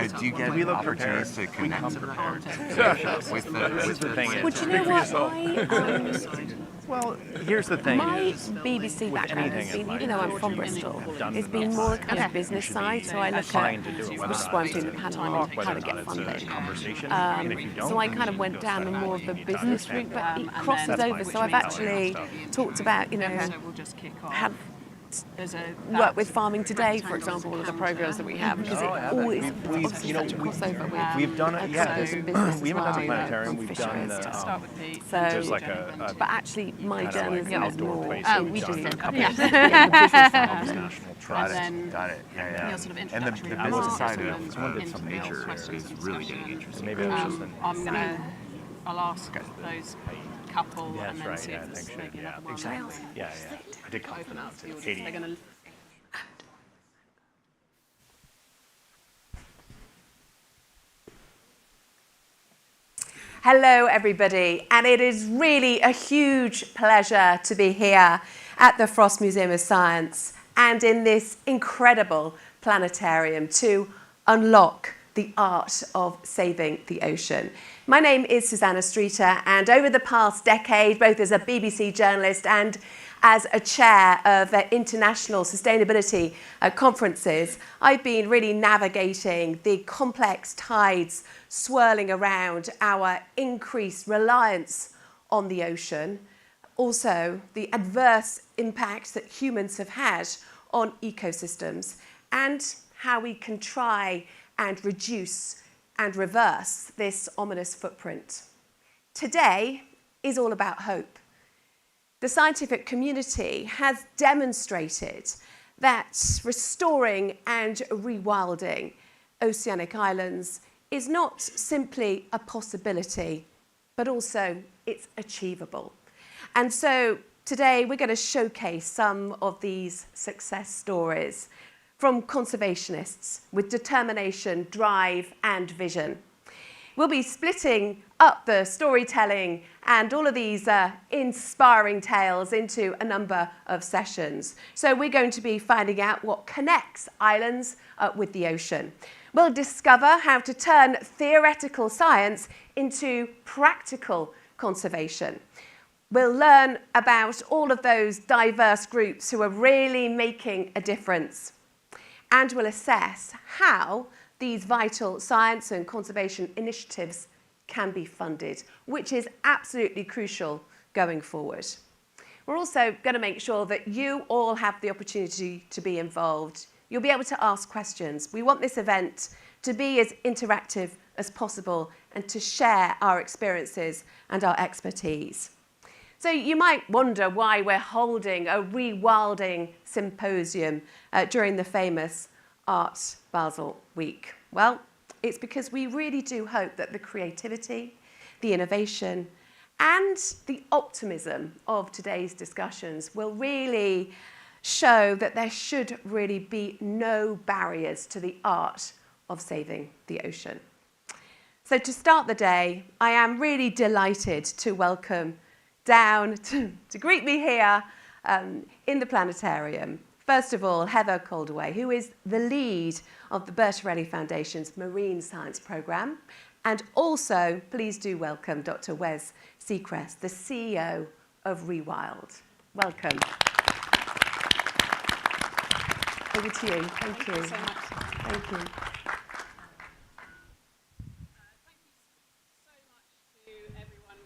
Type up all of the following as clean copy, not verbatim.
So do you get opportunities to connect with the thing Well, do you know what? Well, here's the thing. My BBC background has been, even though I'm from Bristol, it's been more kind of business side. So I look at, which is why I'm doing the panel on how to get funding. So I kind of went down the more of the business route, but it crosses over. So I've actually talked about, have work with Farming Today, for example, one of the programs that we have, because it always obviously such a crossover with we've done it, business. We haven't done the planetarium, we've done there's like but actually my journalism is more we just did. National Trust. Got it. Yeah. Sort of And the business side of nature is really getting interesting. Maybe I'll ask those couple and then see if there's maybe another one. Yeah. I did open up to 80. They're going to. Hello, everybody, and it is really a huge pleasure to be here at the Frost Museum of Science and in this incredible planetarium to unlock the art of saving the ocean. My name is Susanna Streeter, and over the past decade, both as a BBC journalist and as a chair of international sustainability conferences, I've been really navigating the complex tides swirling around our increased reliance on the ocean, also the adverse impacts that humans have had on ecosystems, and how we can try and reduce and reverse this ominous footprint. Today is all about hope. The scientific community has demonstrated that restoring and rewilding oceanic islands is not simply a possibility, but also it's achievable. And so today we're going to showcase some of these success stories from conservationists with determination, drive, and vision. We'll be splitting up the storytelling and all of these inspiring tales into a number of sessions. So we're going to be finding out what connects islands with the ocean. We'll discover how to turn theoretical science into practical conservation. We'll learn about all of those diverse groups who are really making a difference. And we'll assess how these vital science and conservation initiatives can be funded, which is absolutely crucial going forward. We're also going to make sure that you all have the opportunity to be involved. You'll be able to ask questions. We want this event to be as interactive as possible and to share our experiences and our expertise. So you might wonder why we're holding a Rewilding Symposium during the famous Art Basel Week. Well, it's because we really do hope that the creativity, the innovation, and the optimism of today's discussions will really show that there should really be no barriers to the art of saving the ocean. So to start the day, I am really delighted to welcome down to greet me here in the planetarium. First of all, Heather Calderway, who is the lead of the Bertarelli Foundation's Marine Science Programme. And also, please do welcome Dr. Wes Seacrest, the CEO of Rewild. Welcome. Over to you. Thank you. Thank you so much. Thank you.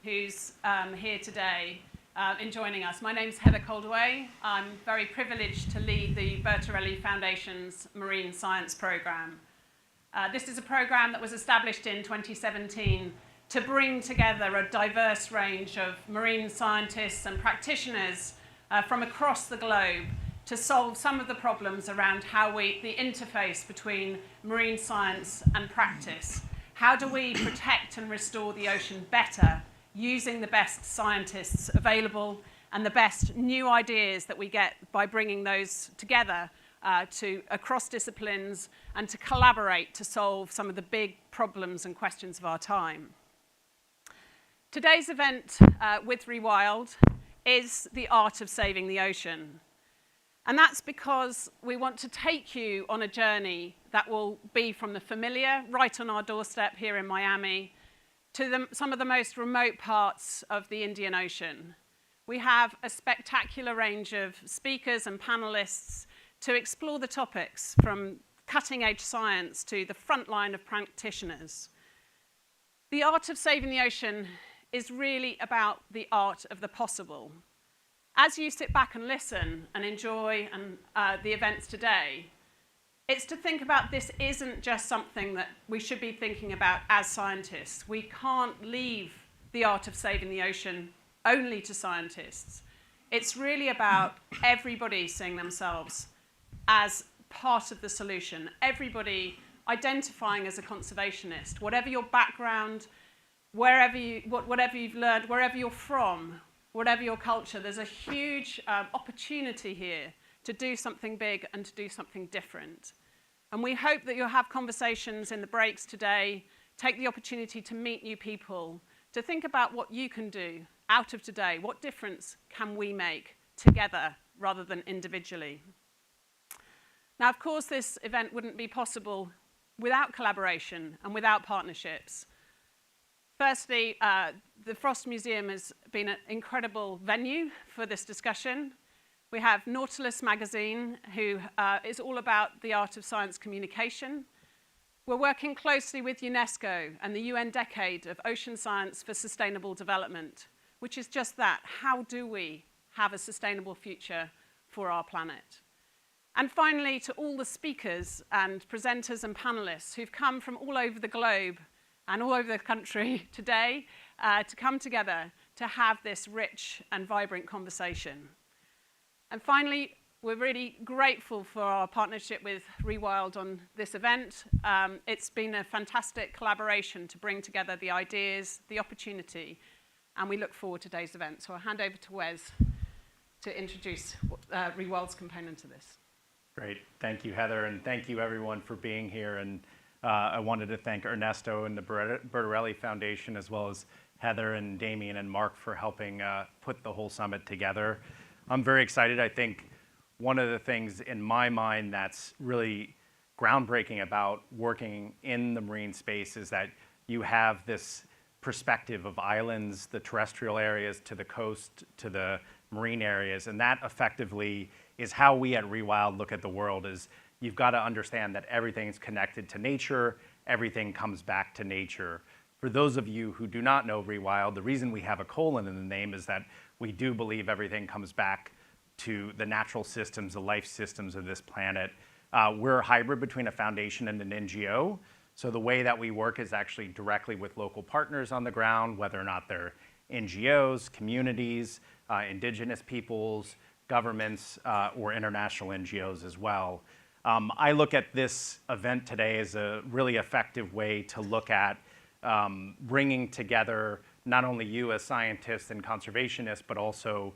Who's here today in joining us. My name's Heather Calderway. I'm very privileged to lead the Bertarelli Foundation's Marine Science Programme. This is a programme that was established in 2017 to bring together a diverse range of marine scientists and practitioners from across the globe to solve some of the problems around how the interface between marine science and practice. How do we protect and restore the ocean better using the best scientists available and the best new ideas that we get by bringing those together across disciplines and to collaborate to solve some of the big problems and questions of our time. Today's event with Rewild is the art of saving the ocean. And that's because we want to take you on a journey that will be from the familiar, right on our doorstep here in Miami, to some of the most remote parts of the Indian Ocean. We have a spectacular range of speakers and panelists to explore the topics from cutting-edge science to the front line of practitioners. The art of saving the ocean is really about the art of the possible. As you sit back and listen and enjoy the events today, it's to think about this isn't just something that we should be thinking about as scientists. We can't leave the art of saving the ocean only to scientists. It's really about everybody seeing themselves as part of the solution, everybody identifying as a conservationist, whatever your background, whatever you've learned, wherever you're from, whatever your culture, there's a huge opportunity here to do something big and to do something different. And we hope that you'll have conversations in the breaks today, take the opportunity to meet new people, to think about what you can do out of today. What difference can we make together rather than individually? Now, of course, this event wouldn't be possible without collaboration and without partnerships. Firstly, the Frost Museum has been an incredible venue for this discussion. We have Nautilus magazine, who is all about the art of science communication. We're working closely with UNESCO and the UN Decade of Ocean Science for Sustainable Development, which is just that. How do we have a sustainable future for our planet? And finally, to all the speakers and presenters and panelists who've come from all over the globe and all over the country today to come together to have this rich and vibrant conversation. And finally, we're really grateful for our partnership with Rewild on this event. It's been a fantastic collaboration to bring together the ideas, the opportunity, and we look forward to today's event. So I'll hand over to Wes to introduce Rewild's component to this. Great. Thank you, Heather, and thank you, everyone, for being here. And I wanted to thank Ernesto and the Bertarelli Foundation, as well as Heather and Damien and Mark for helping put the whole summit together. I'm very excited. I think one of the things in my mind that's really groundbreaking about working in the marine space is that you have this perspective of islands, the terrestrial areas, to the coast, to the marine areas, and that effectively is how we at Rewild look at the world. Is you've got to understand that everything's connected to nature, everything comes back to nature. For those of you who do not know Rewild, the reason we have a colon in the name is that we do believe everything comes back to the natural systems, the life systems of this planet. We're a hybrid between a foundation and an NGO. So the way that we work is actually directly with local partners on the ground, whether or not they're NGOs, communities, indigenous peoples, governments, or international NGOs as well. I look at this event today as a really effective way to look at bringing together not only you as scientists and conservationists, but also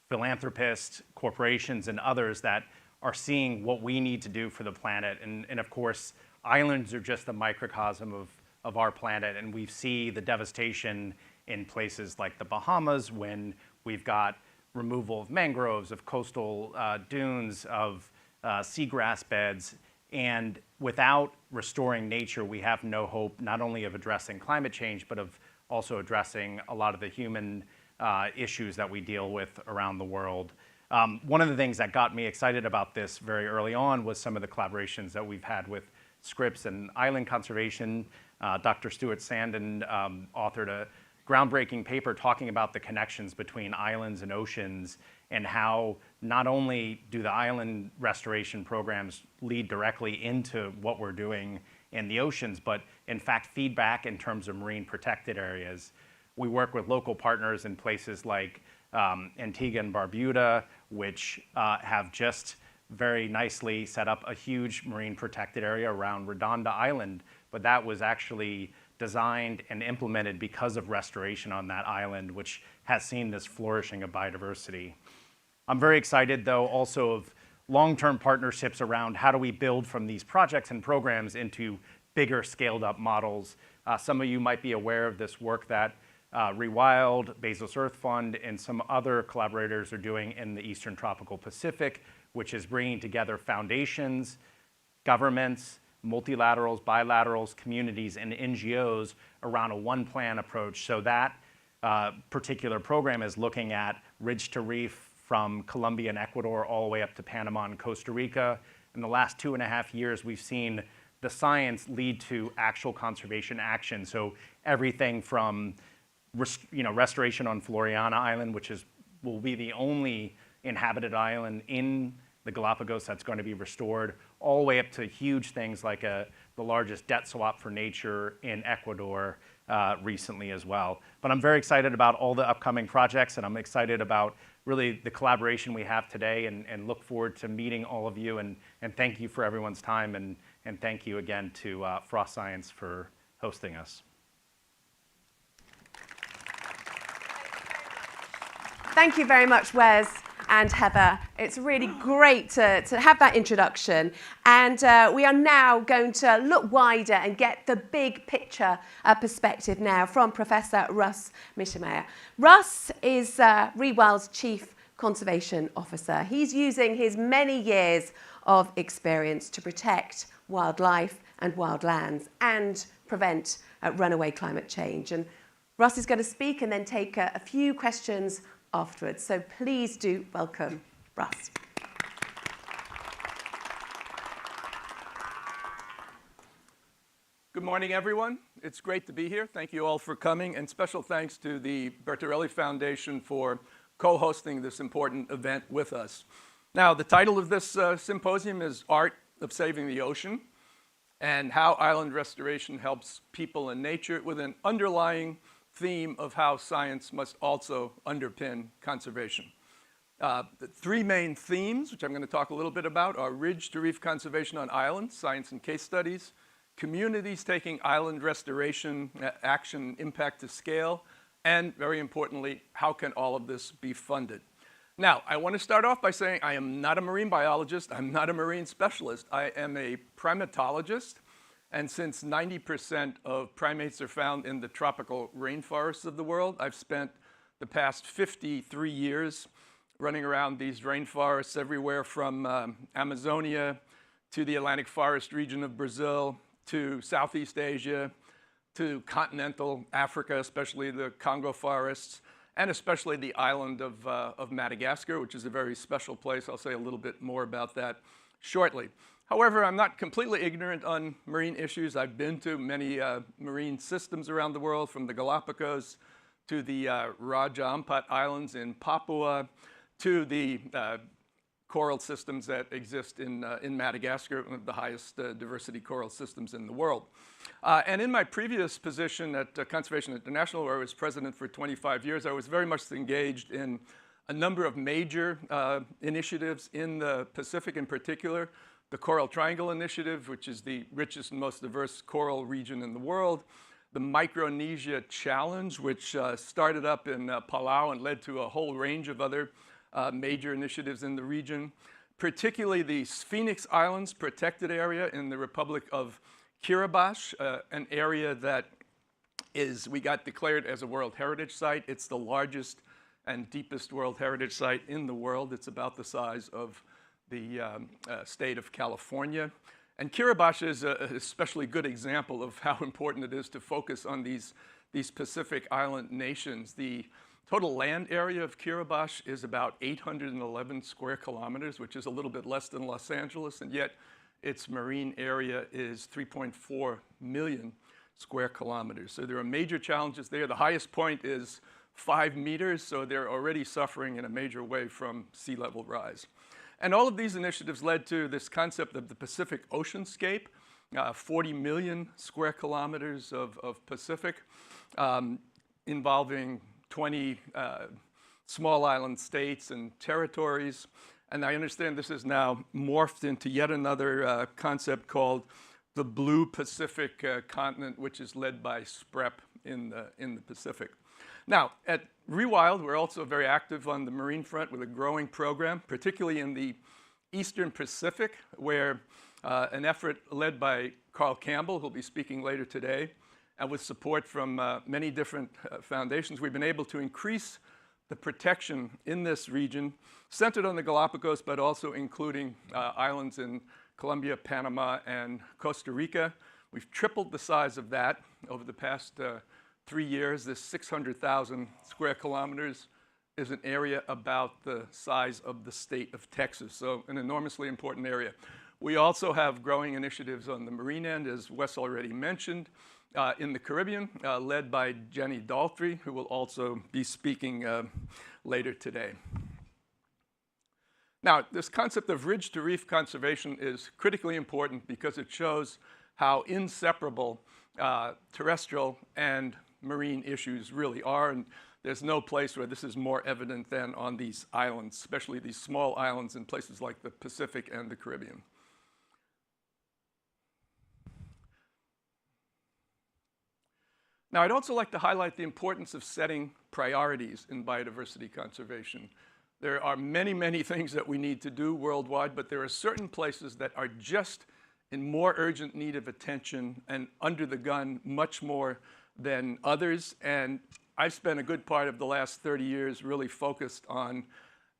philanthropists, corporations, and others that are seeing what we need to do for the planet. And of course, islands are just a microcosm of our planet, and we see the devastation in places like the Bahamas when we've got removal of mangroves, of coastal dunes, of seagrass beds. And without restoring nature, we have no hope not only of addressing climate change, but of also addressing a lot of the human issues that we deal with around the world. One of the things that got me excited about this very early on was some of the collaborations that we've had with Scripps and Island Conservation. Dr. Stuart Sandin authored a groundbreaking paper talking about the connections between islands and oceans and how not only do the island restoration programs lead directly into what we're doing in the oceans, but in fact feedback in terms of marine protected areas. We work with local partners in places like Antigua and Barbuda, which have just very nicely set up a huge marine protected area around Redonda Island, but that was actually designed and implemented because of restoration on that island, which has seen this flourishing of biodiversity. I'm very excited, though, also of long-term partnerships around how do we build from these projects and programs into bigger scaled-up models. Some of you might be aware of this work that Rewild, Bezos Earth Fund, and some other collaborators are doing in the Eastern Tropical Pacific, which is bringing together foundations, governments, multilaterals, bilaterals, communities, and NGOs around a one-plan approach. So that particular program is looking at ridge to reef from Colombia and Ecuador all the way up to Panama and Costa Rica. In the last 2.5 years, we've seen the science lead to actual conservation action. So everything from restoration on Floriana Island, which will be the only inhabited island in the Galapagos that's going to be restored, all the way up to huge things like the largest debt swap for nature in Ecuador recently as well. But I'm very excited about all the upcoming projects, and I'm excited about really the collaboration we have today, and look forward to meeting all of you, and thank you for everyone's time, and thank you again to Frost Science for hosting us. Thank you very much, Wes and Heather. It's really great to have that introduction. And we are now going to look wider and get the big picture perspective now from Professor Russ Mittermeier. Russ is Rewild's Chief Conservation Officer. He's using his many years of experience to protect wildlife and wildlands and prevent runaway climate change. And Russ is going to speak and then take a few questions afterwards. So please do welcome Russ. Good morning, everyone. It's great to be here. Thank you all for coming, and special thanks to the Bertarelli Foundation for co-hosting this important event with us. Now, the title of this symposium is Art of Saving the Ocean, and how island restoration helps people and nature, with an underlying theme of how science must also underpin conservation. The three main themes, which I'm going to talk a little bit about, are ridge to reef conservation on islands, science and case studies, communities taking island restoration action impact to scale, and very importantly, how can all of this be funded? Now, I want to start off by saying I am not a marine biologist, I'm not a marine specialist, I am a primatologist. And since 90% of primates are found in the tropical rainforests of the world, I've spent the past 53 years running around these rainforests everywhere from Amazonia to the Atlantic forest region of Brazil, to Southeast Asia, to continental Africa, especially the Congo forests, and especially the island of Madagascar, which is a very special place. I'll say a little bit more about that shortly. However, I'm not completely ignorant on marine issues. I've been to many marine systems around the world, from the Galapagos to the Raja Ampat Islands in Papua, to the coral systems that exist in Madagascar, one of the highest diversity coral systems in the world. And in my previous position at Conservation International, where I was president for 25 years, I was very much engaged in a number of major initiatives in the Pacific, in particular. The Coral Triangle Initiative, which is the richest and most diverse coral region in the world. The Micronesia Challenge, which started up in Palau and led to a whole range of other major initiatives in the region. Particularly the Phoenix Islands protected area in the Republic of Kiribati, an area that we got declared as a World Heritage Site. It's the largest and deepest World Heritage Site in the world. It's about the size of the state of California. And Kiribati is an especially good example of how important it is to focus on these Pacific island nations. The total land area of Kiribati is about 811 square kilometers, which is a little bit less than Los Angeles, and yet its marine area is 3.4 million square kilometers. So there are major challenges there. The highest point is 5 meters, so they're already suffering in a major way from sea level rise. And all of these initiatives led to this concept of the Pacific Oceanscape, 40 million square kilometers of Pacific, involving 20 small island states and territories. And I understand this is now morphed into yet another concept called the Blue Pacific continent, which is led by SPREP in the Pacific. Now, at Rewild, we're also very active on the marine front with a growing program, particularly in the Eastern Pacific, where an effort led by Carl Campbell, who'll be speaking later today, and with support from many different foundations, we've been able to increase the protection in this region, centered on the Galapagos, but also including islands in Colombia, Panama, and Costa Rica. We've tripled the size of that over the past 3 years. This 600,000 square kilometers is an area about the size of the state of Texas, so an enormously important area. We also have growing initiatives on the marine end, as Wes already mentioned, in the Caribbean, led by Jenny Daltrey, who will also be speaking later today. Now, this concept of ridge-to-reef conservation is critically important because it shows how inseparable terrestrial and marine issues really are, and there's no place where this is more evident than on these islands, especially these small islands in places like the Pacific and the Caribbean. Now, I'd also like to highlight the importance of setting priorities in biodiversity conservation. There are many, many things that we need to do worldwide, but there are certain places that are just in more urgent need of attention and under the gun much more than others. And I've spent a good part of the last 30 years really focused on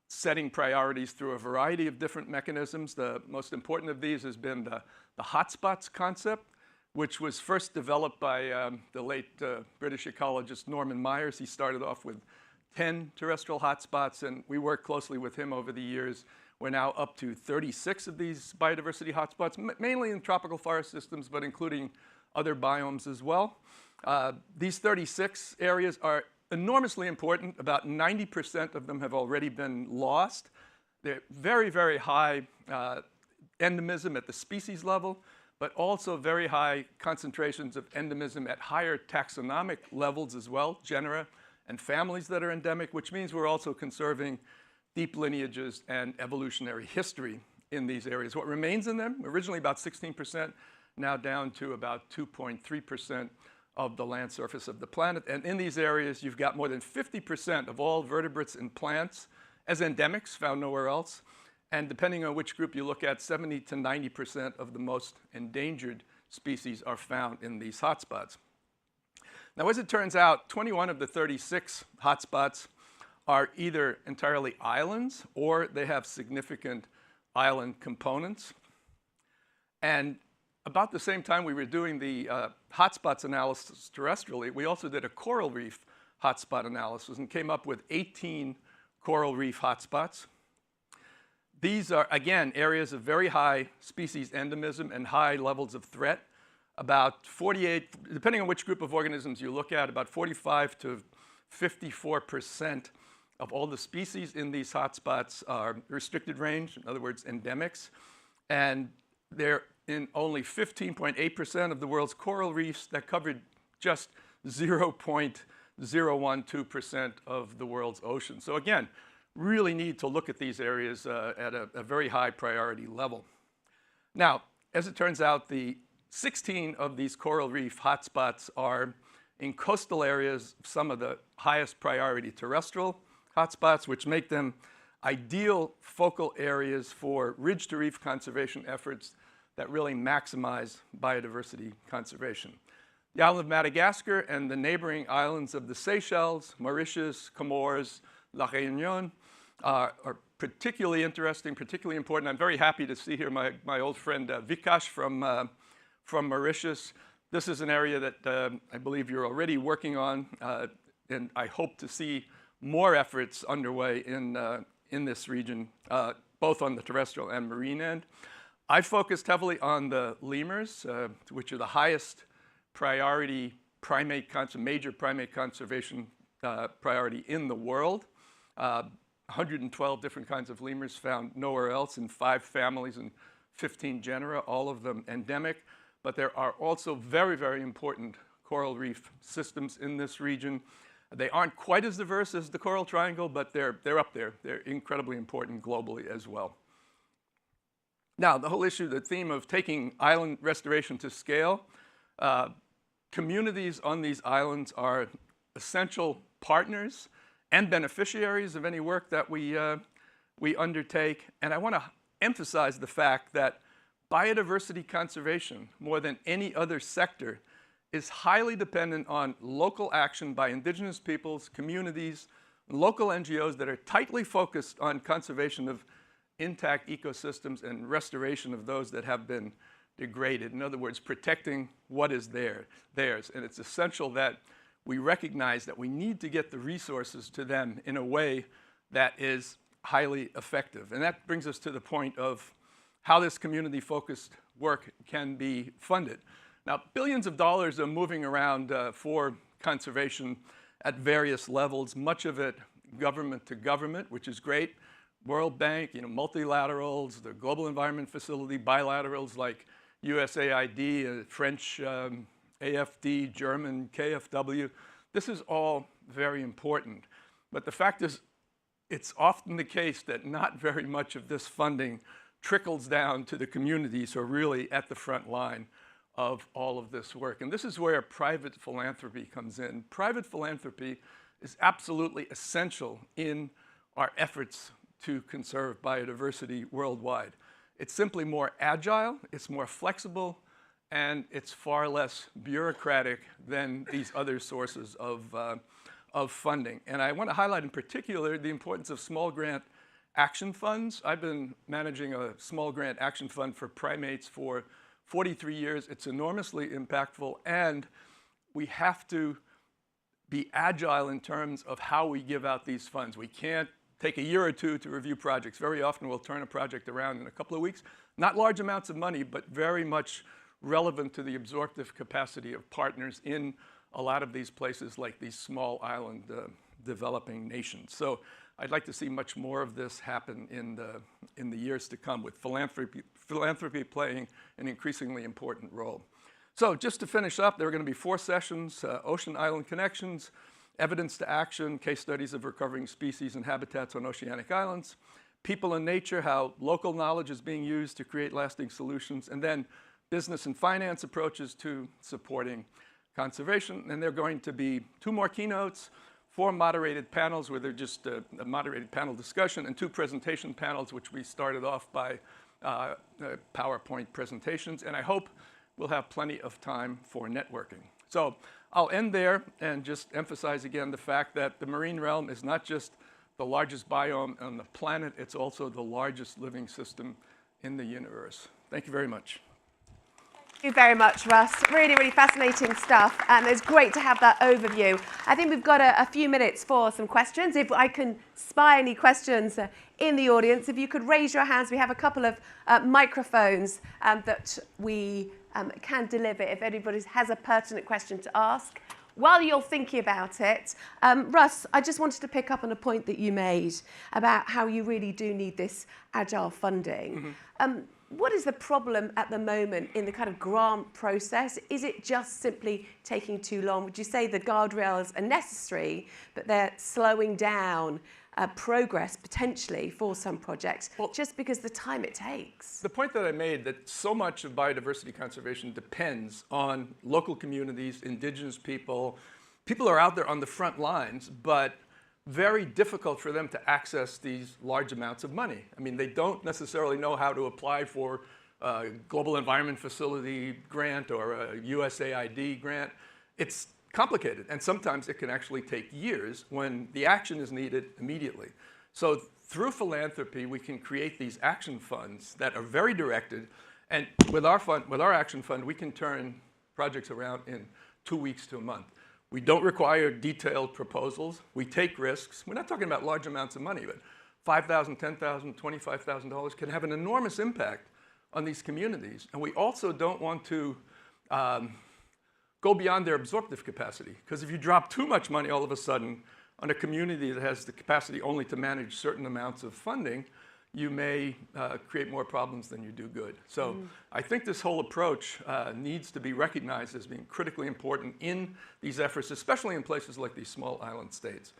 setting priorities through a variety of different mechanisms. The most important of these has been the hotspots concept, which was first developed by the late British ecologist Norman Myers. He started off with 10 terrestrial hotspots, and we worked closely with him over the years. We're now up to 36 of these biodiversity hotspots, mainly in tropical forest systems, but including other biomes as well. These 36 areas are enormously important. About 90% of them have already been lost. They're very, very high endemism at the species level, but also very high concentrations of endemism at higher taxonomic levels as well, genera and families that are endemic, which means we're also conserving deep lineages and evolutionary history in these areas. What remains in them, originally about 16%, now down to about 2.3% of the land surface of the planet. And in these areas, you've got more than 50% of all vertebrates and plants as endemics, found nowhere else. And depending on which group you look at, 70 to 90% of the most endangered species are found in these hotspots. Now, as it turns out, 21 of the 36 hotspots are either entirely islands or they have significant island components. And about the same time we were doing the hotspots analysis terrestrially, we also did a coral reef hotspot analysis and came up with 18 coral reef hotspots. These are, again, areas of very high species endemism and high levels of threat. About 48, depending on which group of organisms you look at, about 45 to 54% of all the species in these hotspots are restricted range, in other words, endemics. And they're in only 15.8% of the world's coral reefs. That covered just 0.012% of the world's ocean. So again, really need to look at these areas at a very high priority level. Now, as it turns out, the 16 of these coral reef hotspots are in coastal areas, some of the highest priority terrestrial hotspots, which make them ideal focal areas for ridge-to-reef conservation efforts that really maximize biodiversity conservation. The island of Madagascar and the neighboring islands of the Seychelles, Mauritius, Comores, La Réunion are particularly interesting, particularly important. I'm very happy to see here my old friend Vikash from Mauritius. This is an area that I believe you're already working on, and I hope to see more efforts underway in this region, both on the terrestrial and marine end. I focused heavily on the lemurs, which are the highest priority major primate conservation priority in the world. 112 different kinds of lemurs found nowhere else in 5 families and 15 genera, all of them endemic. But there are also very, very important coral reef systems in this region. They aren't quite as diverse as the Coral Triangle, but they're up there. They're incredibly important globally as well. Now, the whole issue, the theme of taking island restoration to scale, communities on these islands are essential partners and beneficiaries of any work that we undertake. And I want to emphasize the fact that biodiversity conservation, more than any other sector, is highly dependent on local action by indigenous peoples, communities, local NGOs that are tightly focused on conservation of intact ecosystems and restoration of those that have been degraded. In other words, protecting what is theirs. And it's essential that we recognize that we need to get the resources to them in a way that is highly effective. And that brings us to the point of how this community-focused work can be funded. Now, billions of dollars are moving around for conservation at various levels, much of it government to government, which is great. World Bank, multilaterals, the Global Environment Facility, bilaterals like USAID, French AFD, German KFW. This is all very important. But the fact is, it's often the case that not very much of this funding trickles down to the communities who are really at the front line of all of this work. And this is where private philanthropy comes in. Private philanthropy is absolutely essential in our efforts to conserve biodiversity worldwide. It's simply more agile, it's more flexible, and it's far less bureaucratic than these other sources of funding. And I want to highlight in particular the importance of small grant action funds. I've been managing a small grant action fund for primates for 43 years. It's enormously impactful, and we have to be agile in terms of how we give out these funds. We can't take a year or two to review projects. Very often we'll turn a project around in a couple of weeks. Not large amounts of money, but very much relevant to the absorptive capacity of partners in a lot of these places like these small island developing nations. So I'd like to see much more of this happen in the years to come, with philanthropy playing an increasingly important role. So just to finish up, there are going to be 4 sessions: ocean island connections, evidence to action, case studies of recovering species and habitats on oceanic islands, people and nature, how local knowledge is being used to create lasting solutions, and then business and finance approaches to supporting conservation. And there are going to be 2 more keynotes, 4 moderated panels where they're just a moderated panel discussion, and 2 presentation panels, which we started off by PowerPoint presentations. And I hope we'll have plenty of time for networking. So I'll end there and just emphasize again the fact that the marine realm is not just the largest biome on the planet, it's also the largest living system in the universe. Thank you very much. Thank you very much, Russ. Really, really fascinating stuff. And it's great to have that overview. I think we've got a few minutes for some questions. If I can spy any questions in the audience, if you could raise your hands. We have a couple of microphones that we can deliver if anybody has a pertinent question to ask. While you're thinking about it, Russ, I just wanted to pick up on a point that you made about how you really do need this agile funding. Mm-hmm. What is the problem at the moment in the kind of grant process? Is it just simply taking too long? Would you say the guardrails are necessary, but they're slowing down progress potentially for some projects, just because the time it takes? The point that I made, that so much of biodiversity conservation depends on local communities, indigenous people. People are out there on the front lines, but very difficult for them to access these large amounts of money. I mean, they don't necessarily know how to apply for a Global Environment Facility grant or a USAID grant. It's complicated, and sometimes it can actually take years when the action is needed immediately. So through philanthropy, we can create these action funds that are very directed, and with our action fund, we can turn projects around in 2 weeks to a month. We don't require detailed proposals. We take risks. We're not talking about large amounts of money, but $5,000, $10,000, $25,000 can have an enormous impact on these communities. And we also don't want to go beyond their absorptive capacity, because if you drop too much money all of a sudden on a community that has the capacity only to manage certain amounts of funding, you may create more problems than you do good. So I think this whole approach needs to be recognized as being critically important in these efforts, especially in places like these small island states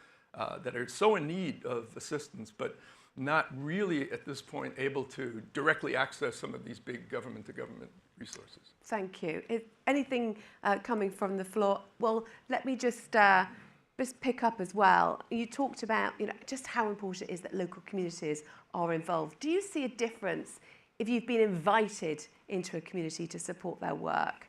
that are so in need of assistance, but not really at this point able to directly access some of these big government-to-government resources. Thank you. Is anything coming from the floor? Well, let me just pick up as well. You talked about just how important it is that local communities are involved. Do you see a difference if you've been invited into a community to support their work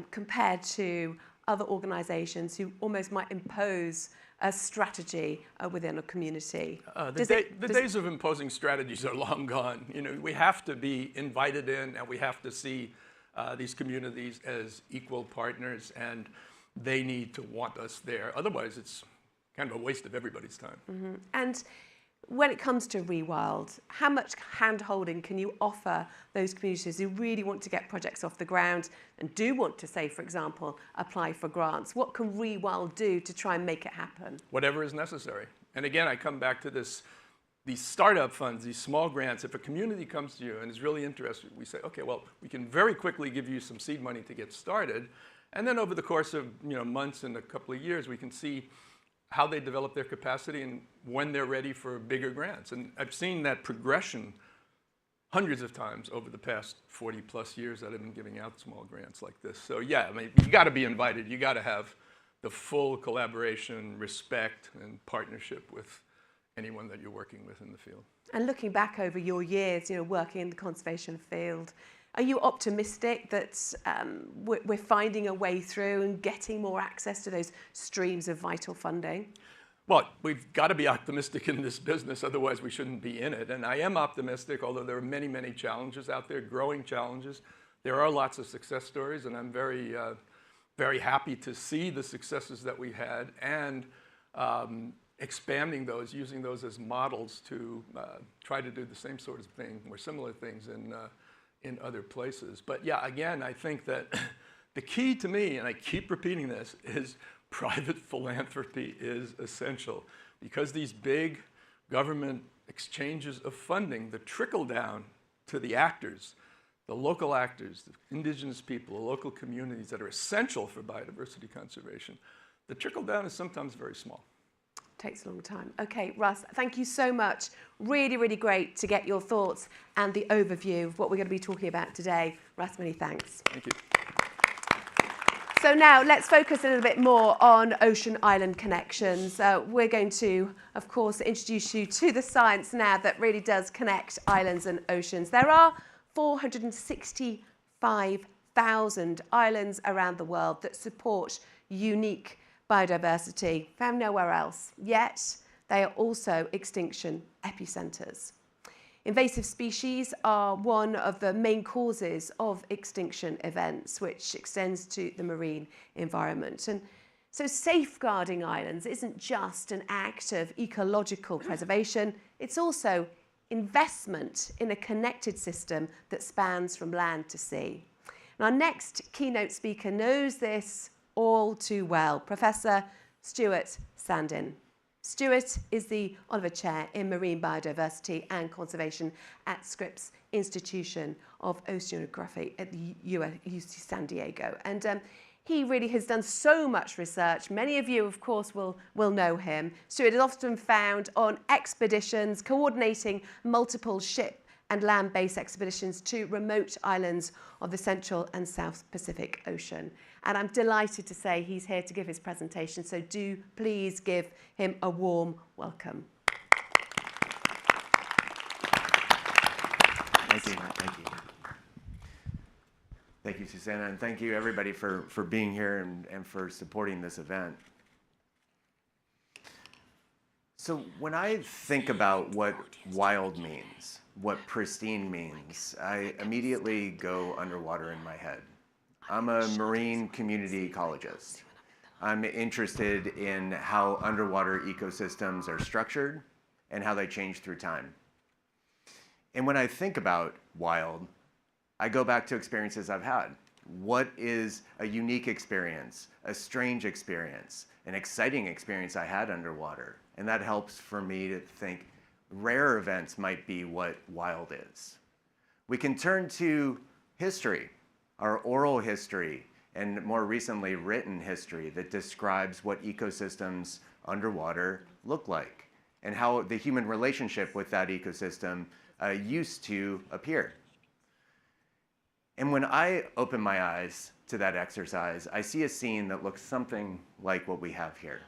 compared to other organisations who almost might impose a strategy within a community? The days of imposing strategies are long gone. You know, we have to be invited in, and we have to see these communities as equal partners, and they need to want us there. Otherwise, it's kind of a waste of everybody's time. Mm-hmm. And when it comes to Rewild, how much hand-holding can you offer those communities who really want to get projects off the ground and do want to, say, for example, apply for grants? What can Rewild do to try and make it happen? Whatever is necessary. And again, I come back to this, these startup funds, these small grants. If a community comes to you and is really interested, we say, okay, well, we can very quickly give you some seed money to get started. And then over the course of months and a couple of years, we can see how they develop their capacity and when they're ready for bigger grants. And I've seen that progression hundreds of times over the past 40 plus years that I've been giving out small grants like this. So yeah, I mean, you gotta be invited. You gotta have the full collaboration, respect, and partnership with anyone that you're working with in the field. And looking back over your years, working in the conservation field, are you optimistic that we're finding a way through and getting more access to those streams of vital funding? Well, we've got to be optimistic in this business, otherwise we shouldn't be in it. And I am optimistic, although there are many, many challenges out there, growing challenges. There are lots of success stories, and I'm very, very happy to see the successes that we had and expanding those, using those as models to try to do the same sort of thing or similar things in other places. But yeah, again, I think that the key to me, and I keep repeating this, is private philanthropy is essential, because these big government exchanges of funding, the trickle down to the actors, the local actors, the indigenous people, the local communities that are essential for biodiversity conservation, the trickle down is sometimes very small. Takes a long time. Okay, Russ, thank you so much. Really, really great to get your thoughts and the overview of what we're going to be talking about today. Russ, many thanks. Thank you. So now let's focus a little bit more on ocean-island connections. We're going to, of course, introduce you to the science now that really does connect islands and oceans. There are 465,000 islands around the world that support unique biodiversity found nowhere else, yet they are also extinction epicenters. Invasive species are one of the main causes of extinction events, which extends to the marine environment. And so safeguarding islands isn't just an act of ecological preservation, it's also investment in a connected system that spans from land to sea. And our next keynote speaker knows this all too well, Professor Stuart Sandin. Stuart is the Oliver Chair in Marine Biodiversity and Conservation at Scripps Institution of Oceanography at the UC San Diego. And he really has done so much research. Many of you, of course, will know him. Stuart is often found on expeditions, coordinating multiple ship and land-based expeditions to remote islands of the Central and South Pacific Ocean. And I'm delighted to say he's here to give his presentation, so do please give him a warm welcome. Thank you. Thank you. Thank you, Susanna, and thank you everybody for being here and for supporting this event. So when I think about what wild means, what pristine means, I immediately go underwater in my head. I'm a marine community ecologist. I'm interested in how underwater ecosystems are structured and how they change through time. And when I think about wild, I go back to experiences I've had. What is a unique experience, a strange experience, an exciting experience I had underwater? And that helps for me to think rare events might be what wild is. We can turn to history, our oral history, and more recently written history that describes what ecosystems underwater look like and how the human relationship with that ecosystem used to appear. And when I open my eyes to that exercise, I see a scene that looks something like what we have here.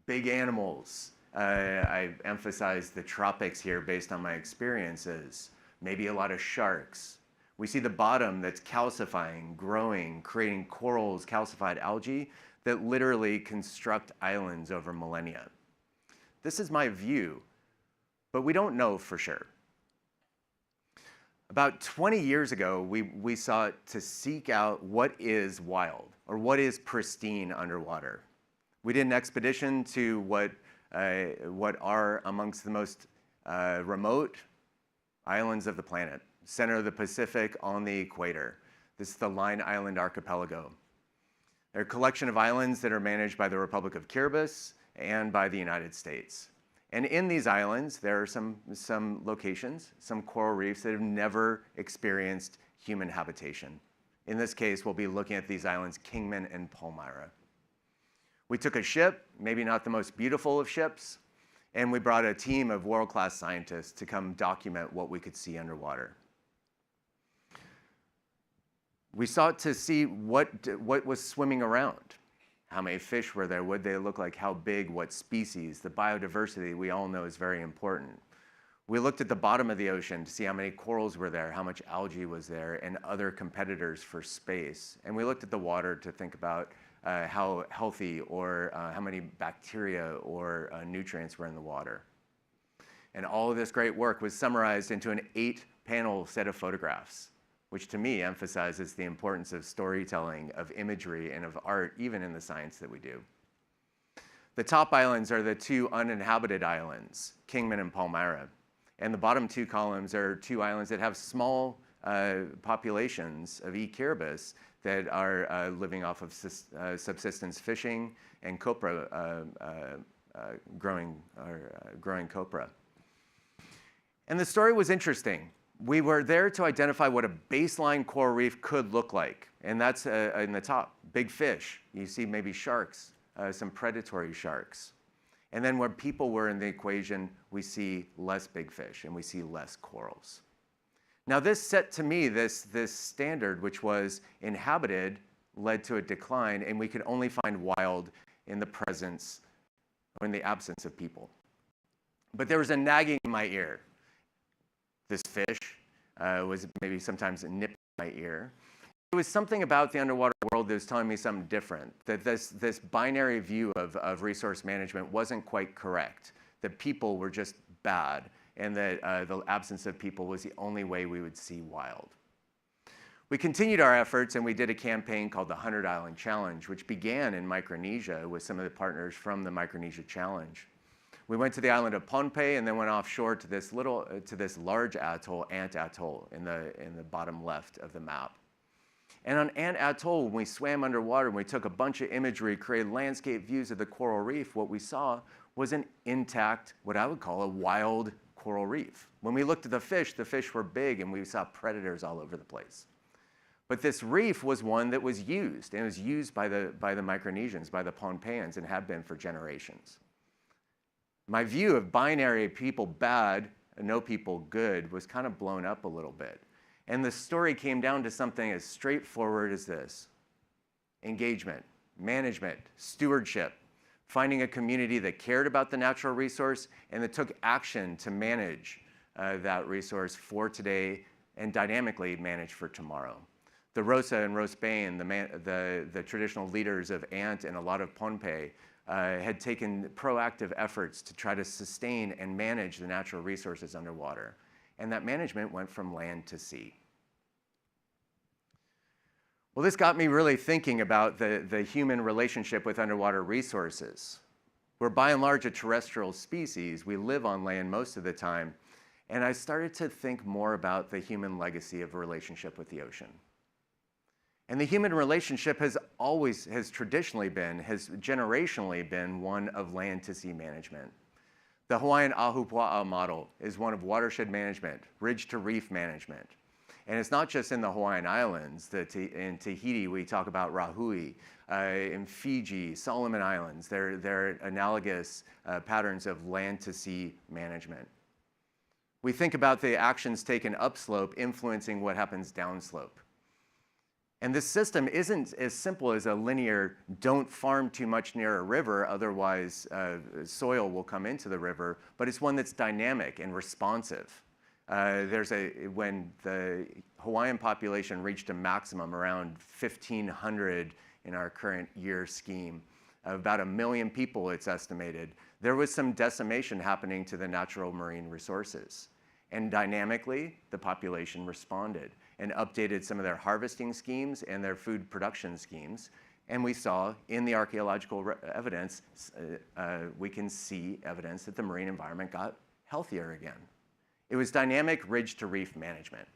Big animals. I emphasize the tropics here based on my experiences. Maybe a lot of sharks. We see the bottom that's calcifying, growing, creating corals, calcified algae that literally construct islands over millennia. This is my view, but we don't know for sure. About 20 years ago, we sought to seek out what is wild, or what is pristine underwater. We did an expedition to what are amongst the most remote islands of the planet, center of the Pacific on the equator. This is the Line Island Archipelago. They're a collection of islands that are managed by the Republic of Kiribati and by the United States. And in these islands, there are some locations, some coral reefs that have never experienced human habitation. In this case, we'll be looking at these islands, Kingman and Palmyra. We took a ship, maybe not the most beautiful of ships, and we brought a team of world-class scientists to come document what we could see underwater. We sought to see what was swimming around. How many fish were there? What did they look like? How big? What species? The biodiversity we all know is very important. We looked at the bottom of the ocean to see how many corals were there, how much algae was there, and other competitors for space. And we looked at the water to think about how healthy or how many bacteria or nutrients were in the water. And all of this great work was summarized into an 8-panel set of photographs, which to me emphasizes the importance of storytelling, of imagery, and of art, even in the science that we do. The top islands are the 2 uninhabited islands, Kingman and Palmyra. And the bottom 2 columns are 2 islands that have small populations of E. kiribati that are living off of subsistence fishing and copra, growing copra. And the story was interesting. We were there to identify what a baseline coral reef could look like. And that's in the top, big fish. You see maybe sharks, some predatory sharks. And then when people were in the equation, we see less big fish and we see less corals. Now this set to me this standard, which was inhabited, led to a decline, and we could only find wild in the presence or in the absence of people. But there was a nagging in my ear. This fish was maybe sometimes nipping my ear. It was something about the underwater world that was telling me something different, that this binary view of resource management wasn't quite correct, that people were just bad, and that the absence of people was the only way we would see wild. We continued our efforts, and we did a campaign called the 100 Island Challenge, which began in Micronesia with some of the partners from the Micronesia Challenge. We went to the island of Pohnpei and then went offshore to this large atoll, Ant Atoll, in the bottom left of the map. And on Ant Atoll, when we swam underwater and we took a bunch of imagery, created landscape views of the coral reef, what we saw was an intact, what I would call a wild coral reef. When we looked at the fish were big and we saw predators all over the place. But this reef was one that was used, and it was used by the Micronesians, by the Pohnpeians, and had been for generations. My view of binary people bad, no people good, was kind of blown up a little bit. And the story came down to something as straightforward as this: engagement, management, stewardship, finding a community that cared about the natural resource and that took action to manage that resource for today and dynamically manage for tomorrow. The Rosa and Rosbain, the traditional leaders of Ant and a lot of Pohnpei, had taken proactive efforts to try to sustain and manage the natural resources underwater. And that management went from land to sea. Well, this got me really thinking about the human relationship with underwater resources. We're by and large a terrestrial species. We live on land most of the time. And I started to think more about the human legacy of a relationship with the ocean. And the human relationship has traditionally been, has generationally been one of land to sea management. The Hawaiian Ahupua'a model is one of watershed management, ridge to reef management. And it's not just in the Hawaiian Islands. In Tahiti, we talk about Rahui. In Fiji, Solomon Islands, there are analogous patterns of land to sea management. We think about the actions taken upslope influencing what happens downslope. And this system isn't as simple as a linear, don't farm too much near a river, otherwise soil will come into the river, but it's one that's dynamic and responsive. When the Hawaiian population reached a maximum around 1,500 in our current year scheme, about 1 million people it's estimated, there was some decimation happening to the natural marine resources. And dynamically, the population responded and updated some of their harvesting schemes and their food production schemes. And we saw in the archaeological evidence, we can see evidence that the marine environment got healthier again. It was dynamic ridge-to-reef management.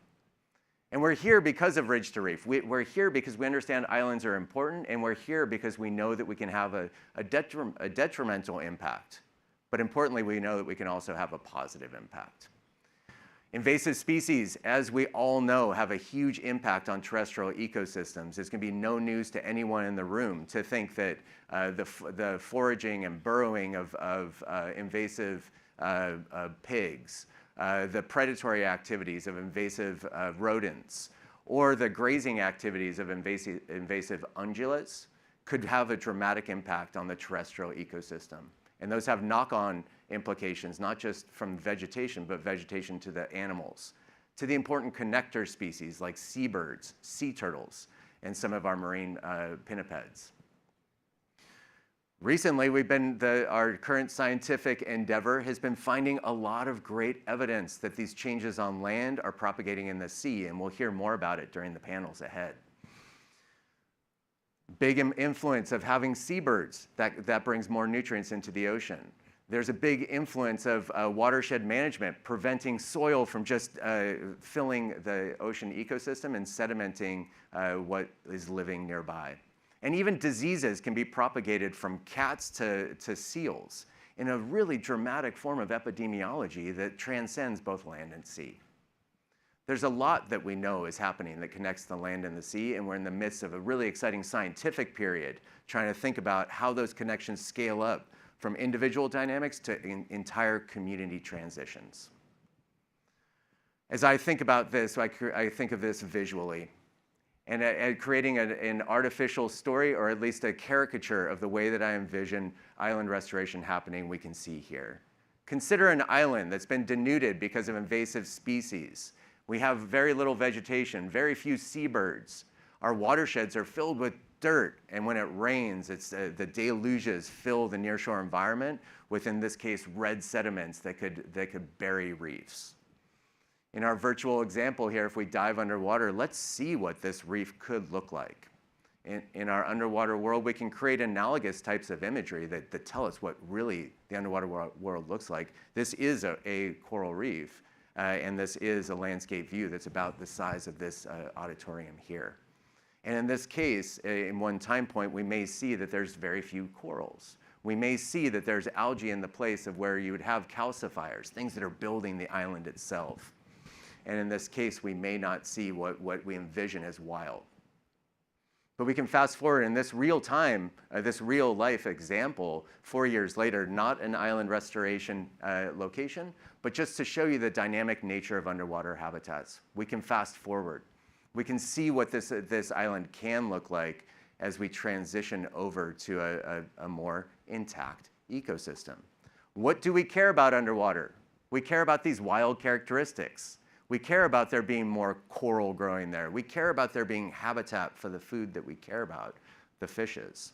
And we're here because of ridge-to-reef. We're here because we understand islands are important, and we're here because we know that we can have a detrimental impact. But importantly, we know that we can also have a positive impact. Invasive species, as we all know, have a huge impact on terrestrial ecosystems. It's going to be no news to anyone in the room to think that the foraging and burrowing of invasive pigs, the predatory activities of invasive rodents, or the grazing activities of invasive ungulates could have a dramatic impact on the terrestrial ecosystem. And those have knock-on implications, not just from vegetation, but vegetation to the animals, to the important connector species like seabirds, sea turtles, and some of our marine pinnipeds. Recently, our current scientific endeavor has been finding a lot of great evidence that these changes on land are propagating in the sea, and we'll hear more about it during the panels ahead. Big influence of having seabirds, that brings more nutrients into the ocean. There's a big influence of watershed management, preventing soil from just filling the ocean ecosystem and sedimenting what is living nearby. And even diseases can be propagated from cats to seals in a really dramatic form of epidemiology that transcends both land and sea. There's a lot that we know is happening that connects the land and the sea, and we're in the midst of a really exciting scientific period trying to think about how those connections scale up from individual dynamics to entire community transitions. As I think about this, I think of this visually, and creating an artificial story, or at least a caricature of the way that I envision island restoration happening, we can see here. Consider an island that's been denuded because of invasive species. We have very little vegetation, very few seabirds. Our watersheds are filled with dirt, and when it rains, the deluges fill the nearshore environment with, in this case, red sediments that could bury reefs. In our virtual example here, if we dive underwater, let's see what this reef could look like. In our underwater world, we can create analogous types of imagery that tell us what really the underwater world looks like. This is a coral reef. And this is a landscape view that's about the size of this auditorium here. And in this case, in one time point, we may see that there's very few corals. We may see that there's algae in the place of where you would have calcifiers, things that are building the island itself. And in this case, we may not see what we envision as wild. But we can fast forward in this real time, this real life example, 4 years later, not an island restoration location, but just to show you the dynamic nature of underwater habitats. We can fast forward. We can see what this island can look like as we transition over to a more intact ecosystem. What do we care about underwater? We care about these wild characteristics. We care about there being more coral growing there. We care about there being habitat for the food that we care about, the fishes.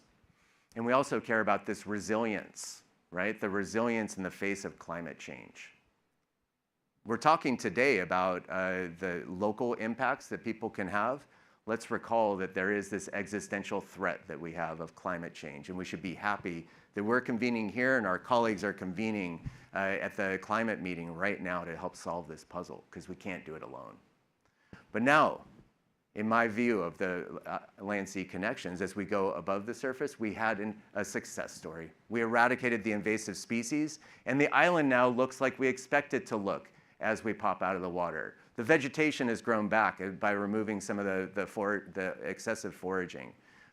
And we also care about this resilience, right? The resilience in the face of climate change. We're talking today about the local impacts that people can have. Let's recall that there is this existential threat that we have of climate change, and we should be happy that we're convening here and our colleagues are convening at the climate meeting right now to help solve this puzzle, because we can't do it alone. But now, in my view of the land-sea connections, as we go above the surface, we had a success story. We eradicated the invasive species, and the island now looks like we expect it to look as we pop out of the water. The vegetation has grown back by removing some of the excessive foraging.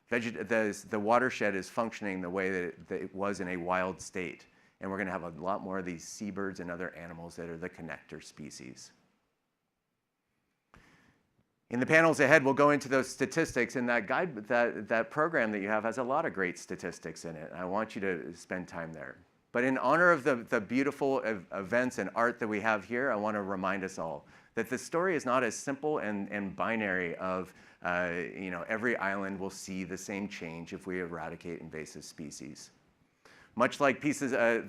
The watershed is functioning the way that it was in a wild state. And we're going to have a lot more of these seabirds and other animals that are the connector species. In the panels ahead, we'll go into those statistics, and that program that you have has a lot of great statistics in it. I want you to spend time there. But in honor of the beautiful events and art that we have here, I want to remind us all that the story is not as simple and binary of, every island will see the same change if we eradicate invasive species. Much like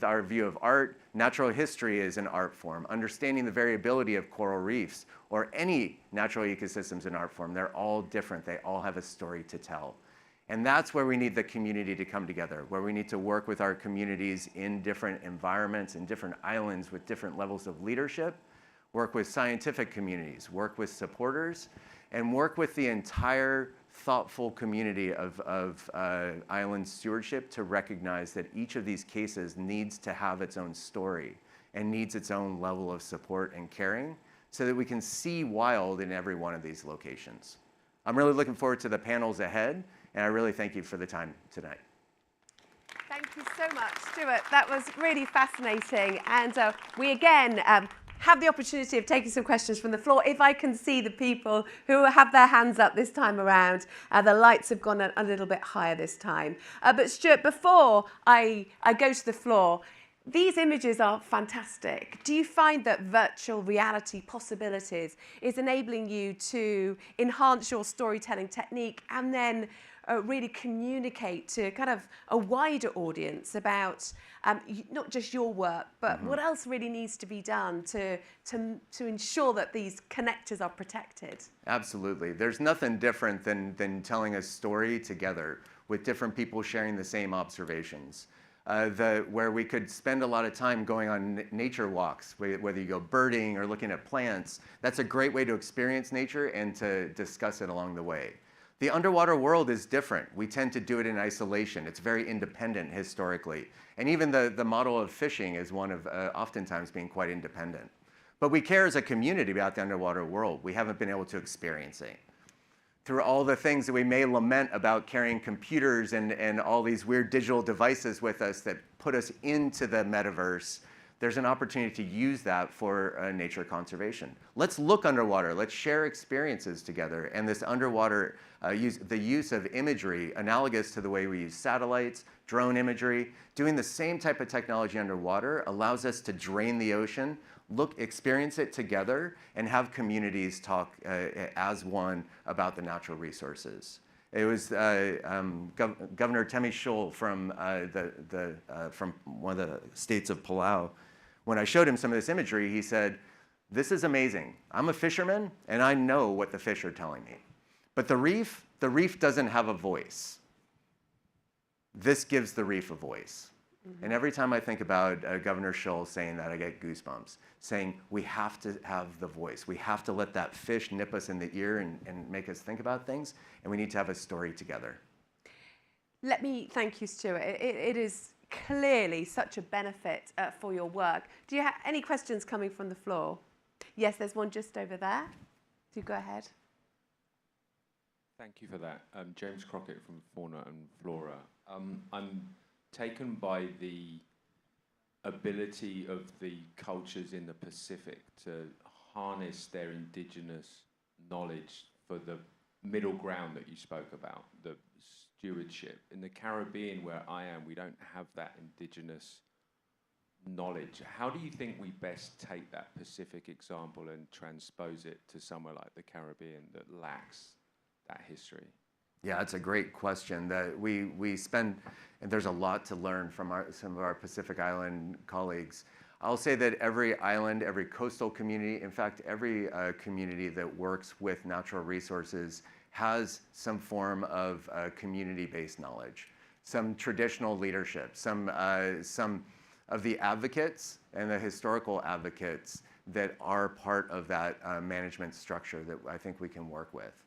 our view of art, natural history is an art form. Understanding the variability of coral reefs or any natural ecosystems in art form, they're all different. They all have a story to tell. And that's where we need the community to come together, where we need to work with our communities in different environments, in different islands with different levels of leadership, work with scientific communities, work with supporters, and work with the entire thoughtful community of island stewardship to recognize that each of these cases needs to have its own story and needs its own level of support and caring so that we can see wild in every one of these locations. I'm really looking forward to the panels ahead, and I really thank you for the time tonight. Thank you so much, Stuart. That was really fascinating. And we again have the opportunity of taking some questions from the floor. If I can see the people who have their hands up this time around, the lights have gone a little bit higher this time. But Stuart, before I go to the floor, these images are fantastic. Do you find that virtual reality possibilities is enabling you to enhance your storytelling technique and then really communicate to kind of a wider audience about not just your work, but what else really needs to be done to ensure that these connectors are protected? Absolutely. There's nothing different than telling a story together with different people sharing the same observations. Where we could spend a lot of time going on nature walks, whether you go birding or looking at plants. That's a great way to experience nature and to discuss it along the way. The underwater world is different. We tend to do it in isolation. It's very independent historically. And even the model of fishing is one of oftentimes being quite independent. But we care as a community about the underwater world. We haven't been able to experience it. Through all the things that we may lament about carrying computers and all these weird digital devices with us that put us into the metaverse, there's an opportunity to use that for nature conservation. Let's look underwater. Let's share experiences together. And this underwater the use of imagery, analogous to the way we use satellites, drone imagery, doing the same type of technology underwater allows us to drain the ocean, experience it together, and have communities talk as one about the natural resources. It was Governor Temi Scholl from one of the states of Palau. When I showed him some of this imagery, he said, "This is amazing. I'm a fisherman, and I know what the fish are telling me. But the reef doesn't have a voice. This gives the reef a voice." And every time I think about Governor Scholl saying that, I get goosebumps, saying we have to have the voice. We have to let that fish nip us in the ear and make us think about things, and we need to have a story together. Let me thank you, Stuart. It is clearly such a benefit for your work. Do you have any questions coming from the floor? Yes, there's one just over there. Do go ahead. Thank you for that. James Crockett from Fauna and Flora. I'm taken by the ability of the cultures in the Pacific to harness their indigenous knowledge for the middle ground that you spoke about, the stewardship. In the Caribbean, where I am, we don't have that indigenous knowledge. How do you think we best take that Pacific example and transpose it to somewhere like the Caribbean that lacks that history? Yeah, it's a great question that we spend, and there's a lot to learn from some of our Pacific Island colleagues. I'll say that every island, every coastal community, in fact, every community that works with natural resources has some form of community-based knowledge, some traditional leadership, some of the advocates and the historical advocates that are part of that management structure that I think we can work with.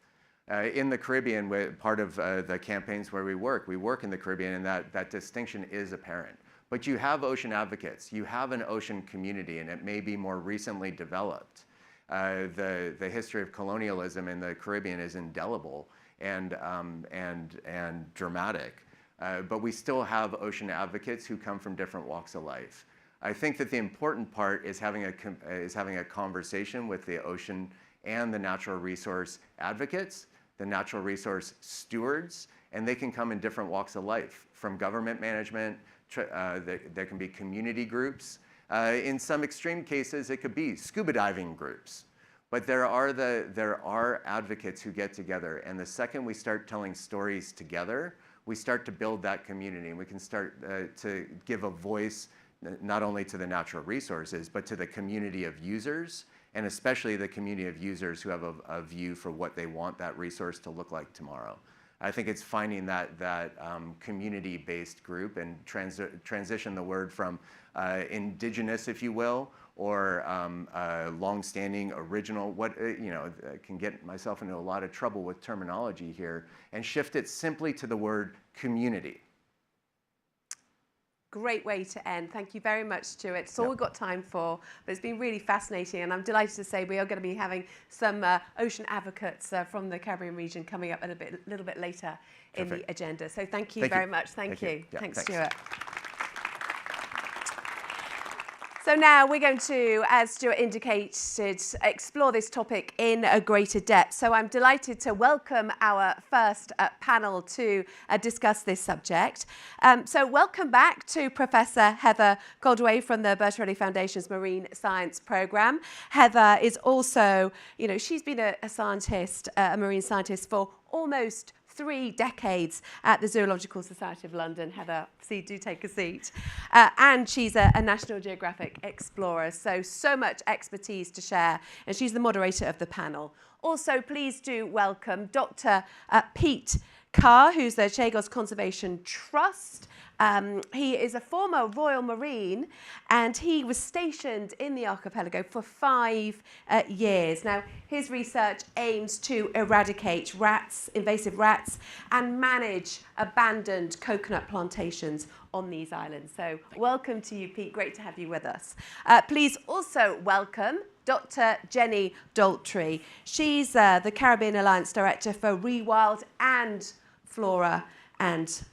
In the Caribbean, part of the campaigns where we work in the Caribbean, and that distinction is apparent. But you have ocean advocates, you have an ocean community, and it may be more recently developed. The history of colonialism in the Caribbean is indelible and dramatic. But we still have ocean advocates who come from different walks of life. I think that the important part is having a conversation with the ocean and the natural resource advocates the natural resource stewards, and they can come in different walks of life, from government management, there can be community groups. In some extreme cases, it could be scuba diving groups. But there are advocates who get together, and the second we start telling stories together, we start to build that community, and we can start to give a voice not only to the natural resources, but to the community of users, and especially the community of users who have a view for what they want that resource to look like tomorrow. I think it's finding that community-based group and transition the word from indigenous, if you will, or long-standing original. I can get myself into a lot of trouble with terminology here, and shift it simply to the word community. Great way to end. Thank you very much, Stuart. It's all we've got time for, but it's been really fascinating, and I'm delighted to say we are going to be having some ocean advocates from the Caribbean region coming up a little bit later in the agenda. So thank you very much. Thank you. Yeah, thanks, Stuart. So now we're going to, as Stuart indicated, explore this topic in a greater depth. So I'm delighted to welcome our first panel to discuss this subject. So welcome back to Professor Heather Coldaway from the Bertarelli Foundation's Marine Science Programme. Heather is also, she's been a scientist, a marine scientist for almost 3 decades at the Zoological Society of London. Heather, do take a seat. And she's a National Geographic explorer, so much expertise to share. And she's the moderator of the panel. Also, please do welcome Dr. Pete Carr, who's the Chagos Conservation Trust. He is a former Royal Marine, and he was stationed in the archipelago for 5 years. Now, his research aims to eradicate invasive rats, and manage abandoned coconut plantations on these islands. So welcome to you, Pete. Great to have you with us. Please also welcome Dr. Jenny Daltrey. She's the Caribbean Alliance Director for Rewild and Fauna and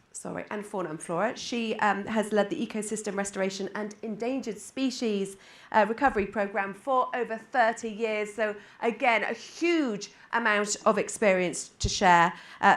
Flora. She has led the Ecosystem Restoration and Endangered Species Recovery Programme for over 30 years. So again, a huge amount of experience to share,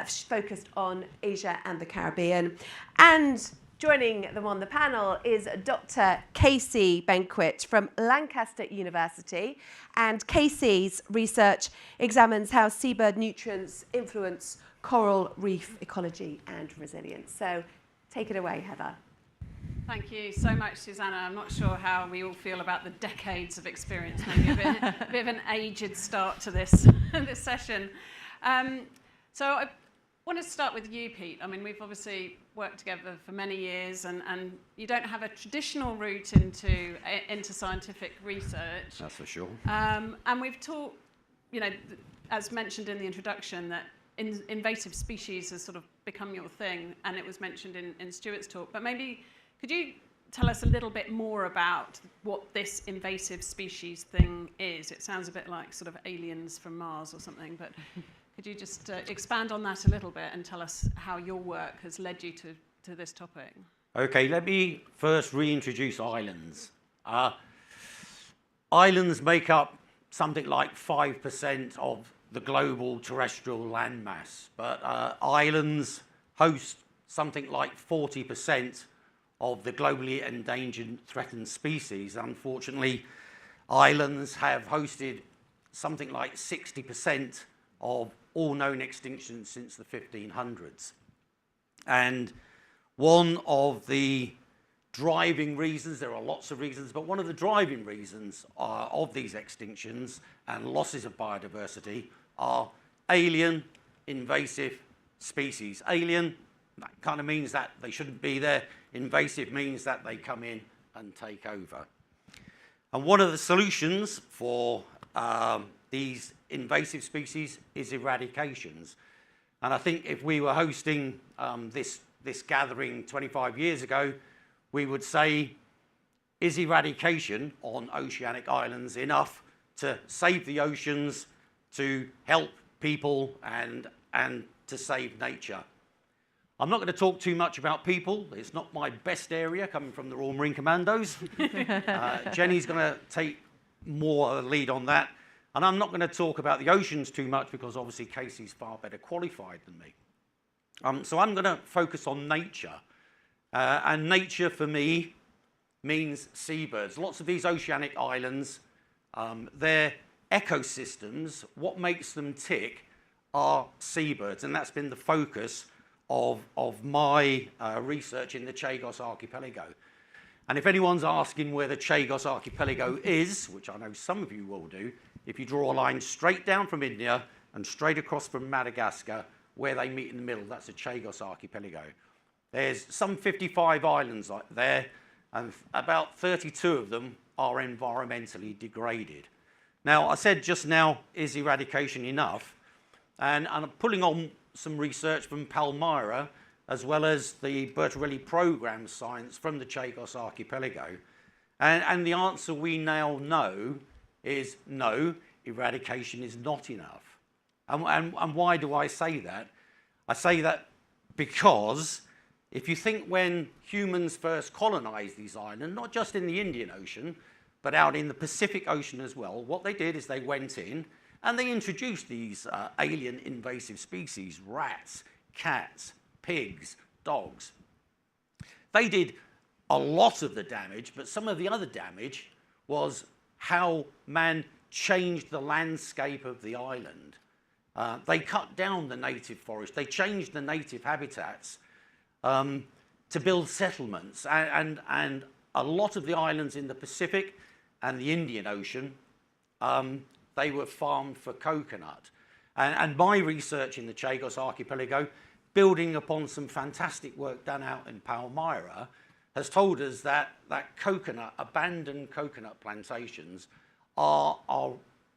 focused on Asia and the Caribbean. And joining them on the panel is Dr. Casey Benquit from Lancaster University. And Casey's research examines how seabird nutrients influence coral reef ecology and resilience. So take it away, Heather. Thank you so much, Susanna. I'm not sure how we all feel about the decades of experience. Maybe a bit of an aged start to this session. So I want to start with you, Pete. I mean, we've obviously worked together for many years, and you don't have a traditional route into scientific research. That's for sure. And we've talked, as mentioned in the introduction, that invasive species has sort of become your thing, and it was mentioned in Stuart's talk. But maybe could you tell us a little bit more about what this invasive species thing is? It sounds a bit like sort of aliens from Mars or something, but could you just expand on that a little bit and tell us how your work has led you to this topic? Okay, let me first reintroduce islands. Islands make up something like 5% of the global terrestrial landmass, but islands host something like 40% of the globally endangered threatened species. Unfortunately, islands have hosted something like 60% of all known extinctions since the 1500s. And one of the driving reasons, there are lots of reasons, but one of the driving reasons of these extinctions and losses of biodiversity are alien invasive species. Alien, that kind of means that they shouldn't be there. Invasive means that they come in and take over. And one of the solutions for these invasive species is eradications. And I think if we were hosting this gathering 25 years ago, we would say, is eradication on oceanic islands enough to save the oceans, to help people, and to save nature? I'm not going to talk too much about people. It's not my best area, coming from the Royal Marine Commandos. Jenny's going to take more of a lead on that. And I'm not going to talk about the oceans too much because obviously Casey's far better qualified than me. So I'm going to focus on nature. And nature for me means seabirds. Lots of these oceanic islands, their ecosystems, what makes them tick are seabirds. And that's been the focus of my research in the Chagos Archipelago. And if anyone's asking where the Chagos Archipelago is, which I know some of you will do, if you draw a line straight down from India and straight across from Madagascar, where they meet in the middle, that's the Chagos Archipelago. There's some 55 islands there, and about 32 of them are environmentally degraded. Now, I said just now, is eradication enough? And I'm pulling on some research from Palmyra, as well as the Bertarelli program science from the Chagos Archipelago. And the answer we now know is no, eradication is not enough. And why do I say that? I say that because if you think when humans first colonized these islands, not just in the Indian Ocean, but out in the Pacific Ocean as well, what they did is they went in and they introduced these alien invasive species, rats, cats, pigs, dogs. They did a lot of the damage, but some of the other damage was how man changed the landscape of the island. They cut down the native forest, they changed the native habitats to build settlements. And a lot of the islands in the Pacific and the Indian Ocean, they were farmed for coconut. And my research in the Chagos Archipelago, building upon some fantastic work done out in Palmyra, has told us that abandoned coconut plantations are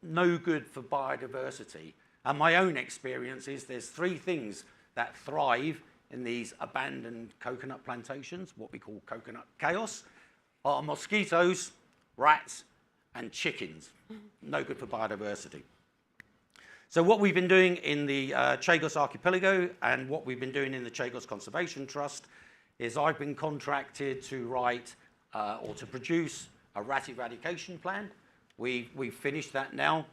no good for biodiversity. And my own experience is there's 3 things that thrive in these abandoned coconut plantations, what we call coconut chaos, are mosquitoes, rats, and chickens. No good for biodiversity. So what we've been doing in the Chagos Archipelago and what we've been doing in the Chagos Conservation Trust is I've been contracted to write or to produce a rat eradication plan. We've finished that now.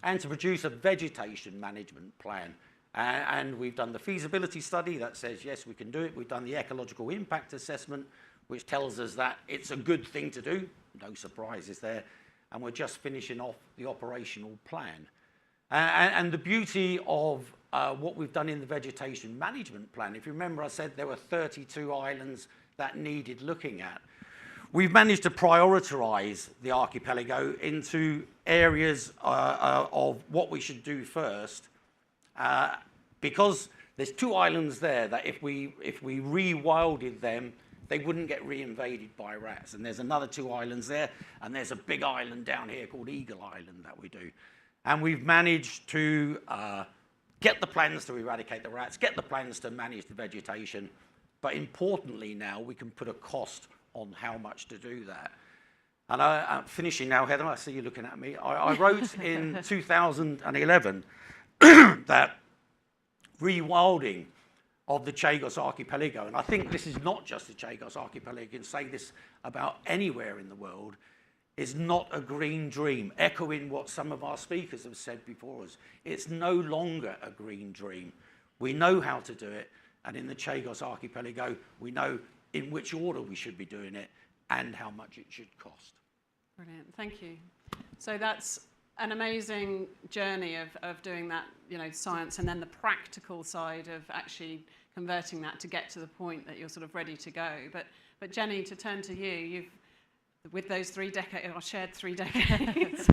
And to produce a vegetation management plan. And we've done the feasibility study that says, yes, we can do it. We've done the ecological impact assessment, which tells us that it's a good thing to do. No surprises there. And we're just finishing off the operational plan. And the beauty of what we've done in the vegetation management plan, if you remember I said there were 32 islands that needed looking at. We've managed to prioritize the archipelago into areas of what we should do first, because there's 2 islands there that if we rewilded them, they wouldn't get reinvaded by rats. And there's another 2 islands there, and there's a big island down here called Eagle Island that we do. And we've managed to get the plans to eradicate the rats, get the plans to manage the vegetation, but importantly now we can put a cost on how much to do that. And I'm finishing now, Heather, I see you looking at me. I wrote in 2011 that rewilding of the Chagos Archipelago, and I think this is not just the Chagos Archipelago, you can say this about anywhere in the world, is not a green dream, echoing what some of our speakers have said before us. It's no longer a green dream. We know how to do it, and in the Chagos Archipelago, we know in which order we should be doing it and how much it should cost. Brilliant, thank you. So that's an amazing journey of doing that, science, and then the practical side of actually converting that to get to the point that you're sort of ready to go. But Jenny, to turn to you, with those 3 decades, or shared 3 decades,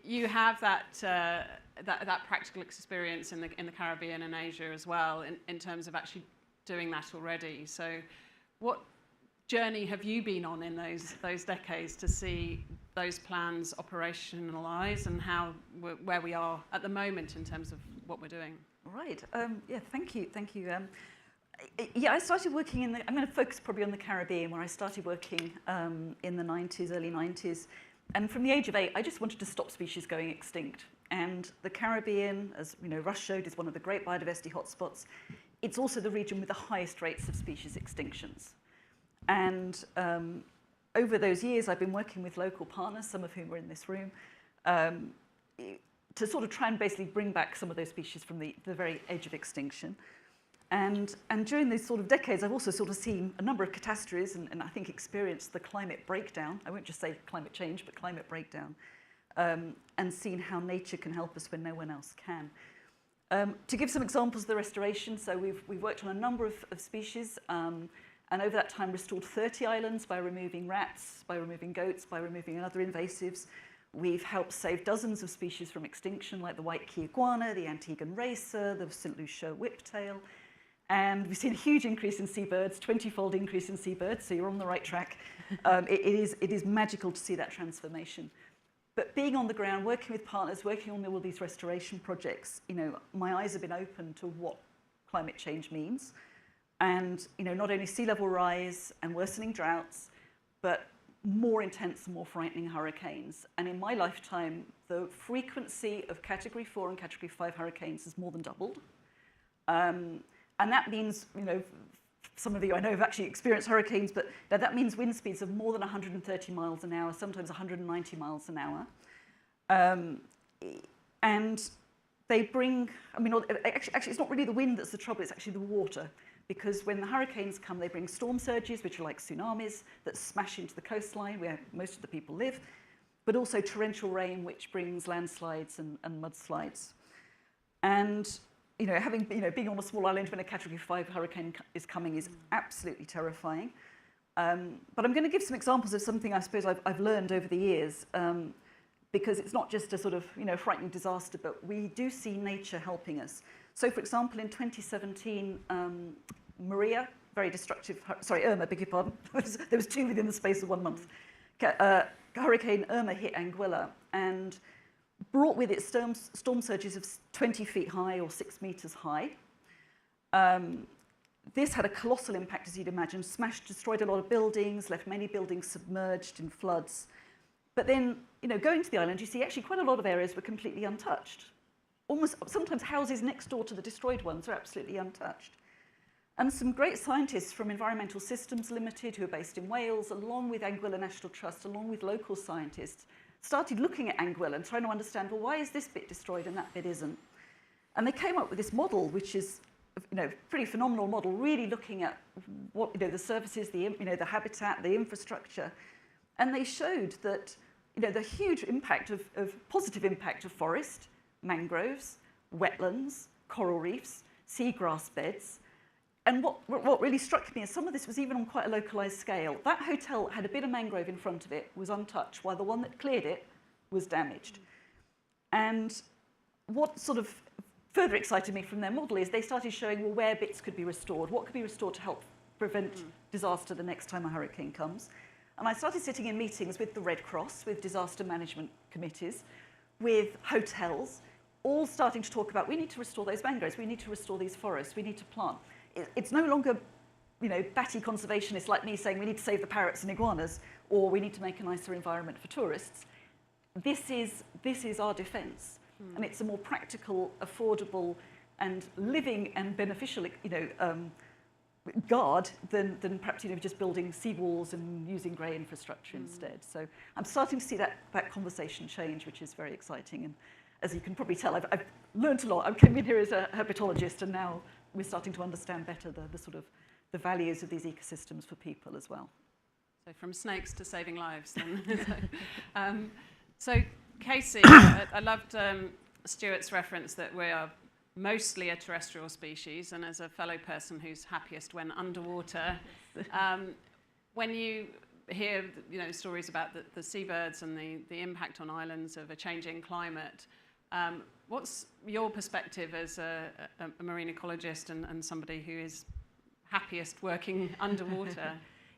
you have that practical experience in the Caribbean and Asia as well, in terms of actually doing that already. So what journey have you been on in those decades to see those plans operationalize, and where we are at the moment in terms of what we're doing? Right. Thank you. I started working I'm going to focus probably on the Caribbean, where I started working in the 90s, early 90s. And from the age of 8, I just wanted to stop species going extinct. And the Caribbean, as Russ showed, is one of the great biodiversity hotspots. It's also the region with the highest rates of species extinctions. And over those years, I've been working with local partners, some of whom are in this room, to sort of try and basically bring back some of those species from the very edge of extinction. And during these sort of decades, I've also sort of seen a number of catastrophes and I think experienced the climate breakdown. I won't just say climate change, but climate breakdown, and seen how nature can help us when no one else can. To give some examples of the restoration, so we've worked on a number of species, and over that time restored 30 islands by removing rats, by removing goats, by removing other invasives. We've helped save dozens of species from extinction, like the white key iguana, the Antiguan racer, the St. Lucia whiptail. And we've seen a huge increase in seabirds, 20-fold increase in seabirds, so you're on the right track. It is magical to see that transformation. But being on the ground, working with partners, working on all these restoration projects, my eyes have been open to what climate change means. And, not only sea level rise and worsening droughts, but more intense and more frightening hurricanes. And in my lifetime, the frequency of Category 4 and Category 5 hurricanes has more than doubled. And that means, some of you I know have actually experienced hurricanes, but that means wind speeds of more than 130 miles an hour, sometimes 190 miles an hour. And they bring, actually it's not really the wind that's the trouble, it's actually the water. Because when the hurricanes come, they bring storm surges, which are like tsunamis, that smash into the coastline where most of the people live, but also torrential rain, which brings landslides and mudslides. And being on a small island when a Category 5 hurricane is coming is absolutely terrifying. But I'm going to give some examples of something I suppose I've learned over the years, because it's not just a sort of frightening disaster, but we do see nature helping us. So, for example, in 2017, Irma, beg your pardon. There was two within the space of 1 month. Hurricane Irma hit Anguilla and brought with it storm surges of 20 feet high or 6 meters high. This had a colossal impact, as you'd imagine, destroyed a lot of buildings, left many buildings submerged in floods. But then, going to the island, you see actually quite a lot of areas were completely untouched. Almost, sometimes houses next door to the destroyed ones are absolutely untouched. And some great scientists from Environmental Systems Limited, who are based in Wales, along with Anguilla National Trust, along with local scientists, started looking at Anguilla and trying to understand, well, why is this bit destroyed and that bit isn't? And they came up with this model, which is a pretty phenomenal model, really looking at what the services, the habitat, the infrastructure. And they showed that the huge impact positive impact of forest, mangroves, wetlands, coral reefs, seagrass beds. And what really struck me is some of this was even on quite a localized scale. That hotel had a bit of mangrove in front of it, was untouched, while the one that cleared it was damaged. And what sort of further excited me from their model is they started showing, well, where bits could be restored, what could be restored to help prevent disaster the next time a hurricane comes. And I started sitting in meetings with the Red Cross, with disaster management committees, with hotels, all starting to talk about, we need to restore those mangroves, we need to restore these forests, we need to plant. It's no longer, batty conservationists like me saying we need to save the parrots and iguanas, or we need to make a nicer environment for tourists. This is our defence, and it's a more practical, affordable, and living and beneficial, guard than perhaps just building seawalls and using grey infrastructure instead. So I'm starting to see that conversation change, which is very exciting. And as you can probably tell, I've learned a lot. I came in here as a herpetologist, and now we're starting to understand better the values of these ecosystems for people as well. So from snakes to saving lives then. So Casey, I loved Stuart's reference that we are mostly a terrestrial species, and as a fellow person who's happiest when underwater, when you hear stories about the seabirds and the impact on islands of a changing climate, what's your perspective as a marine ecologist and somebody who is happiest working underwater?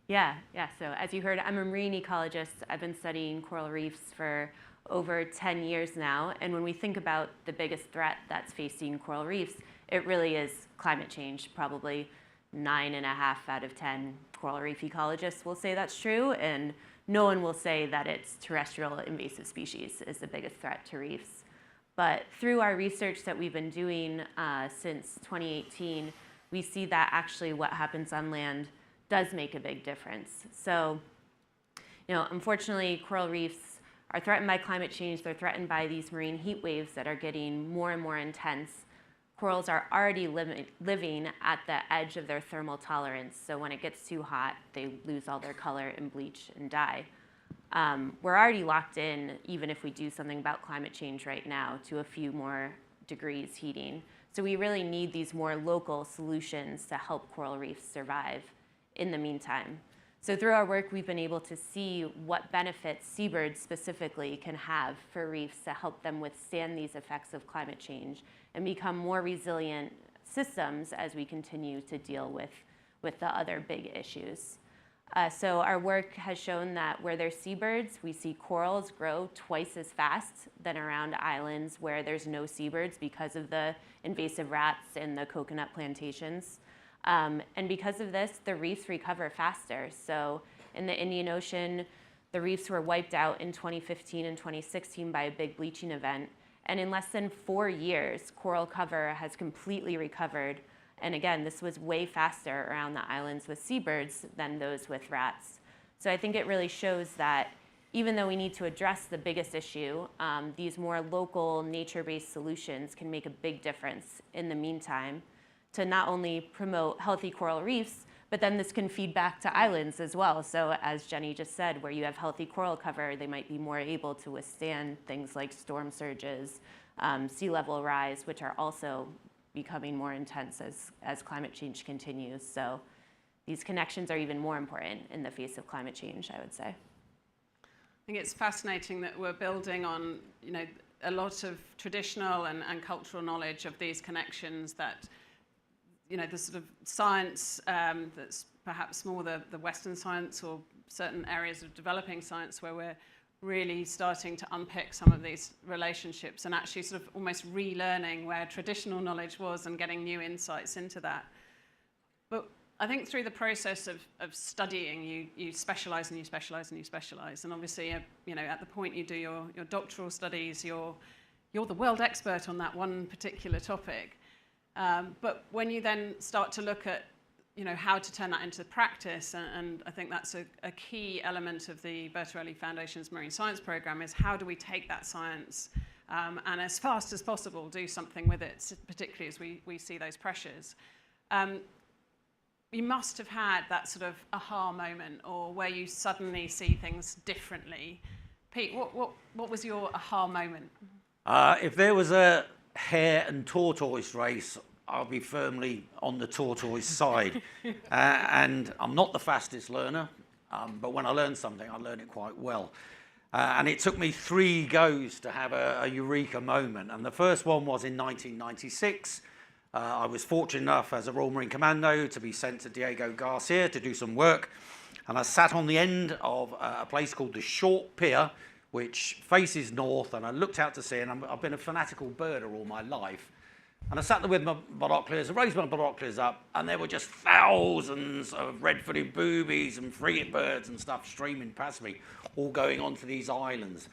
Yeah. So as you heard, I'm a marine ecologist. I've been studying coral reefs for over 10 years now. And when we think about the biggest threat that's facing coral reefs, it really is climate change. Probably 9.5 out of 10 coral reef ecologists will say that's true. And no one will say that it's terrestrial invasive species is the biggest threat to reefs. But through our research that we've been doing since 2018, we see that actually what happens on land does make a big difference. So, unfortunately, coral reefs are threatened by climate change. They're threatened by these marine heat waves that are getting more and more intense. Corals are already living at the edge of their thermal tolerance. So when it gets too hot, they lose all their color and bleach and die. We're already locked in, even if we do something about climate change right now, to a few more degrees heating. So we really need these more local solutions to help coral reefs survive in the meantime. So through our work, we've been able to see what benefits seabirds specifically can have for reefs to help them withstand these effects of climate change and become more resilient systems as we continue to deal with the other big issues. So our work has shown that where there's seabirds, we see corals grow twice as fast than around islands where there's no seabirds because of the invasive rats and the coconut plantations. And because of this, the reefs recover faster. So in the Indian Ocean, the reefs were wiped out in 2015 and 2016 by a big bleaching event. And in less than 4 years, coral cover has completely recovered. And again, this was way faster around the islands with seabirds than those with rats. So I think it really shows that even though we need to address the biggest issue, these more local nature-based solutions can make a big difference in the meantime to not only promote healthy coral reefs, but then this can feed back to islands as well. So as Jenny just said, where you have healthy coral cover, they might be more able to withstand things like storm surges, sea level rise, which are also becoming more intense as climate change continues. So these connections are even more important in the face of climate change, I would say. I think it's fascinating that we're building on, a lot of traditional and cultural knowledge of these connections that, the sort of science that's perhaps more the Western science or certain areas of developing science where we're really starting to unpick some of these relationships and actually sort of almost relearning where traditional knowledge was and getting new insights into that. But I think through the process of studying, you specialize and you specialize and you specialize. And obviously, at the point you do your doctoral studies, you're the world expert on that one particular topic. But when you then start to look at, how to turn that into practice, and I think that's a key element of the Bertarelli Foundation's Marine Science Program, is how do we take that science and as fast as possible do something with it, particularly as we see those pressures. You must have had that sort of aha moment or where you suddenly see things differently. Pete, what was your aha moment? If there was a hare and tortoise race, I'll be firmly on the tortoise side. And I'm not the fastest learner, but when I learn something, I learn it quite well. And it took me 3 goes to have a eureka moment. And the first one was in 1996. I was fortunate enough as a Royal Marine Commando to be sent to Diego Garcia to do some work. And I sat on the end of a place called the Short Pier, which faces north, and I looked out to sea, and I've been a fanatical birder all my life. And I sat there with my binoculars, I raised my binoculars up, and there were just thousands of red-footed boobies and frigate birds and stuff streaming past me, all going onto these islands.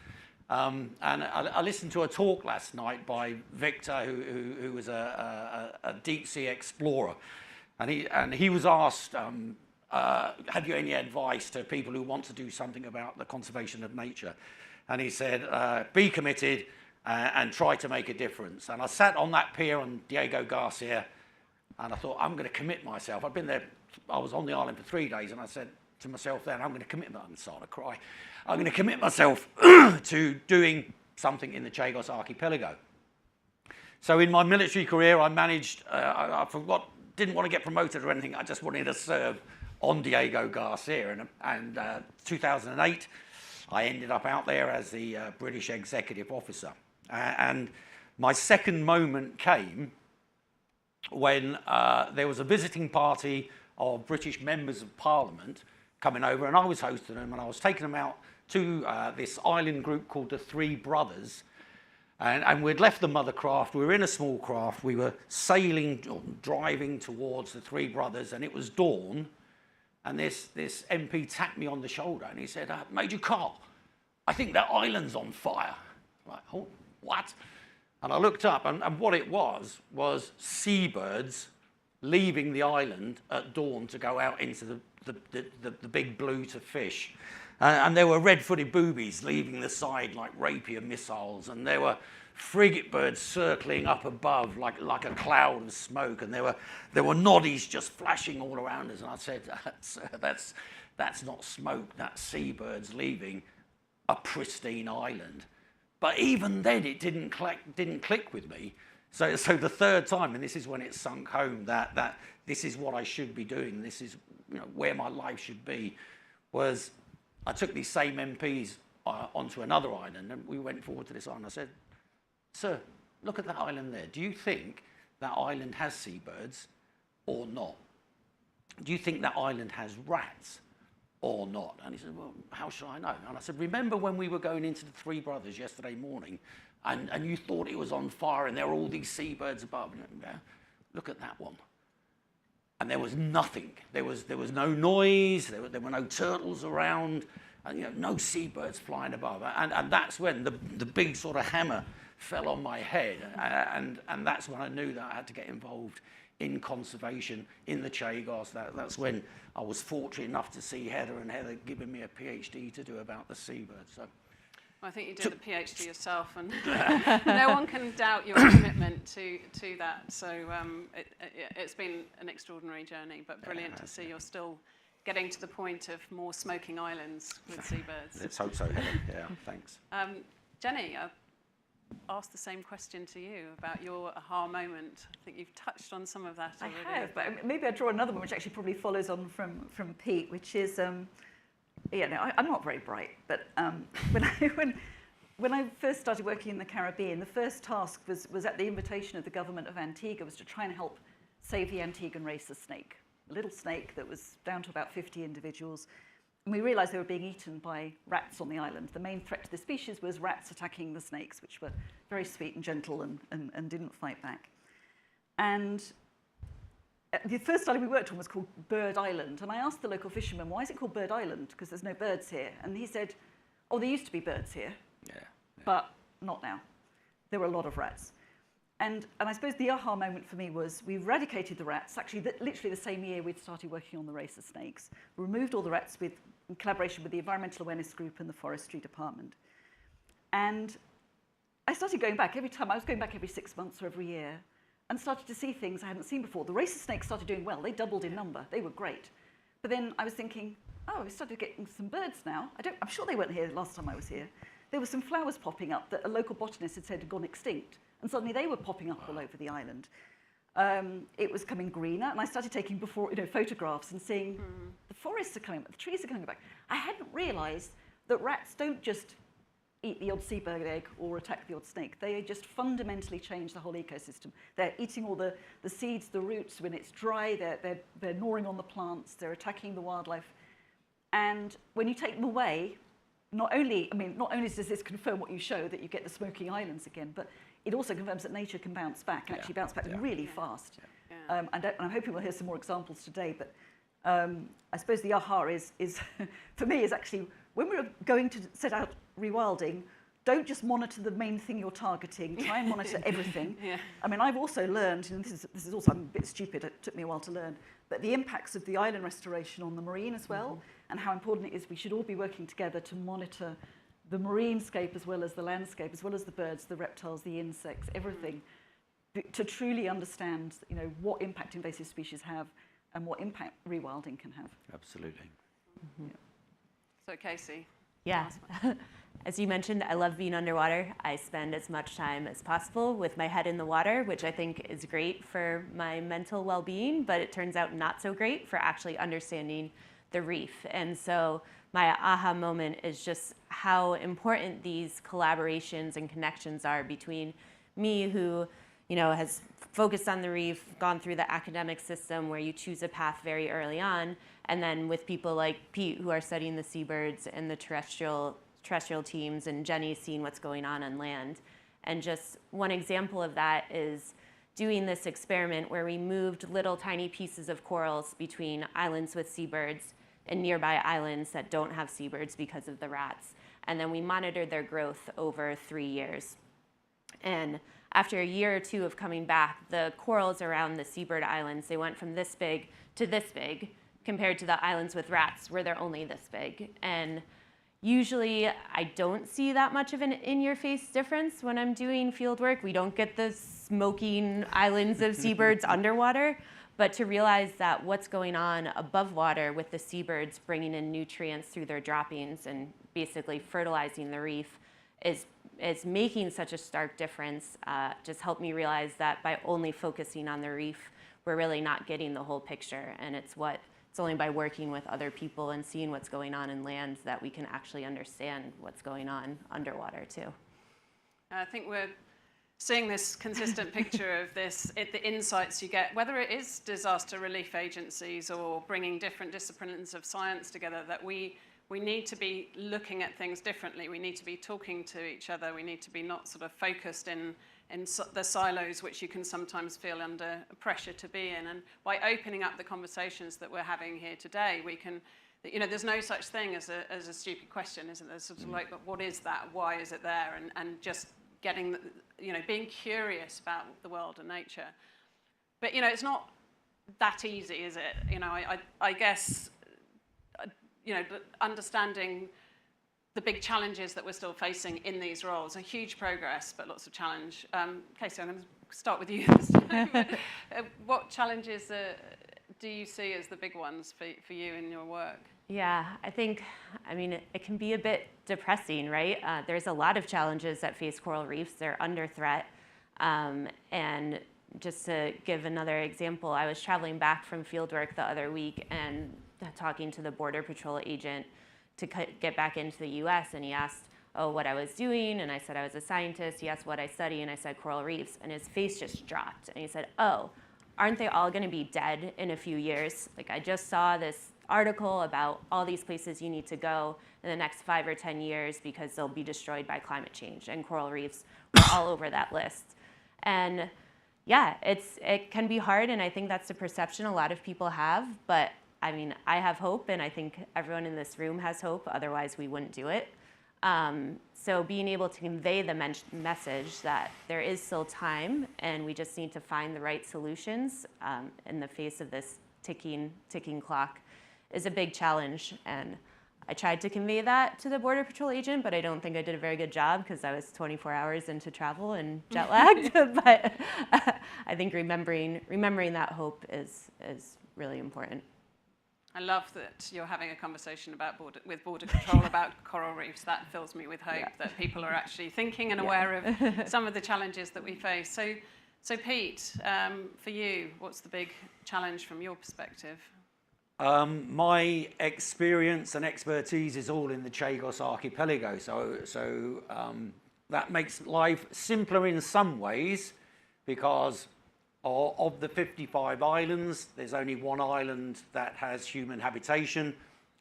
And I listened to a talk last night by Victor, who was a deep-sea explorer. And he was asked, have you any advice to people who want to do something about the conservation of nature? And he said, be committed and try to make a difference. And I sat on that pier on Diego Garcia, and I thought, I'm going to commit myself. I've been there, I was on the island for 3 days, and I said to myself then, I'm going to commit myself, I'm starting to cry. I'm going to commit myself to doing something in the Chagos archipelago. So in my military career, I managed, I didn't want to get promoted or anything, I just wanted to serve on Diego Garcia. And 2008, I ended up out there as the British executive officer. And my second moment came when there was a visiting party of British members of Parliament coming over, and I was hosting them, and I was taking them out to this island group called the Three Brothers. And we'd left the mother craft, we were in a small craft, we were sailing, or driving towards the Three Brothers, and it was dawn. And this MP tapped me on the shoulder and he said, Major Carl, I think that island's on fire. I'm like, oh, what? And I looked up, and what it was seabirds leaving the island at dawn to go out into the big blue to fish. And there were red-footed boobies leaving the side like rapier missiles, and there were frigate birds circling up above like a cloud of smoke, and there were noddies just flashing all around us. And I said, "Sir, that's not smoke, that's seabirds leaving a pristine island." But even then, it didn't click with me. So the third time, and this is when it sunk home that this is what I should be doing. This is where my life should be. Was I took these same MPs onto another island, and we went forward to this island. I said, "Sir, look at that island there. Do you think that island has seabirds or not? Do you think that island has rats or not?" And he said, "Well, how should I know?" And I said, "Remember when we were going into the Three Brothers yesterday morning, and you thought it was on fire, and there were all these seabirds above? Look at that one." And there was nothing. There was no noise. There were no turtles around, and no seabirds flying above. And that's when the big sort of hammer fell on my head, and that's when I knew that I had to get involved in conservation in the Chagos. That's when I was fortunate enough to see Heather, and Heather giving me a PhD to do about the seabirds. So, I think you did the PhD yourself, and no one can doubt your commitment to that. So it's been an extraordinary journey, but brilliant to see you're still getting to the point of more smoking islands with seabirds. Let's hope so, Heather. Yeah, thanks. Jenny, I'll ask the same question to you about your aha moment. I think you've touched on some of that already. I have, but maybe I'll draw another one which actually probably follows on from Pete, which is, I'm not very bright, but when I first started working in the Caribbean, the first task was at the invitation of the government of Antigua, was to try and help save the Antiguan racer snake, a little snake that was down to about 50 individuals. And we realized they were being eaten by rats on the island. The main threat to the species was rats attacking the snakes, which were very sweet and gentle and didn't fight back. And the first island we worked on was called Bird Island. And I asked the local fisherman, "Why is it called Bird Island? Because there's no birds here." And he said, "Oh, there used to be birds here, but not now. There were a lot of rats." And I suppose the aha moment for me was we eradicated the rats, actually literally the same year we'd started working on the racer snakes. We removed all the rats in collaboration with the Environmental Awareness Group and the Forestry Department. And I started going back every time. I was going back every 6 months or every year, and started to see things I hadn't seen before. The racer snakes started doing well. They doubled in number. They were great. But then I was thinking, oh, we started getting some birds now. I'm sure they weren't here last time I was here. There were some flowers popping up that a local botanist had said had gone extinct. And suddenly they were popping up all over the island. It was coming greener, and I started taking photographs and seeing the forests are coming back, the trees are coming back. I hadn't realized that rats don't just eat the odd seabird egg or attack the odd snake. They just fundamentally change the whole ecosystem. They're eating all the seeds, the roots. When it's dry, they're gnawing on the plants. They're attacking the wildlife. And when you take them away, not only does this confirm what you show, that you get the smoking islands again, but it also confirms that nature can bounce back, and actually bounce back really fast. Yeah. And I'm hoping we'll hear some more examples today, but I suppose the aha is for me, is actually when we're going to set out rewilding, don't just monitor the main thing you're targeting, try and monitor everything. I mean, I've also learned, and this is also, I'm a bit stupid, it took me a while to learn, but the impacts of the island restoration on the marine as well, and how important it is we should all be working together to monitor the marine scape as well as the landscape, as well as the birds, the reptiles, the insects, everything, to truly understand, what impact invasive species have and what impact rewilding can have. Absolutely. So Casey. Yeah. As you mentioned, I love being underwater. I spend as much time as possible with my head in the water, which I think is great for my mental well-being, but it turns out not so great for actually understanding the reef. And so my aha moment is just how important these collaborations and connections are between me, who has focused on the reef, gone through the academic system where you choose a path very early on, and then with people like Pete, who are studying the seabirds and the terrestrial teams, and Jenny seeing what's going on land. And just one example of that is doing this experiment where we moved little tiny pieces of corals between islands with seabirds and nearby islands that don't have seabirds because of the rats. And then we monitored their growth over 3 years. And after a year or two of coming back, the corals around the seabird islands, they went from this big to this big, compared to the islands with rats where they're only this big. And Usually, I don't see that much of an in-your-face difference when I'm doing field work. We don't get the smoking islands of seabirds underwater, but to realize that what's going on above water with the seabirds bringing in nutrients through their droppings and basically fertilizing the reef is making such a stark difference just helped me realize that by only focusing on the reef, we're really not getting the whole picture, and it's only by working with other people and seeing what's going on in land that we can actually understand what's going on underwater too. I think we're seeing this consistent picture of the insights you get, whether it is disaster relief agencies or bringing different disciplines of science together, that we need to be looking at things differently. We need to be talking to each other. We need to be not sort of focused in the silos which you can sometimes feel under pressure to be in. And by opening up the conversations that we're having here today, we can, there's no such thing as a stupid question, isn't there? Sort of like, but what is that? Why is it there? And just getting, being curious about the world and nature. But, it's not that easy, is it? I guess, understanding the big challenges that we're still facing in these roles, a huge progress, but lots of challenge. Casey, I'm going to start with you this time. What challenges do you see as the big ones for you in your work? Yeah, it can be a bit depressing, right? There's a lot of challenges that face coral reefs. They're under threat. And just to give another example, I was traveling back from fieldwork the other week and talking to the Border Patrol agent to get back into the US, and he asked, what I was doing, and I said I was a scientist. He asked what I study, and I said coral reefs, and his face just dropped. And he said, aren't they all going to be dead in a few years? Like, I just saw this article about all these places you need to go in the next 5 or 10 years because they'll be destroyed by climate change, and coral reefs were all over that list. And yeah, it can be hard, and I think that's the perception a lot of people have, but I have hope, and I think everyone in this room has hope, otherwise we wouldn't do it. So being able to convey the message that there is still time, and we just need to find the right solutions in the face of this ticking clock is a big challenge. And I tried to convey that to the Border Patrol agent, but I don't think I did a very good job because I was 24 hours into travel and jet lagged. But I think remembering that hope is really important. I love that you're having a conversation with Border Control about coral reefs. That fills me with hope that people are actually thinking and aware of some of the challenges that we face. So Pete, for you, what's the big challenge from your perspective? My experience and expertise is all in the Chagos archipelago, so that makes life simpler in some ways because of the 55 islands, there's only one island that has human habitation,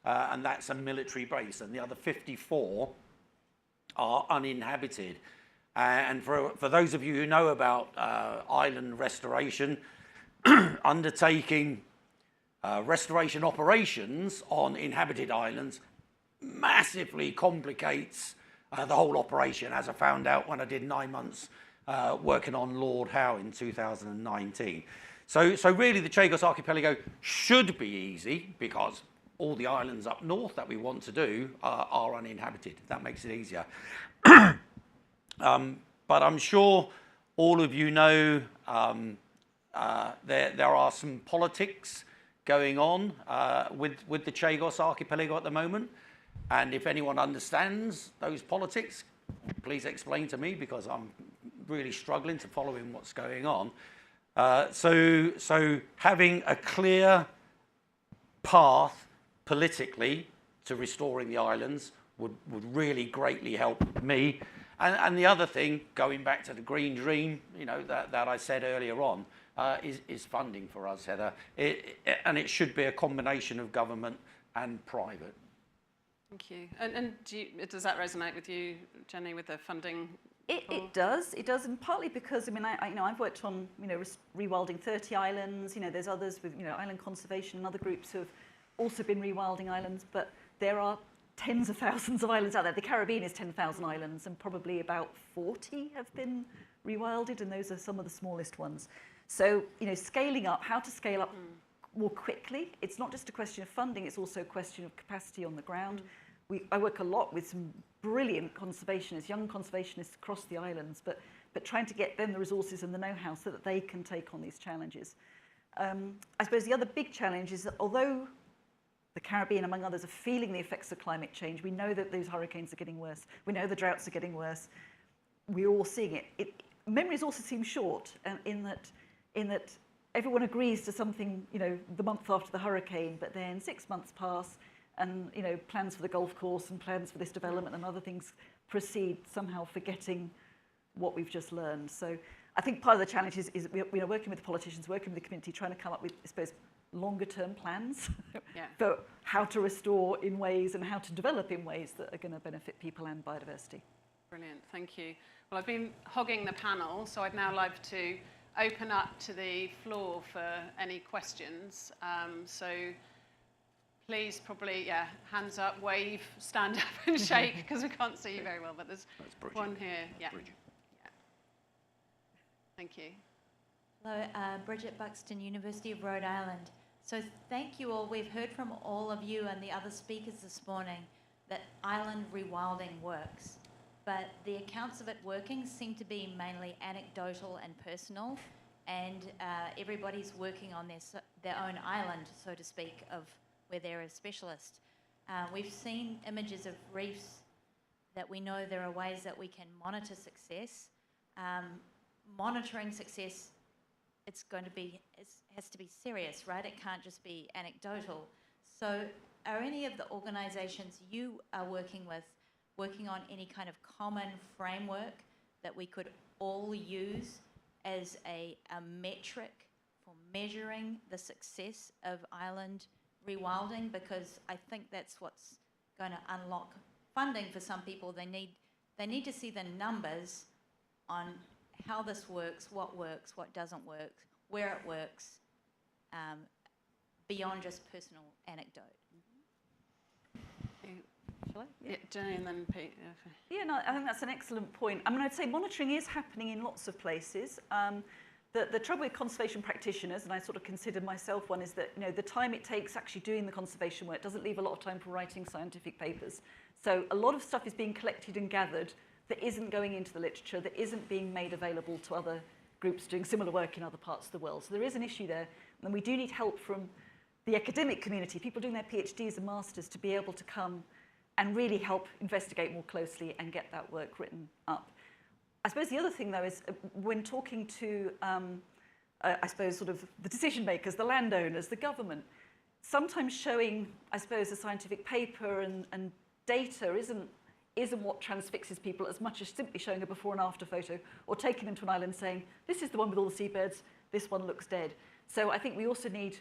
and that's a military base, and the other 54 are uninhabited. And for those of you who know about island restoration, undertaking restoration operations on inhabited islands massively complicates the whole operation, as I found out when I did 9 months working on Lord Howe in 2019. So really the Chagos archipelago should be easy because all the islands up north that we want to do are uninhabited. That makes it easier. But I'm sure all of you know there are some politics going on with the Chagos archipelago at the moment. And if anyone understands those politics, please explain to me because I'm really struggling to follow in what's going on. So having a clear path politically to restoring the islands would really greatly help me. And the other thing, going back to the green dream, that I said earlier on, is funding for us, Heather. And it should be a combination of government and private. Thank you. And does that resonate with you, Jenny, with the funding? It does, and partly because I've worked on rewilding 30 islands. There's others with island conservation and other groups who have also been rewilding islands, but there are tens of thousands of islands out there. The Caribbean is 10,000 islands, and probably about 40 have been rewilded, and those are some of the smallest ones. So scaling up, how to scale up more quickly. It's not just a question of funding; it's also a question of capacity on the ground. I work a lot with some brilliant conservationists, young conservationists across the islands, but trying to get them the resources and the know-how so that they can take on these challenges. I suppose the other big challenge is that although the Caribbean, among others, are feeling the effects of climate change, we know that those hurricanes are getting worse. We know the droughts are getting worse. We're all seeing it. Memories also seem short in that everyone agrees to something, the month after the hurricane, but then 6 months pass and, plans for the golf course and plans for this development and other things proceed, somehow forgetting what we've just learned. So I think part of the challenge is working with the politicians, working with the community, trying to come up with, I suppose, longer term plans for how to restore in ways and how to develop in ways that are going to benefit people and biodiversity. Brilliant, thank you. Well, I've been hogging the panel, so I'd now like to open up to the floor for any questions. So please probably, hands up, wave, stand up and shake, because we can't see you very well, but there's one here. Yeah. Thank you. Hello, Bridget Buxton, University of Rhode Island. So thank you all. We've heard from all of you and the other speakers this morning that island rewilding works, but the accounts of it working seem to be mainly anecdotal and personal, and everybody's working on their own island, so to speak, of where they're a specialist. We've seen images of reefs that we know there are ways that we can monitor success. Monitoring success, it has to be serious, right? It can't just be anecdotal. So are any of the organisations you are working with working on any kind of common framework that we could all use as a metric for measuring the success of island rewilding? Because I think that's what's going to unlock funding for some people. They need to see the numbers on how this works, what doesn't work, where it works, beyond just personal anecdote. Shall I? Yeah, Jenny and then Pete. Yeah, no, I think that's an excellent point. I mean, I'd say monitoring is happening in lots of places. The trouble with conservation practitioners, and I sort of consider myself one, is that the time it takes actually doing the conservation work doesn't leave a lot of time for writing scientific papers. So a lot of stuff is being collected and gathered that isn't going into the literature, that isn't being made available to other groups doing similar work in other parts of the world. So there is an issue there, and we do need help from the academic community, people doing their PhDs and masters, to be able to come and really help investigate more closely and get that work written up. I suppose the other thing, though, is when talking to, I suppose, sort of the decision makers, the landowners, the government, sometimes showing, I suppose, a scientific paper and data isn't what transfixes people as much as simply showing a before and after photo or taking them to an island saying, this is the one with all the seabirds, this one looks dead. So I think we also need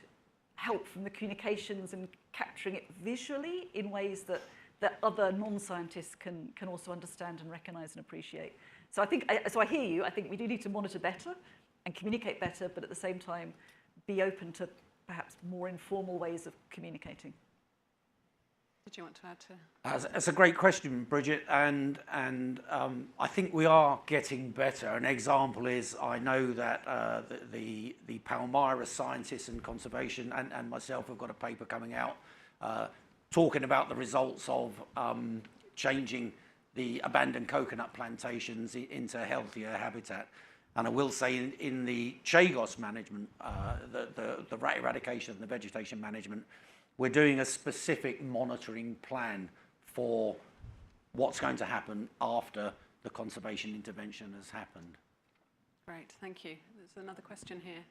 help from the communications and capturing it visually in ways that other non-scientists can also understand and recognise and appreciate. So I hear you. I think we do need to monitor better and communicate better, but at the same time, be open to perhaps more informal ways of communicating. Did you want to add to? That's a great question, Bridget, and I think we are getting better. An example is I know that the Palmyra scientists and conservation and myself have got a paper coming out talking about the results of changing the abandoned coconut plantations into healthier habitat. And I will say in the Chagos management, the rat eradication and the vegetation management, we're doing a specific monitoring plan for what's going to happen after the conservation intervention has happened. Great, thank you. There's another question here.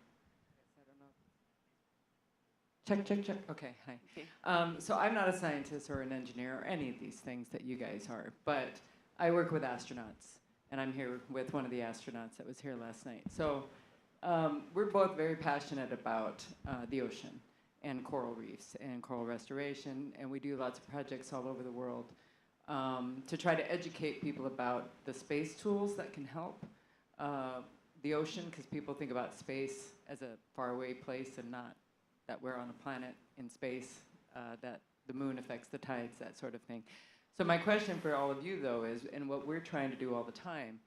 Check. Okay, hi. So I'm not a scientist or an engineer or any of these things that you guys are, but I work with astronauts, and I'm here with one of the astronauts that was here last night. So we're both very passionate about the ocean and coral reefs and coral restoration, and we do lots of projects all over the world to try to educate people about the space tools that can help the ocean, because people think about space as a faraway place and not that we're on a planet in space, that the moon affects the tides, that sort of thing. So my question for all of you, though, is, and what we're trying to do all the time,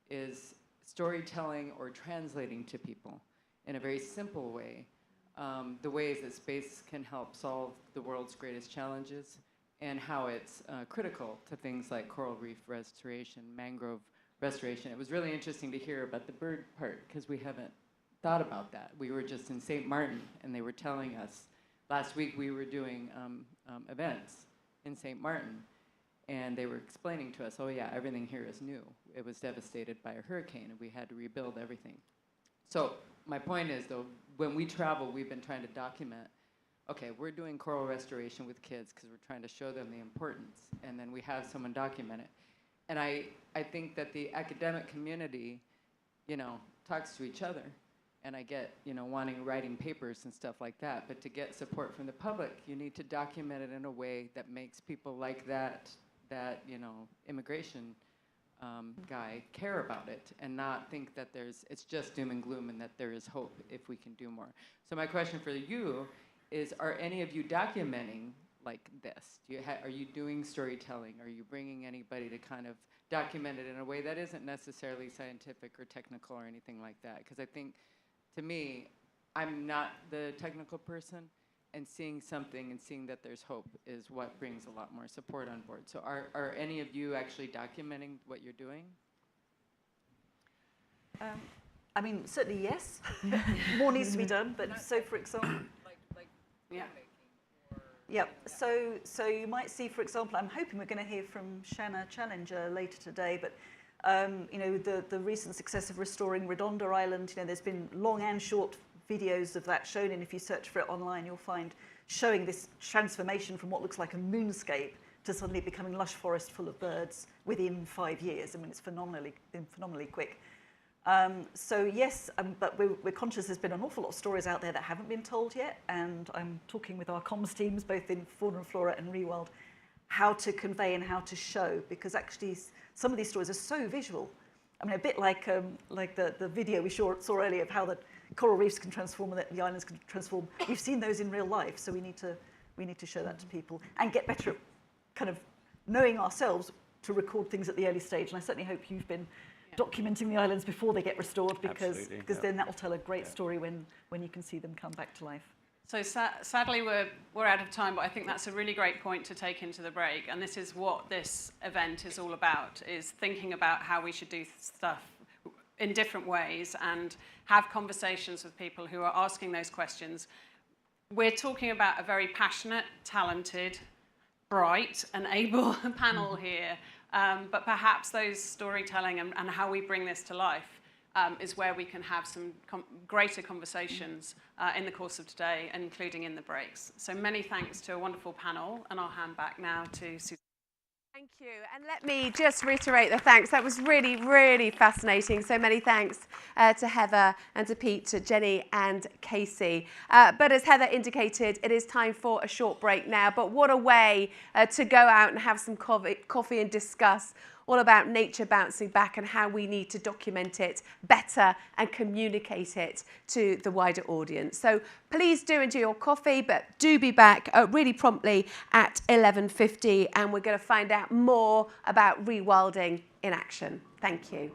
is storytelling or translating to people in a very simple way the ways that space can help solve the world's greatest challenges and how it's critical to things like coral reef restoration, mangrove restoration. It was really interesting to hear about the bird part, because we haven't thought about that. We were just in St. Martin, and they were telling us, last week we were doing events in St. Martin, and they were explaining to us, oh yeah, everything here is new. It was devastated by a hurricane, and we had to rebuild everything. So my point is, though, when we travel, we've been trying to document, okay, we're doing coral restoration with kids because we're trying to show them the importance, and then we have someone document it. And I think that the academic community, talks to each other, and I get, writing papers and stuff like that, but to get support from the public, you need to document it in a way that makes people like that immigration guy care about it, and not think that it's just doom and gloom and that there is hope if we can do more. So my question for you is, are any of you documenting like this? Are you doing storytelling? Are you bringing anybody to kind of document it in a way that isn't necessarily scientific or technical or anything like that? Because I think, to me, I'm not the technical person, and seeing something and seeing that there's hope is what brings a lot more support on board. So are any of you actually documenting what you're doing? I mean, certainly yes. More needs to be done, but so for example, Yeah. yeah. So you might see, for example, I'm hoping we're going to hear from Shanna Challenger later today, but the recent success of restoring Redonda Island, there's been long and short videos of that shown, and if you search for it online, you'll find showing this transformation from what looks like a moonscape to suddenly becoming lush forest full of birds within 5 years. I mean, it's phenomenally quick. So yes, but we're conscious there's been an awful lot of stories out there that haven't been told yet, and I'm talking with our comms teams, both in Fauna and Flora and Rewild, how to convey and how to show, because actually some of these stories are so visual. I mean, a bit like the video we saw earlier of how the coral reefs can transform and that the islands can transform. We've seen those in real life, so we need to show that to people and get better at kind of knowing ourselves to record things at the early stage. And I certainly hope you've been documenting the islands before they get restored, because then that will tell a great story when you can see them come back to life. So sadly, we're out of time, but I think that's a really great point to take into the break. And this is what this event is all about, is thinking about how we should do stuff in different ways and have conversations with people who are asking those questions. We're talking about a very passionate, talented, bright and able panel here, but perhaps those storytelling and how we bring this to life is where we can have some greater conversations in the course of today, including in the breaks. So many thanks to a wonderful panel, and I'll hand back now to Susan. Thank you. And let me just reiterate the thanks. That was really, really fascinating. So many thanks to Heather and to Pete, to Jenny and Casey. But as Heather indicated, it is time for a short break now. But what a way to go out and have some coffee and discuss all about nature bouncing back and how we need to document it better and communicate it to the wider audience. So please do enjoy your coffee, but do be back really promptly at 11:50, and we're going to find out more about rewilding in action. Thank you.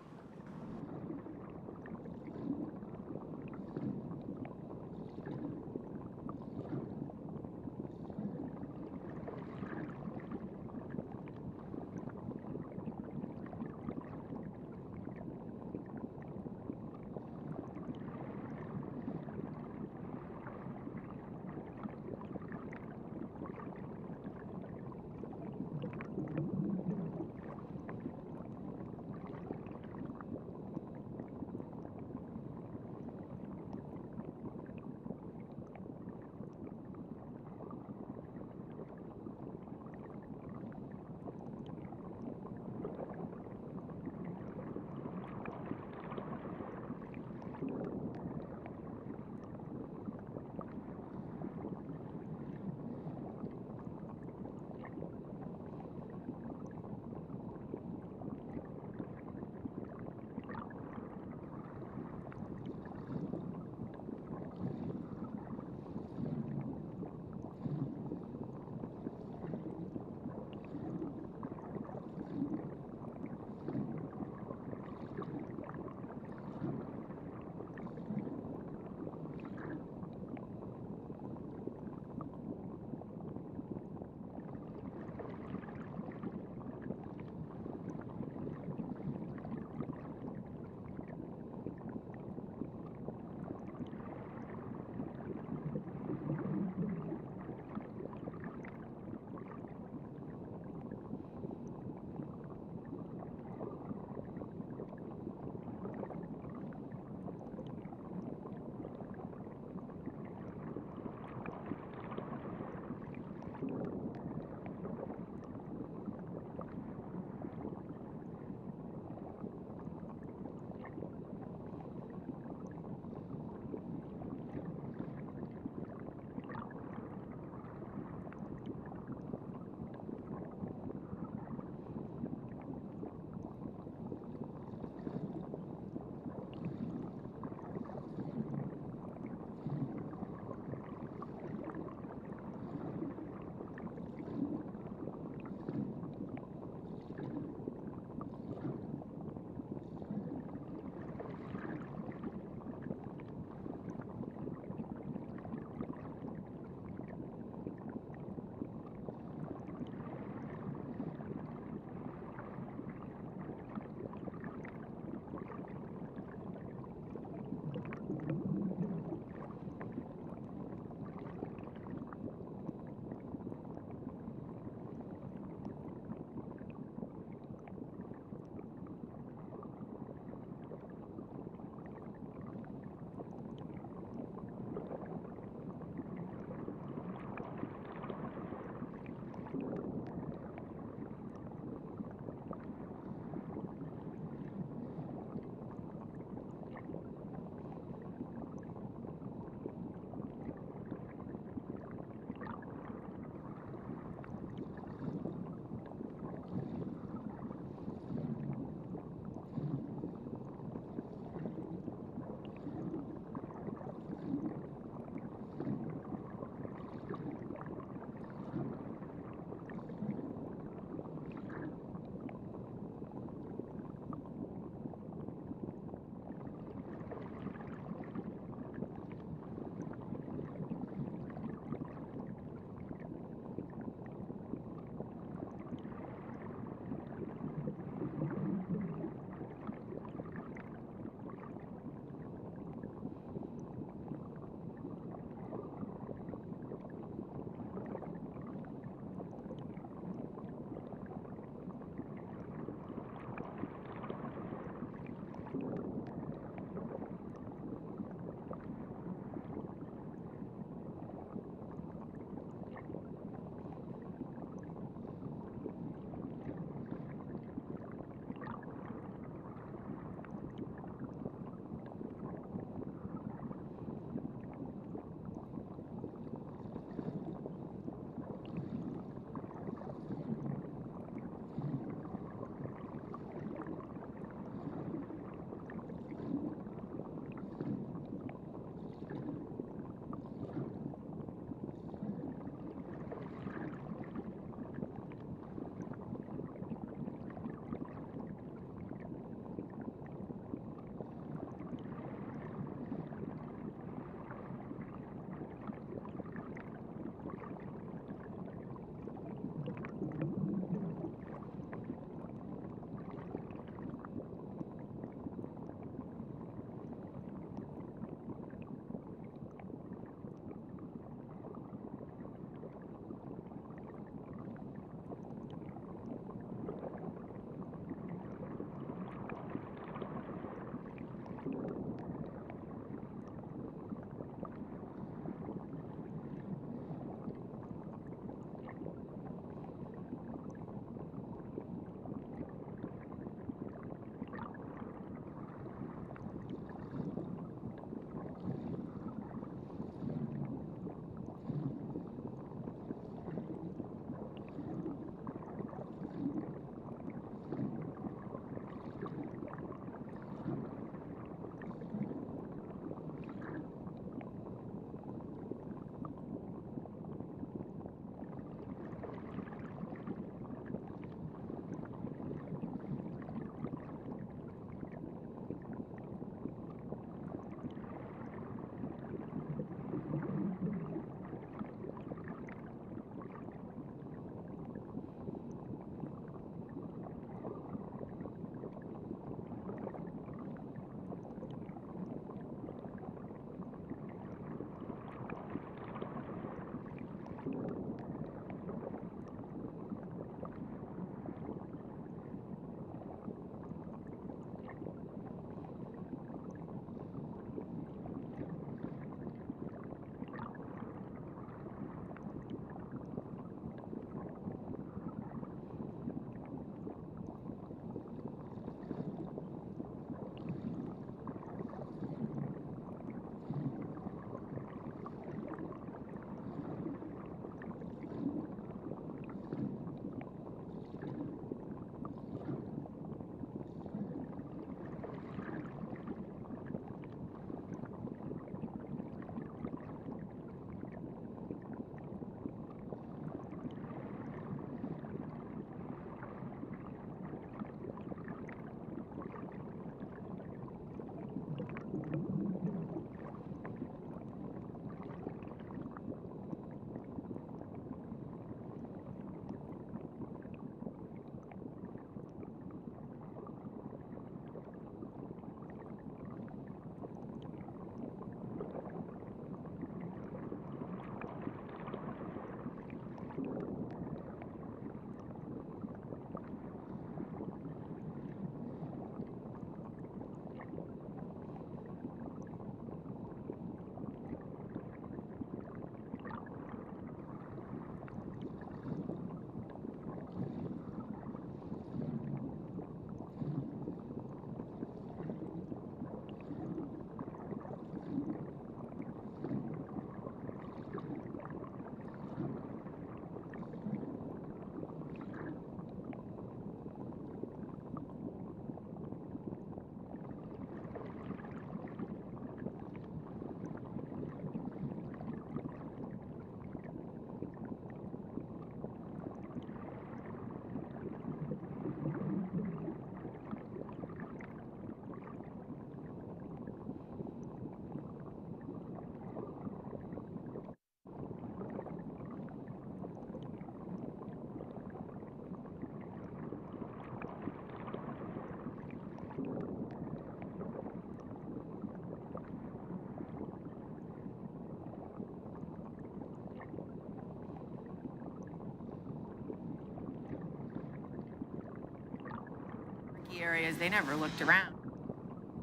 ski areas, they never looked around.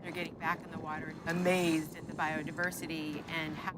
They're getting back in the water, amazed at the biodiversity and how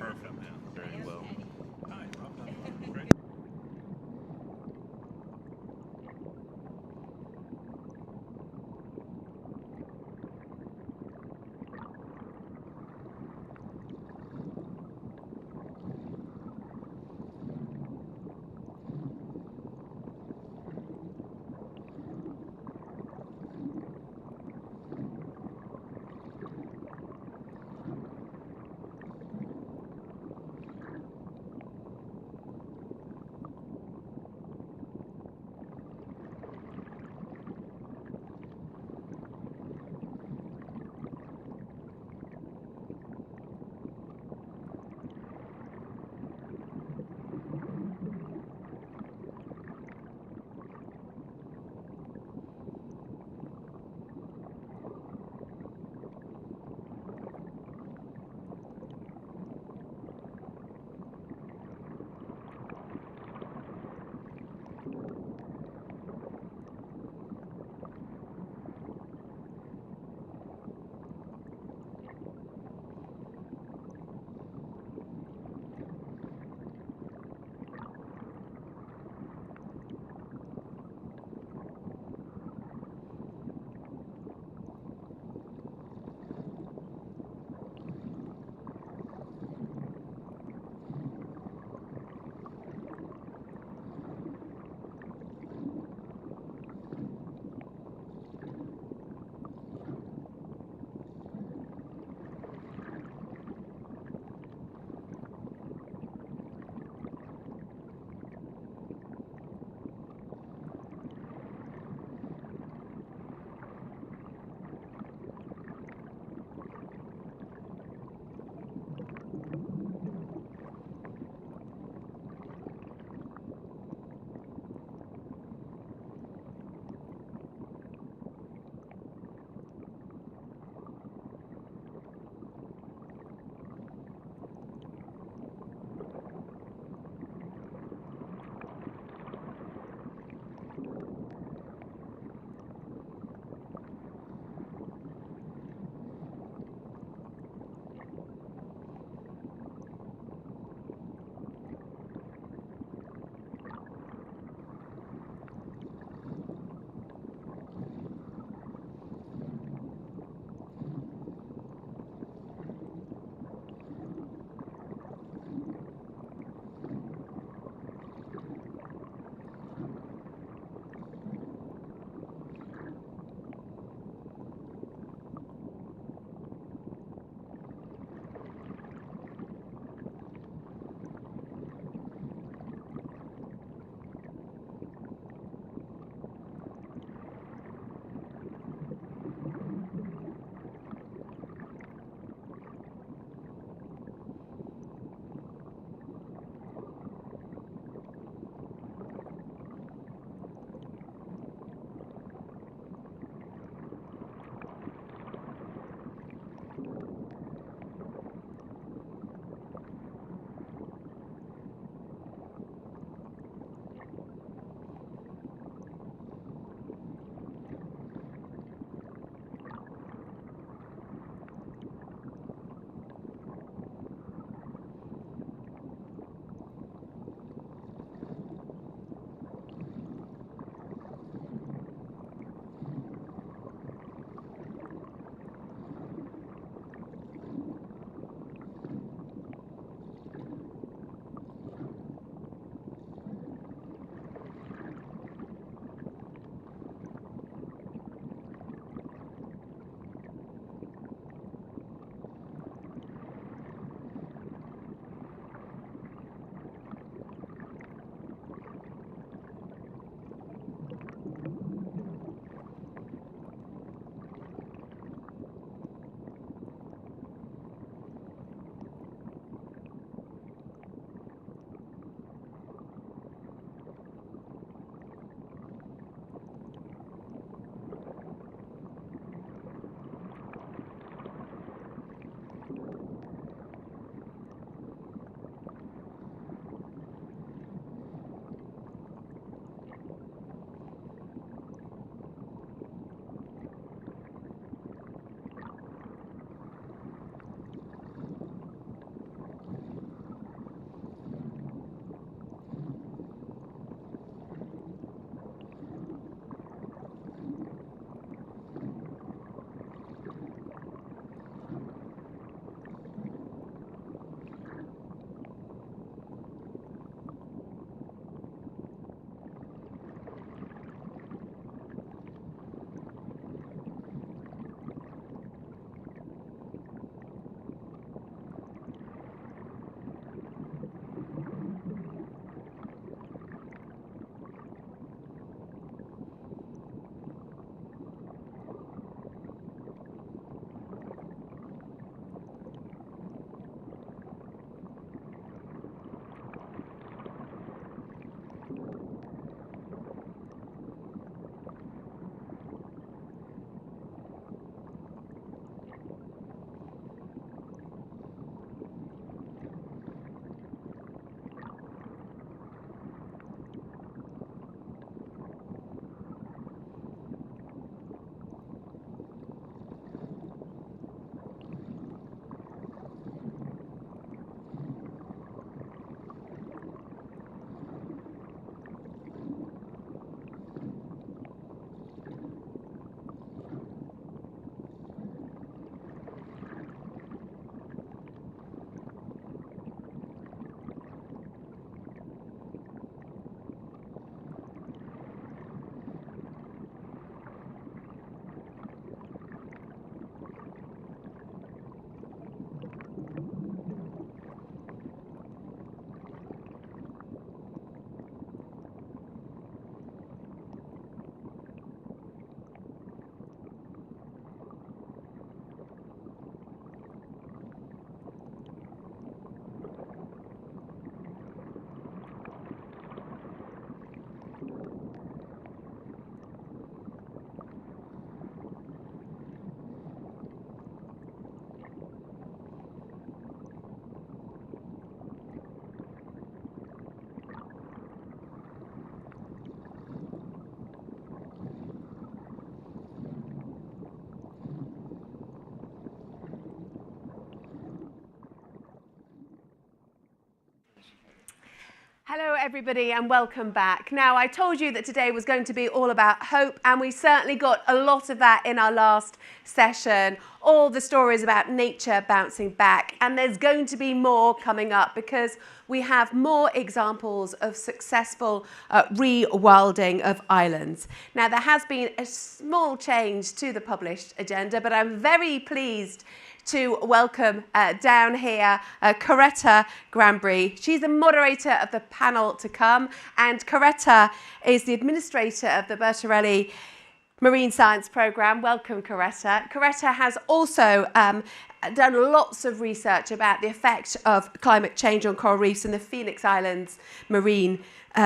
Perfect. Very well. Hi, Great. Hello everybody and welcome back. Now I told you that today was going to be all about hope, and we certainly got a lot of that in our last session. All the stories about nature bouncing back, and there's going to be more coming up because we have more examples of successful rewilding of islands. Now there has been a small change to the published agenda, but I'm very pleased to welcome down here Coretta Granbury. She's the moderator of the panel to come, and Coretta is the administrator of the Bertarelli Marine Science Programme. Welcome, Coretta. Coretta has also done lots of research about the effect of climate change on coral reefs in the Phoenix Islands marine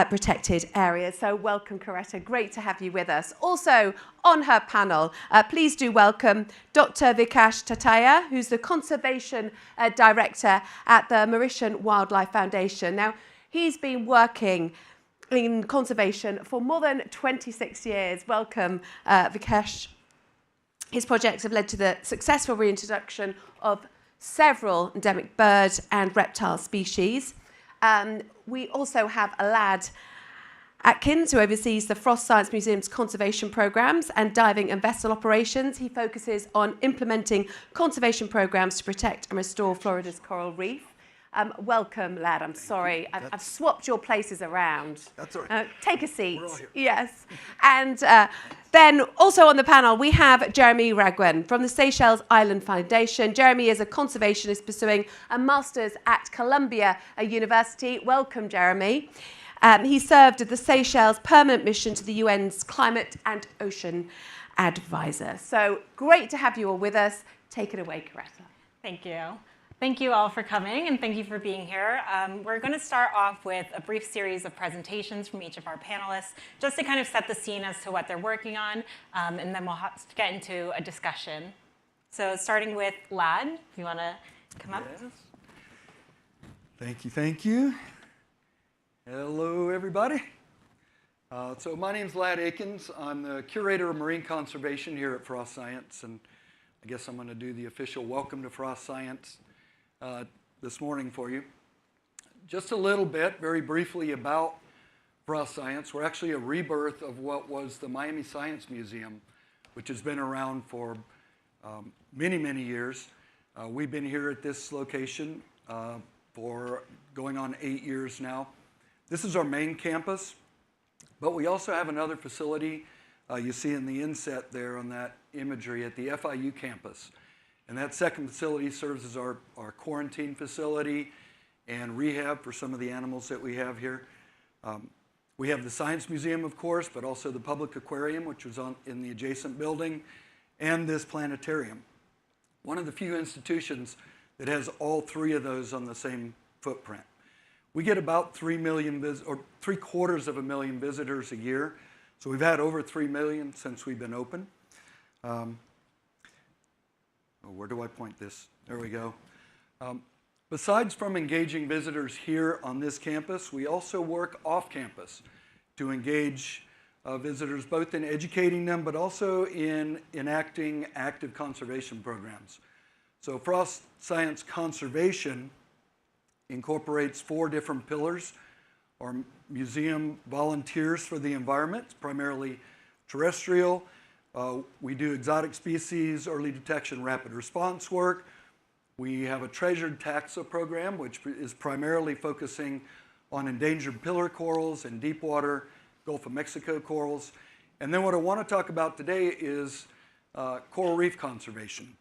protected areas. So welcome, Coretta. Great to have you with us. Also on her panel, please do welcome Dr. Vikash Tataya, who's the Conservation Director at the Mauritian Wildlife Foundation. Now, he's been working in conservation for more than 26 years. Welcome, Vikash. His projects have led to the successful reintroduction of several endemic bird and reptile species. We also have Alad Atkins, who oversees the Frost Science Museum's conservation programs and diving and vessel operations. He focuses on implementing conservation programs to protect and restore Florida's coral reef. Welcome, Lad. I'm sorry. I've swapped your places around. That's all right. Take a seat. We're all here. Yes. And then also on the panel, we have Jeremy Ragwen from the Seychelles Island Foundation. Jeremy is a conservationist pursuing a master's at Columbia University. Welcome, Jeremy. He served as the Seychelles Permanent Mission to the UN's Climate and Ocean Advisor. So great to have you all with us. Take it away, Coretta. Thank you. Thank you all for coming, and thank you for being here. We're going to start off with a brief series of presentations from each of our panelists, just to kind of set the scene as to what they're working on, and then we'll get into a discussion. So starting with Lad, if you want to come up. Yes. Thank you, thank you. Hello, everybody. So my name's Lad Akins. I'm the curator of marine conservation here at Frost Science, and I guess I'm going to do the official welcome to Frost Science this morning for you. Just a little bit, very briefly, about Frost Science. We're actually a rebirth of what was the Miami Science Museum, which has been around for many, many years. We've been here at this location for going on 8 years now. This is our main campus, but we also have another facility you see in the inset there on that imagery at the FIU campus. And that second facility serves as our quarantine facility and rehab for some of the animals that we have here. We have the Science Museum, of course, but also the Public Aquarium, which was in the adjacent building, and this planetarium. One of the few institutions that has all three of those on the same footprint. We get about 3 million, or 750,000 visitors a year. So we've had over 3 million since we've been open. Where do I point this? There we go. Besides from engaging visitors here on this campus, we also work off campus to engage visitors both in educating them, but also in enacting active conservation programs. So Frost Science Conservation incorporates 4 different pillars. Our museum volunteers for the environment, primarily terrestrial. We do exotic species, early detection, rapid response work. We have a treasured taxa program, which is primarily focusing on endangered pillar corals and deep water Gulf of Mexico corals. And then what I want to talk about today is coral reef conservation.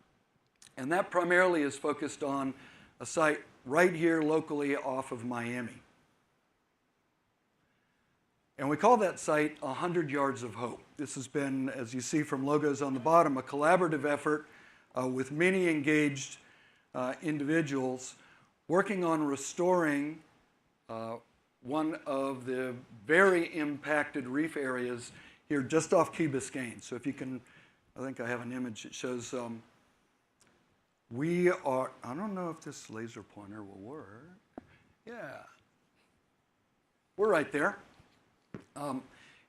And that primarily is focused on a site right here locally off of Miami. And we call that site 100 Yards of Hope. This has been, as you see from logos on the bottom, a collaborative effort with many engaged individuals working on restoring one of the very impacted reef areas here just off Key Biscayne. So if you can, I think I have an image that shows we are, I don't know if this laser pointer will work. Yeah. We're right there.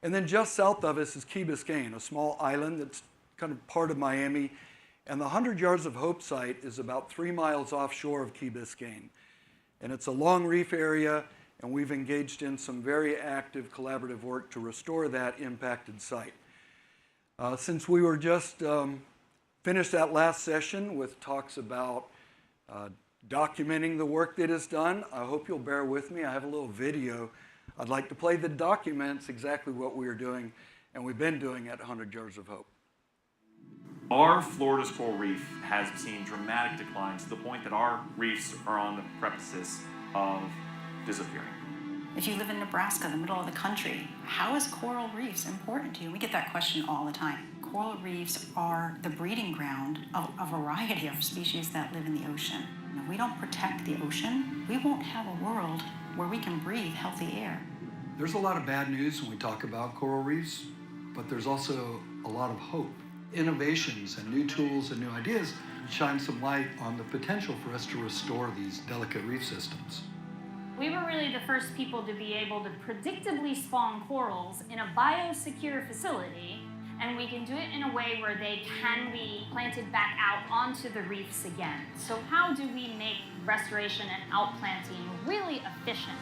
And then just south of us is Key Biscayne, a small island that's kind of part of Miami. And the 100 Yards of Hope site is about 3 miles offshore of Key Biscayne. And it's a long reef area. and we've engaged in some very active collaborative work to restore that impacted site. Since we were just finished that last session with talks about documenting the work that is done, I hope you'll bear with me. I have a little video I'd like to play that documents exactly what we are doing and we've been doing at 100 Yards of Hope. Our Florida's coral reef has seen dramatic declines to the point that our reefs are on the precipice of disappearing. If you live in Nebraska, the middle of the country, how is coral reefs important to you? We get that question all the time. Coral reefs are the breeding ground of a variety of species that live in the ocean. If we don't protect the ocean, we won't have a world where we can breathe healthy air. There's a lot of bad news when we talk about coral reefs, but there's also a lot of hope. Innovations and new tools and new ideas shine some light on the potential for us to restore these delicate reef systems. We were really the first people to be able to predictably spawn corals in a biosecure facility, and we can do it in a way where they can be planted back out onto the reefs again. So how do we make restoration and outplanting really efficient?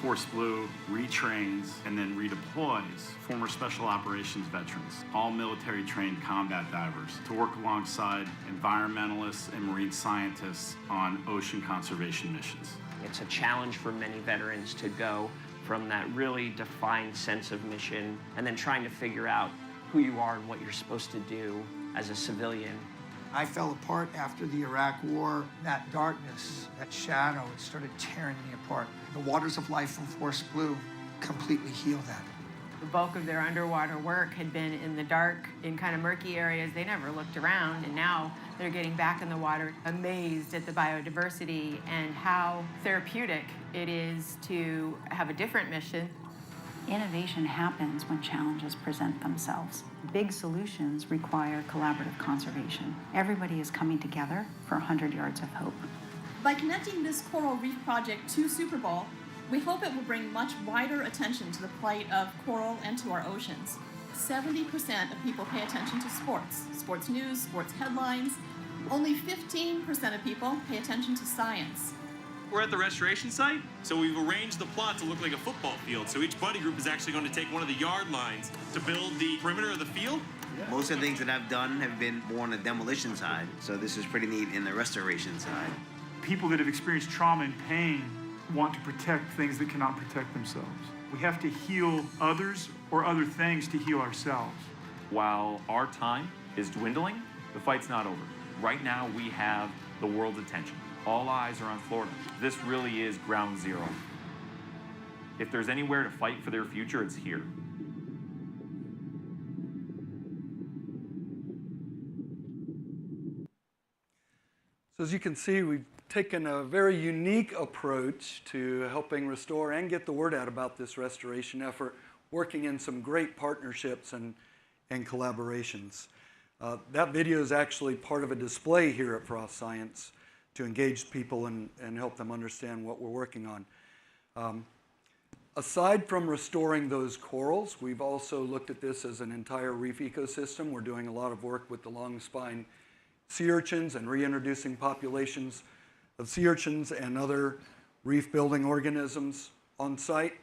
Force Blue retrains and then redeploys former special operations veterans, all military trained combat divers, to work alongside environmentalists and marine scientists on ocean conservation missions. It's a challenge for many veterans to go from that really defined sense of mission and then trying to figure out who you are and what you're supposed to do as a civilian. I fell apart after the Iraq War. That darkness, that shadow, it started tearing me apart. The waters of life from Force Blue completely healed that. The bulk of their underwater work had been in the dark, in kind of murky areas. They never looked around, and now they're getting back in the water, amazed at the biodiversity and how therapeutic it is to have a different mission. Innovation happens when challenges present themselves. Big solutions require collaborative conservation. Everybody is coming together for 100 Yards of Hope. By connecting this coral reef project to Super Bowl, we hope it will bring much wider attention to the plight of coral and to our oceans. 70% of people pay attention to sports news, sports headlines. Only 15% of people pay attention to science. We're at the restoration site, so we've arranged the plot to look like a football field. So each buddy group is actually going to take one of the yard lines to build the perimeter of the field. Most of the things that I've done have been more on the demolition side, so this is pretty neat in the restoration side. People that have experienced trauma and pain want to protect things that cannot protect themselves. We have to heal others or other things to heal ourselves. While our time is dwindling, the fight's not over. Right now, we have the world's attention. All eyes are on Florida. This really is ground zero. If there's anywhere to fight for their future, it's here. So as you can see, we've taken a very unique approach to helping restore and get the word out about this restoration effort, working in some great partnerships and collaborations. That video is actually part of a display here at Frost Science to engage people and help them understand what we're working on. Aside from restoring those corals, we've also looked at this as an entire reef ecosystem. We're doing a lot of work with the long spine sea urchins and reintroducing populations of sea urchins and other reef building organisms on site.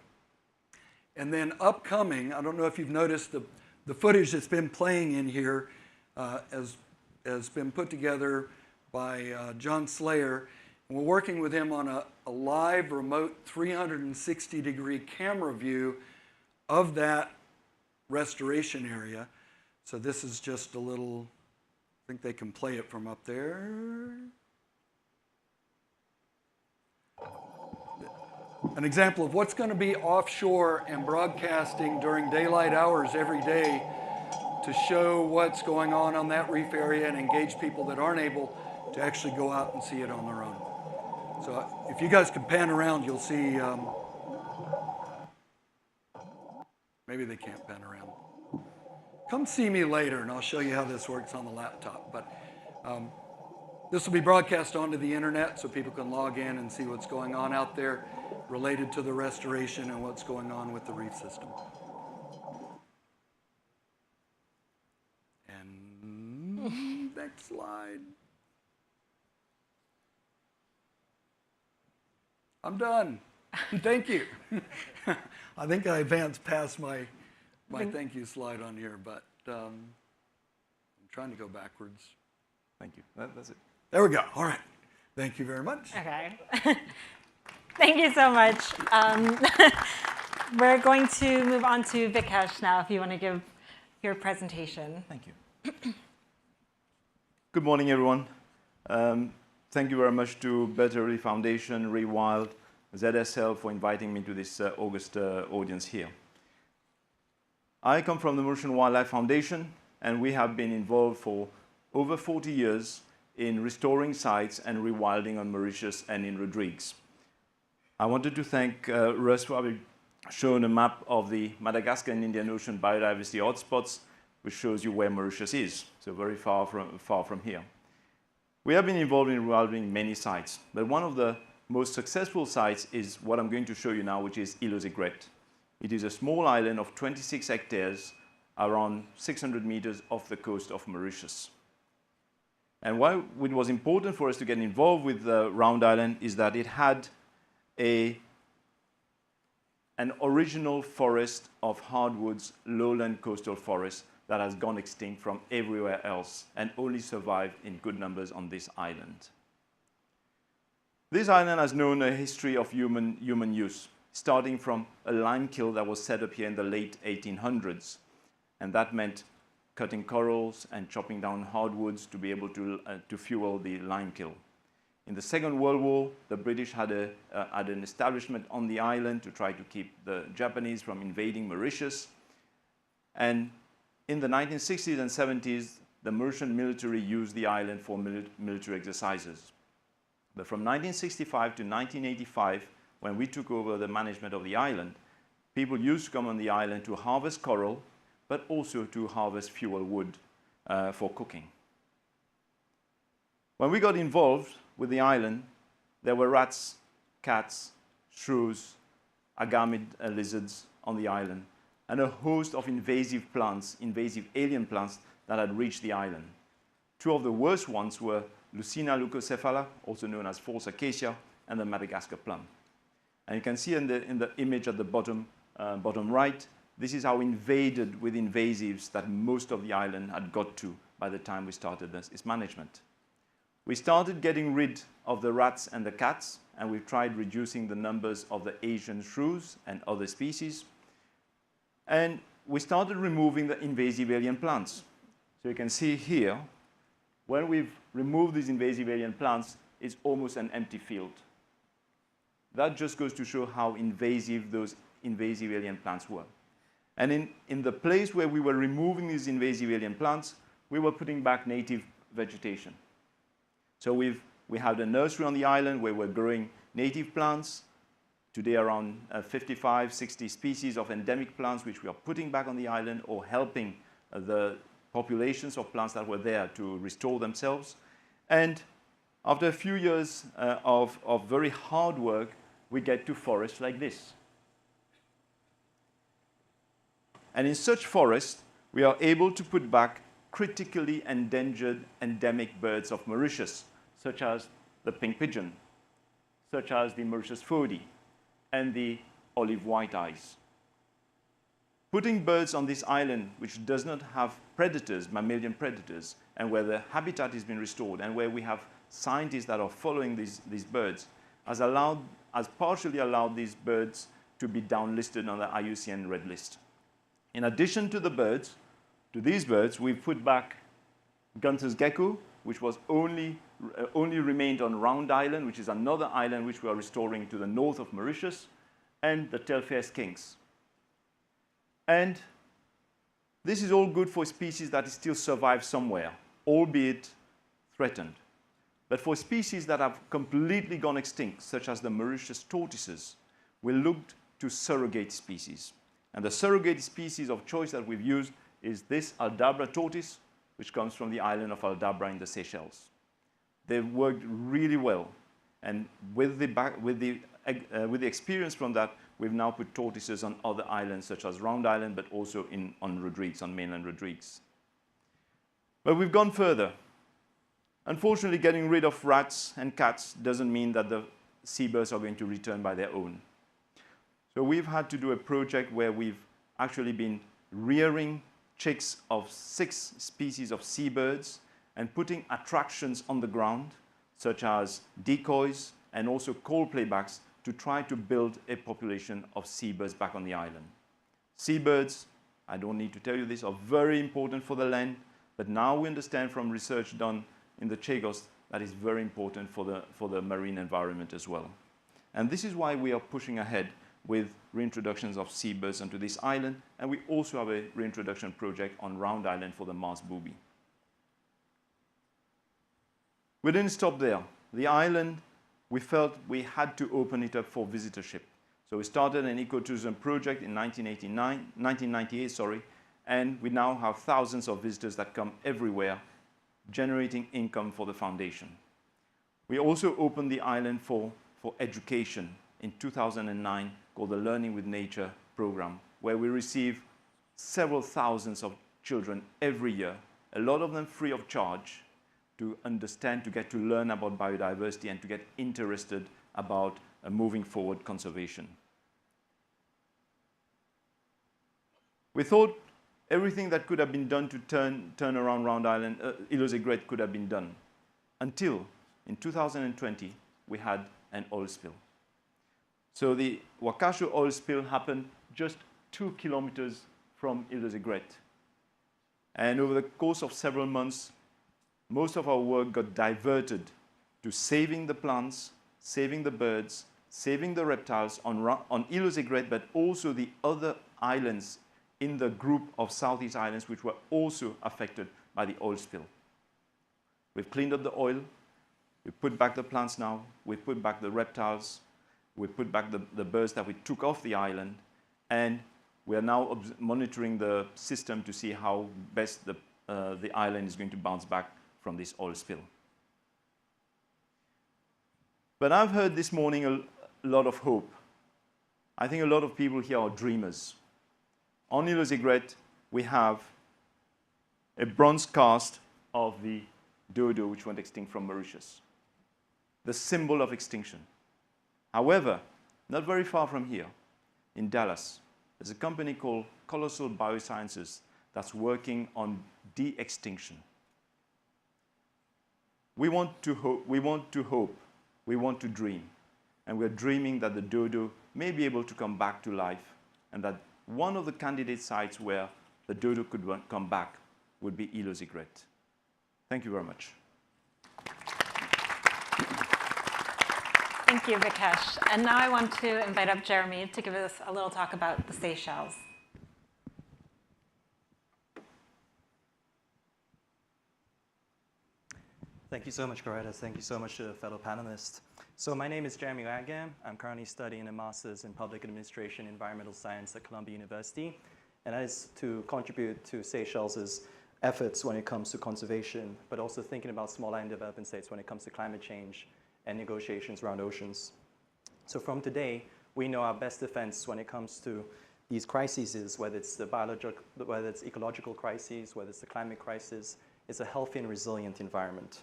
And then upcoming, I don't know if you've noticed the footage that's been playing in here has been put together by John Slayer. And we're working with him on a live remote 360-degree camera view of that restoration area. So this is just a little, I think they can play it from up there. An example of what's going to be offshore and broadcasting during daylight hours every day to show what's going on that reef area and engage people that aren't able to actually go out and see it on their own. So if you guys can pan around, you'll see, maybe they can't pan around. Come see me later and I'll show you how this works on the laptop. But this will be broadcast onto the internet so people can log in and see what's going on out there related to the restoration and what's going on with the reef system. And next slide. I'm done. Thank you. I think I advanced past my thank you slide on here, but I'm trying to go backwards. Thank you. That's it. There we go. All right. Thank you very much. Okay. Thank you so much. We're going to move on to Vikesh now, if you want to give your presentation. Thank you. Good morning, everyone. Thank you very much to Bertarelli Foundation, Rewild, ZSL for inviting me to this August audience here. I come from the Mauritian Wildlife Foundation, and we have been involved for over 40 years in restoring sites and rewilding on Mauritius and in Rodrigues. I wanted to thank Russ for having shown a map of the Madagascar and Indian Ocean biodiversity hotspots, which shows you where Mauritius is, so very far from here. We have been involved in rewilding many sites, but one of the most successful sites is what I'm going to show you now, which is Îles Aigrettes. It is a small island of 26 hectares, around 600 meters off the coast of Mauritius. And why it was important for us to get involved with Round Island is that it had an original forest of hardwoods, lowland coastal forest that has gone extinct from everywhere else and only survived in good numbers on this island. This island has known a history of human use, starting from a lime kiln that was set up here in the late 1800s. And that meant cutting corals and chopping down hardwoods to be able to fuel the lime kiln. In the Second World War, the British had an establishment on the island to try to keep the Japanese from invading Mauritius. And in the 1960s and 70s, the Mauritian military used the island for military exercises. But from 1965 to 1985, when we took over the management of the island, people used to come on the island to harvest coral, but also to harvest fuel wood for cooking. When we got involved with the island, there were rats, cats, shrews, agamid lizards on the island, and a host of invasive plants, invasive alien plants that had reached the island. Two of the worst ones were Lucina leucocephala, also known as false acacia, and the Madagascar plum. And you can see in the image at the bottom right, this is how invaded with invasives that most of the island had got to by the time we started its management. We started getting rid of the rats and the cats, and we've tried reducing the numbers of the Asian shrews and other species. And we started removing the invasive alien plants. So you can see here, when we've removed these invasive alien plants, it's almost an empty field. That just goes to show how invasive those invasive alien plants were. And in the place where we were removing these invasive alien plants, we were putting back native vegetation. So we had a nursery on the island where we're growing native plants. Today around 55, 60 species of endemic plants which we are putting back on the island or helping the populations of plants that were there to restore themselves. And after a few years of very hard work, we get to forests like this. And in such forests, we are able to put back critically endangered endemic birds of Mauritius, such as the pink pigeon, such as the Mauritius fody, and the olive white-eyes. Putting birds on this island, which does not have predators, mammalian predators, and where the habitat has been restored, and where we have scientists that are following these birds, has partially allowed these birds to be downlisted on the IUCN Red List. In addition to these birds, we've put back Gunther's gecko, which was only remained on Round Island, which is another island which we are restoring to the north of Mauritius, and the tailfair skinks. And this is all good for species that still survive somewhere, albeit threatened. But for species that have completely gone extinct, such as the Mauritius tortoises, we looked to surrogate species. And the surrogate species of choice that we've used is this Aldabra tortoise, which comes from the island of Aldabra in the Seychelles. They've worked really well. And with the experience from that, we've now put tortoises on other islands, such as Round Island, but also on Rodrigues, on mainland Rodrigues. But we've gone further. Unfortunately, getting rid of rats and cats doesn't mean that the seabirds are going to return by their own. So we've had to do a project where we've actually been rearing chicks of 6 species of seabirds and putting attractions on the ground, such as decoys and also coal playbacks, to try to build a population of seabirds back on the island. Seabirds, I don't need to tell you this, are very important for the land, but now we understand from research done in the Chagos that is very important for the marine environment as well. And this is why we are pushing ahead with reintroductions of seabirds onto this island, and we also have a reintroduction project on Round Island for the Mars booby. We didn't stop there. The island, we felt we had to open it up for visitorship. So we started an ecotourism project in 1998, and we now have thousands of visitors that come everywhere, generating income for the foundation. We also opened the island for education in 2009, called the Learning with Nature program, where we receive several thousands of children every year, a lot of them free of charge, to understand, to get to learn about biodiversity and to get interested about moving forward conservation. We thought everything that could have been done to turn around Round Island, Îles Aigrettes, could have been done, until in 2020 we had an oil spill. So the Wakasho oil spill happened just 2 kilometers from Îles Aigrettes. And over the course of several months, most of our work got diverted to saving the plants, saving the birds, saving the reptiles on Îles Aigrettes, but also the other islands in the group of Southeast Islands which were also affected by the oil spill. We've cleaned up the oil, we've put back the plants now, we've put back the reptiles, we put back the birds that we took off the island, and we are now monitoring the system to see how best the island is going to bounce back from this oil spill. But I've heard this morning a lot of hope. I think a lot of people here are dreamers. On Îles Aigrettes, we have a bronze cast of the dodo which went extinct from Mauritius, the symbol of extinction. However, not very far from here, in Dallas, there's a company called Colossal Biosciences that's working on de-extinction. We want to hope, we want to dream, and we're dreaming that the dodo may be able to come back to life, and that one of the candidate sites where the dodo could come back would be Îles Aigrettes. Thank you very much. Thank you, Vikesh. And now I want to invite up Jeremy to give us a little talk about the Seychelles. Thank you so much, Coretta. Thank you so much to the fellow panelists. So my name is Jeremy Wagam. I'm currently studying a master's in public administration and environmental science at Columbia University. And that is to contribute to Seychelles' efforts when it comes to conservation, but also thinking about small island developing states when it comes to climate change and negotiations around oceans. So from today, we know our best defense when it comes to these crises, whether it's whether it's ecological crises, whether it's the climate crisis, is a healthy and resilient environment.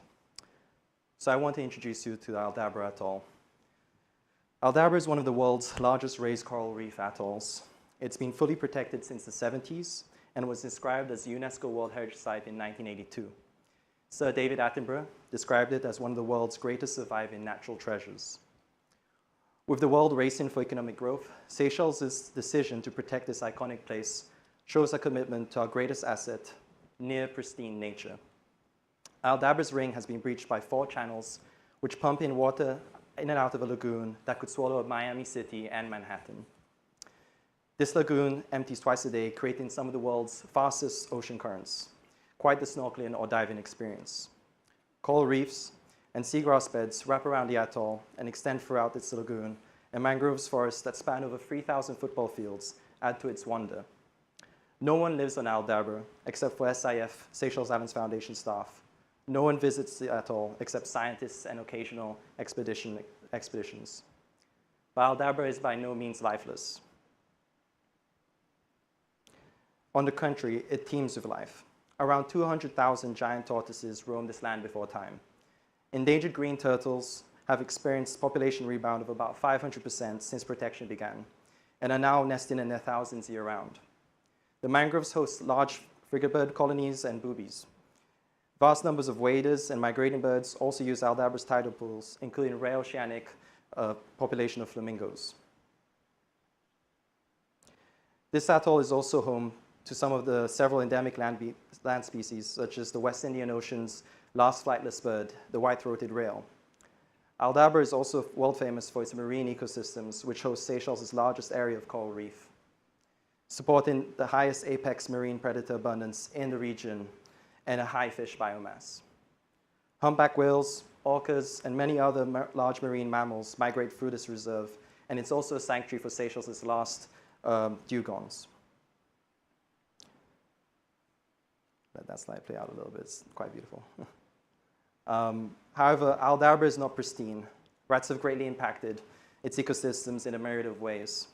So I want to introduce you to Aldabra Atoll. Aldabra is one of the world's largest raised coral reef atolls. It's been fully protected since the 70s and was described as a UNESCO World Heritage Site in 1982. Sir David Attenborough described it as one of the world's greatest surviving natural treasures. With the world racing for economic growth, Seychelles' decision to protect this iconic place shows a commitment to our greatest asset, near pristine nature. Aldabra's ring has been breached by 4 channels, which pump in water in and out of a lagoon that could swallow Miami City and Manhattan. This lagoon empties twice a day, creating some of the world's fastest ocean currents. Quite the snorkeling or diving experience. Coral reefs and seagrass beds wrap around the atoll and extend throughout its lagoon, and mangroves forests that span over 3,000 football fields add to its wonder. No one lives on Aldabra except for SIF, Seychelles Islands Foundation staff. No one visits the atoll except scientists and occasional expeditions. But Aldabra is by no means lifeless. On the contrary, it teems with life. Around 200,000 giant tortoises roam this land before time. Endangered green turtles have experienced population rebound of about 500% since protection began, and are now nesting in their thousands year-round. The mangroves host large frigate colonies and boobies. Vast numbers of waders and migrating birds also use Aldabra's tidal pools, including rare oceanic population of flamingos. This atoll is also home to some of the several endemic land species, such as the West Indian Ocean's last flightless bird, the white-throated rail. Aldabra is also world famous for its marine ecosystems, which host Seychelles' largest area of coral reef, supporting the highest apex marine predator abundance in the region and a high fish biomass. Humpback whales, orcas, and many other large marine mammals migrate through this reserve, and it's also a sanctuary for Seychelles' last dugongs. Let that slide play out a little bit. It's quite beautiful. However, Aldabra is not pristine. Rats have greatly impacted its ecosystems in a myriad of ways.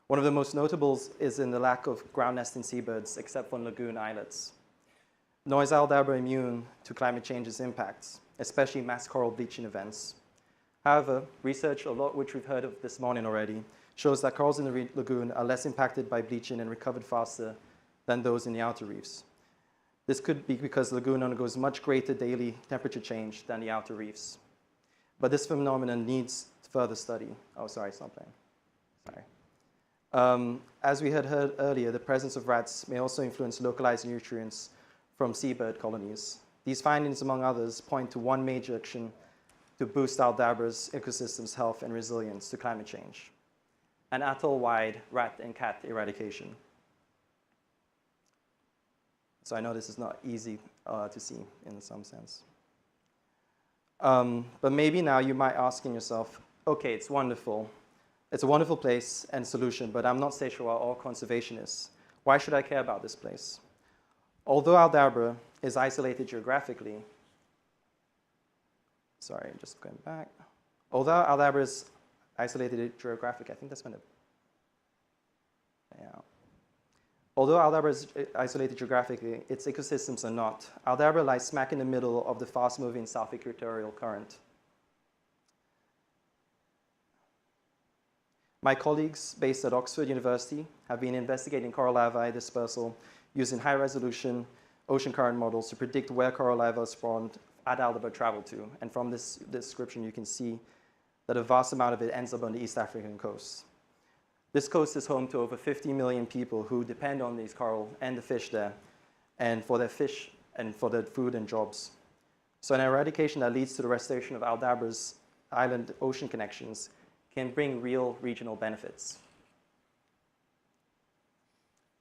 One of the most notables is in the lack of ground nesting seabirds, except for lagoon islets. Nor is Aldabra immune to climate change's impacts, especially mass coral bleaching events. However, research, a lot which we've heard of this morning already, shows that corals in the lagoon are less impacted by bleaching and recovered faster than those in the outer reefs. This could be because the lagoon undergoes much greater daily temperature change than the outer reefs. But this phenomenon needs further study. Oh, sorry, it's not playing. Sorry. As we had heard earlier, the presence of rats may also influence localized nutrients from seabird colonies. These findings, among others, point to one major action to boost Aldabra's ecosystem's health and resilience to climate change: an atoll-wide rat and cat eradication. So I know this is not easy to see in some sense. But maybe now you might ask yourself, okay, it's wonderful. It's a wonderful place and solution, but I'm not Seychelles or conservationist. Why should I care about this place? Although Aldabra is isolated geographically, sorry, just going back. Although Aldabra is isolated geographically, I think that's going to, yeah. Although Aldabra is isolated geographically, its ecosystems are not. Aldabra lies smack in the middle of the fast-moving South Equatorial Current. My colleagues based at Oxford University have been investigating coral larvae dispersal using high-resolution ocean current models to predict where coral larvae spawned at Aldabra travel to. And from this description, you can see that a vast amount of it ends up on the East African coast. This coast is home to over 50 million people who depend on these coral and the fish there, and for their fish and for their food and jobs. So an eradication that leads to the restoration of Aldabra's island ocean connections can bring real regional benefits.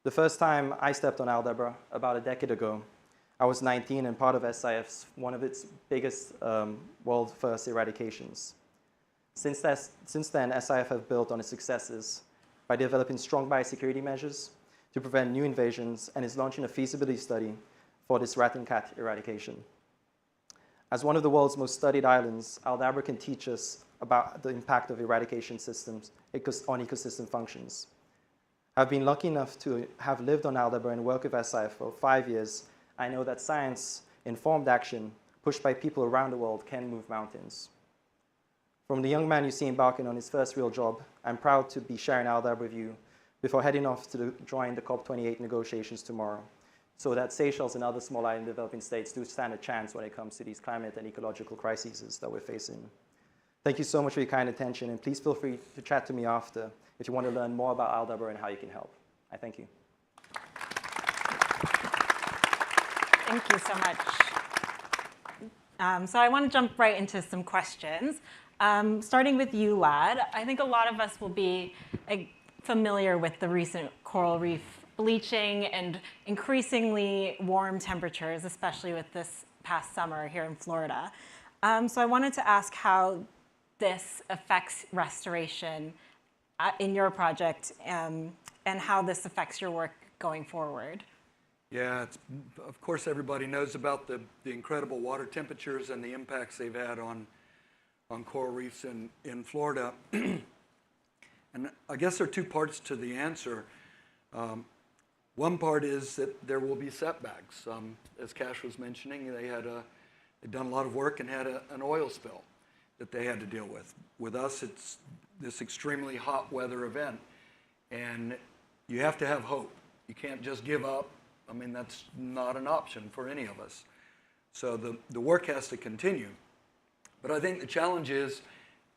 The first time I stepped on Aldabra, about a decade ago, I was 19 and part of SIF's, one of its biggest world first eradications. Since then, SIF have built on its successes by developing strong biosecurity measures to prevent new invasions, and is launching a feasibility study for this rat and cat eradication. As one of the world's most studied islands, Aldabra can teach us about the impact of eradication systems on ecosystem functions. I've been lucky enough to have lived on Aldabra and work with SIF for 5 years. I know that science-informed action pushed by people around the world can move mountains. From the young man you see embarking on his first real job, I'm proud to be sharing Aldabra with you before heading off to join the COP28 negotiations tomorrow, so that Seychelles and other small island developing states do stand a chance when it comes to these climate and ecological crises that we're facing. Thank you so much for your kind attention, and please feel free to chat to me after if you want to learn more about Aldabra and how you can help. I thank you. Thank you so much. So I want to jump right into some questions. Starting with you, Lad. I think a lot of us will be familiar with the recent coral reef bleaching and increasingly warm temperatures, especially with this past summer here in Florida. So I wanted to ask how this affects restoration in your project and how this affects your work going forward. Yeah, of course everybody knows about the incredible water temperatures and the impacts they've had on coral reefs in Florida. And I guess there are two parts to the answer. One part is that there will be setbacks. As Cash was mentioning, they'd done a lot of work and had an oil spill. that they had to deal with. With us, it's this extremely hot weather event, and you have to have hope. You can't just give up. I mean, that's not an option for any of us. So the work has to continue. But I think the challenge is,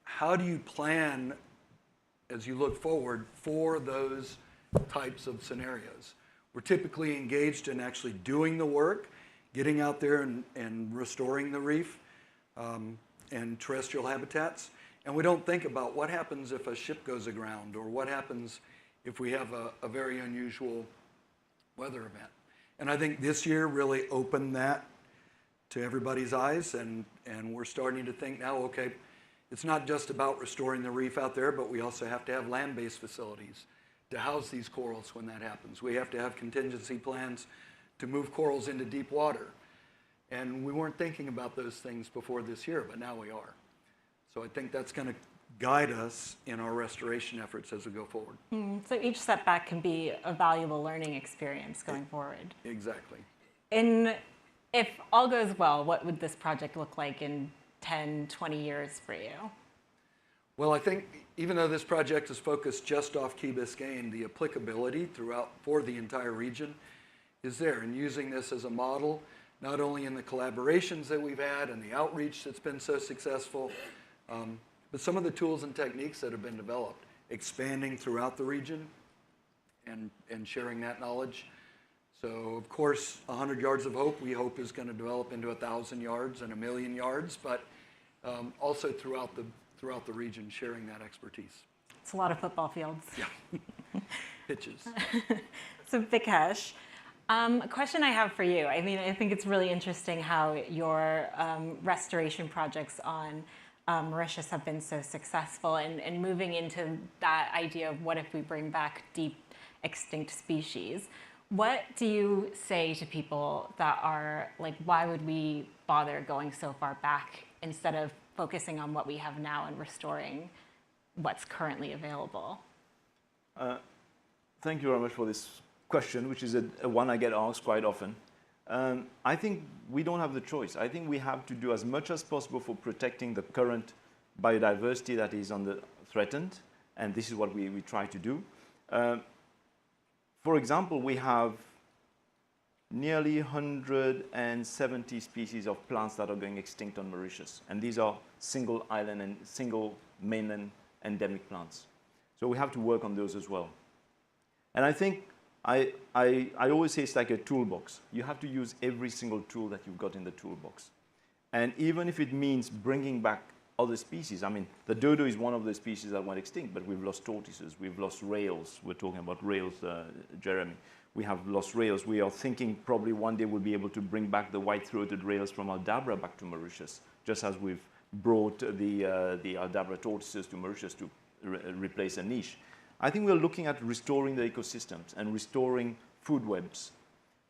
how do you plan as you look forward for those types of scenarios? We're typically engaged in actually doing the work, getting out there and restoring the reef and terrestrial habitats. And we don't think about what happens if a ship goes aground, or what happens if we have a very unusual weather event. And I think this year really opened that to everybody's eyes, and we're starting to think now, okay, it's not just about restoring the reef out there, but we also have to have land-based facilities to house these corals when that happens. We have to have contingency plans to move corals into deep water. And we weren't thinking about those things before this year, but now we are. So I think that's going to guide us in our restoration efforts as we go forward. So each setback can be a valuable learning experience going forward. Exactly. If all goes well, what would this project look like in 10, 20 years for you? Well, I think even though this project is focused just off Key Biscayne, the applicability for the entire region is there. And using this as a model, not only in the collaborations that we've had and the outreach that's been so successful, but some of the tools and techniques that have been developed, expanding throughout the region and sharing that knowledge. So, of course, 100 yards of hope, we hope, is going to develop into 1,000 yards and 1,000,000 yards, but also throughout the region, sharing that expertise. It's a lot of football fields. Yeah, pitches. So, Vikesh, a question I have for you. I mean, I think it's really interesting how your restoration projects on Mauritius have been so successful, and moving into that idea of what if we bring back deep extinct species. What do you say to people that are like, why would we bother going so far back instead of focusing on what we have now and restoring what's currently available? Thank you very much for this question, which is a one I get asked quite often. I think we don't have the choice. I think we have to do as much as possible for protecting the current biodiversity that is threatened, and this is what we try to do. For example, we have nearly 170 species of plants that are going extinct on Mauritius, and these are single island and single mainland endemic plants. So we have to work on those as well. And I think I always say it's like a toolbox. You have to use every single tool that you've got in the toolbox. And even if it means bringing back other species, I mean, the dodo is one of the species that went extinct, but we've lost tortoises, we've lost rails. We're talking about rails, Jeremy. We have lost rails. We are thinking probably one day we'll be able to bring back the white-throated rails from Aldabra back to Mauritius, just as we've brought the Aldabra tortoises to Mauritius to replace a niche. I think we're looking at restoring the ecosystems and restoring food webs.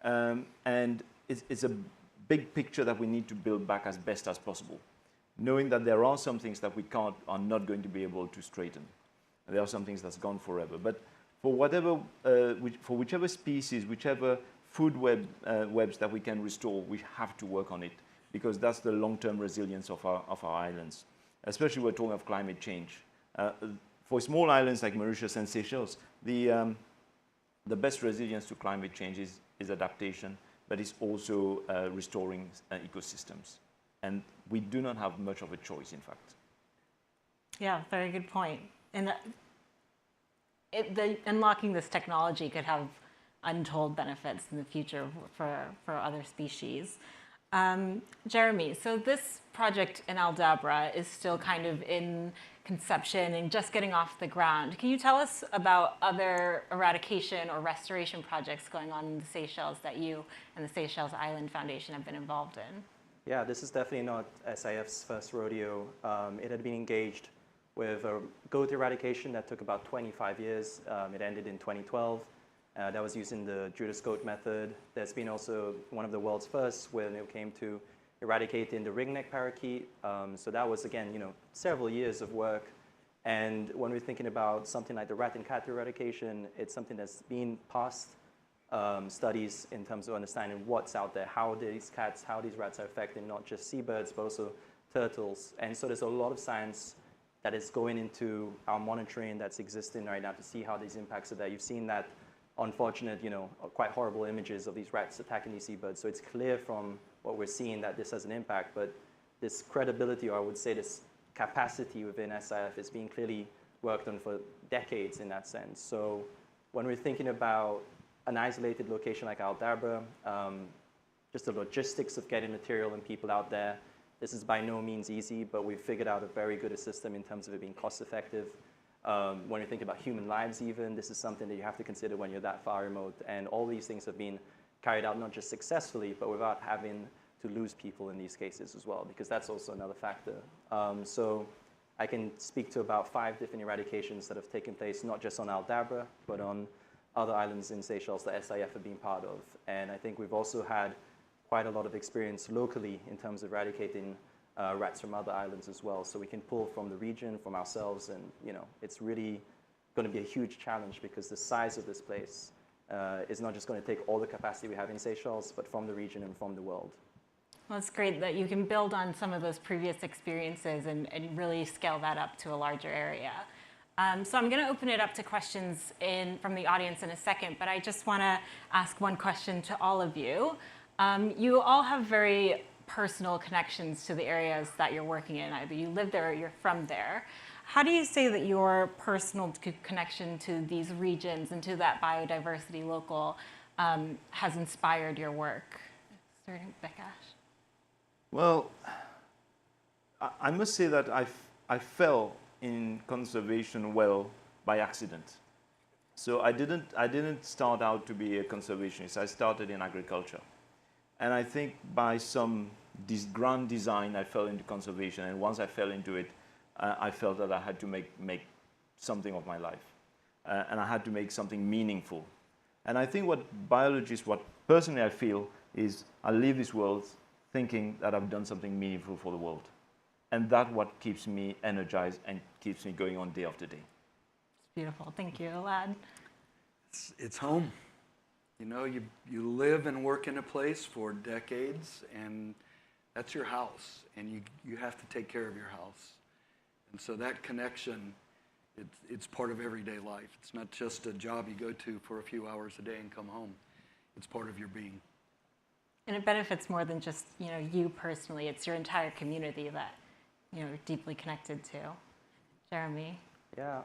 And it's a big picture that we need to build back as best as possible, knowing that there are some things that we are not going to be able to straighten. There are some things that's gone forever. But for whichever species, whichever food webs that we can restore, we have to work on it, because that's the long-term resilience of our islands. Especially we're talking of climate change. For small islands like Mauritius and Seychelles, the best resilience to climate change is adaptation, but it's also restoring ecosystems. And we do not have much of a choice, in fact. Yeah, very good point. And unlocking this technology could have untold benefits in the future for other species. Jeremy, so this project in Aldabra is still kind of in conception and just getting off the ground. Can you tell us about other eradication or restoration projects going on in the Seychelles that you and the Seychelles Island Foundation have been involved in? Yeah, this is definitely not SIF's first rodeo. It had been engaged with a goat eradication that took about 25 years. It ended in 2012. That was using the Judas goat method. There's been also one of the world's first when it came to eradicating the ringneck parakeet. So that was, again, several years of work. And when we're thinking about something like the rat and cat eradication, it's something that's been past studies in terms of understanding what's out there, how these cats, how these rats are affecting not just seabirds, but also turtles. And so there's a lot of science that is going into our monitoring that's existing right now to see how these impacts are there. You've seen that unfortunate, quite horrible images of these rats attacking these seabirds. So it's clear from what we're seeing that this has an impact, but this credibility, or I would say this capacity within SIF is being clearly worked on for decades in that sense. So when we're thinking about an isolated location like Aldabra, just the logistics of getting material and people out there, this is by no means easy, but we've figured out a very good system in terms of it being cost effective. When you think about human lives even, this is something that you have to consider when you're that far remote. And all these things have been carried out not just successfully, but without having to lose people in these cases as well, because that's also another factor. So I can speak to about 5 different eradications that have taken place, not just on Aldabra, but on other islands in Seychelles that SIF have been part of. And I think we've also had quite a lot of experience locally in terms of eradicating rats from other islands as well. So we can pull from the region, from ourselves, and it's really going to be a huge challenge because the size of this place is not just going to take all the capacity we have in Seychelles, but from the region and from the world. Well, it's great that you can build on some of those previous experiences and really scale that up to a larger area. So I'm going to open it up to questions from the audience in a second, but I just want to ask one question to all of you. You all have very personal connections to the areas that you're working in. Either you live there or you're from there. How do you say that your personal connection to these regions and to that biodiversity local has inspired your work? Starting with Bekash. Well, I must say that I fell in conservation well by accident. So I didn't start out to be a conservationist. I started in agriculture. And I think by some grand design, I fell into conservation. And once I fell into it, I felt that I had to make something of my life. And I had to make something meaningful. And I think what personally I feel is I leave this world thinking that I've done something meaningful for the world. And that's what keeps me energized and keeps me going on day after day. It's beautiful. Thank you, Elad. It's home. You live and work in a place for decades, and that's your house, and you have to take care of your house. And so that connection, it's part of everyday life. It's not just a job you go to for a few hours a day and come home. It's part of your being. And it benefits more than just you personally. It's your entire community that you're deeply connected to. Jeremy? Yeah,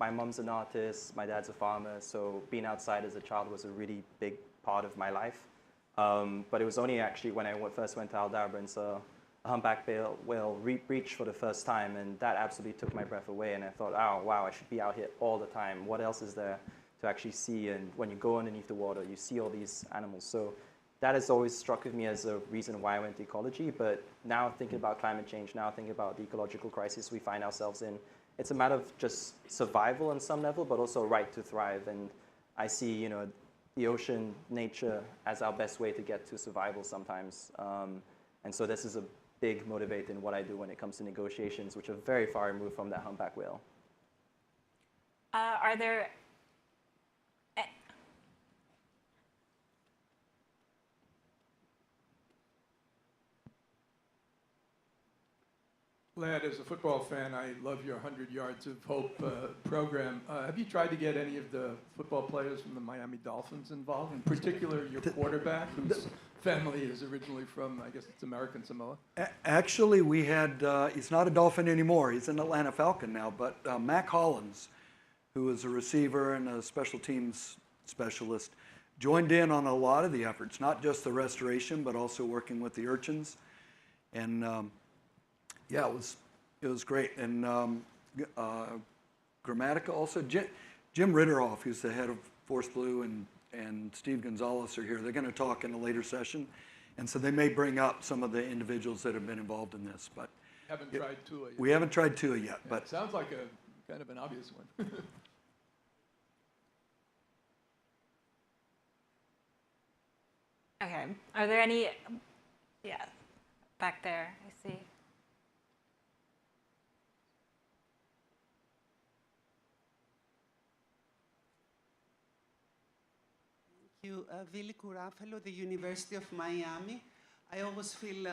my mom's an artist, my dad's a farmer, so being outside as a child was a really big part of my life. But it was only actually when I first went to Aldabra and saw a humpback whale breach for the first time, and that absolutely took my breath away, and I thought, oh, wow, I should be out here all the time. What else is there to actually see? And when you go underneath the water, you see all these animals. So that has always struck with me as a reason why I went to ecology, but now thinking about climate change, now thinking about the ecological crisis we find ourselves in, it's a matter of just survival on some level, but also a right to thrive. And I see, the ocean, nature as our best way to get to survival sometimes. And so this is a big motivator in what I do when it comes to negotiations, which are very far removed from that humpback whale. Are there Lad, as a football fan, I love your 100 Yards of Hope program. Have you tried to get any of the football players from the Miami Dolphins involved? In particular, your quarterback, whose family is originally from, I guess it's American Samoa? Actually, we had, he's not a Dolphin anymore. He's an Atlanta Falcon now. But Mac Hollins, who is a receiver and a special teams specialist, joined in on a lot of the efforts, not just the restoration, but also working with the urchins. And yeah, it was great. And Grammatica also. Jim Ritteroff, who's the head of Force Blue, and Steve Gonzalez are here. They're going to talk in a later session. And so they may bring up some of the individuals that have been involved in this. But Haven't tried Tua yet. We haven't tried Tua yet. Yeah, but it sounds like a kind of an obvious one. Okay. Are there any? Yeah, back there, I see. Thank you. Willy Curafalo, the University of Miami. I always feel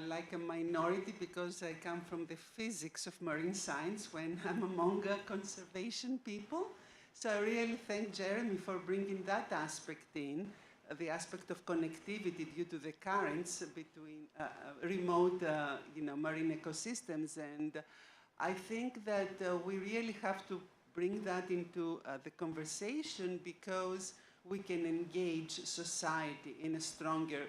like a minority because I come from the physics of marine science when I'm among conservation people. So I really thank Jeremy for bringing that aspect in, the aspect of connectivity due to the currents between remote marine ecosystems. And I think that we really have to bring that into the conversation because we can engage society in a stronger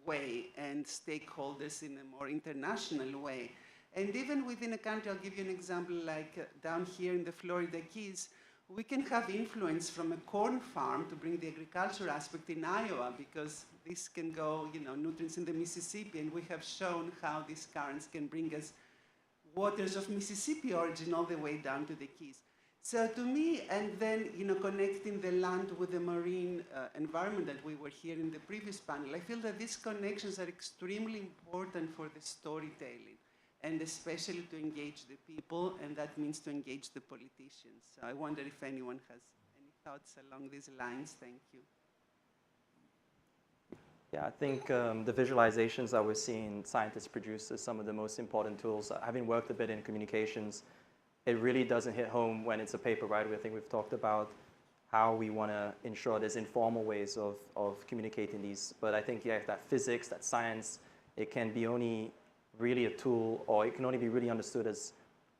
way and stakeholders in a more international way. And even within a country, I'll give you an example, like down here in the Florida Keys, we can have influence from a corn farm to bring the agriculture aspect in Iowa because this can go, nutrients in the Mississippi, and we have shown how these currents can bring us waters of Mississippi origin all the way down to the Keys. So to me, and then, connecting the land with the marine environment that we were here in the previous panel, I feel that these connections are extremely important for the storytelling, and especially to engage the people, and that means to engage the politicians. So I wonder if anyone has any thoughts along these lines. Thank you. Yeah, I think the visualizations that we're seeing scientists produce is some of the most important tools. Having worked a bit in communications, it really doesn't hit home when it's a paper, right? I think we've talked about how we want to ensure there's informal ways of communicating these. But I think, yeah, that physics, that science, it can be only really a tool, or it can only be really understood as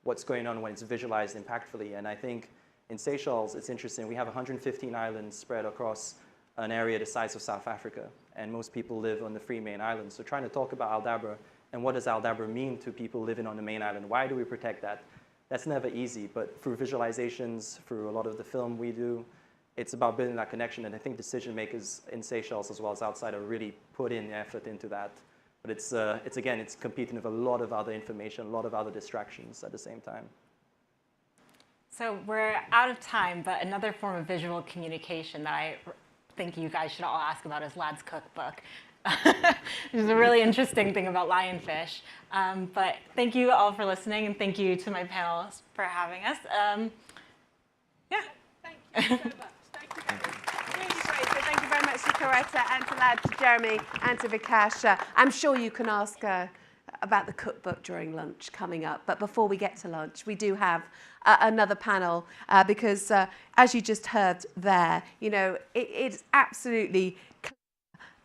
what's going on when it's visualized impactfully. And I think in Seychelles, it's interesting. We have 115 islands spread across an area the size of South Africa, and most people live on the 3 main islands. So trying to talk about Aldabra and what does Aldabra mean to people living on the main island? Why do we protect that? That's never easy, but through visualizations, through a lot of the film we do, it's about building that connection. And I think decision makers in Seychelles as well as outside are really put in effort into that. But it's competing with a lot of other information, a lot of other distractions at the same time. So we're out of time, but another form of visual communication that I think you guys should all ask about is Lad's cookbook. Which is a really interesting thing about lionfish. But thank you all for listening, and thank you to my panelists for having us. Yeah. Thank you so much. Thank you very much. Really great. So thank you very much to Coretta and to Lad, to Jeremy, and to Vikash. I'm sure you can ask about the cookbook during lunch coming up. But before we get to lunch, we do have another panel because, as you just heard there, it's absolutely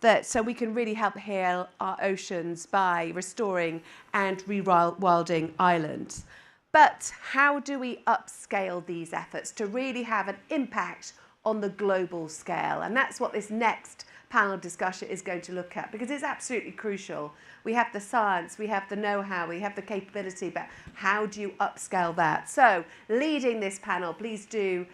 that so we can really help heal our oceans by restoring and rewilding islands. But how do we upscale these efforts to really have an impact on the global scale? And that's what this next panel discussion is going to look at, because it's absolutely crucial. We have the science, we have the know-how, we have the capability, but how do you upscale that? So leading this panel, please do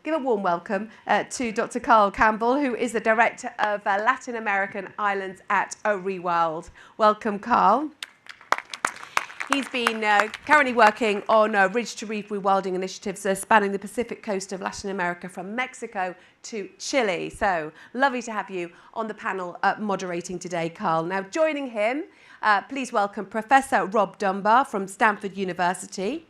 give a warm welcome to Dr. Carl Campbell, who is the Director of Latin American Islands at Rewild. Welcome, Carl. He's been currently working on ridge to reef rewilding initiatives spanning the Pacific coast of Latin America from Mexico to Chile. So lovely to have you on the panel moderating today, Carl. Now joining him, please welcome Professor Rob Dunbar from Stanford University.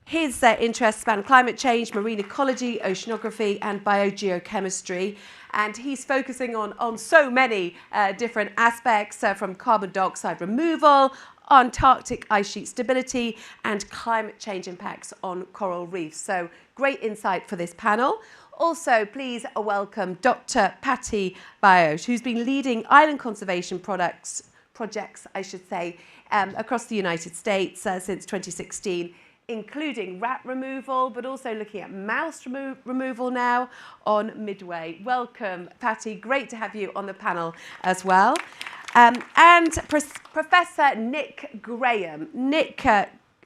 His interests span climate change, marine ecology, oceanography, and biogeochemistry. And he's focusing on so many different aspects, from carbon dioxide removal, Antarctic ice sheet stability, and climate change impacts on coral reefs. So great insight for this panel. Also, please welcome Dr. Patty Bayosh, who's been leading island conservation projects, across the United States since 2016. Including rat removal, but also looking at mouse removal now on Midway. Welcome, Patty. Great to have you on the panel as well. And Professor Nick Graham. Nick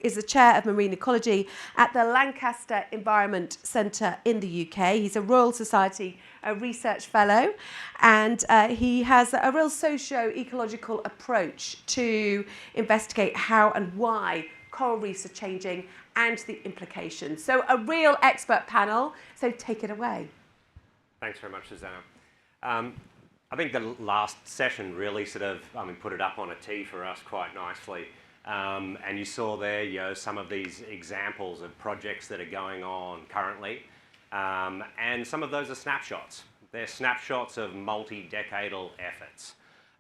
is the Chair of Marine Ecology at the Lancaster Environment Centre in the UK. He's a Royal Society Research Fellow, and he has a real socio-ecological approach to investigate how and why coral reefs are changing and the implications. So a real expert panel, so take it away. Thanks very much, Susanna. I think the last session really put it up on a tee for us quite nicely. And you saw there, some of these examples of projects that are going on currently. And some of those are snapshots. They're snapshots of multi-decadal efforts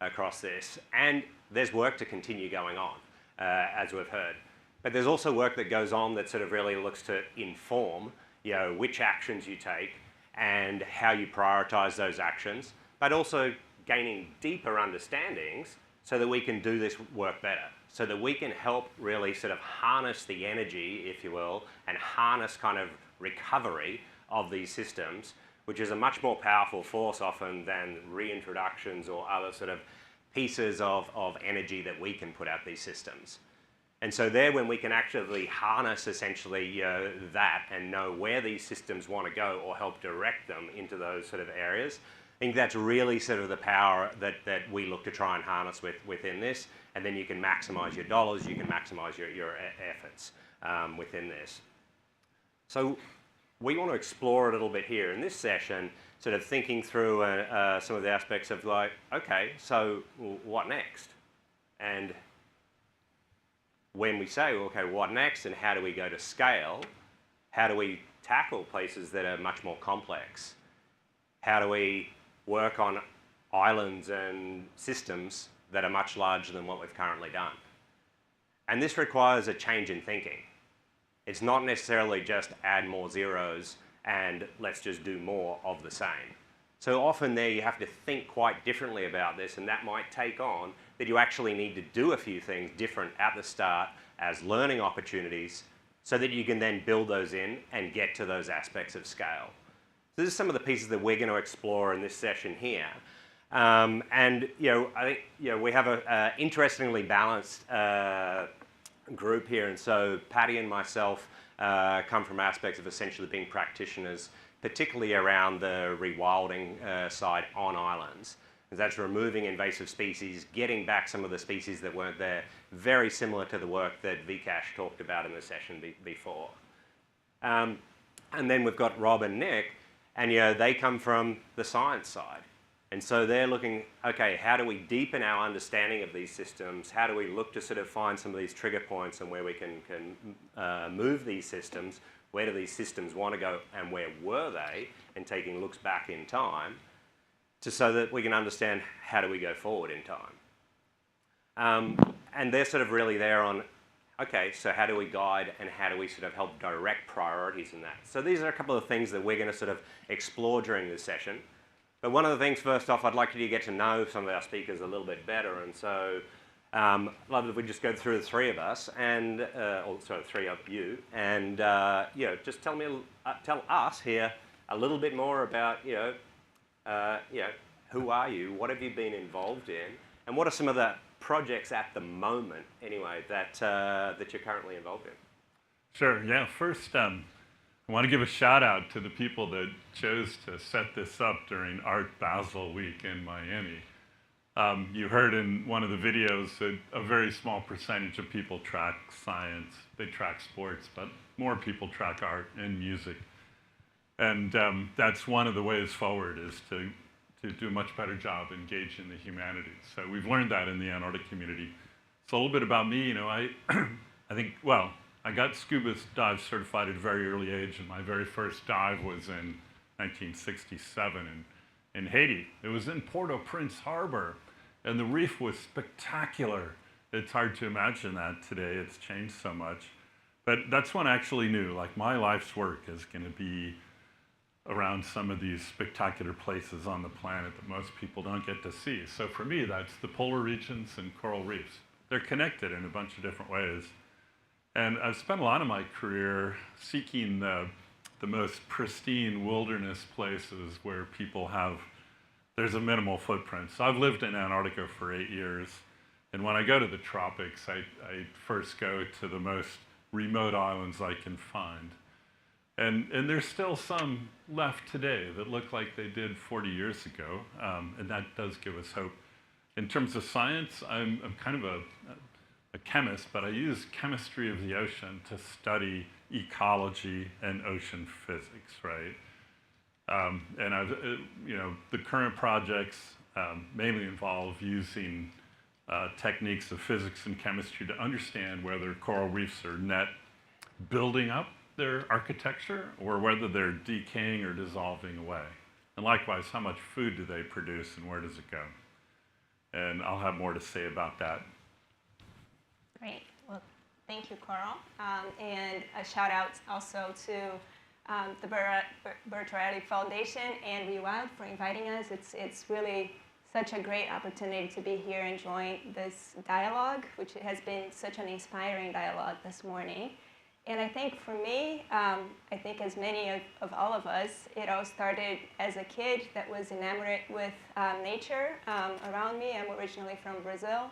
across this. And there's work to continue going on, as we've heard. But there's also work that goes on that sort of really looks to inform, which actions you take and how you prioritize those actions, but also gaining deeper understandings so that we can do this work better, so that we can help really sort of harness the energy, if you will, and harness kind of recovery of these systems, which is a much more powerful force often than reintroductions or other sort of pieces of energy that we can put out these systems. And so there, when we can actually harness essentially that and know where these systems want to go or help direct them into those sort of areas, I think that's really sort of the power that we look to try and harness within this. And then you can maximize your dollars, you can maximize your efforts within this. So we want to explore a little bit here in this session, sort of thinking through some of the aspects of like, okay, so what next? And when we say, okay, what next and how do we go to scale, how do we tackle places that are much more complex? How do we work on islands and systems that are much larger than what we've currently done? And this requires a change in thinking. It's not necessarily just add more zeros and let's just do more of the same. So often there you have to think quite differently about this, and that might take on that you actually need to do a few things different at the start as learning opportunities so that you can then build those in and get to those aspects of scale. So this is some of the pieces that we're going to explore in this session here. And I think we have an interestingly balanced group here, and so Patty and myself come from aspects of essentially being practitioners, particularly around the rewilding side on islands. And that's removing invasive species, getting back some of the species that weren't there, very similar to the work that Vikash talked about in the session before. And then we've got Rob and Nick, and they come from the science side. And so they're looking, okay, how do we deepen our understanding of these systems? How do we look to sort of find some of these trigger points and where we can move these systems? Where do these systems want to go and where were they? And taking looks back in time so that we can understand how do we go forward in time. And they're sort of really there on, okay, so how do we guide and how do we sort of help direct priorities in that? So these are a couple of things that we're going to sort of explore during this session. But one of the things, first off, I'd like you to get to know some of our speakers a little bit better. And so I'd love if we just go through the three of us, and also three of you, and just tell us here a little bit more about who are you, what have you been involved in, and what are some of the projects at the moment, anyway, that you're currently involved in. Sure. Yeah. First, I want to give a shout out to the people that chose to set this up during Art Basel Week in Miami. You heard in one of the videos that a very small percentage of people track science, they track sports, but more people track art and music. And that's one of the ways forward, is to do a much better job engaging the humanities. So we've learned that in the Antarctic community. So a little bit about me, I think, well, I got scuba dive certified at a very early age, and my very first dive was in 1967 in Haiti. It was in Port-au-Prince Harbor, and the reef was spectacular. It's hard to imagine that today. It's changed so much. But that's when I actually knew, like, my life's work is going to be around some of these spectacular places on the planet that most people don't get to see. So for me, that's the polar regions and coral reefs. They're connected in a bunch of different ways. And I've spent a lot of my career seeking the most pristine wilderness places where people there's a minimal footprint. So I've lived in Antarctica for 8 years. And when I go to the tropics, I first go to the most remote islands I can find. And there's still some left today that look like they did 40 years ago, and that does give us hope. In terms of science, I'm kind of a chemist, but I use chemistry of the ocean to study ecology and ocean physics, right? And the current projects mainly involve using techniques of physics and chemistry to understand whether coral reefs are net building up their architecture or whether they're decaying or dissolving away. And likewise, how much food do they produce and where does it go? and I'll have more to say about that. Great. Well, thank you, Carl. And a shout out also to the Bertarelli Foundation and Rewild for inviting us. It's really such a great opportunity to be here and join this dialogue, which has been such an inspiring dialogue this morning. And I think for me, I think as many of all of us, it all started as a kid that was enamored with nature around me. I'm originally from Brazil.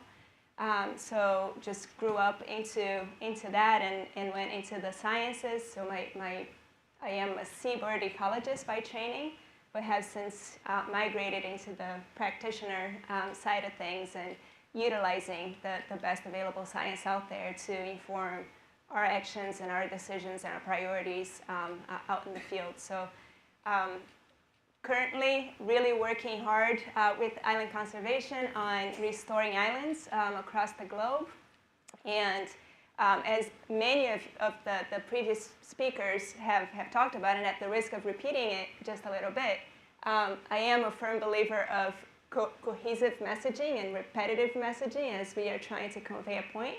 So just grew up into that and went into the sciences. So I am a seabird ecologist by training, but have since migrated into the practitioner side of things and utilizing the best available science out there to inform our actions and our decisions and our priorities out in the field. So currently really working hard with island conservation on restoring islands across the globe. And as many of the previous speakers have talked about, and at the risk of repeating it just a little bit, I am a firm believer of cohesive messaging and repetitive messaging as we are trying to convey a point.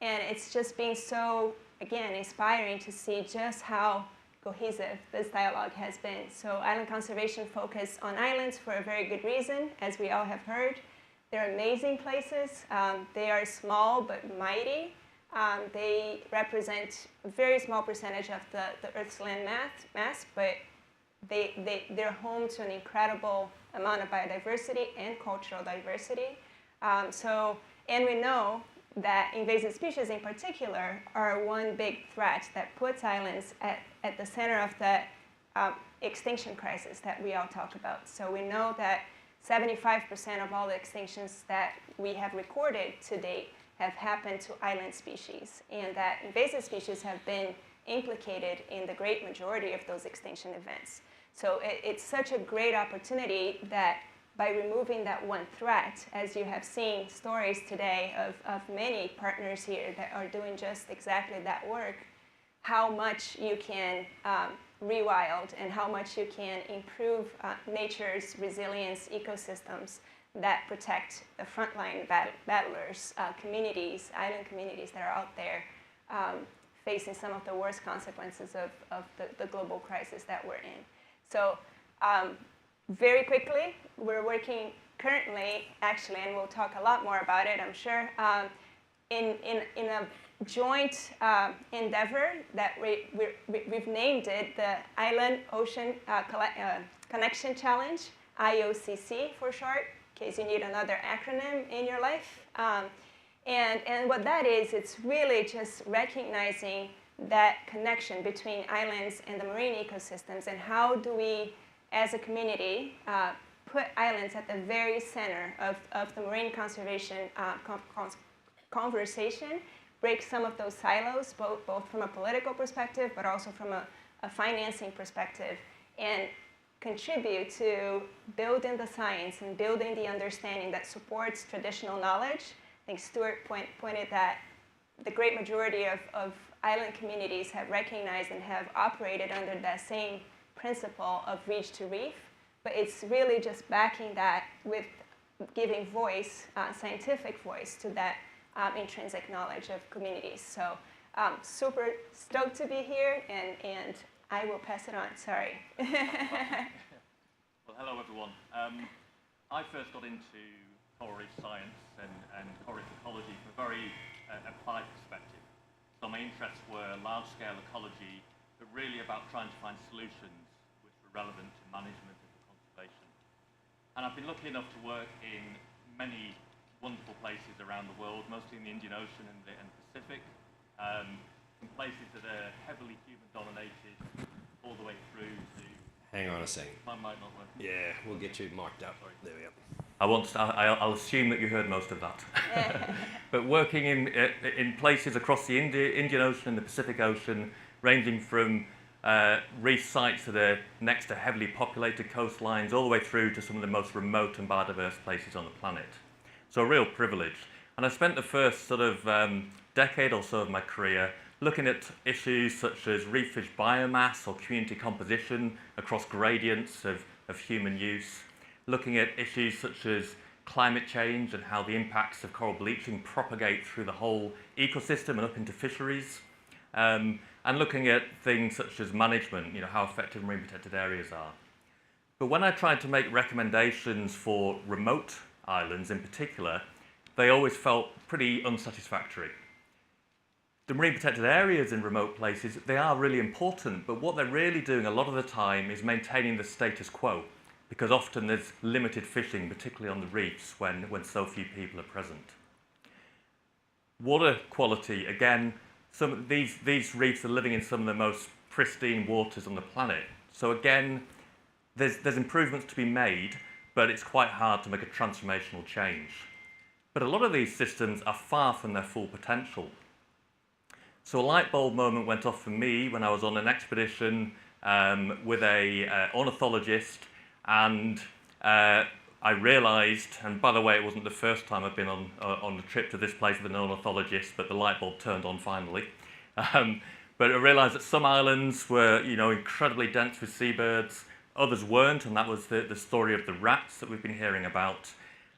And it's just been so, again, inspiring to see just how cohesive this dialogue has been. So island conservation focus on islands for a very good reason, as we all have heard. They're amazing places. They are small but mighty. They represent a very small percentage of the Earth's land mass, but they're home to an incredible amount of biodiversity and cultural diversity. And we know that invasive species in particular are one big threat that puts islands at the center of the extinction crisis that we all talk about. So we know that 75% of all the extinctions that we have recorded to date have happened to island species, and that invasive species have been implicated in the great majority of those extinction events. So it's such a great opportunity that by removing that one threat, as you have seen stories today of many partners here that are doing just exactly that work, how much you can rewild and how much you can improve nature's resilience ecosystems that protect the frontline battlers, communities, island communities that are out there facing some of the worst consequences of the global crisis that we're in. So very quickly, we're working currently, actually, and we'll talk a lot more about it, I'm sure, in a joint endeavor that we've named it the Island Ocean Connection Challenge, IOCC for short, in case you need another acronym in your life. And what that is, it's really just recognizing that connection between islands and the marine ecosystems, and how do we, as a community, put islands at the very center of the marine conservation conversation, break some of those silos, both from a political perspective, but also from a financing perspective, and contribute to building the science and building the understanding that supports traditional knowledge. I think Stuart pointed that the great majority of island communities have recognized and have operated under that same principle of reach to reef, but it's really just backing that with giving voice, scientific voice to that intrinsic knowledge of communities. So super stoked to be here, and I will pass it on, sorry. Well, hello everyone. I first got into coral reef science and coral reef ecology from a very applied perspective. So my interests were large-scale ecology, but really about trying to find solutions which were relevant to management and conservation. And I've been lucky enough to work in many wonderful places around the world, mostly in the Indian Ocean and the Pacific, from places that are heavily human-dominated, all the way through to... Hang on a second. My mic not working. Yeah, we'll get you mic'd up. There we go. I'll assume that you heard most of that. But working in places across the Indian Ocean and the Pacific Ocean, ranging from reef sites that are next to heavily populated coastlines, all the way through to some of the most remote and biodiverse places on the planet. So a real privilege. And I spent the first sort of decade or so of my career looking at issues such as reef fish biomass or community composition across gradients of human use, looking at issues such as climate change and how the impacts of coral bleaching propagate through the whole ecosystem and up into fisheries, and looking at things such as management, how effective marine protected areas are. But when I tried to make recommendations for remote islands in particular, they always felt pretty unsatisfactory. The marine protected areas in remote places, they are really important, but what they're really doing a lot of the time is maintaining the status quo, because often there's limited fishing, particularly on the reefs, when so few people are present. Water quality, again, these reefs are living in some of the most pristine waters on the planet. So again, there's improvements to be made, but it's quite hard to make a transformational change. But a lot of these systems are far from their full potential. So a light bulb moment went off for me when I was on an expedition with an ornithologist, and I realised, and by the way, it wasn't the first time I've been on a trip to this place with an ornithologist, but the light bulb turned on finally. But I realised that some islands were, incredibly dense with seabirds, others weren't, and that was the story of the rats that we've been hearing about.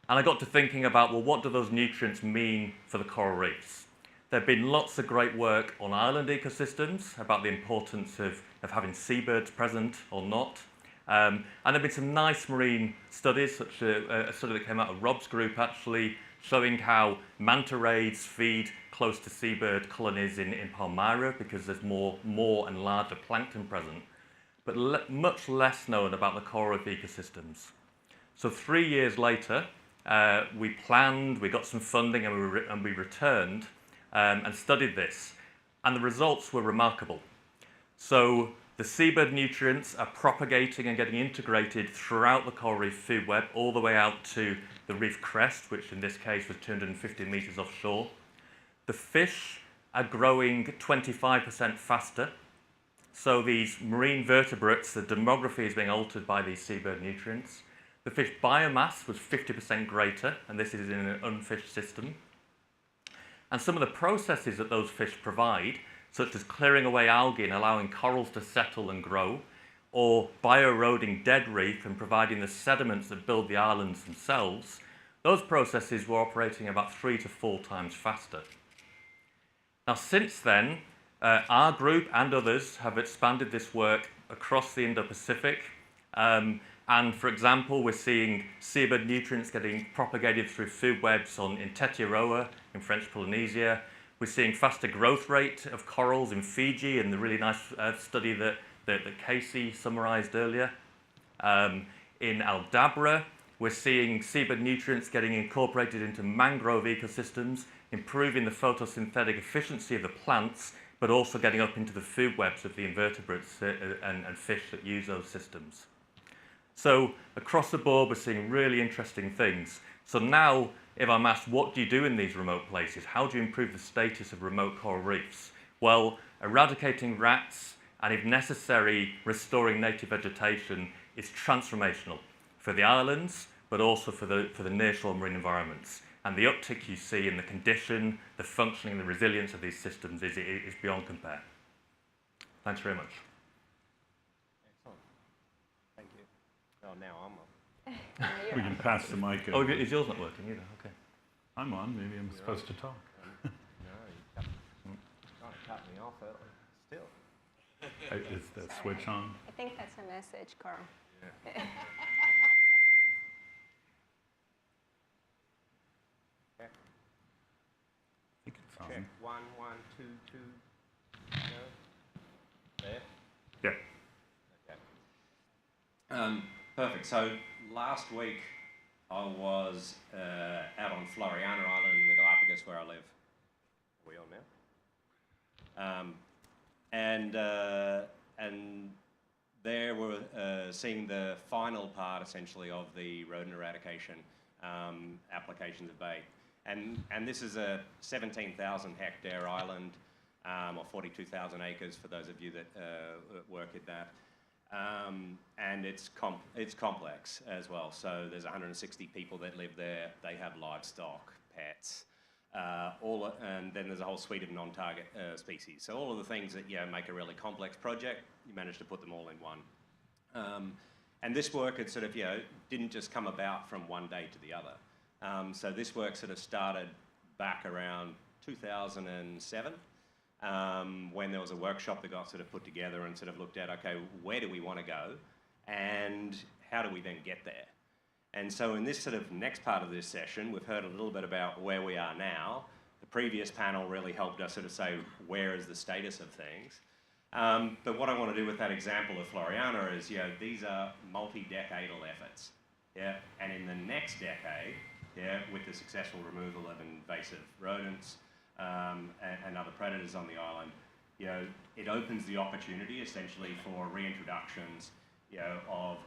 And I got to thinking about, well, what do those nutrients mean for the coral reefs? There have been lots of great work on island ecosystems about the importance of having seabirds present or not. And there have been some nice marine studies, such a study that came out of Rob's group, actually, showing how manta rays feed close to seabird colonies in Palmyra because there's more and larger plankton present, but much less known about the coral reef ecosystems. So 3 years later, we planned, we got some funding, and we returned and studied this. And the results were remarkable. So the seabird nutrients are propagating and getting integrated throughout the coral reef food web, all the way out to the reef crest, which in this case was 250 meters offshore. The fish are growing 25% faster. So these marine vertebrates, the demography is being altered by these seabird nutrients. The fish biomass was 50% greater, and this is in an unfished system. And some of the processes that those fish provide, such as clearing away algae and allowing corals to settle and grow, or bio-eroding dead reef and providing the sediments that build the islands themselves, those processes were operating about 3 to 4 times faster. Now, since then, our group and others have expanded this work across the Indo-Pacific. And for example, we're seeing seabird nutrients getting propagated through food webs in Tetiaroa in French Polynesia. We're seeing faster growth rate of corals in Fiji in the really nice study that Casey summarized earlier. In Aldabra, we're seeing seabird nutrients getting incorporated into mangrove ecosystems, improving the photosynthetic efficiency of the plants, but also getting up into the food webs of the invertebrates and fish that use those systems. So across the board, we're seeing really interesting things. So now, if I'm asked, what do you do in these remote places? How do you improve the status of remote coral reefs? Well, eradicating rats and, if necessary, restoring native vegetation is transformational for the islands, but also for the nearshore marine environments. And the uptick you see in the condition, the functioning, and the resilience of these systems is beyond compare. Thanks very much. Oh, now I'm on. We can pass the mic over. Oh, is yours not working either? Okay. I'm on. Maybe I'm supposed to talk. No, you're trying to cut me off still. Is the switch on? I think that's a message, Carl. Yeah. I think it's on. Check. 1, 1, 2, 2. No. There? Yeah. Okay. Perfect. So last week I was out on Floriana Island in the Galapagos where I live. Are we on now? And there we're seeing the final part essentially of the rodent eradication applications of bait. And this is a 17,000 hectare island, or 42,000 acres for those of you that work at that. And it's complex as well. So there's 160 people that live there. They have livestock, pets, and then there's a whole suite of non-target species. So all of the things that make a really complex project, you manage to put them all in one. And this work, it sort of didn't just come about from one day to the other. So this work sort of started back around 2007, when there was a workshop that got sort of put together and sort of looked at, okay, where do we want to go, and how do we then get there? And so in this sort of next part of this session, we've heard a little bit about where we are now. The previous panel really helped us sort of say, where is the status of things? But what I want to do with that example of Floriana is, you know, these are multi-decadal efforts. Yeah? And in the next decade, yeah, with the successful removal of invasive rodents and other predators on the island, you know, it opens the opportunity essentially for reintroductions, you know,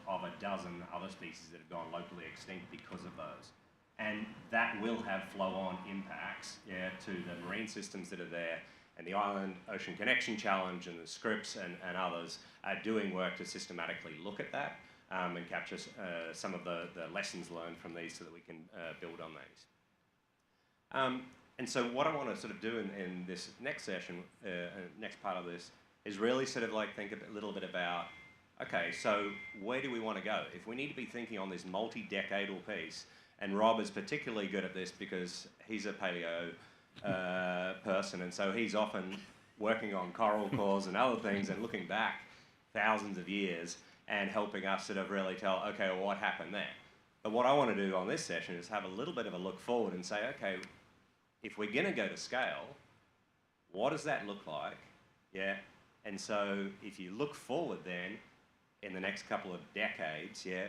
of a dozen other species that have gone locally extinct because of those. And that will have flow-on impacts, yeah, to the marine systems that are there. And the Island Ocean Connection Challenge and the Scripps and others are doing work to systematically look at that and capture some of the lessons learned from these so that we can build on these. And so what I want to sort of do in this next session, next part of this, is really sort of like think a little bit about, okay, so where do we want to go? If we need to be thinking on this multi-decadal piece, and Rob is particularly good at this because he's a paleo person, and so he's often working on coral cores and other things and looking back thousands of years and helping us sort of really tell, okay, well, what happened there? But what I want to do on this session is have a little bit of a look forward and say, okay, if we're going to go to scale, what does that look like? Yeah, and so if you look forward then, in the next couple of decades, yeah,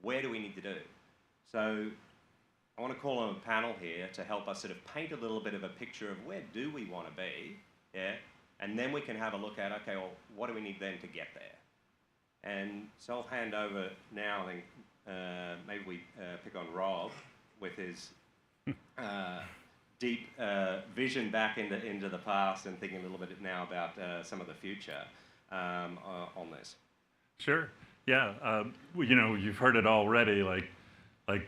where do we need to do? So I want to call on a panel here to help us sort of paint a little bit of a picture of where do we want to be, yeah, and then we can have a look at, okay, well, what do we need then to get there? And so I'll hand over now, I think, maybe we pick on Rob with his deep vision back into the past and thinking a little bit now about some of the future on this. Sure. Yeah. You know, you've heard it already. Like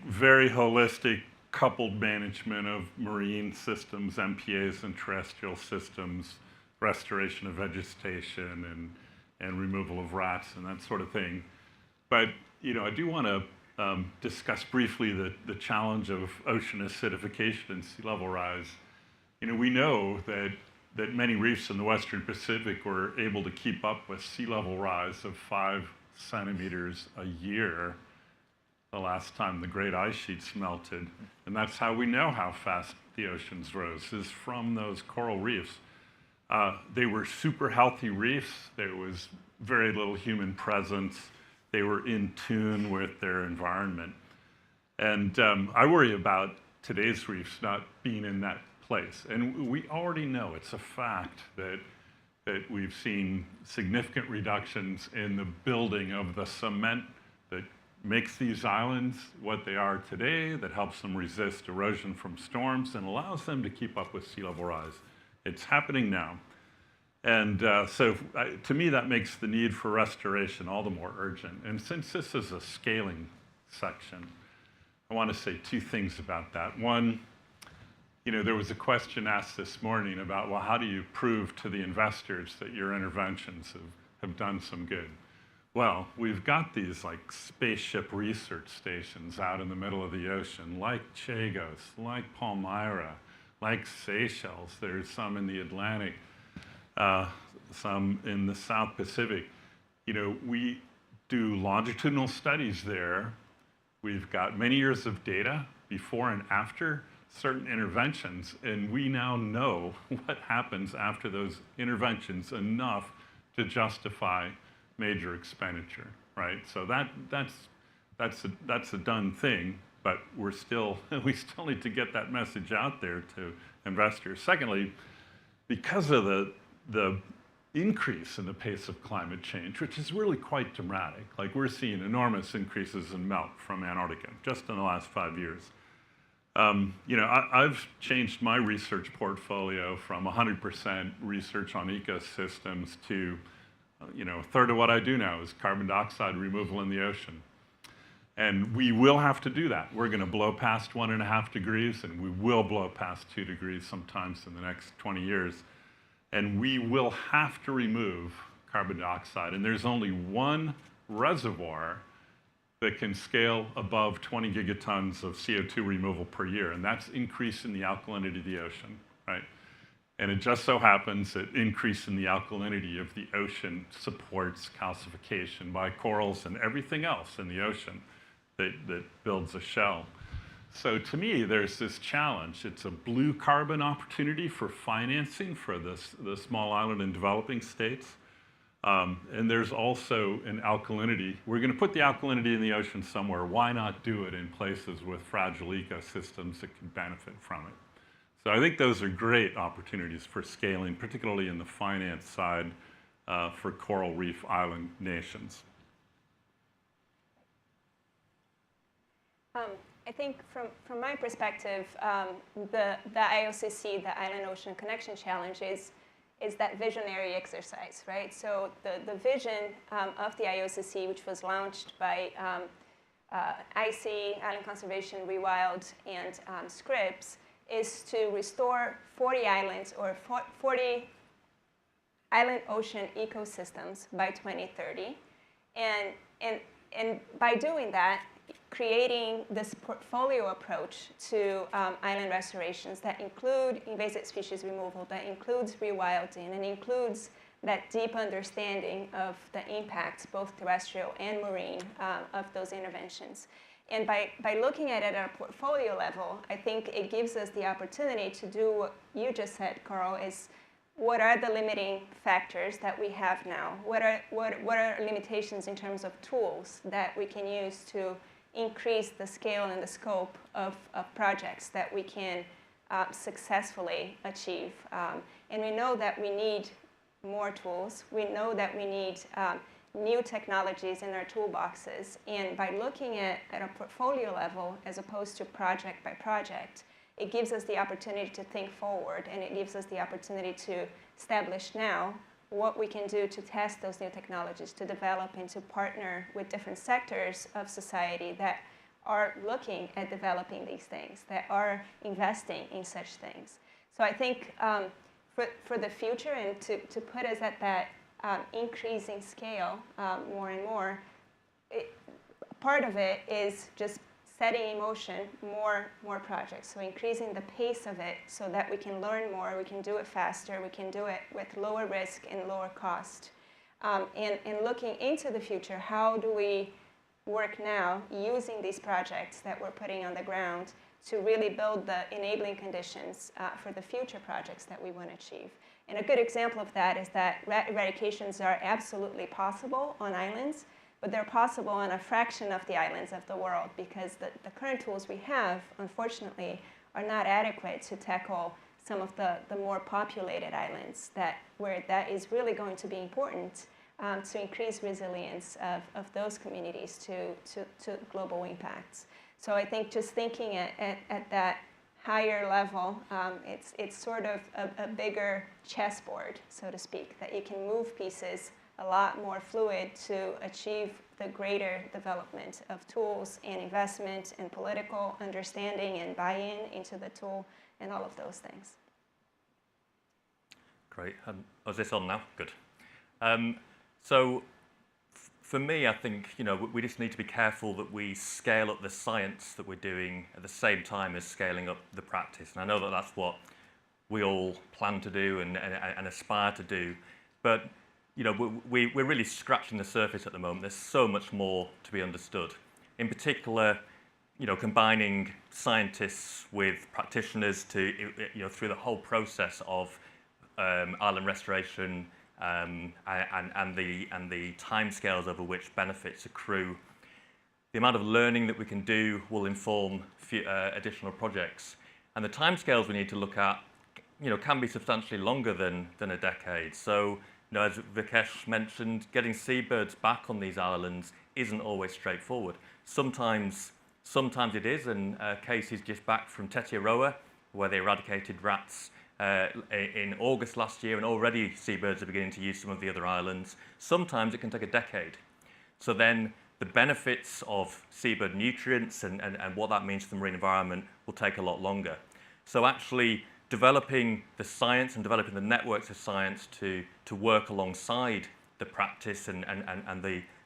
very holistic, coupled management of marine systems, MPAs, and terrestrial systems, restoration of vegetation, and removal of rats and that sort of thing. But you know, I do want to discuss briefly the challenge of ocean acidification and sea level rise. You know, we know that many reefs in the Western Pacific were able to keep up with sea level rise of 5 centimeters a year the last time the great ice sheets melted. And that's how we know how fast the oceans rose, is from those coral reefs. They were super healthy reefs. There was very little human presence. They were in tune with their environment. And I worry about today's reefs not being in that place. And we already know, it's a fact, that we've seen significant reductions in the building of the cement that makes these islands what they are today, that helps them resist erosion from storms and allows them to keep up with sea level rise. It's happening now. And so to me, that makes the need for restoration all the more urgent. And since this is a scaling section, I want to say 2 things about that. One, you know, there was a question asked this morning about, well, how do you prove to the investors that your interventions have done some good? Well, we've got these like spaceship research stations out in the middle of the ocean, like Chagos, like Palmyra, like Seychelles. There's some in the Atlantic, some in the South Pacific. You know, we do longitudinal studies there. We've got many years of data before and after certain interventions, and we now know what happens after those interventions enough to justify major expenditure, right? So that's a done thing, but we still need to get that message out there to investors. Secondly, because of the increase in the pace of climate change, which is really quite dramatic, like we're seeing enormous increases in melt from Antarctica just in the last 5 years. You know, I've changed my research portfolio from 100% research on ecosystems to, you know, a third of what I do now is carbon dioxide removal in the ocean. And we will have to do that. We're going to blow past 1.5 degrees, and we will blow past 2 degrees sometimes in the next 20 years. And we will have to remove carbon dioxide. And there's only one reservoir that can scale above 20 gigatons of CO2 removal per year, and that's increase in the alkalinity of the ocean, right? And it just so happens that increase in the alkalinity of the ocean supports calcification by corals and everything else in the ocean that builds a shell. So to me, there's this challenge. It's a blue carbon opportunity for financing for the small island and developing states. And there's also an alkalinity. We're going to put the alkalinity in the ocean somewhere. Why not do it in places with fragile ecosystems that can benefit from it? So I think those are great opportunities for scaling, particularly in the finance side for coral reef island nations. I think from my perspective, the IOCC, the Island Ocean Connection Challenge, is that visionary exercise, right? So the vision of the IOCC, which was launched by IC, Island Conservation, Rewild, and Scripps, is to restore 40 islands or 40 island ocean ecosystems by 2030. And by doing that, creating this portfolio approach to island restorations that include invasive species removal, that includes rewilding, and includes that deep understanding of the impacts, both terrestrial and marine, of those interventions. And by looking at it at a portfolio level, I think it gives us the opportunity to do what you just said, Carl, is what are the limiting factors that we have now? What are limitations in terms of tools that we can use to increase the scale and the scope of projects that we can successfully achieve? And we know that we need more tools. We know that we need new technologies in our toolboxes. And by looking at a portfolio level as opposed to project by project, it gives us the opportunity to think forward, and it gives us the opportunity to establish now what we can do to test those new technologies, to develop and to partner with different sectors of society that are looking at developing these things, that are investing in such things. So I think for the future and to put us at that increasing scale more and more, part of it is just setting in motion more projects, so increasing the pace of it so that we can learn more, we can do it faster, we can do it with lower risk and lower cost. And looking into the future, how do we work now using these projects that we're putting on the ground to really build the enabling conditions for the future projects that we want to achieve. And a good example of that is that rat eradications are absolutely possible on islands, but they're possible on a fraction of the islands of the world because the current tools we have, unfortunately, are not adequate to tackle some of the more populated islands where that is really going to be important to increase resilience of those communities to global impacts. So I think just thinking at that higher level, it's sort of a bigger chessboard, so to speak, that you can move pieces a lot more fluid to achieve the greater development of tools and investment and political understanding and buy-in into the tool and all of those things. Great. Is this on now? Good. So for me, I think we just need to be careful that we scale up the science that we're doing at the same time as scaling up the practice. And I know that that's what we all plan to do and aspire to do, but we're really scratching the surface at the moment. There's so much more to be understood. In particular, combining scientists with practitioners to through the whole process of island restoration. And the timescales over which benefits accrue. The amount of learning that we can do will inform additional projects. And the timescales we need to look at, can be substantially longer than a decade. So, as Vikesh mentioned, getting seabirds back on these islands isn't always straightforward. Sometimes it is, and Casey's just back from Tetiaroa, where they eradicated rats in August last year, and already seabirds are beginning to use some of the other islands. Sometimes it can take a decade. So then the benefits of seabird nutrients and what that means for the marine environment will take a lot longer. So actually developing the science and developing the networks of science to work alongside the practice and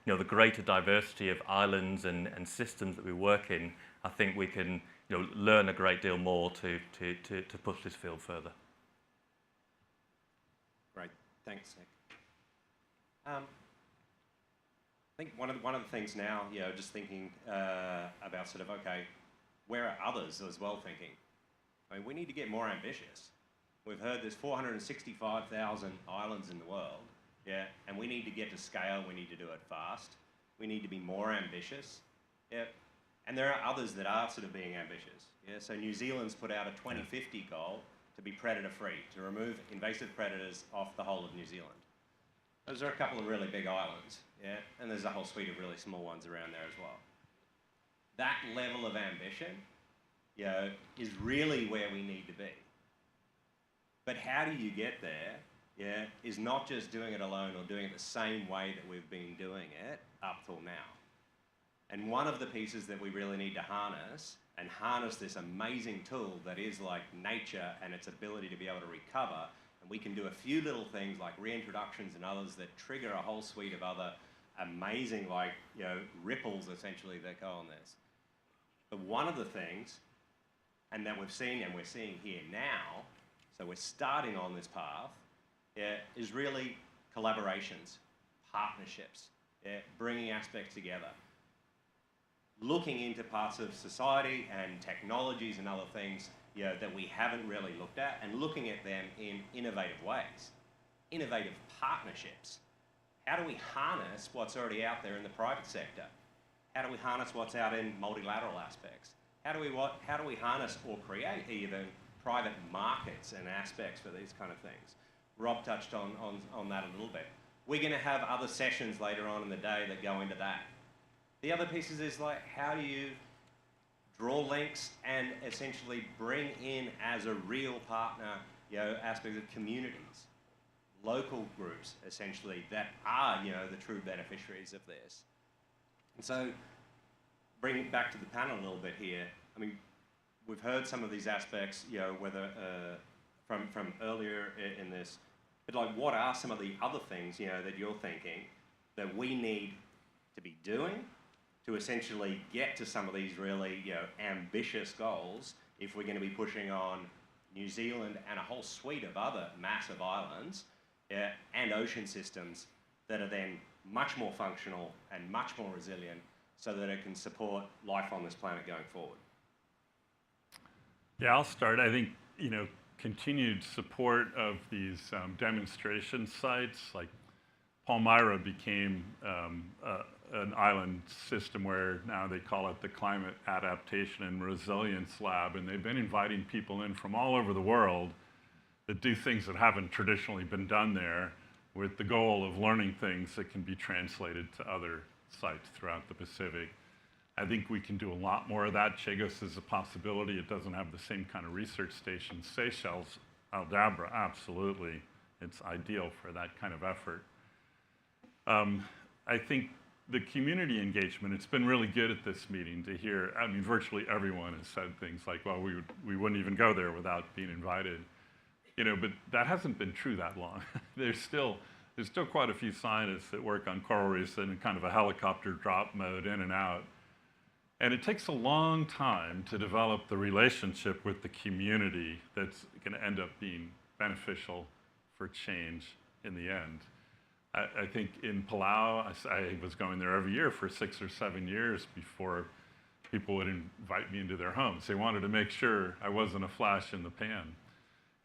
the greater diversity of islands and systems that we work in, I think we can learn a great deal more to push this field further. Great, thanks, Nick. I think one of the things now, just thinking about sort of, okay, where are others as well thinking? I mean, we need to get more ambitious. We've heard there's 465,000 islands in the world, and we need to get to scale. We need to do it fast. We need to be more ambitious, and there are others that are sort of being ambitious. So New Zealand's put out a 2050 goal to be predator-free, to remove invasive predators off the whole of New Zealand. Those are a couple of really big islands, and there's a whole suite of really small ones around there as well. That level of ambition, is really where we need to be. But how do you get there, is not just doing it alone or doing it the same way that we've been doing it up till now. And one of the pieces that we really need to harness this amazing tool that is like nature and its ability to be able to recover. And we can do a few little things like reintroductions and others that trigger a whole suite of other amazing, ripples essentially that go on this. But one of the things, and that we've seen and we're seeing here now, so we're starting on this path, is really collaborations, partnerships, bringing aspects together. Looking into parts of society and technologies and other things that we haven't really looked at, and looking at them in innovative ways, innovative partnerships. How do we harness what's already out there in the private sector? How do we harness what's out in multilateral aspects? How do we harness or create even private markets and aspects for these kind of things? Rob touched on that a little bit. We're going to have other sessions later on in the day that go into that. The other pieces is how do you draw links and essentially bring in as a real partner, aspects of communities, local groups essentially that are, the true beneficiaries of this. And so, bringing it back to the panel a little bit here, I mean, we've heard some of these aspects, whether from earlier in this, but what are some of the other things, that you're thinking that we need to be doing to essentially get to some of these really, ambitious goals if we're going to be pushing on New Zealand and a whole suite of other massive islands and ocean systems that are then much more functional and much more resilient so that it can support life on this planet going forward? Yeah, I'll start. I think, continued support of these demonstration sites, like Palmyra became an island system where now they call it the Climate Adaptation and Resilience Lab, and they've been inviting people in from all over the world that do things that haven't traditionally been done there, with the goal of learning things that can be translated to other sites throughout the Pacific. I think we can do a lot more of that. Chagos is a possibility. It doesn't have the same kind of research station. Seychelles, Aldabra, absolutely. It's ideal for that kind of effort. I think the community engagement, it's been really good at this meeting to hear, I mean, virtually everyone has said things like, well, we wouldn't even go there without being invited. But that hasn't been true that long. There's still quite a few scientists that work on coral reefs in kind of a helicopter drop mode, in and out. And it takes a long time to develop the relationship with the community that's going to end up being beneficial for change in the end. I think in Palau, I was going there every year for 6 or 7 years before people would invite me into their homes. They wanted to make sure I wasn't a flash in the pan.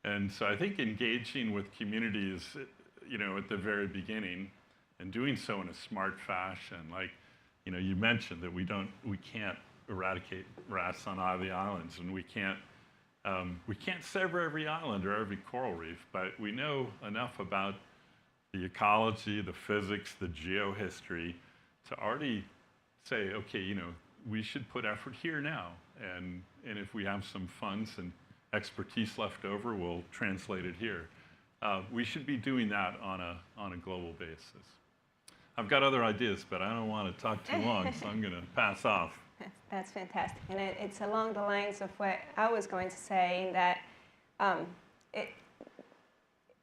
And so I think engaging with communities, at the very beginning, and doing so in a smart fashion, like, you mentioned that we can't eradicate rats on all the islands, and we can't sever every island or every coral reef, but we know enough about the ecology, the physics, the geohistory to already say, okay, we should put effort here now, and if we have some funds and expertise left over, we'll translate it here. We should be doing that on a global basis. I've got other ideas, but I don't want to talk too long, so I'm going to pass off. That's fantastic. And it's along the lines of what I was going to say, in that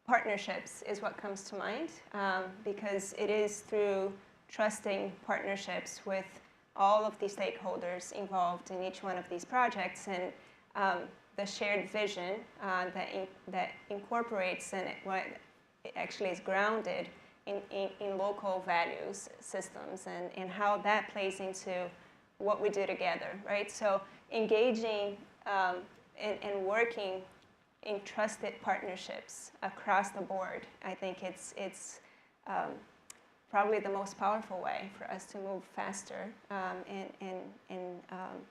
partnerships is what comes to mind, because it is through trusting partnerships with all of the stakeholders involved in each one of these projects, and the shared vision that incorporates and what actually is grounded in local values systems, and how that plays into what we do together, right? So engaging and working in trusted partnerships across the board, I think it's probably the most powerful way for us to move faster and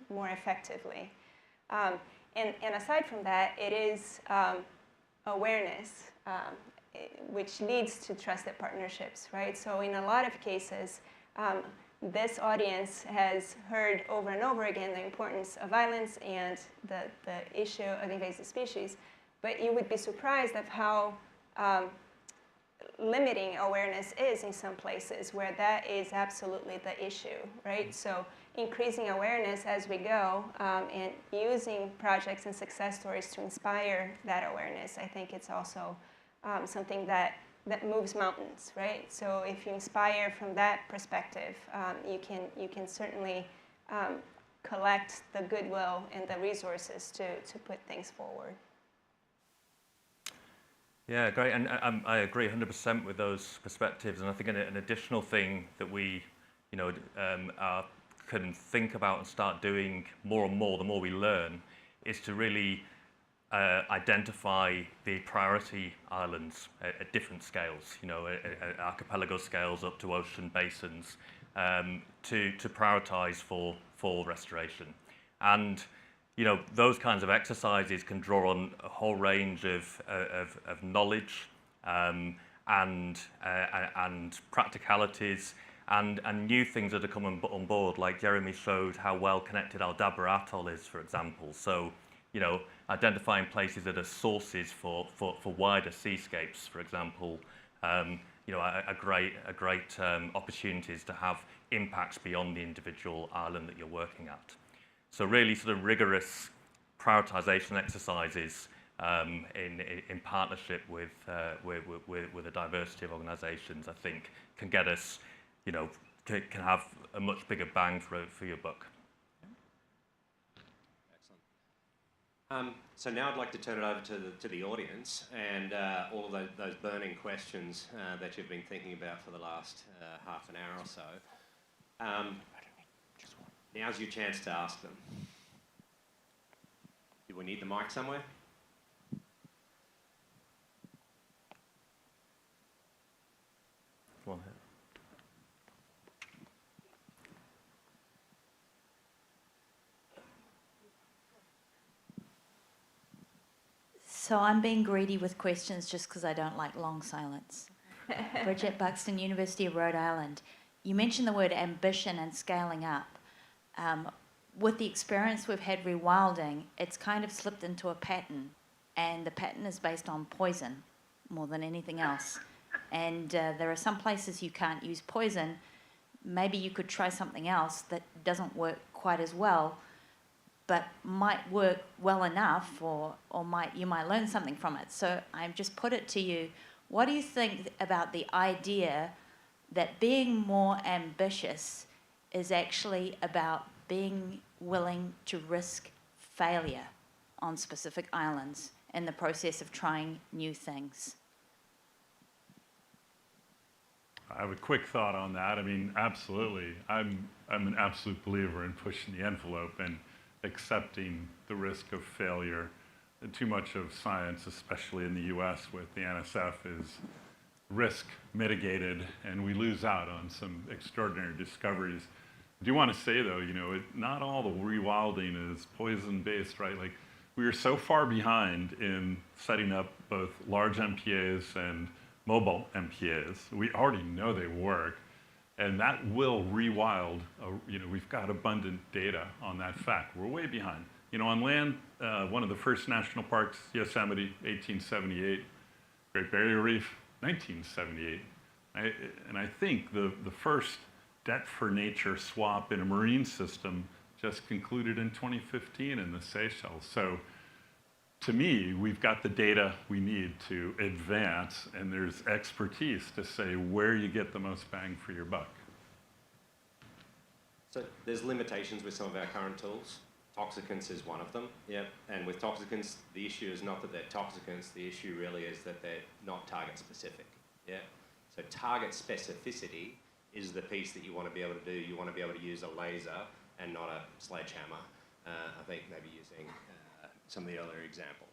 more effectively. And aside from that, it is awareness, which leads to trusted partnerships, right? So in a lot of cases, this audience has heard over and over again the importance of islands and the issue of invasive species, but you would be surprised of how limiting awareness is in some places where that is absolutely the issue, right? So increasing awareness as we go and using projects and success stories to inspire that awareness, I think it's also something that moves mountains, right? So if you inspire from that perspective, you can certainly collect the goodwill and the resources to put things forward. Yeah, great, and I agree 100% with those perspectives. And I think an additional thing that we, can think about and start doing more and more, the more we learn, is to really identify the priority islands at different scales, at archipelago scales up to ocean basins, to prioritize for restoration. And those kinds of exercises can draw on a whole range of knowledge and practicalities and new things that are coming on board. Like Jeremy showed how well connected Aldabra Atoll is, for example. So, identifying places that are sources for wider seascapes, for example, are great opportunities to have impacts beyond the individual island that you're working at. So really sort of rigorous prioritization exercises in partnership with a diversity of organizations, I think, can get us, can have a much bigger bang for your buck. Excellent. So now I'd like to turn it over to the audience and all of those burning questions that you've been thinking about for the last half an hour or so. Now's your chance to ask them. Do we need the mic somewhere? Go on. So I'm being greedy with questions just because I don't like long silence. Bridget Buxton, University of Rhode Island. You mentioned the word ambition and scaling up. With the experience we've had rewilding, it's kind of slipped into a pattern, and the pattern is based on poison more than anything else. And there are some places you can't use poison. Maybe you could try something else that doesn't work quite as well, but might work well enough, or you might learn something from it. So I've just put it to you, what do you think about the idea that being more ambitious is actually about being willing to risk failure on specific islands in the process of trying new things? I have a quick thought on that. I mean, absolutely. I'm an absolute believer in pushing the envelope and accepting the risk of failure. And too much of science, especially in the US with the NSF, is risk mitigated, and we lose out on some extraordinary discoveries. I do want to say, though, not all the rewilding is poison-based, right? Like, we are so far behind in setting up both large MPAs and mobile MPAs. We already know they work, and that will rewild. We've got abundant data on that fact. We're way behind. On land, one of the first national parks, Yosemite, 1878, Great Barrier Reef, 1978. And I think the first debt for nature swap in a marine system just concluded in 2015 in the Seychelles. So to me, we've got the data we need to advance, and there's expertise to say where you get the most bang for your buck. So there's limitations with some of our current tools. Toxicants is one of them, yeah. And with toxicants, the issue is not that they're toxicants, the issue really is that they're not target specific, yeah. So target specificity is the piece that you want to be able to do. You want to be able to use a laser and not a sledgehammer. I think maybe using some of the other examples.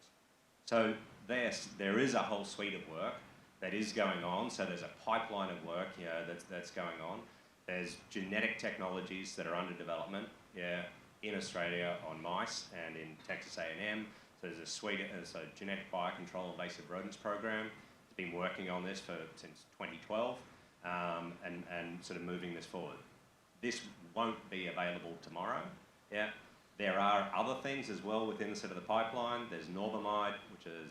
So there is a whole suite of work that is going on. So there's a pipeline of work, you know, that's going on. There's genetic technologies that are under development, yeah, in Australia on mice and in Texas A&M. So there's a suite, there's a genetic biocontrol invasive rodents program. It's been working on this since 2012 and sort of moving this forward. This won't be available tomorrow, yeah. There are other things as well within the sort of the pipeline. There's norvamide, which is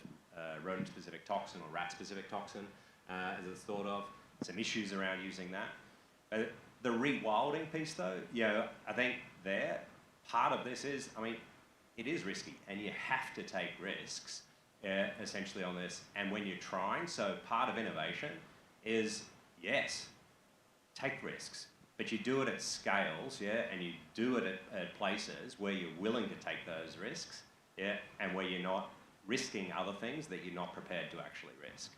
rodent-specific toxin or rat-specific toxin, as it's thought of. Some issues around using that. The rewilding piece, though, yeah, I think part of this is, I mean, it is risky, and you have to take risks, essentially, on this. And when you're trying, so part of innovation is, yes, take risks. But you do it at scales, yeah, and you do it at places where you're willing to take those risks, yeah, and where you're not risking other things that you're not prepared to actually risk,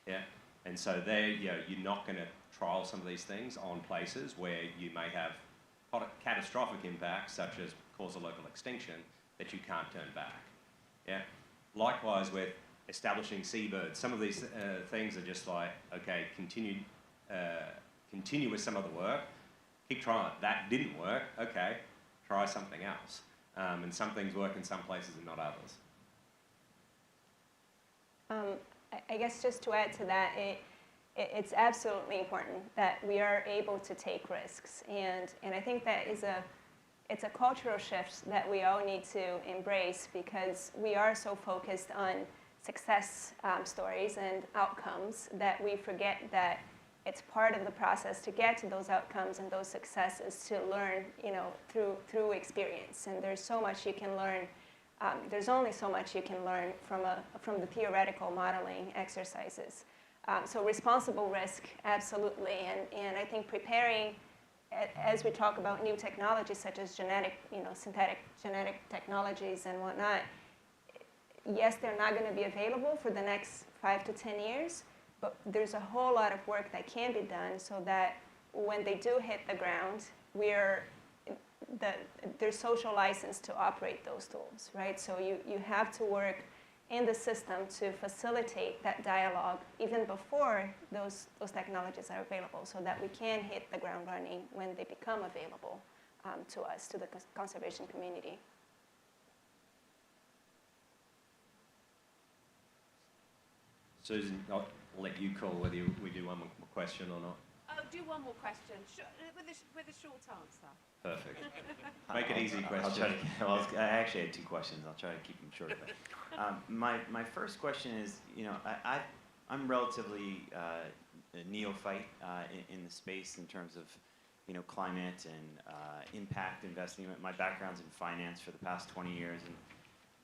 yeah. And so there, you know, you're not going to trial some of these things on places where you may have catastrophic impacts, such as cause a local extinction, that you can't turn back, yeah. Likewise with establishing seabirds, some of these things are just like, okay, continue with some of the work. Keep trying. That didn't work. Okay, try something else. And some things work in some places and not others. I guess just to add to that, it's absolutely important that we are able to take risks, and I think that it's a cultural shift that we all need to embrace, because we are so focused on success stories and outcomes that we forget that it's part of the process to get to those outcomes and those successes to learn, you know, through experience. And there's so much you can learn. There's only so much you can learn from the theoretical modeling exercises. So responsible risk, absolutely. And I think preparing, as we talk about new technologies such as synthetic genetic technologies and whatnot, yes, they're not going to be available for the next 5 to 10 years. But there's a whole lot of work that can be done so that when they do hit the ground, there's social license to operate those tools, right? So you have to work in the system to facilitate that dialogue even before those technologies are available, so that we can hit the ground running when they become available to us, to the conservation community. Susan, I'll let you call whether we do one more question or not. Oh, do one more question with a short answer. Perfect. Make it easy question. I actually had 2 questions. I'll try to keep them short. My first question is, you know, I'm relatively a neophyte in the space in terms of, you know, climate and impact investing. My background's in finance for the past 20 years, and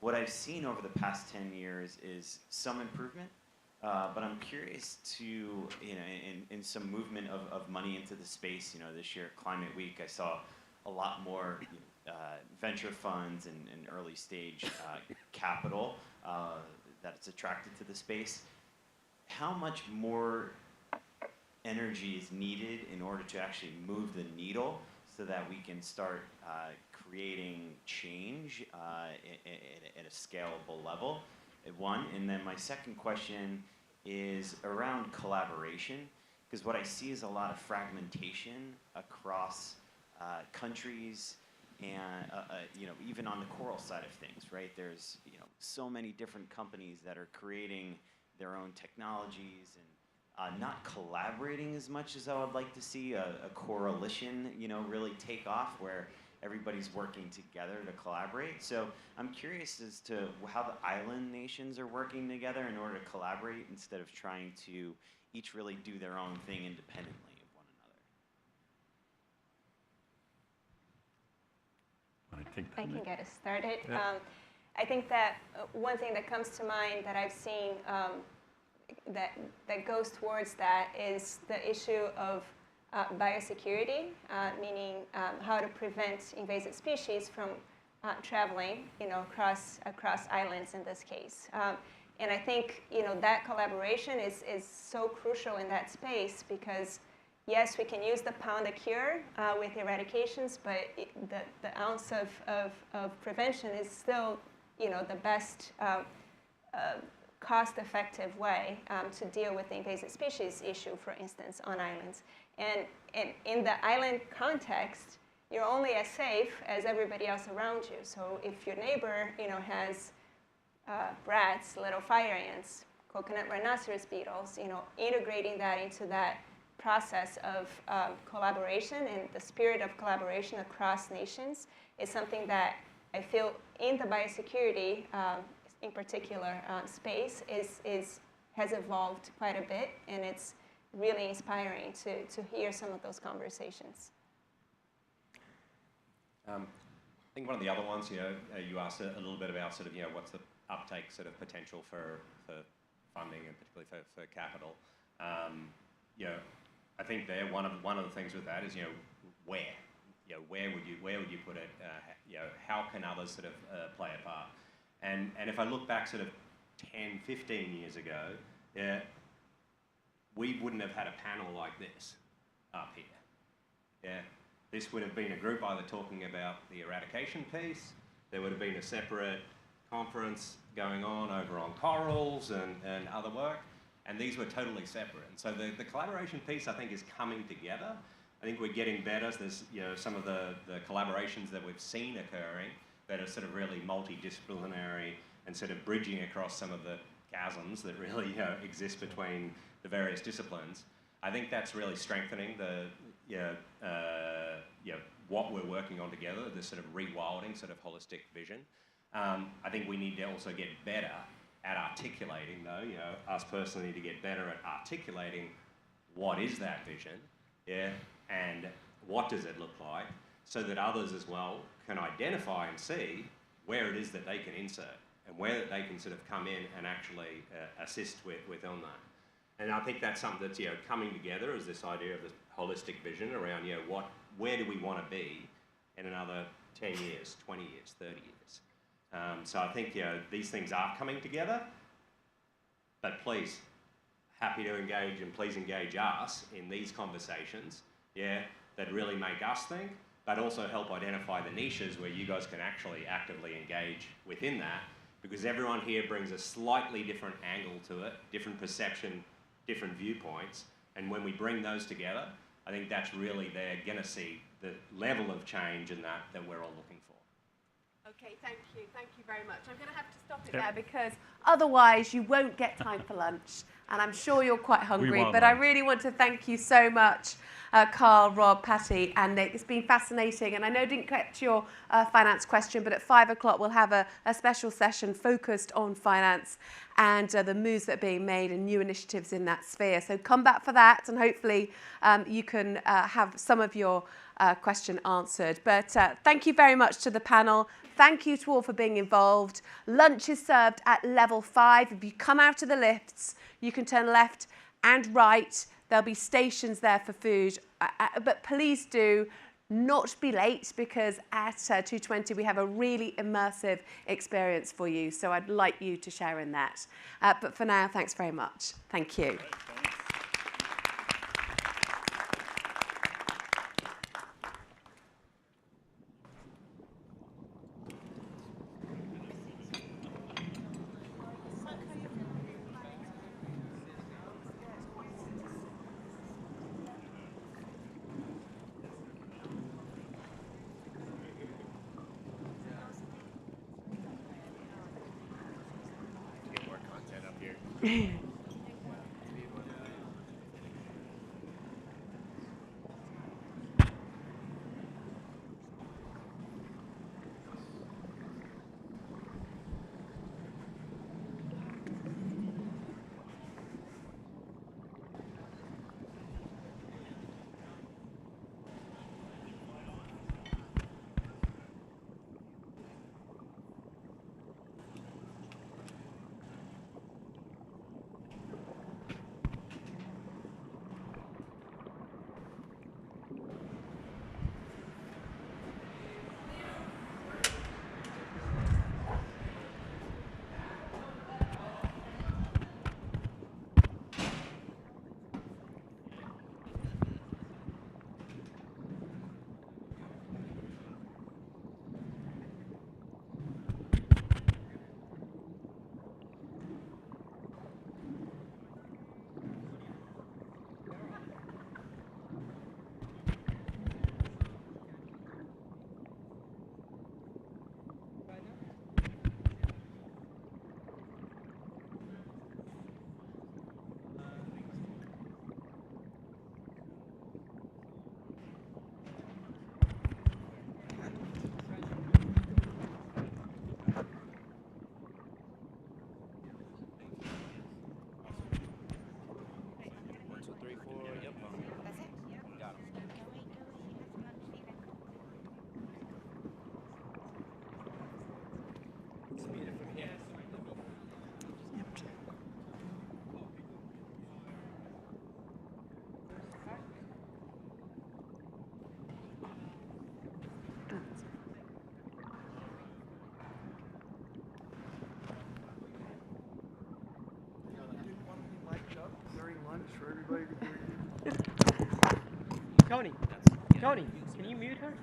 what I've seen over the past 10 years is some improvement. But I'm curious to, you know, in some movement of money into the space. You know, this year at Climate Week, I saw a lot more venture funds and early stage capital that it's attracted to the space. How much more energy is needed in order to actually move the needle so that we can start creating change at a scalable level? One, and then my second question is around collaboration, because what I see is a lot of fragmentation across countries, and you know, even on the coral side of things, right? There's, you know, so many different companies that are creating their own technologies and not collaborating as much as I would like to see a coalition, you know, really take off, where everybody's working together to collaborate. So I'm curious as to how the island nations are working together in order to collaborate instead of trying to each really do their own thing independently of one another. I can get us started. Yeah. I think that one thing that comes to mind that I've seen that goes towards that is the issue of biosecurity, meaning how to prevent invasive species from traveling, across islands in this case. And I think, that collaboration is so crucial in that space because, yes, we can use the pound a cure with eradications, but the ounce of prevention is still, the best cost-effective way to deal with the invasive species issue, for instance, on islands. And in the island context, you're only as safe as everybody else around you. So if your neighbor, has rats, little fire ants, coconut rhinoceros beetles, integrating that into that process of collaboration and the spirit of collaboration across nations is something that I feel in the biosecurity, in particular space, has evolved quite a bit, and it's really inspiring to hear some of those conversations. I think one of the other ones, you asked a little bit about what's the uptake potential for funding and particularly for capital. I think one of the things with that is where would you put it? How can others play a part? And if I look back 10, 15 years ago, we wouldn't have had a panel like this up here. This would have been a group either talking about the eradication piece, there would have been a separate conference going on over on corals and other work, and these were totally separate. And so the collaboration piece, I think, is coming together. I think we're getting better. There's some of the collaborations that we've seen occurring that are really multidisciplinary and bridging across some of the chasms that really exist between the various disciplines. I think that's really strengthening what we're working on together, this rewilding holistic vision. I think we need to also get better at articulating, though, us personally need to get better at articulating what is that vision, and what does it look like, so that others as well can identify and see where it is that they can insert and where they can come in and actually assist with on that. And I think that's something that's coming together, is this idea of this holistic vision around where do we want to be in another 10 years, 20 years, 30 years. So I think these things are coming together, but please, happy to engage, and please engage us in these conversations, that really make us think, but also help identify the niches where you guys can actually actively engage within that, because everyone here brings a slightly different angle to it, different perception, different viewpoints, and when we bring those together, I think that's really, they're going to see the level of change in that we're all looking for. Okay, thank you very much. I'm going to have to stop it there because otherwise you won't get time for lunch, and I'm sure you're quite hungry, but I really want to thank you so much, Carl, Rob, Patty, and Nick. It's been fascinating, and I know I didn't get your finance question, but at 5 o'clock we'll have a special session focused on finance and the moves that are being made and new initiatives in that sphere. So come back for that, and hopefully you can have some of your question answered. But thank you very much to the panel. Thank you to all for being involved. Lunch is served at level 5. If you come out of the lifts, you can turn left and right. There'll be stations there for food. But please do not be late, because at 2:20 we have a really immersive experience for you. So I'd like you to share in that. But for now, thanks very much. Thank you. Tony, Tony, can you mute her?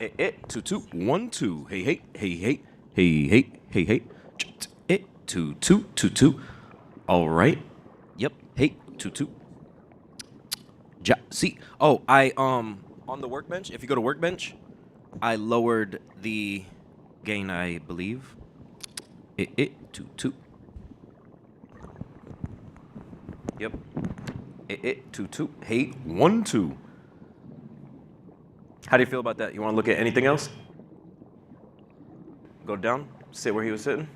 2 2 1 2. Hey hey hey hey hey hey hey hey. 2 2 2 2. All right. Yep. Hey 2 2. Ja. See. Oh, I on the workbench. If you go to workbench, I lowered the gain, I believe. 2 2. Yep. 2 2. Hey 1 2. How do you feel about that? You want to look at anything else? Go down. Sit where he was sitting.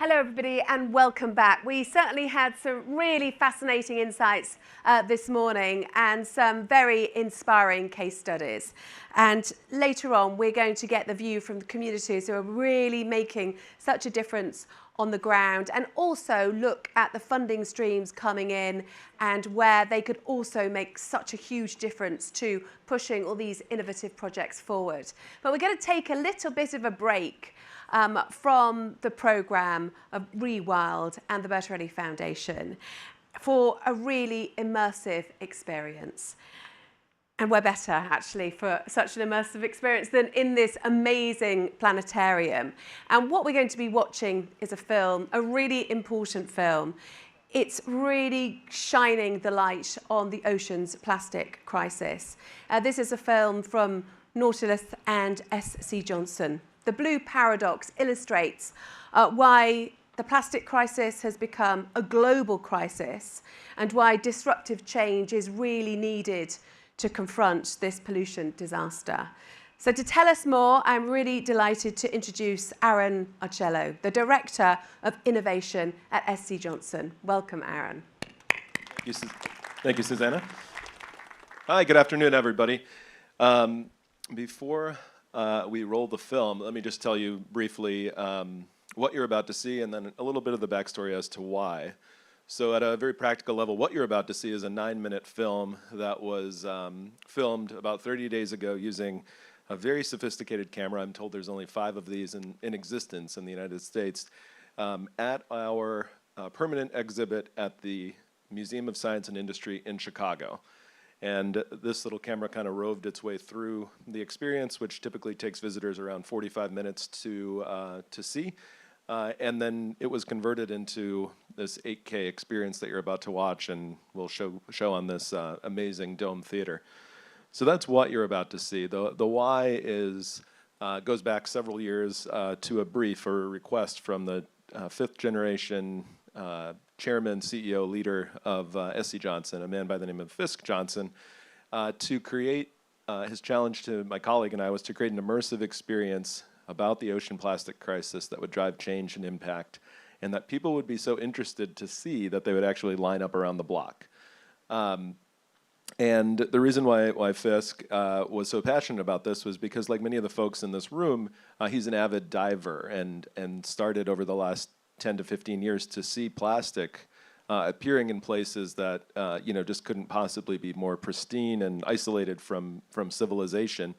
Hello, everybody, and welcome back. We certainly had some really fascinating insights this morning and some very inspiring case studies. And later on, we're going to get the view from the communities who are really making such a difference on the ground, and also look at the funding streams coming in and where they could also make such a huge difference to pushing all these innovative projects forward. But we're going to take a little bit of a break from the programme of Rewild and the Bertarelli Foundation for a really immersive experience. And we're better, actually, for such an immersive experience than in this amazing planetarium. And what we're going to be watching is a film, a really important film. It's really shining the light on the ocean's plastic crisis. This is a film from Nautilus and S.C. Johnson. The Blue Paradox illustrates why the plastic crisis has become a global crisis and why disruptive change is really needed to confront this pollution disaster. So to tell us more, I'm really delighted to introduce Aaron Arcello, the Director of Innovation at S.C. Johnson. Welcome, Aaron. Thank you, Susanna. Hi, good afternoon, everybody. Before we roll the film, let me just tell you briefly what you're about to see and then a little bit of the backstory as to why. So at a very practical level, what you're about to see is a 9-minute film that was filmed about 30 days ago using a very sophisticated camera. I'm told there's only 5 of these in existence in the United States, at our permanent exhibit at the Museum of Science and Industry in Chicago. And this little camera kind of roved its way through the experience, which typically takes visitors around 45 minutes to see. And then it was converted into this 8K experience that you're about to watch, and we'll show on this amazing dome theater. So that's what you're about to see. The why is goes back several years to a brief or a request from the 5th generation chairman, CEO, leader of S.C. Johnson, a man by the name of Fisk Johnson, to create, his challenge to my colleague and I was to create an immersive experience about the ocean plastic crisis that would drive change and impact, and that people would be so interested to see that they would actually line up around the block. And the reason why Fisk was so passionate about this was because, like many of the folks in this room, he's an avid diver and started over the last 10 to 15 years to see plastic appearing in places that just couldn't possibly be more pristine and isolated from civilization.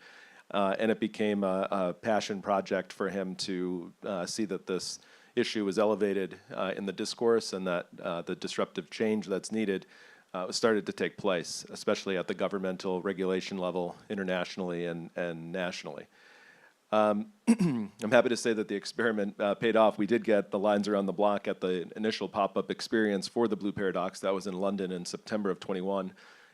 And it became a passion project for him to see that this issue was elevated in the discourse, and that the disruptive change that's needed started to take place, especially at the governmental regulation level, internationally and nationally. I'm happy to say that the experiment paid off. We did get the lines around the block at the initial pop-up experience for the Blue Paradox. That was in London in September of 21.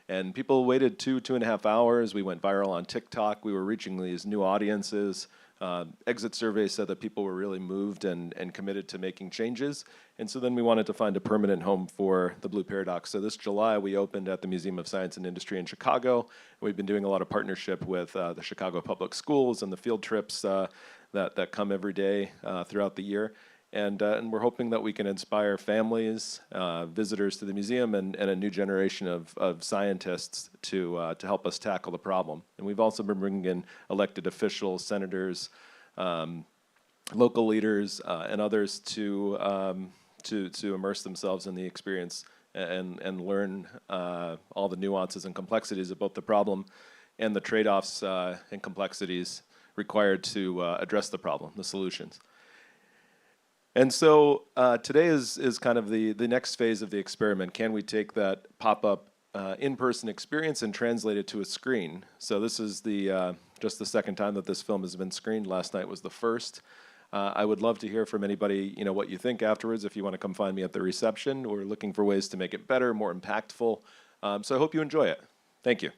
And people waited 2.5 hours. We went viral on TikTok. We were reaching these new audiences. Exit surveys said that people were really moved and committed to making changes. And so then we wanted to find a permanent home for the Blue Paradox. So this July, we opened at the Museum of Science and Industry in Chicago. We've been doing a lot of partnership with the Chicago Public Schools and the field trips that come every day throughout the year. And we're hoping that we can inspire families, visitors to the museum, and a new generation of scientists to help us tackle the problem. And we've also been bringing in elected officials, senators, local leaders, and others to immerse themselves in the experience and learn all the nuances and complexities of both the problem and the trade-offs and complexities required to address the problem, the solutions. And so today is kind of the next phase of the experiment. Can we take that pop-up in-person experience and translate it to a screen? So this is just the second time that this film has been screened. Last night was the first. I would love to hear from anybody, what you think afterwards. If you want to come find me at the reception, we're looking for ways to make it better, more impactful. So I hope you enjoy it. Thank you.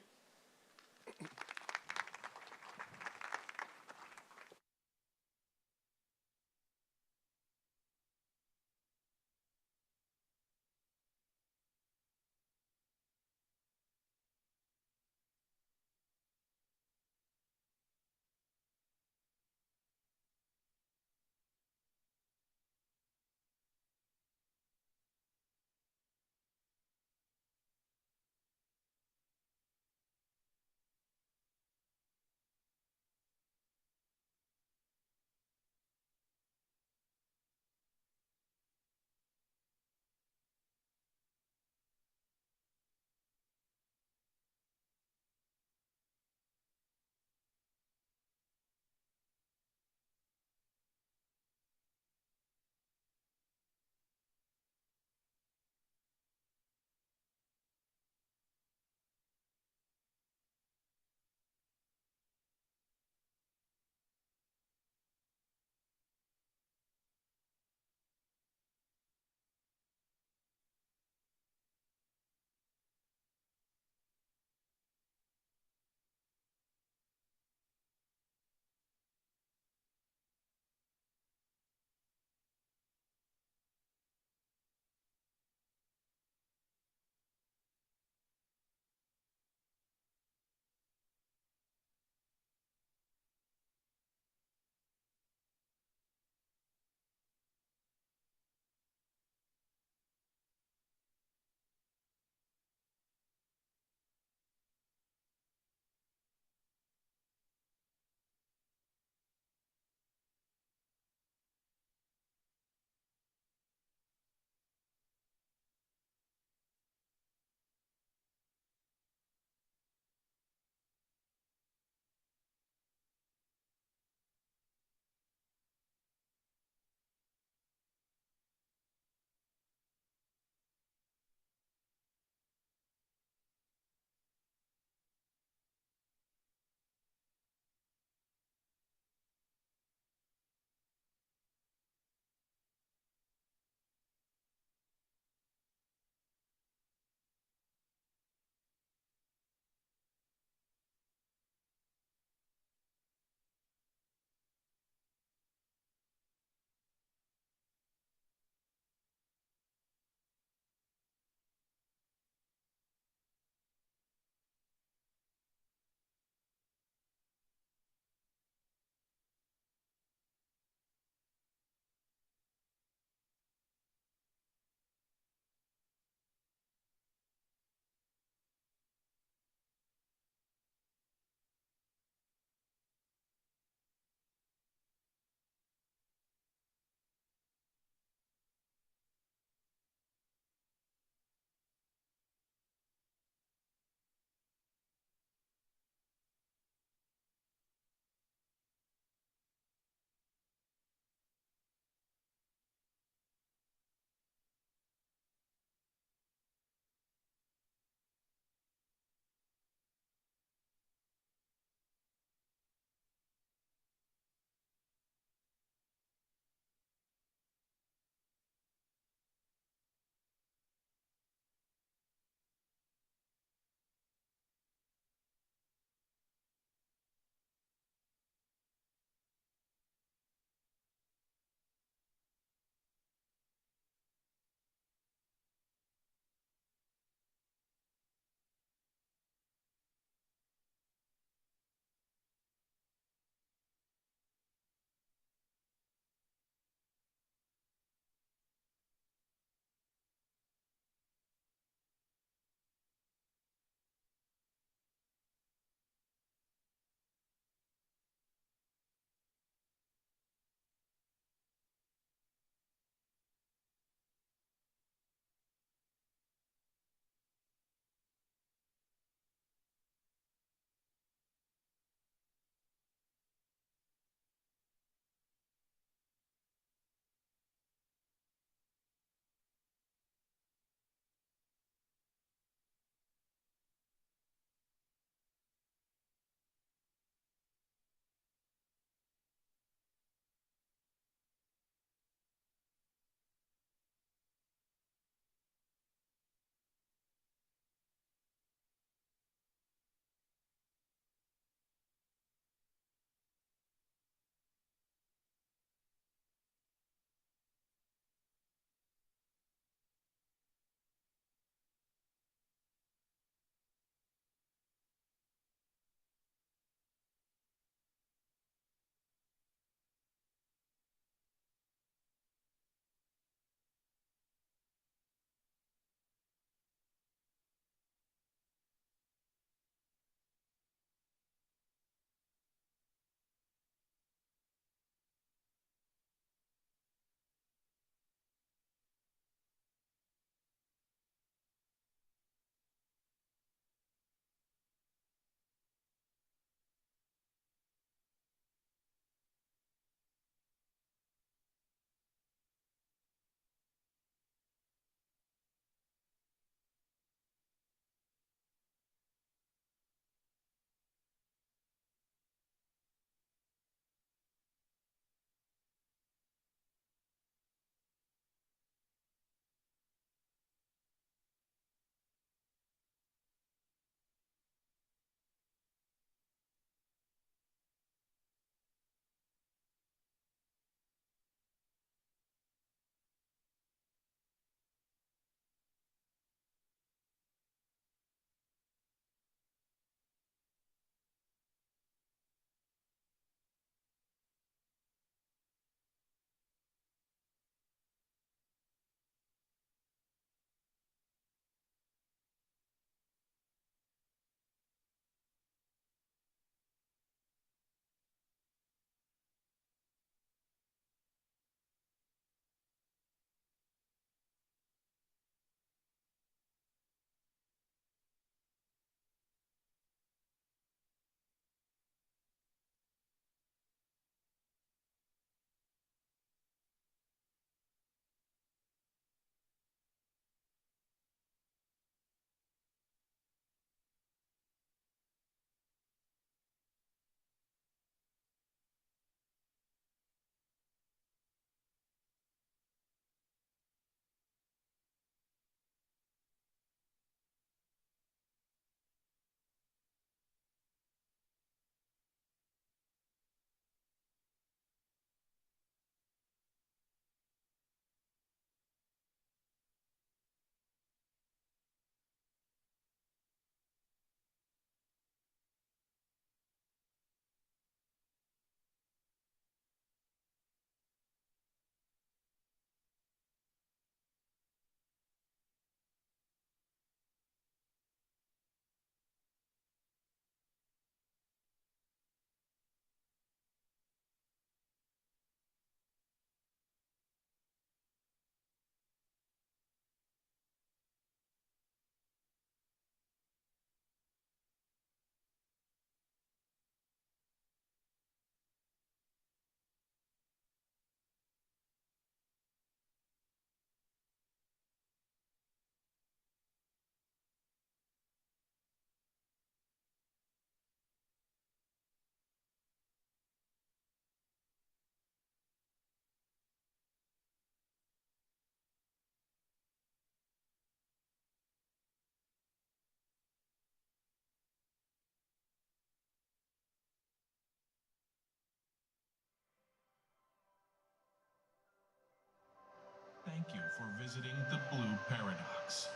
Thank you for visiting the Blue Paradox.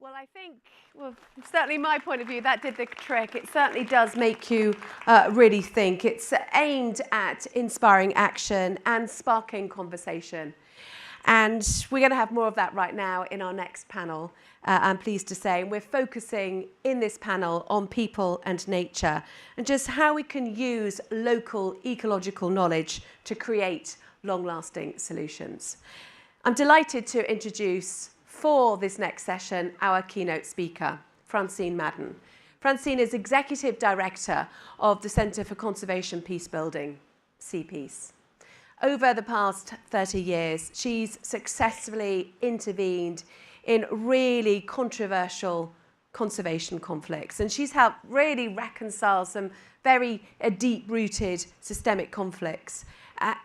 Well, I think, certainly my point of view, that did the trick. It certainly does make you really think. It's aimed at inspiring action and sparking conversation. And we're going to have more of that right now in our next panel, I'm pleased to say. And we're focusing in this panel on people and nature and just how we can use local ecological knowledge to create long-lasting solutions. I'm delighted to introduce for this next session our keynote speaker, Francine Madden. Francine is Executive Director of the Centre for Conservation Peacebuilding, CPEACE. Over the past 30 years, she's successfully intervened in really controversial conservation conflicts, and she's helped really reconcile some very deep-rooted systemic conflicts.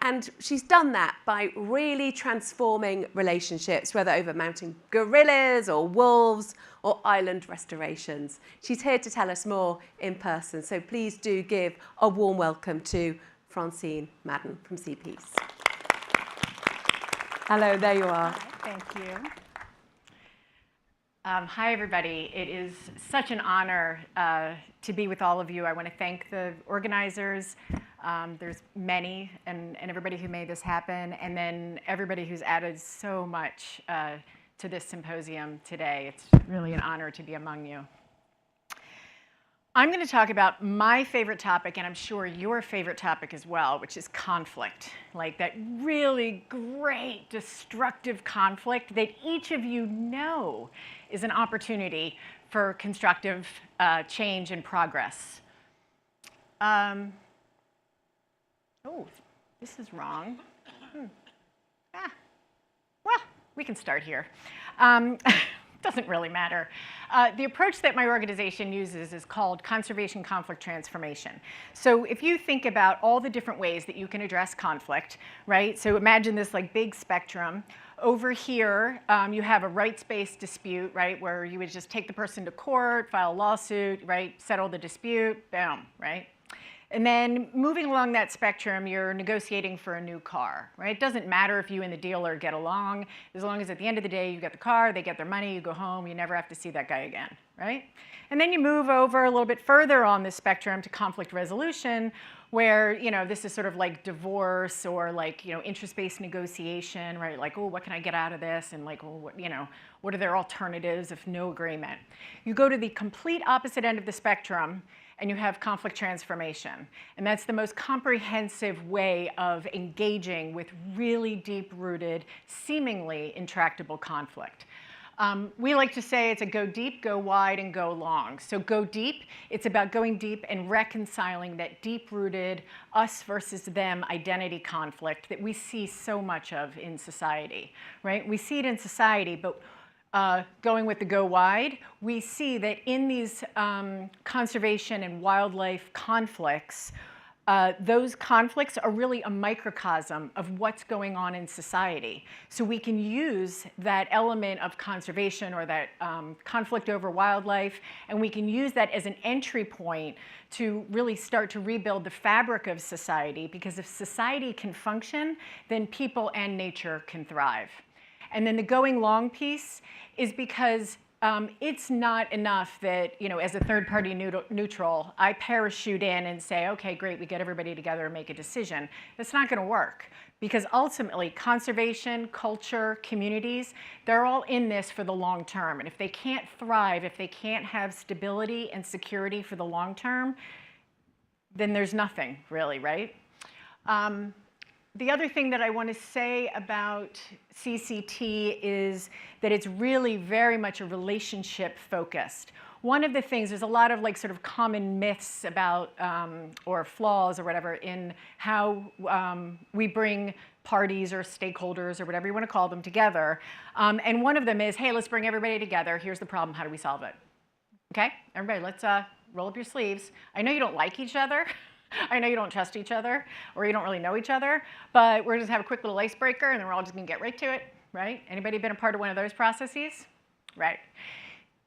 And she's done that by really transforming relationships, whether over mountain gorillas or wolves or island restorations. She's here to tell us more in person, so please do give a warm welcome to Francine Madden from CPEACE. Hello, there you are. Hi, thank you. Hi, everybody. It is such an honor to be with all of you. I want to thank the organizers. There's many, and everybody who made this happen, and then everybody who's added so much to this symposium today. It's really an honor to be among you. I'm going to talk about my favorite topic, and I'm sure your favorite topic as well, which is conflict. Like that really great, destructive conflict that each of you know is an opportunity for constructive change and progress. Oh, this is wrong. Well, we can start here. Doesn't really matter. The approach that my organization uses is called conservation conflict transformation. So if you think about all the different ways that you can address conflict, right? So imagine this like big spectrum. Over here, you have a rights-based dispute, right? Where you would just take the person to court, file a lawsuit, right? Settle the dispute, boom, right? And then moving along that spectrum, you're negotiating for a new car, right? It doesn't matter if you and the dealer get along, as long as at the end of the day you get the car, they get their money, you go home, you never have to see that guy again, right? And then you move over a little bit further on the spectrum to conflict resolution, where, you know, this is sort of like divorce or like, you know, interest-based negotiation, right? Like, oh, what can I get out of this? And like, oh, what, you know, what are their alternatives if no agreement? You go to the complete opposite end of the spectrum, and you have conflict transformation. And that's the most comprehensive way of engaging with really deep-rooted, seemingly intractable conflict. We like to say it's a go deep, go wide, and go long. So go deep, it's about going deep and reconciling that deep-rooted us versus them identity conflict that we see so much of in society, right? We see it in society, but going with the go wide, we see that in these conservation and wildlife conflicts, those conflicts are really a microcosm of what's going on in society. So we can use that element of conservation or that conflict over wildlife, and we can use that as an entry point to really start to rebuild the fabric of society, because if society can function, then people and nature can thrive. And then the going long piece is because it's not enough that, you know, as a third-party neutral, I parachute in and say, okay, great, we get everybody together and make a decision. That's not going to work, because ultimately conservation, culture, communities, they're all in this for the long term. And if they can't thrive, if they can't have stability and security for the long term, then there's nothing really, right? The other thing that I want to say about CCT is that it's really very much a relationship focused. One of the things, there's a lot of like sort of common myths about, or flaws or whatever, in how we bring parties or stakeholders or whatever you want to call them together. And one of them is, hey, let's bring everybody together. Here's the problem. How do we solve it? Okay, everybody, let's roll up your sleeves. I know you don't like each other. I know you don't trust each other, or you don't really know each other, but we're just have a quick little icebreaker, and then we're all just going to get right to it, right? Anybody been a part of one of those processes? Right.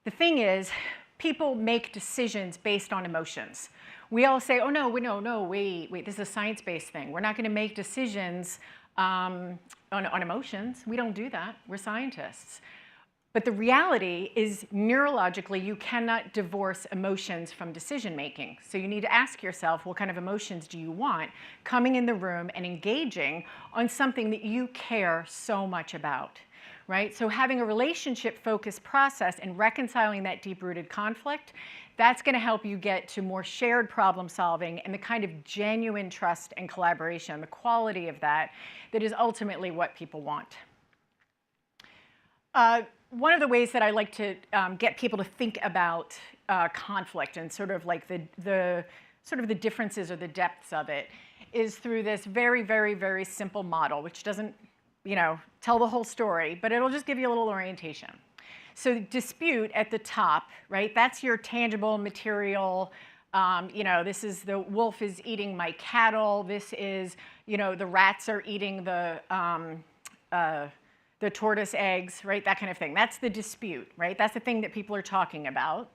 The thing is, people make decisions based on emotions. We all say, oh, no, wait, this is a science-based thing. We're not going to make decisions on emotions. We don't do that. We're scientists. But the reality is, neurologically, you cannot divorce emotions from decision-making. So you need to ask yourself, what kind of emotions do you want coming in the room and engaging on something that you care so much about, right? So having a relationship-focused process and reconciling that deep-rooted conflict, that's going to help you get to more shared problem solving and the kind of genuine trust and collaboration, the quality of that is ultimately what people want. One of the ways that I like to get people to think about conflict and sort of like the differences or the depths of it is through this very, very, very simple model, which doesn't, tell the whole story, but it'll just give you a little orientation. So dispute at the top, right? That's your tangible material. This is the wolf is eating my cattle. This is, the rats are eating the tortoise eggs, right? That kind of thing. That's the dispute, right? That's the thing that people are talking about.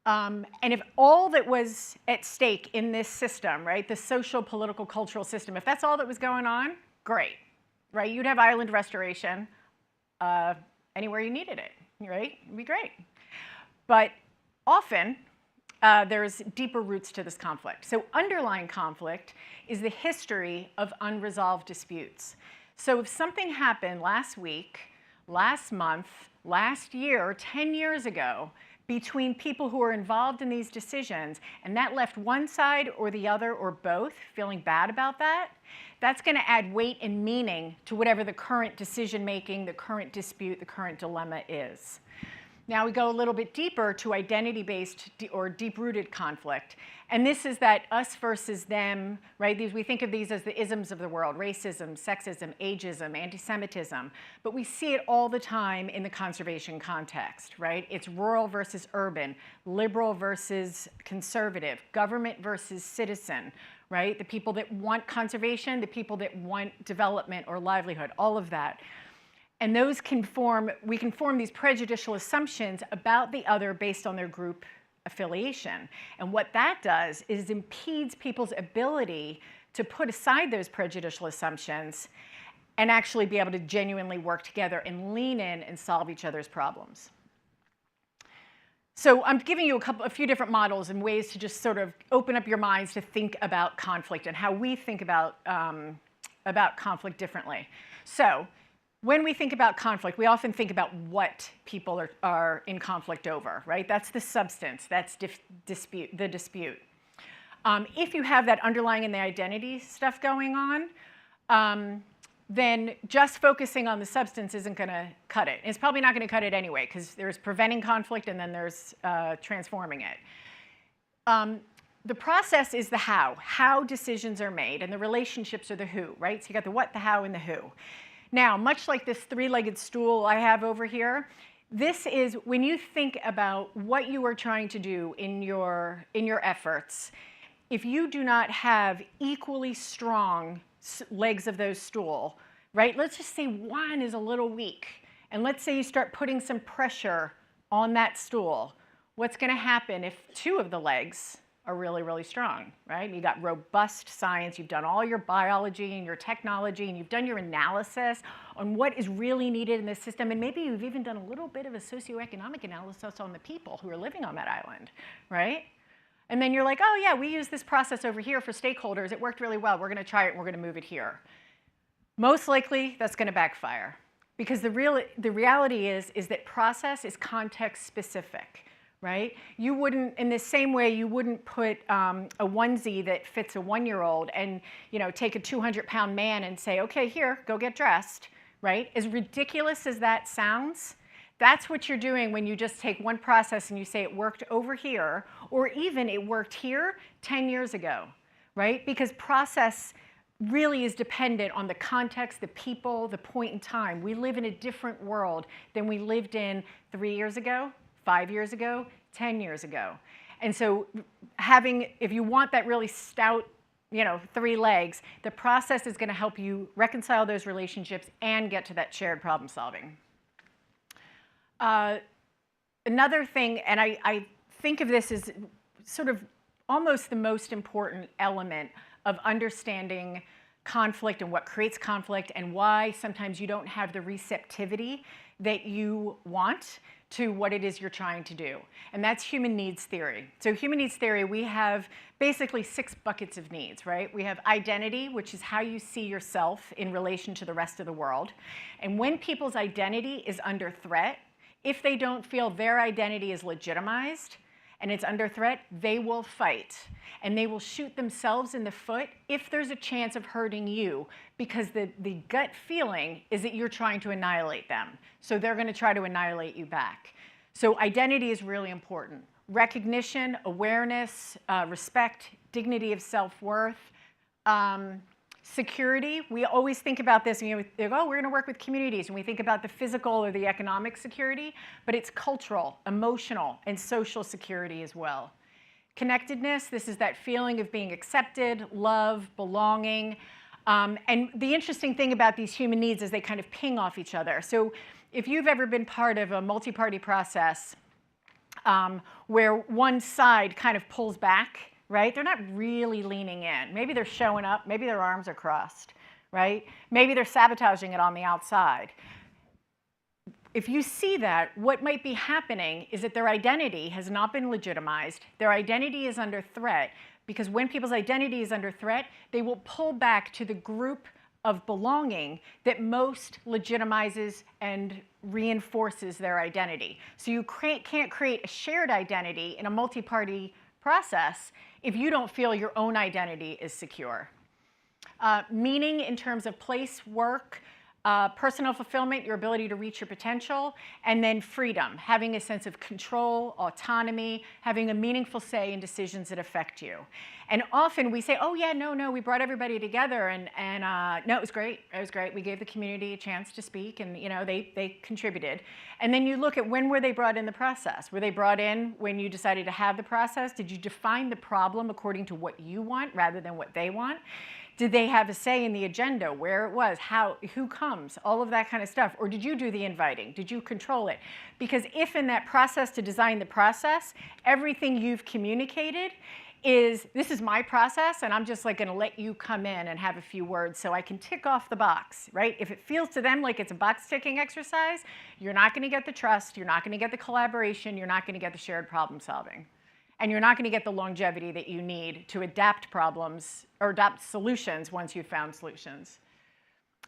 And if all that was at stake in this system, right, the social, political, cultural system, if that's all that was going on, great, right? You'd have island restoration anywhere you needed it, right? It'd be great. But often, there's deeper roots to this conflict. So underlying conflict is the history of unresolved disputes. So if something happened last week, last month, last year, 10 years ago, between people who are involved in these decisions, and that left one side or the other or both feeling bad about that, that's going to add weight and meaning to whatever the current decision-making, the current dispute, the current dilemma is. Now we go a little bit deeper to identity-based or deep-rooted conflict. And this is that us versus them, right? We think of these as the isms of the world: racism, sexism, ageism, anti-Semitism. But we see it all the time in the conservation context, right? It's rural versus urban, liberal versus conservative, government versus citizen, right? The people that want conservation, the people that want development or livelihood, all of that. And those we can form these prejudicial assumptions about the other based on their group affiliation. And what that does is impedes people's ability to put aside those prejudicial assumptions and actually be able to genuinely work together and lean in and solve each other's problems. So I'm giving you a few different models and ways to just sort of open up your minds to think about conflict and how we think about conflict differently. So when we think about conflict, we often think about what people are in conflict over, right? That's the substance. That's the dispute. If you have that underlying in the identity stuff going on, then just focusing on the substance isn't going to cut it. It's probably not going to cut it anyway, because there's preventing conflict and then there's transforming it. The process is the how decisions are made, and the relationships are the who, right? So you got the what, the how, and the who. Now, much like this three-legged stool I have over here, this is when you think about what you are trying to do in your efforts. If you do not have equally strong legs of those stool, right? Let's just say one is a little weak, and let's say you start putting some pressure on that stool. What's going to happen if two of the legs are really, really strong, right? You got robust science, you've done all your biology and your technology, and you've done your analysis on what is really needed in this system, and maybe you've even done a little bit of a socioeconomic analysis on the people who are living on that island, right? And then you're like, oh yeah, we use this process over here for stakeholders, it worked really well, we're gonna try it and we're gonna move it here. Most likely, that's gonna backfire, because the reality is that process is context specific. Right? You wouldn't, in the same way, you wouldn't put a onesie that fits a one-year-old and take a 200-pound man and say, okay, here, go get dressed, right? As ridiculous as that sounds, that's what you're doing when you just take one process and you say it worked over here, or even it worked here 10 years ago, right? Because process really is dependent on the context, the people, the point in time. We live in a different world than we lived in 3 years ago, 5 years ago, 10 years ago. And so if you want that really stout, 3 legs, the process is going to help you reconcile those relationships and get to that shared problem solving. another thing, and I think of this as sort of almost the most important element of understanding conflict and what creates conflict and why sometimes you don't have the receptivity that you want to what it is you're trying to do. And that's human needs theory. So human needs theory, we have basically 6 buckets of needs, right? We have identity, which is how you see yourself in relation to the rest of the world. And when people's identity is under threat, if they don't feel their identity is legitimized and it's under threat, they will fight. And they will shoot themselves in the foot if there's a chance of hurting you, because the gut feeling is that you're trying to annihilate them. So they're going to try to annihilate you back. So identity is really important. Recognition, awareness, respect, dignity of self-worth. Security, we always think about this, and we go, oh, we're going to work with communities, and we think about the physical or the economic security, but it's cultural, emotional, and social security as well. Connectedness, this is that feeling of being accepted, love, belonging. And the interesting thing about these human needs is they kind of ping off each other. So if you've ever been part of a multi-party process where one side kind of pulls back, right? They're not really leaning in. Maybe they're showing up. Maybe their arms are crossed, right? Maybe they're sabotaging it on the outside. If you see that, what might be happening is that their identity has not been legitimized. Their identity is under threat, because when people's identity is under threat, they will pull back to the group of belonging that most legitimizes and reinforces their identity. So you can't create a shared identity in a multi-party process if you don't feel your own identity is secure. Meaning in terms of place, work, personal fulfillment, your ability to reach your potential, and then freedom, having a sense of control, autonomy, having a meaningful say in decisions that affect you. And often we say, oh yeah, no, we brought everybody together, and no, it was great, we gave the community a chance to speak, and they contributed. And then you look at when were they brought in the process? Were they brought in when you decided to have the process? Did you define the problem according to what you want rather than what they want? Did they have a say in the agenda, where it was, how, who comes, all of that kind of stuff? Or did you do the inviting? Did you control it? Because if in that process to design the process, everything you've communicated is, this is my process, and I'm just like going to let you come in and have a few words so I can tick off the box, right? If it feels to them like it's a box ticking exercise, you're not going to get the trust, you're not going to get the collaboration, you're not going to get the shared problem solving. And you're not going to get the longevity that you need to adapt problems or adopt solutions once you've found solutions.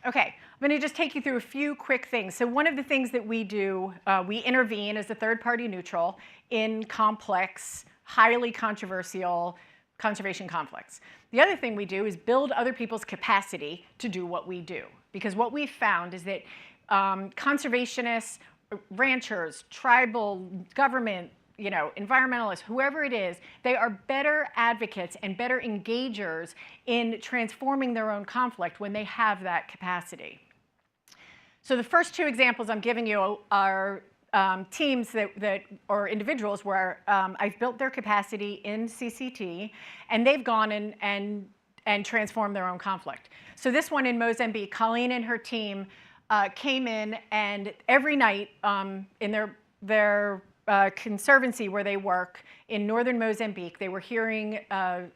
Okay, I'm going to just take you through a few quick things. So one of the things that we do, we intervene as a third-party neutral in complex, highly controversial conservation conflicts. The other thing we do is build other people's capacity to do what we do. Because what we've found is that conservationists, ranchers, tribal, government, environmentalists, whoever it is, they are better advocates and better engagers in transforming their own conflict when they have that capacity. So the first 2 examples I'm giving you are teams that or individuals where I've built their capacity in CCT, and they've gone and transformed their own conflict. So this one in Mozambique, Colleen and her team came in, and every night in their conservancy where they work in northern Mozambique, they were hearing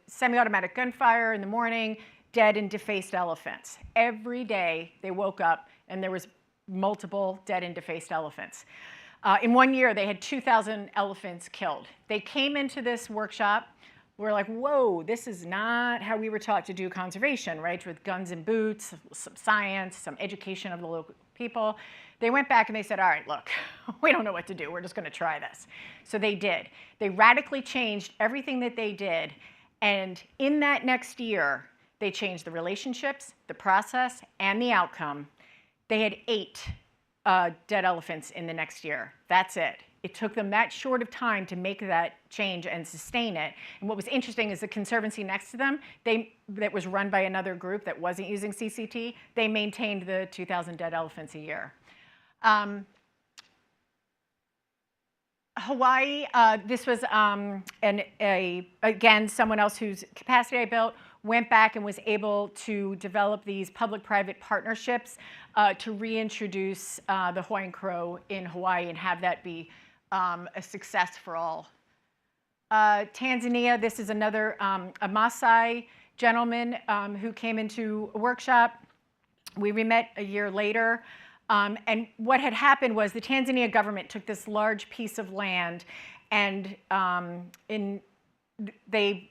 semi-automatic gunfire in the morning, dead and defaced elephants. Every day they woke up and there was multiple dead and defaced elephants. In 1 year, they had 2,000 elephants killed. They came into this workshop. We're like, whoa, this is not how we were taught to do conservation, right? With guns and boots, some science, some education of the local people. They went back and they said, all right, look, we don't know what to do. We're just going to try this. So they did. They radically changed everything that they did. And in that next year, they changed the relationships, the process, and the outcome. They had 8 dead elephants in the next year. That's it. It took them that short of time to make that change and sustain it. And what was interesting is the conservancy next to them, that was run by another group that wasn't using CCT, they maintained the 2,000 dead elephants a year. Hawaii, this was again, someone else whose capacity I built, went back and was able to develop these public-private partnerships to reintroduce the Hawaiian crow in Hawaii and have that be a success for all. Tanzania, this is another, a Maasai gentleman who came into a workshop. We met a year later. And what had happened was the Tanzania government took this large piece of land and they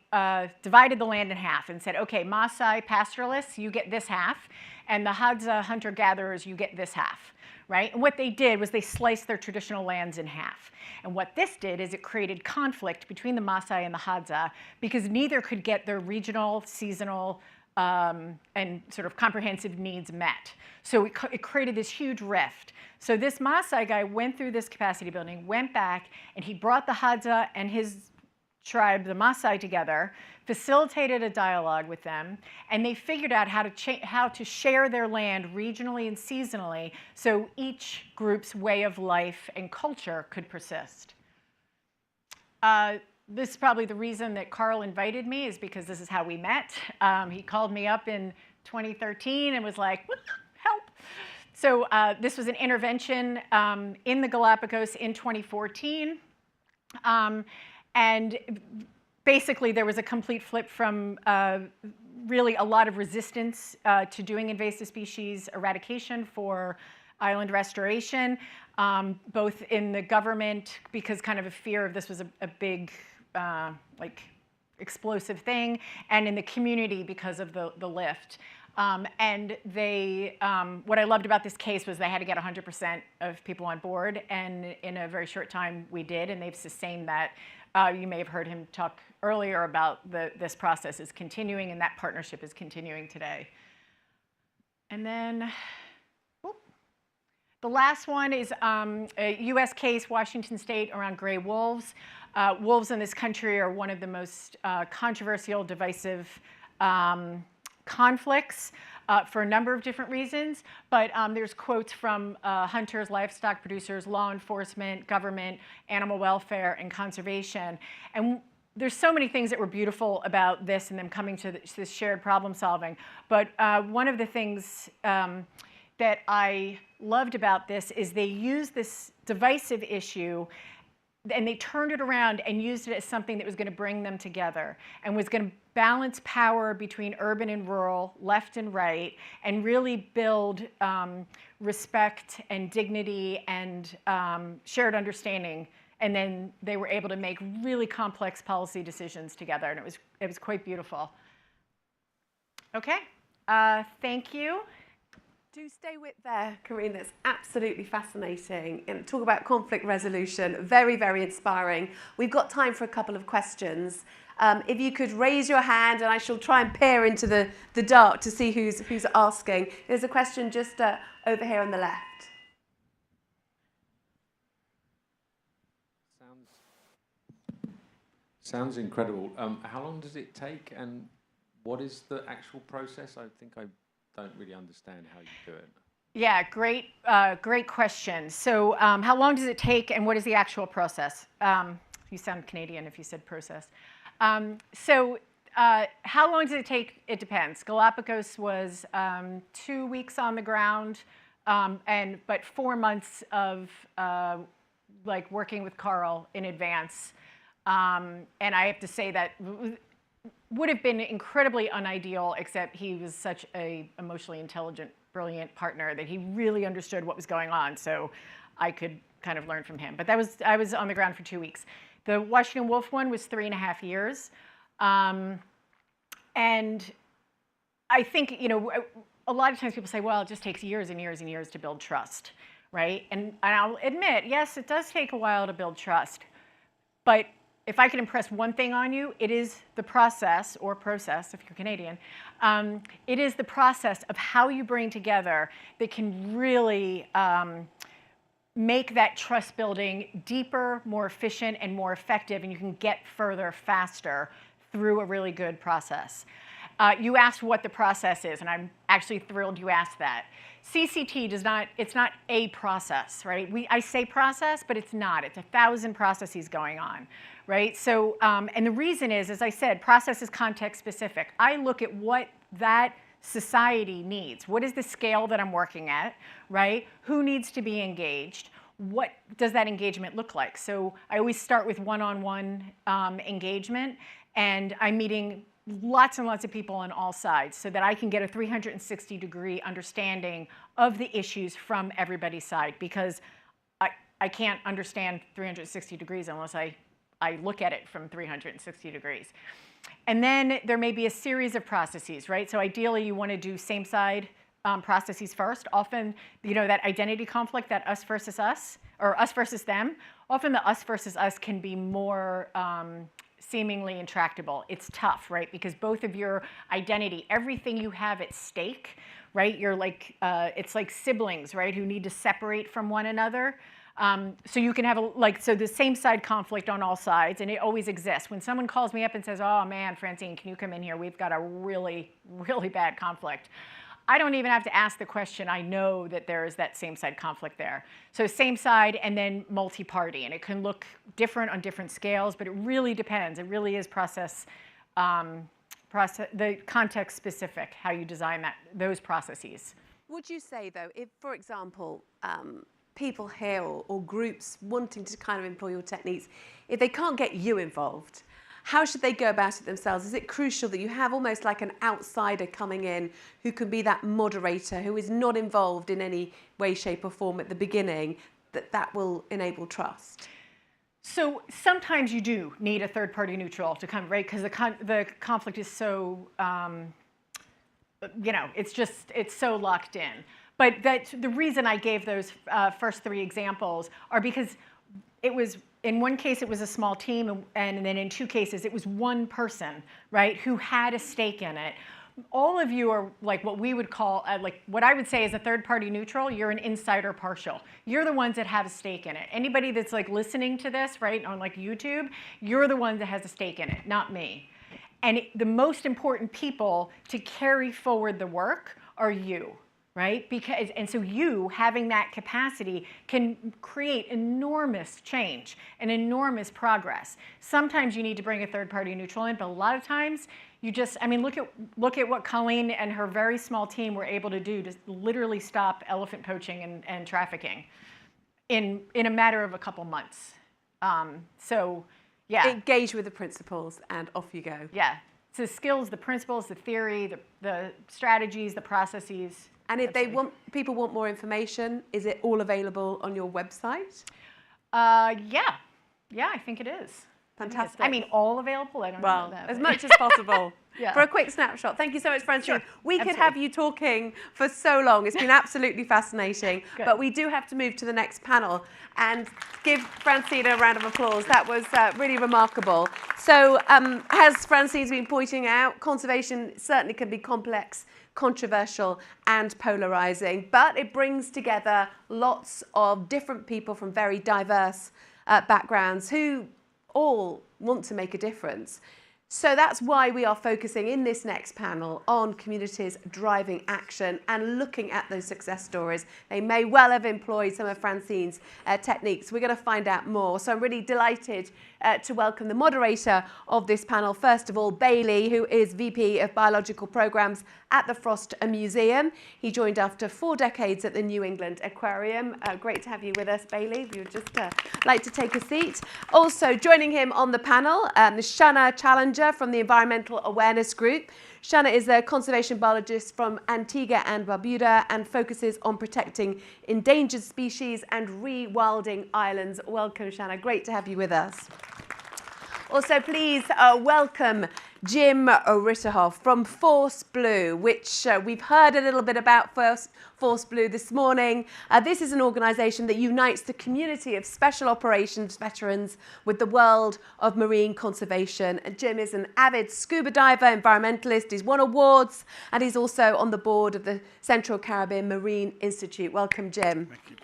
divided the land in half and said, okay, Maasai pastoralists, you get this half, and the Hadza hunter-gatherers, you get this half, right? And what they did was they sliced their traditional lands in half. And what this did is it created conflict between the Maasai and the Hadza because neither could get their regional, seasonal, and sort of comprehensive needs met. So it created this huge rift. So this Maasai guy went through this capacity building, went back, and he brought the Hadza and his tribe, the Maasai, together, facilitated a dialogue with them, and they figured out how to share their land regionally and seasonally so each group's way of life and culture could persist. This is probably the reason that Carl invited me, is because this is how we met. He called me up in 2013 and was like, help. So this was an intervention in the Galapagos in 2014. And basically, there was a complete flip from really a lot of resistance to doing invasive species eradication for island restoration, both in the government, because kind of a fear of this was a big, like, explosive thing, and in the community because of the lift. And they, what I loved about this case was they had to get 100% of people on board, and in a very short time we did, and they've sustained that. You may have heard him talk earlier about this process is continuing, and that partnership is continuing today. And then, the last one is a US case, Washington State, around gray wolves. Wolves in this country are one of the most controversial, divisive conflicts for a number of different reasons, but there's quotes from hunters, livestock producers, law enforcement, government, animal welfare, and conservation. And there's so many things that were beautiful about this and them coming to this shared problem solving. But one of the things that I loved about this is they used this divisive issue and they turned it around and used it as something that was going to bring them together and was going to balance power between urban and rural, left and right, and really build respect and dignity and shared understanding. And then they were able to make really complex policy decisions together, and it was quite beautiful. Okay, thank you. Do stay with there, Corinne. That's absolutely fascinating. And talk about conflict resolution. Very, very inspiring. We've got time for a couple of questions. If you could raise your hand, and I shall try and peer into the dark to see who's asking. There's a question just over here on the left. Sounds incredible. How long does it take, and what is the actual process? I think I don't really understand how you do it. Yeah, great question. So how long does it take, and what is the actual process? You sound Canadian if you said process. So how long does it take? It depends. Galapagos was 2 weeks on the ground, but 4 months of like working with Carl in advance. And I have to say that would have been incredibly unideal, except he was such an emotionally intelligent, brilliant partner that he really understood what was going on. So I could kind of learn from him. But I was on the ground for 2 weeks. The Washington Wolf one was 3.5 years. And I think, you know, a lot of times people say, well, it just takes years and years and years to build trust, right? And I'll admit, yes, it does take a while to build trust. But if I can impress one thing on you, it is the process, or process if you're Canadian, it is the process of how you bring together that can really make that trust building deeper, more efficient, and more effective, and you can get further faster through a really good process. You asked what the process is, and I'm actually thrilled you asked that. CCT does not, it's not a process, right? I say process, but it's not. It's 1,000 processes going on, right? So, and the reason is, as I said, process is context specific. I look at what that society needs. What is the scale that I'm working at, right? Who needs to be engaged? what does that engagement look like? So I always start with one-on-one engagement, and I'm meeting lots and lots of people on all sides so that I can get a 360-degree understanding of the issues from everybody's side, because I can't understand 360 degrees unless I look at it from 360 degrees. And then there may be a series of processes, right? So ideally, you want to do same-side processes first. Often, that identity conflict, that us versus us, or us versus them, often the us versus us can be more seemingly intractable. It's tough, right? Because both of your identity, everything you have at stake, right? You're like, it's like siblings, right? Who need to separate from one another. So you can have so the same side conflict on all sides, and it always exists. When someone calls me up and says, oh man, Francine, can you come in here? We've got a really, really bad conflict. I don't even have to ask the question. I know that there is that same side conflict there. So same side and then multi-party, and it can look different on different scales, but it really depends. It really is the context specific, how you design those processes. Would you say, though, if, for example, people here or groups wanting to kind of employ your techniques, if they can't get you involved, how should they go about it themselves? Is it crucial that you have almost like an outsider coming in who can be that moderator, who is not involved in any way, shape or form at the beginning, that will enable trust? So sometimes you do need a third-party neutral to come, right? Because the conflict is so, it's so locked in. But the reason I gave those first three examples are because it was, in one case, it was a small team, and then in two cases, it was one person, right, who had a stake in it. All of you are like what we would call, what I would say is a third-party neutral. You're an insider partial. You're the ones that have a stake in it. Anybody that's like listening to this, right, on like YouTube, you're the one that has a stake in it, not me. And the most important people to carry forward the work are you. Right? And so you having that capacity can create enormous change and enormous progress. Sometimes you need to bring a third-party neutral in, but a lot of times you just, look at what Colleen and her very small team were able to do to literally stop elephant poaching and trafficking in a matter of a couple months. So yeah. Engage with the principles and off you go. Yeah. So the skills, the principles, the theory, the strategies, the processes. And if people want more information, is it all available on your website? Yeah, I think it is. Fantastic. All available? I don't know that. As much as possible. Yeah. For a quick snapshot. Thank you so much, Francine. Sure. We could have you talking for so long. It's been absolutely fascinating. Good. But we do have to move to the next panel and give Francine a round of applause. That was really remarkable. So as Francine's been pointing out, conservation certainly can be complex, controversial and polarizing, but it brings together lots of different people from very diverse backgrounds who all want to make a difference. So that's why we are focusing in this next panel on communities driving action and looking at those success stories. They may well have employed some of Francine's techniques. We're going to find out more. So I'm really delighted to welcome the moderator of this panel. First of all, Bailey, who is VP of Biological Programs at the Frost Museum. He joined after 4 decades at the New England Aquarium. Great to have you with us, Bailey. If you would just like to take a seat. Also joining him on the panel, Shanna Challenger from the Environmental Awareness Group. Shanna is a conservation biologist from Antigua and Barbuda and focuses on protecting endangered species and rewilding islands. Welcome, Shanna. Great to have you with us. Also, please welcome Jim Ritterhoff from Force Blue, which we've heard a little bit about Force Blue this morning. This is an organisation that unites the community of special operations veterans with the world of marine conservation. And Jim is an avid scuba diver, environmentalist. He's won awards, and he's also on the board of the Central Caribbean Marine Institute. Welcome, Jim. Thank you.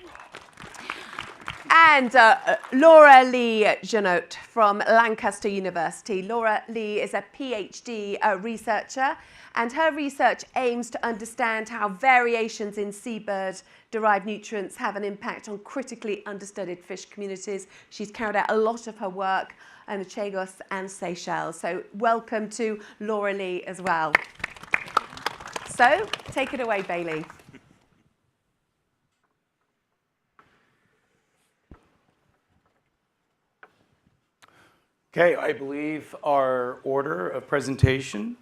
And Laura Lee Janot from Lancaster University. Laura Lee is a PhD researcher, and her research aims to understand how variations in seabird-derived nutrients have an impact on critically understudied fish communities. She's carried out a lot of her work in the Chagos and Seychelles. So welcome to Laura Lee as well. So take it away, Bailey. Okay, I believe our order of presentation,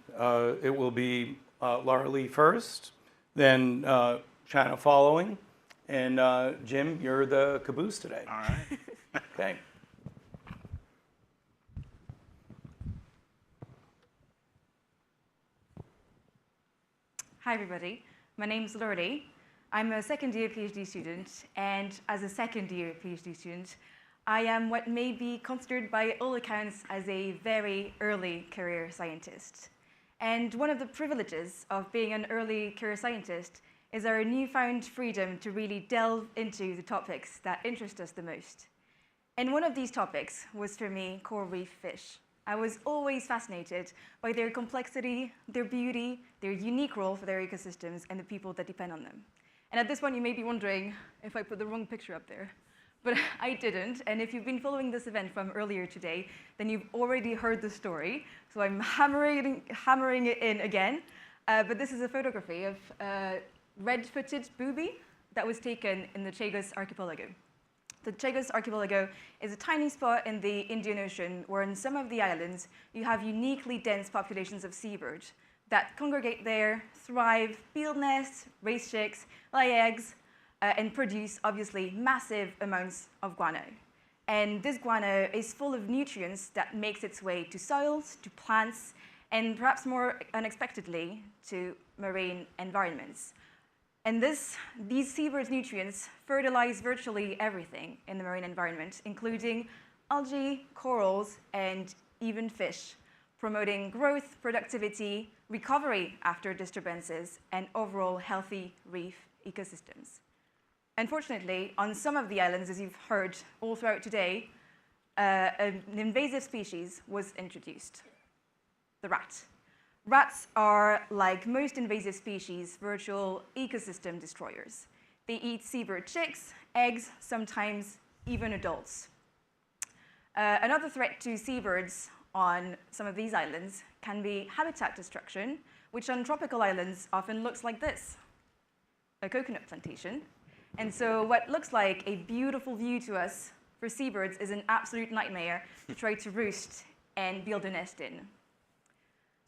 it will be Laura Lee first, then China following, and Jim, you're the caboose today. All right. Okay. Hi, everybody. My name's Laura Lee. I'm a second-year PhD student, and as a second-year PhD student, I am what may be considered by all accounts as a very early career scientist. And one of the privileges of being an early career scientist is our newfound freedom to really delve into the topics that interest us the most. And one of these topics was, for me, coral reef fish. I was always fascinated by their complexity, their beauty, their unique role for their ecosystems, and the people that depend on them. And at this point, you may be wondering if I put the wrong picture up there. But I didn't, and if you've been following this event from earlier today, then you've already heard the story. So I'm hammering it in again. But this is a photography of a red-footed booby that was taken in the Chagos archipelago. The Chagos archipelago is a tiny spot in the Indian Ocean where in some of the islands you have uniquely dense populations of seabirds that congregate there, thrive, build nests, raise chicks, lay eggs, and produce, obviously, massive amounts of guano. And this guano is full of nutrients that makes its way to soils, to plants, and perhaps more unexpectedly, to marine environments. And these seabirds' nutrients fertilize virtually everything in the marine environment, including algae, corals, and even fish, promoting growth, productivity, recovery after disturbances, and overall healthy reef ecosystems. Unfortunately, on some of the islands, as you've heard all throughout today, an invasive species was introduced, the rat. Rats are, like most invasive species, virtual ecosystem destroyers. They eat seabird chicks, eggs, sometimes even adults. Another threat to seabirds on some of these islands can be habitat destruction, which on tropical islands often looks like this, a coconut plantation. And so what looks like a beautiful view to us for seabirds is an absolute nightmare to try to roost and build a nest in.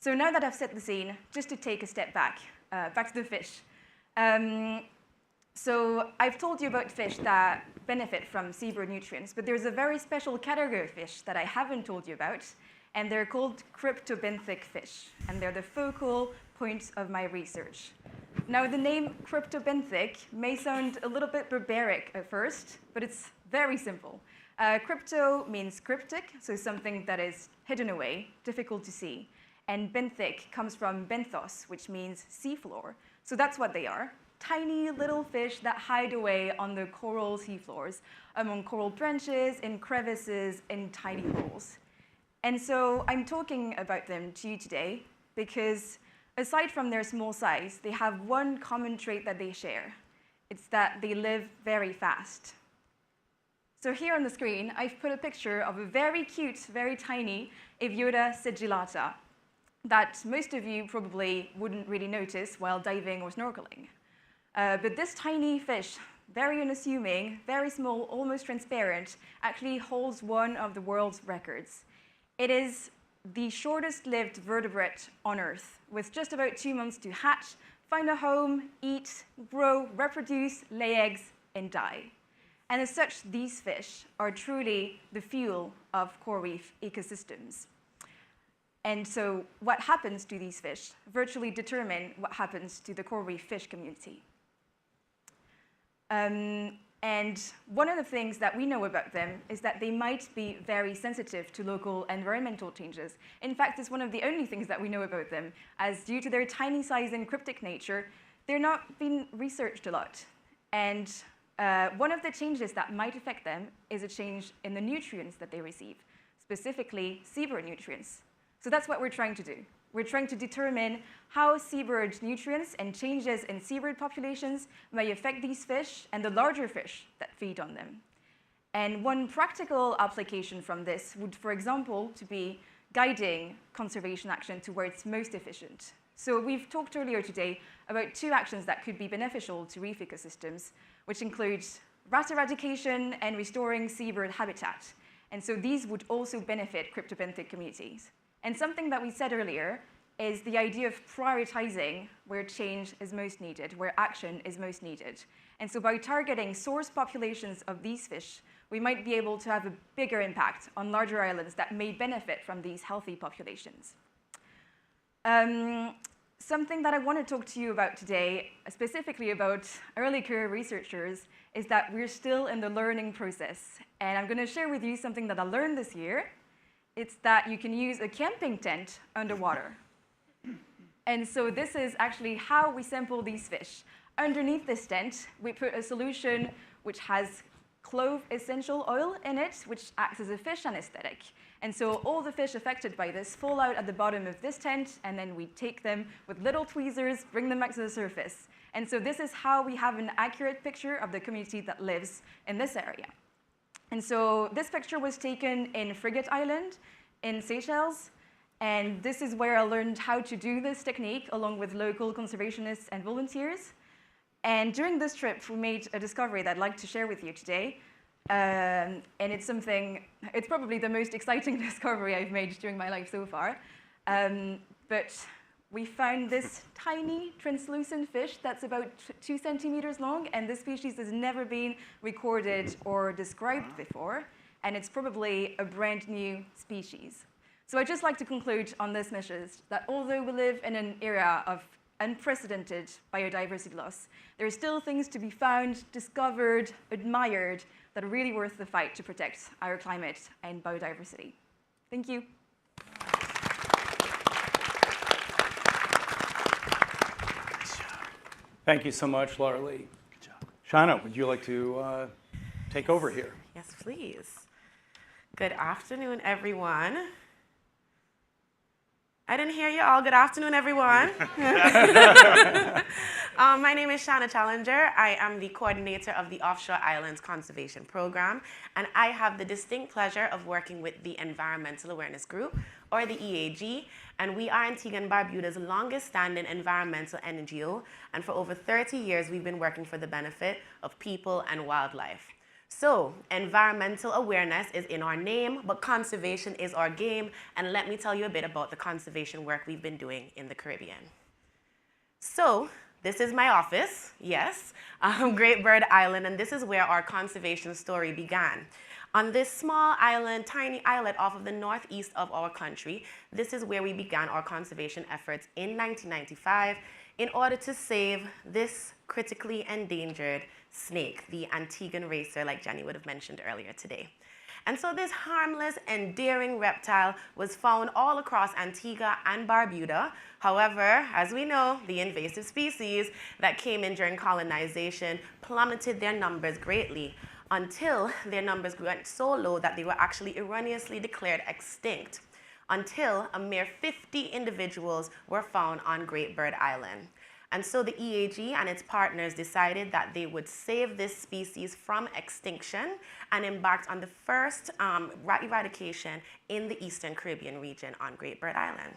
So now that I've set the scene, just to take a step back, back to the fish. So I've told you about fish that benefit from seabird nutrients, but there's a very special category of fish that I haven't told you about, and they're called cryptobenthic fish, and they're the focal point of my research. Now, the name cryptobenthic may sound a little bit barbaric at first, but it's very simple. Crypto means cryptic, so something that is hidden away, difficult to see. And benthic comes from benthos, which means seafloor. So that's what they are, tiny little fish that hide away on the coral seafloors, among coral branches, in crevices, in tiny holes. And so I'm talking about them to you today because aside from their small size, they have one common trait that they share. It's that they live very fast. So here on the screen, I've put a picture of a very cute, very tiny Aviota sigillata that most of you probably wouldn't really notice while diving or snorkeling. But this tiny fish, very unassuming, very small, almost transparent, actually holds one of the world's records. It is the shortest-lived vertebrate on Earth, with just about 2 months to hatch, find a home, eat, grow, reproduce, lay eggs, and die. And as such, these fish are truly the fuel of coral reef ecosystems. And so what happens to these fish virtually determine what happens to the coral reef fish community. And one of the things that we know about them is that they might be very sensitive to local environmental changes. In fact, it's one of the only things that we know about them, as due to their tiny size and cryptic nature, they're not being researched a lot. And one of the changes that might affect them is a change in the nutrients that they receive, specifically seabird nutrients. So that's what we're trying to do. We're trying to determine how seabird nutrients and changes in seabird populations may affect these fish and the larger fish that feed on them. And one practical application from this would, for example, to be guiding conservation action to where it's most efficient. So we've talked earlier today about 2 actions that could be beneficial to reef ecosystems, which include rat eradication and restoring seabird habitat. And so these would also benefit cryptobenthic communities. And something that we said earlier is the idea of prioritizing where change is most needed, where action is most needed. And so by targeting source populations of these fish, we might be able to have a bigger impact on larger islands that may benefit from these healthy populations. Something that I want to talk to you about today, specifically about early career researchers, is that we're still in the learning process. And I'm going to share with you something that I learned this year. It's that you can use a camping tent underwater. And so this is actually how we sample these fish. Underneath this tent, we put a solution which has clove essential oil in it, which acts as a fish anesthetic. And so all the fish affected by this fall out at the bottom of this tent, and then we take them with little tweezers, bring them back to the surface. And so this is how we have an accurate picture of the community that lives in this area. And so this picture was taken in Frigate Island in Seychelles. And this is where I learned how to do this technique along with local conservationists and volunteers. And during this trip, we made a discovery that I'd like to share with you today. And it's probably the most exciting discovery I've made during my life so far. But we found this tiny translucent fish that's about 2 centimeters long, and this species has never been recorded or described before, and it's probably a brand new species. So I'd just like to conclude on this message that although we live in an era of unprecedented biodiversity loss, there are still things to be found, discovered, admired that are really worth the fight to protect our climate and biodiversity. Thank you. Thank you so much, Laura Lee. Good job. Shauna, would you like to take over here? Yes, please. Good afternoon, everyone. I didn't hear you all. Good afternoon, everyone. My name is Shauna Challenger. I am the coordinator of the Offshore Islands Conservation Program, and I have the distinct pleasure of working with the Environmental Awareness Group, or the EAG, and we are Antigua and Barbuda's longest-standing environmental NGO, and for over 30 years, we've been working for the benefit of people and wildlife. So, environmental awareness is in our name, but conservation is our game, and let me tell you a bit about the conservation work we've been doing in the Caribbean. So, this is my office, yes, Great Bird Island, and this is where our conservation story began. On this small island, tiny islet off of the northeast of our country, this is where we began our conservation efforts in 1995 in order to save this critically endangered snake, the Antiguan racer, like Jenny would have mentioned earlier today. And so this harmless, endearing reptile was found all across Antigua and Barbuda. However, as we know, the invasive species that came in during colonization plummeted their numbers greatly until their numbers went so low that they were actually erroneously declared extinct, until a mere 50 individuals were found on Great Bird Island. And so the EAG and its partners decided that they would save this species from extinction and embarked on the first eradication in the Eastern Caribbean region on Great Bird Island.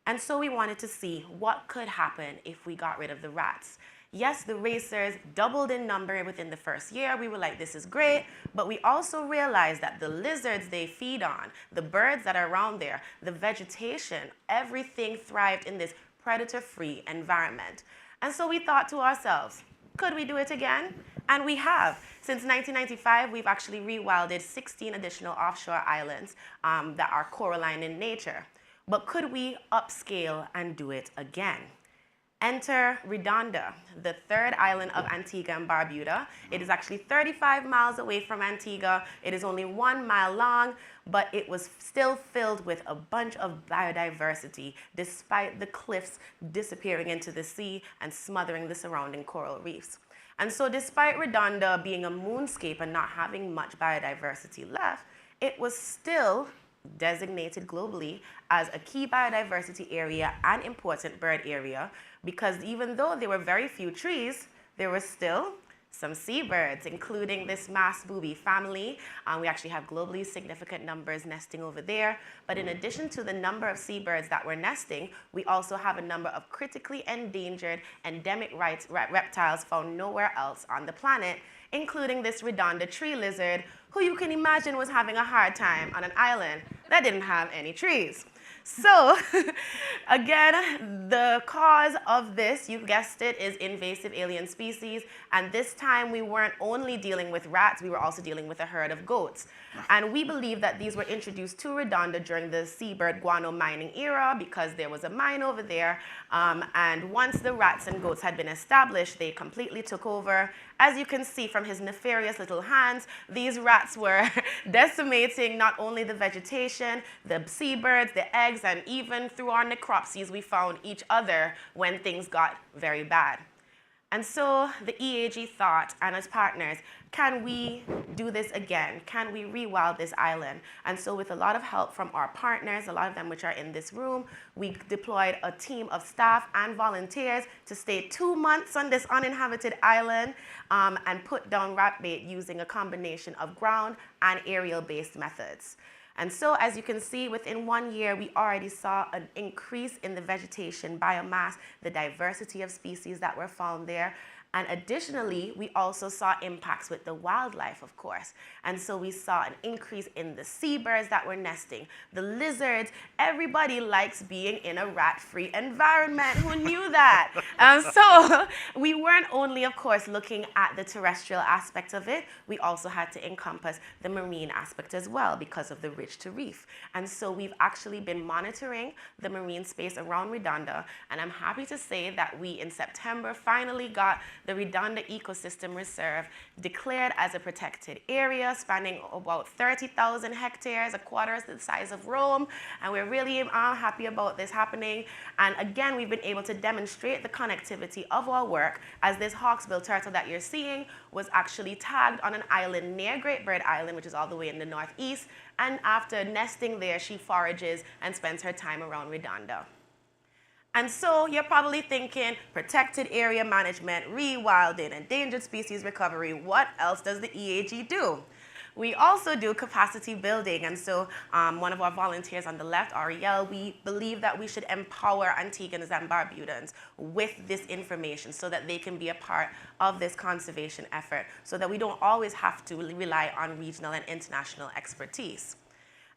And so we wanted to see what could happen if we got rid of the rats. Yes, the racers doubled in number within the first year. We were like, this is great. But we also realized that the lizards they feed on, the birds that are around there, the vegetation, everything thrived in this predator-free environment. And so we thought to ourselves, could we do it again? And we have. Since 1995, we've actually rewilded 16 additional offshore islands that are coralline in nature. But could we upscale and do it again? Enter Redonda, the third island of Antigua and Barbuda. It is actually 35 miles away from Antigua. It is only 1 mile long, but it was still filled with a bunch of biodiversity, despite the cliffs disappearing into the sea and smothering the surrounding coral reefs. And so despite Redonda being a moonscape and not having much biodiversity left, it was still designated globally as a key biodiversity area and important bird area, because even though there were very few trees, there were still some seabirds, including this mass booby family. We actually have globally significant numbers nesting over there. But in addition to the number of seabirds that were nesting, we also have a number of critically endangered endemic reptiles found nowhere else on the planet, including this redonda tree lizard, who you can imagine was having a hard time on an island that didn't have any trees. So, again, the cause of this, you guessed it, is invasive alien species. And this time we weren't only dealing with rats, we were also dealing with a herd of goats. And we believe that these were introduced to Redonda during the seabird guano mining era because there was a mine over there. And once the rats and goats had been established, they completely took over. As you can see from his nefarious little hands, these rats were decimating not only the vegetation, the seabirds, the eggs, and even through our necropsies, we found each other when things got very bad. And so the EAG thought, and as partners, can we do this again? Can we rewild this island? And so with a lot of help from our partners, a lot of them which are in this room, we deployed a team of staff and volunteers to stay 2 months on this uninhabited island and put down rat bait using a combination of ground and aerial-based methods. And so, as you can see, within 1 year, we already saw an increase in the vegetation biomass, the diversity of species that were found there. And additionally, we also saw impacts with the wildlife, of course. And so we saw an increase in the seabirds that were nesting, the lizards. Everybody likes being in a rat-free environment. Who knew that? So we weren't only, of course, looking at the terrestrial aspect of it. We also had to encompass the marine aspect as well because of the ridge to reef. And so we've actually been monitoring the marine space around Redonda. And I'm happy to say that we, in September, finally got the Redonda Ecosystem Reserve declared as a protected area spanning about 30,000 hectares, a quarter the size of Rome, and we're really happy about this happening. And again, we've been able to demonstrate the connectivity of our work as this hawksbill turtle that you're seeing was actually tagged on an island near Great Bird Island, which is all the way in the northeast, and after nesting there, she forages and spends her time around Redonda. And so you're probably thinking, protected area management, rewilding, endangered species recovery, what else does the EAG do? We also do capacity building, and so one of our volunteers on the left, Ariel, we believe that we should empower Antiguans and Barbudans with this information so that they can be a part of this conservation effort, so that we don't always have to rely on regional and international expertise.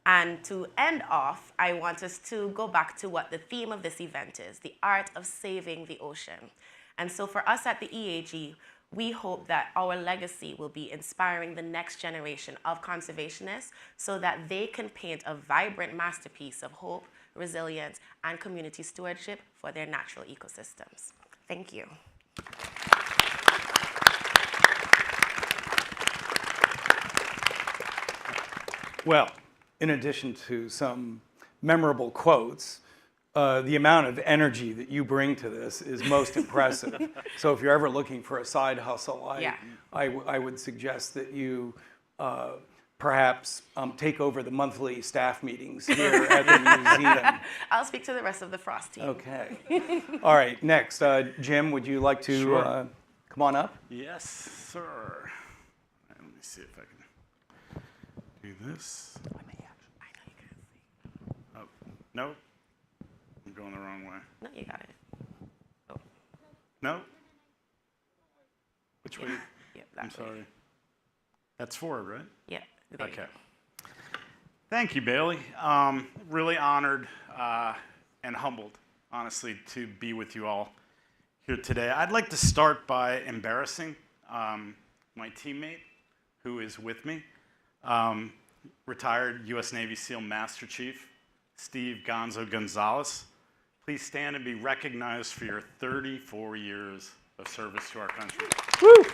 And to end off, I want us to go back to what the theme of this event is, the art of saving the ocean. And so for us at the EAG, we hope that our legacy will be inspiring the next generation of conservationists so that they can paint a vibrant masterpiece of hope, resilience, and community stewardship for their natural ecosystems. Thank you. Well, in addition to some memorable quotes, the amount of energy that you bring to this is most impressive. So if you're ever looking for a side hustle, I would suggest that you perhaps take over the monthly staff meetings here at the museum. I'll speak to the rest of the Frost team. Okay. All right, next, Jim, would you like to come on up? Yes, sir. Let me see if I can do this. Oh, no. I'm going the wrong way. No, you got it. Oh. No? Which way? Yeah, I'm sorry. That's forward, right? Yeah. Okay. Thank you, Bailey. Really honored and humbled, honestly, to be with you all here today. I'd like to start by embarrassing my teammate who is with me, retired U.S. Navy SEAL Master Chief Steve Gonzo Gonzalez. Please stand and be recognized for your 34 years of service to our country. Woo!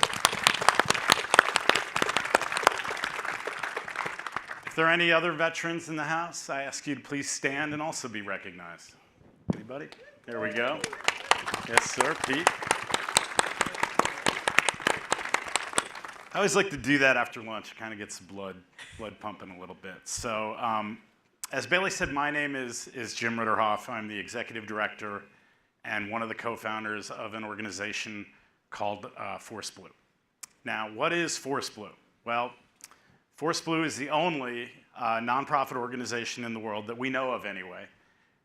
If there are any other veterans in the house, I ask you to please stand and also be recognized. Anybody? There we go. Yes, sir, Pete. I always like to do that after lunch. It kind of gets the blood pumping a little bit. So, as Bailey said, my name is Jim Ritterhoff. I'm the executive director and one of the co-founders of an organization called Force Blue. Now, what is Force Blue? Well, Force Blue is the only nonprofit organization in the world that we know of anyway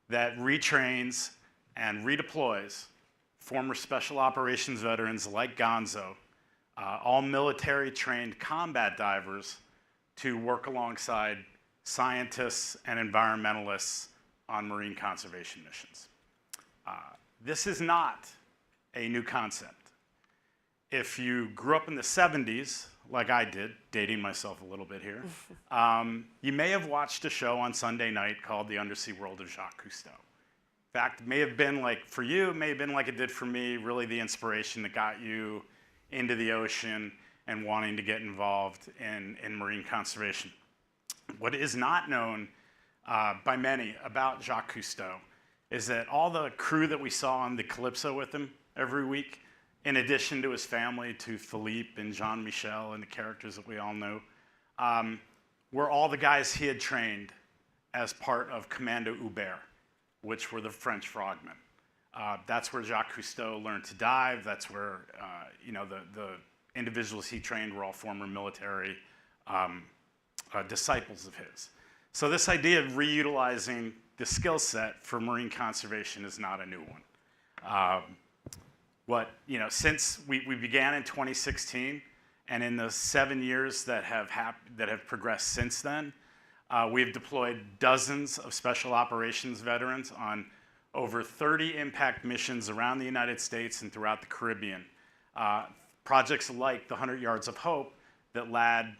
that retrains and redeploys former special operations veterans like Gonzo all military-trained combat divers to work alongside scientists and environmentalists on marine conservation missions. This is not a new concept. If you grew up in the 70s, like I did, dating myself a little bit here, you may have watched a show on Sunday night called The Undersea World of Jacques Cousteau. In fact, it may have been like, for you, it may have been like it did for me, really the inspiration that got you into the ocean and wanting to get involved in marine conservation. What is not known by many about Jacques Cousteau is that all the crew that we saw on the Calypso with him every week, in addition to his family, to Philippe and Jean-Michel and the characters that we all know, were all the guys he had trained as part of Commando Hubert, which were the French frogmen. That's where Jacques Cousteau learned to dive. That's where the individuals he trained were all former military disciples of his. So this idea of reutilizing the skill set for marine conservation is not a new one. Since we began in 2016, and in the 7 years that have progressed since then, we've deployed dozens of special operations veterans on over 30 impact missions around the United States and throughout the Caribbean. Projects like the 100 Yards of Hope that Ladd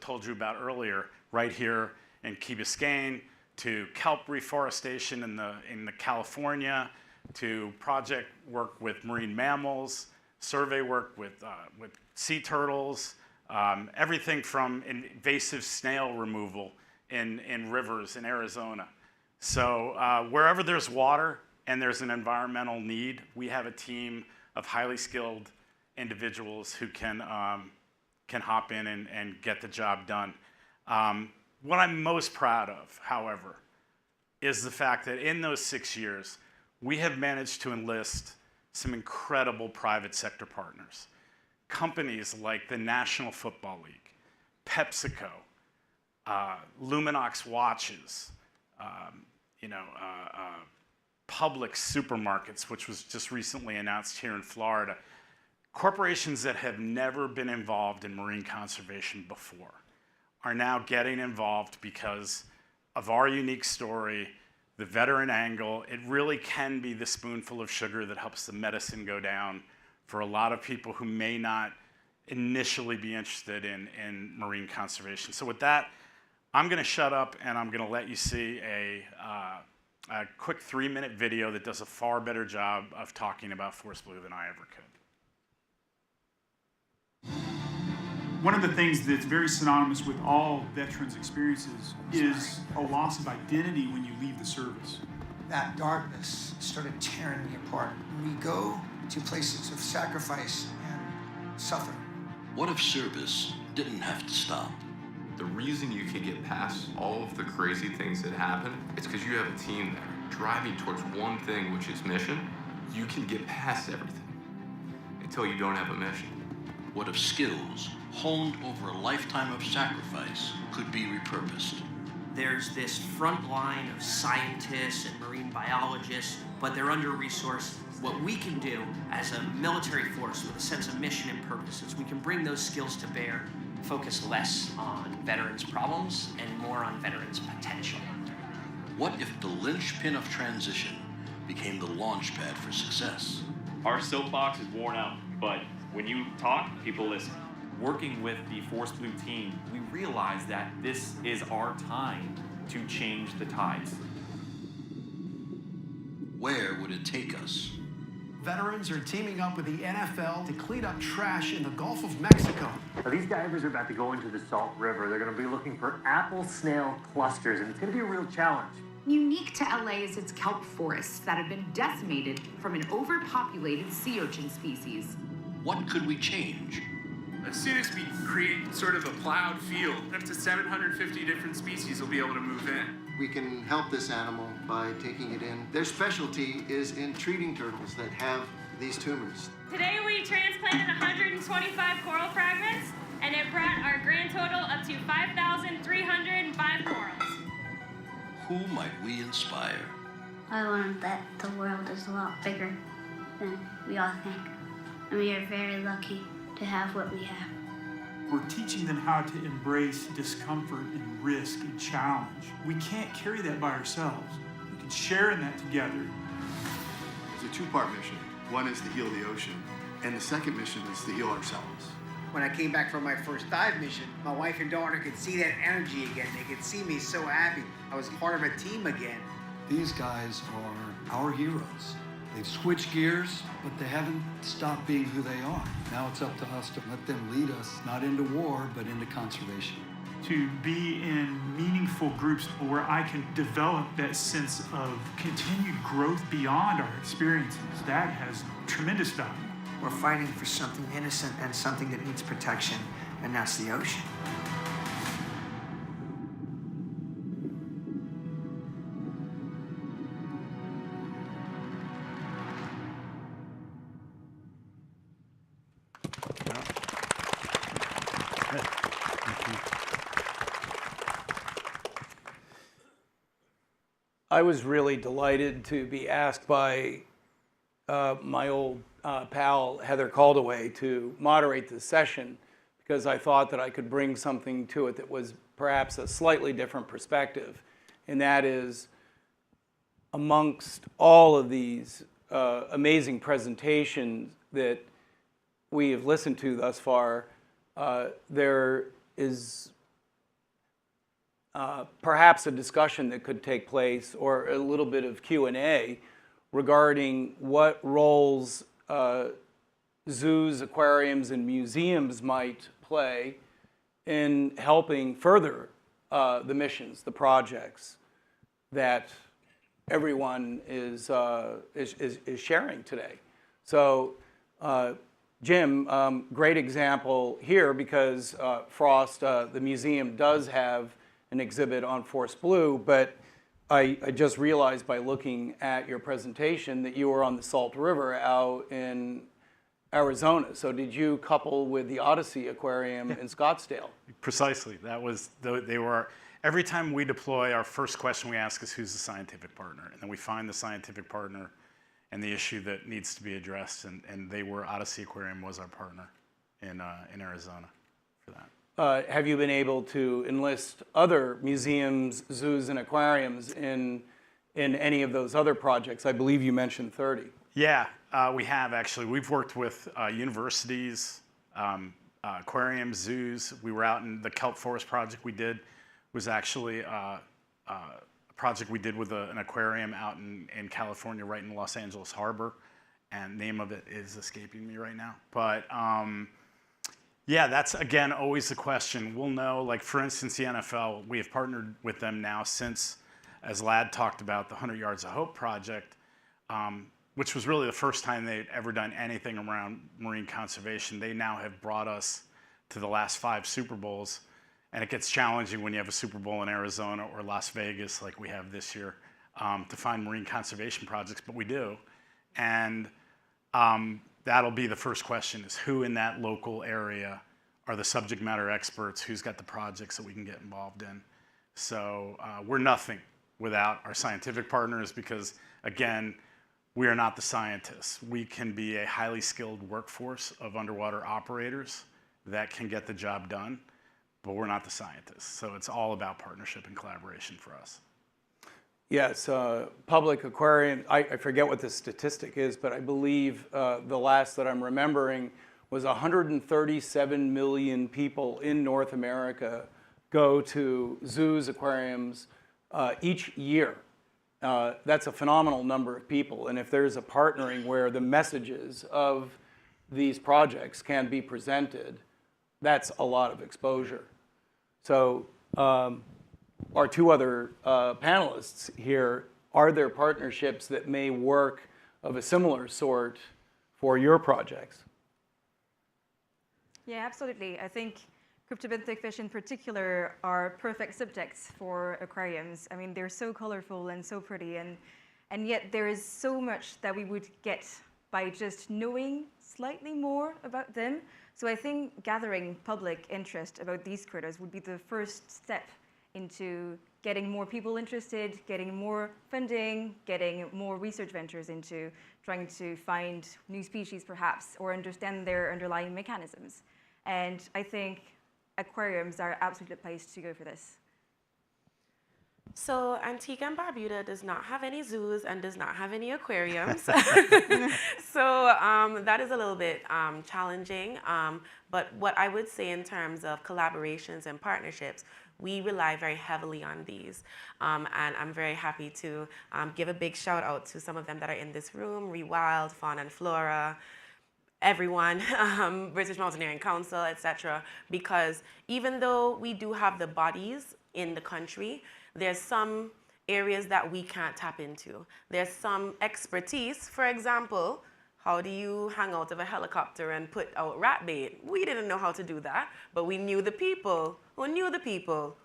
told you about earlier, right here in Key Biscayne, to kelp reforestation in the California, to project work with marine mammals, survey work with sea turtles, everything from invasive snail removal in rivers in Arizona. So wherever there's water and there's an environmental need, we have a team of highly skilled individuals who can hop in and get the job done. What I'm most proud of, however, is the fact that in those 6 years, we have managed to enlist some incredible private sector partners. Companies like the National Football League, PepsiCo, Luminox watches, Publix supermarkets, which was just recently announced here in Florida. Corporations that have never been involved in marine conservation before are now getting involved because of our unique story, the veteran angle. It really can be the spoonful of sugar that helps the medicine go down for a lot of people who may not initially be interested in marine conservation. So with that, I'm going to shut up and I'm going to let you see a quick 3-minute video that does a far better job of talking about Force Blue than I ever could. One of the things that's very synonymous with all veterans' experiences is a loss of identity when you leave the service. That darkness started tearing me apart. We go to places of sacrifice and suffering. What if service didn't have to stop? The reason you can get past all of the crazy things that happen is because you have a team there driving towards one thing, which is mission. You can get past everything until you don't have a mission. What if skills honed over a lifetime of sacrifice could be repurposed? There's this front line of scientists and marine biologists, but they're under-resourced. What we can do as a military force with a sense of mission and purpose is we can bring those skills to bear, focus less on veterans' problems and more on veterans' potential. What if the linchpin of transition became the launch pad for success? Our soapbox is worn out, but when you talk, people listen. Working with the Force Blue team, we realize that this is our time to change the tides. Where would it take us? Veterans are teaming up with the NFL to clean up trash in the Gulf of Mexico. Now, these divers are about to go into the Salt River. They're going to be looking for apple snail clusters, and it's going to be a real challenge. Unique to LA is its kelp forests that have been decimated from an overpopulated sea urchin species. What could we change? As soon as we create sort of a plowed field, up to 750 different species will be able to move in. We can help this animal by taking it in. Their specialty is in treating turtles that have these tumors. Today we transplanted 125 coral fragments, and it brought our grand total up to 5,305 corals. Who might we inspire? I learned that the world is a lot bigger than we all think, and we are very lucky to have what we have. We're teaching them how to embrace discomfort and risk and challenge. We can't carry that by ourselves. We can share in that together. It's a two-part mission. One is to heal the ocean, and the second mission is to heal ourselves. When I came back from my first dive mission, my wife and daughter could see that energy again. They could see me so happy. I was part of a team again. These guys are our heroes. They've switched gears, but they haven't stopped being who they are. Now it's up to us to let them lead us, not into war, but into conservation. To be in meaningful groups where I can develop that sense of continued growth beyond our experiences, that has tremendous value. We're fighting for something innocent and something that needs protection, and that's the ocean. I was really delighted to be asked by my old pal Heather Caldaway to moderate this session, because I thought that I could bring something to it that was perhaps a slightly different perspective, and that is, amongst all of these amazing presentations that we have listened to thus far, there is perhaps a discussion that could take place, or a little bit of Q&A regarding what roles zoos, aquariums, and museums might play in helping further the missions, the projects that everyone is sharing today. So, Jim, great example here, because Frost, the museum, does have an exhibit on Force Blue, but I just realized by looking at your presentation that you were on the Salt River out in Arizona. So did you couple with the Odyssey Aquarium in Scottsdale? Precisely. That was, they were, every time we deploy, our first question we ask is who's the scientific partner? And then we find the scientific partner and the issue that needs to be addressed. And they were, Odyssey Aquarium was our partner in Arizona for that. Have you been able to enlist other museums, zoos, and aquariums in any of those other projects? I believe you mentioned 30. Yeah, we have actually. We've worked with universities, aquariums, zoos. We were out in the kelp forest project we did was actually a project we did with an aquarium out in California, right in Los Angeles Harbor. And the name of it is escaping me right now. But yeah, that's, again, always the question. We'll know, like, for instance, the NFL, we have partnered with them now since, as Ladd talked about, the 100 Yards of Hope project, which was really the first time they'd ever done anything around marine conservation. They now have brought us to the last 5 Super Bowls, and it gets challenging when you have a Super Bowl in Arizona or Las Vegas, like we have this year, to find marine conservation projects, but we do. And that'll be the first question, is who in that local area are the subject matter experts, who's got the projects that we can get involved in. So we're nothing without our scientific partners, because, again, we are not the scientists. We can be a highly skilled workforce of underwater operators that can get the job done, but we're not the scientists. So it's all about partnership and collaboration for us. Yes, public aquarium, I forget what the statistic is, but I believe the last that I'm remembering was 137 million people in North America go to zoos, aquariums each year. That's a phenomenal number of people. And if there's a partnering where the messages of these projects can be presented, that's a lot of exposure. So, our 2 other panelists here, are there partnerships that may work of a similar sort for your projects? Yeah, absolutely. I think cryptobenthic fish in particular are perfect subjects for aquariums. I mean, they're so colorful and so pretty, and yet there is so much that we would get by just knowing slightly more about them. So I think gathering public interest about these critters would be the first step into getting more people interested, getting more funding, getting more research ventures into trying to find new species perhaps, or understand their underlying mechanisms. And I think aquariums are absolutely the place to go for this. So Antigua and Barbuda does not have any zoos and does not have any aquariums. So that is a little bit challenging. But what I would say in terms of collaborations and partnerships, we rely very heavily on these. And I'm very happy to give a big shout out to some of them that are in this room: Rewild, Fauna and Flora, everyone, British Mountaineering Council, etc. Because even though we do have the bodies in the country, there's some areas that we can't tap into. There's some expertise. For example, how do you hang out of a helicopter and put out rat bait? We didn't know how to do that, but we knew the people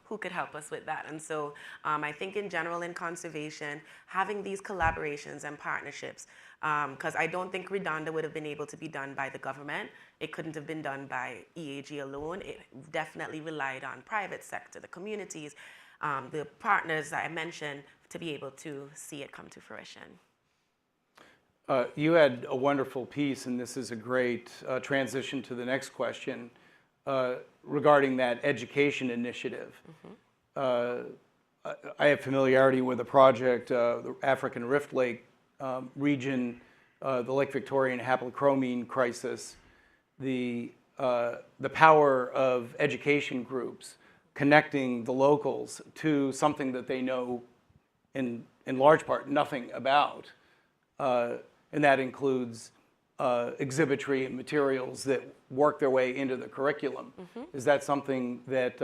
who could help us with that. And so I think in general in conservation, having these collaborations and partnerships, because I don't think Redonda would have been able to be done by the government. It couldn't have been done by EAG alone. It definitely relied on private sector, the communities, the partners that I mentioned, to be able to see it come to fruition. You had a wonderful piece, and this is a great transition to the next question regarding that education initiative. I have familiarity with the project, the African Rift Lake region, the Lake Victoria and haplochromine crisis, the power of education groups connecting the locals to something that they know in large part nothing about. And that includes exhibitry and materials that work their way into the curriculum. Is that something that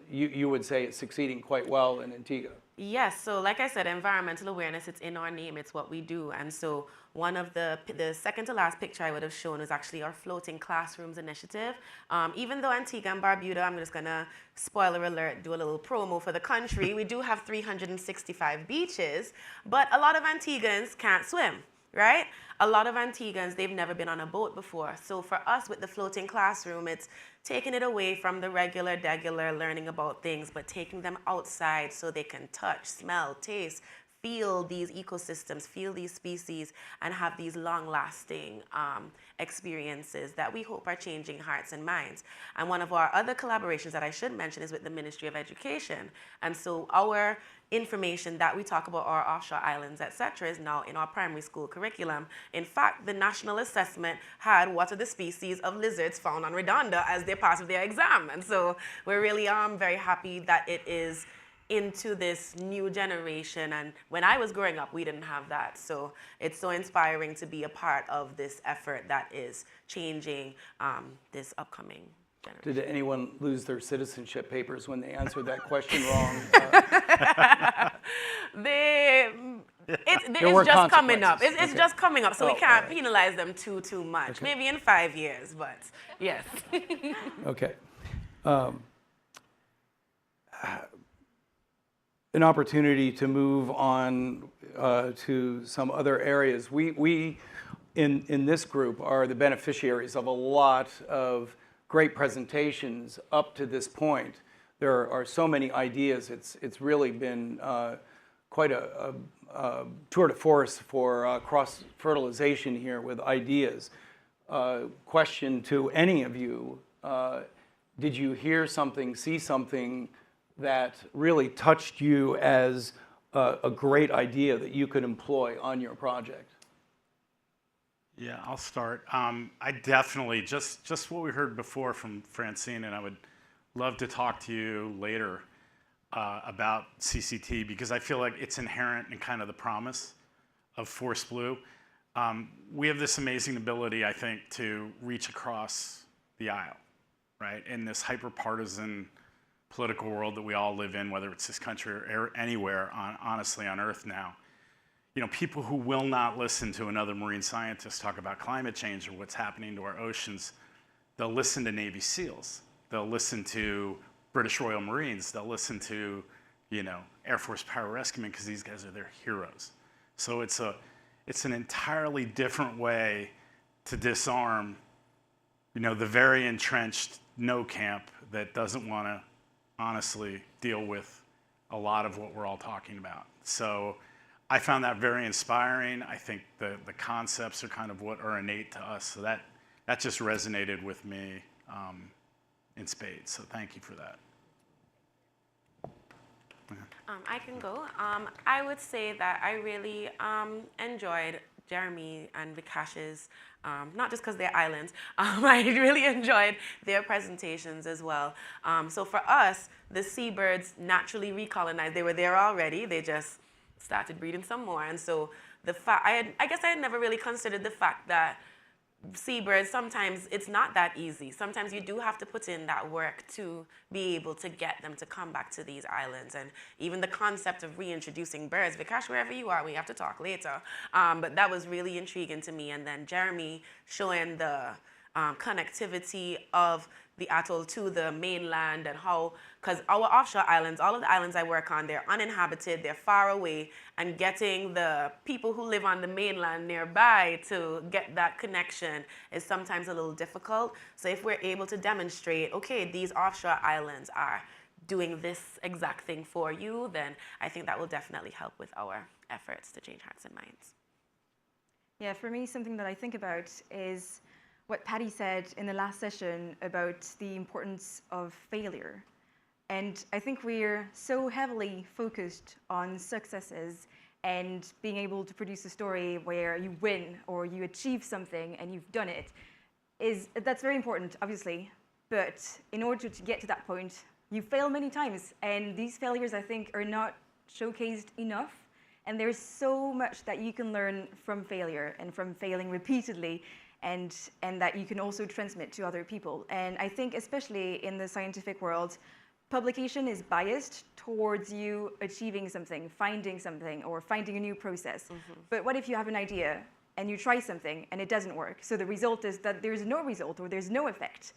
you would say is succeeding quite well in Antigua? Yes, so like I said, environmental awareness, it's in our name, it's what we do. And so one of the second to last picture I would have shown is actually our floating classrooms initiative. Even though Antigua and Barbuda, I'm just gonna, spoiler alert, do a little promo for the country. We do have 365 beaches, but a lot of Antiguans can't swim, right? A lot of Antiguans, they've never been on a boat before. So for us with the floating classroom, it's taking it away from the regular, learning about things, but taking them outside so they can touch, smell, taste, feel these ecosystems, feel these species, and have these long-lasting experiences that we hope are changing hearts and minds. And one of our other collaborations that I should mention is with the Ministry of Education. And so our information that we talk about our offshore islands, etc., is now in our primary school curriculum. In fact, the national assessment had what are the species of lizards found on Redonda as their part of their exam. And so we're really very happy that it is into this new generation. And when I was growing up, we didn't have that. So it's so inspiring to be a part of this effort that is changing this upcoming generation. Did anyone lose their citizenship papers when they answered that question wrong? It's just coming up. It's Okay. just coming up, so we can't all right. penalize them too much. Okay. Maybe in 5 years, but yes. Okay. An opportunity to move on to some other areas. We in this group are the beneficiaries of a lot of great presentations up to this point. There are so many ideas. It's really been quite a tour de force for cross-fertilization here with ideas. Question to any of you, did you hear something, see something that really touched you as a great idea that you could employ on your project? Yeah, I'll start. I definitely, just what we heard before from Francine, and I would love to talk to you later about CCT, because I feel like it's inherent in kind of the promise of Force Blue. We have this amazing ability, I think, to reach across the aisle, right? In this hyper-partisan political world that we all live in, whether it's this country or anywhere, honestly, on Earth now. You know, people who will not listen to another marine scientist talk about climate change or what's happening to our oceans, they'll listen to Navy SEALs. They'll listen to British Royal Marines. They'll listen to, you know, Air Force Pararescuemen, because these guys are their heroes. So it's an entirely different way to disarm, you know, the very entrenched no camp that doesn't want to honestly deal with a lot of what we're all talking about. So I found that very inspiring. I think the concepts are kind of what are innate to us. So that just resonated with me in spades. So thank you for that. I can go. I would say that I really enjoyed Jeremy and Vikash's, not just because they're islands, I really enjoyed their presentations as well. So for us, the seabirds naturally recolonized. They were there already. They just started breeding some more. And so I guess I had never really considered the fact that seabirds, sometimes it's not that easy. Sometimes you do have to put in that work to be able to get them to come back to these islands. And even the concept of reintroducing birds, Vikash, wherever you are, we have to talk later. But that was really intriguing to me. And then Jeremy showing the connectivity of the atoll to the mainland and how, because our offshore islands, all of the islands I work on, they're uninhabited, they're far away, and getting the people who live on the mainland nearby to get that connection is sometimes a little difficult. So if we're able to demonstrate, okay, these offshore islands are doing this exact thing for you, then I think that will definitely help with our efforts to change hearts and minds. Yeah, for me, something that I think about is what Patty said in the last session about the importance of failure. And I think we're so heavily focused on successes and being able to produce a story where you win or you achieve something and you've done it. That's very important, obviously. But in order to get to that point, you fail many times. And these failures, I think, are not showcased enough. And there's so much that you can learn from failure and from failing repeatedly, and that you can also transmit to other people. And I think especially in the scientific world, publication is biased towards you achieving something, finding something, or finding a new process. Mm-hmm. But what if you have an idea and you try something and it doesn't work? So the result is that there's no result or there's no effect.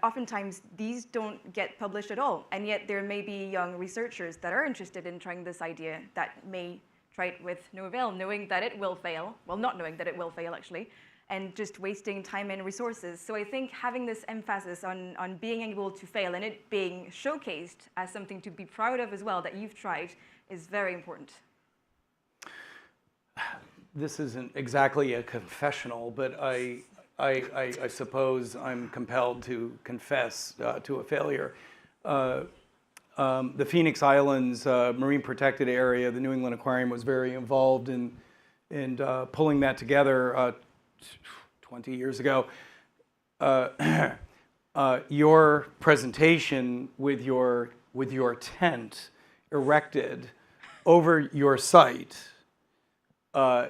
Oftentimes, these don't get published at all. And yet there may be young researchers that are interested in trying this idea that may try it with no avail, knowing that it will fail. Well, not knowing that it will fail, actually, and just wasting time and resources. So I think having this emphasis on being able to fail and it being showcased as something to be proud of as well, that you've tried, is very important. This isn't exactly a confessional, but I suppose I'm compelled to confess to a failure. The Phoenix Islands Marine Protected Area, the New England Aquarium was very involved in pulling that together 20 years ago. Your presentation with your tent erected over your site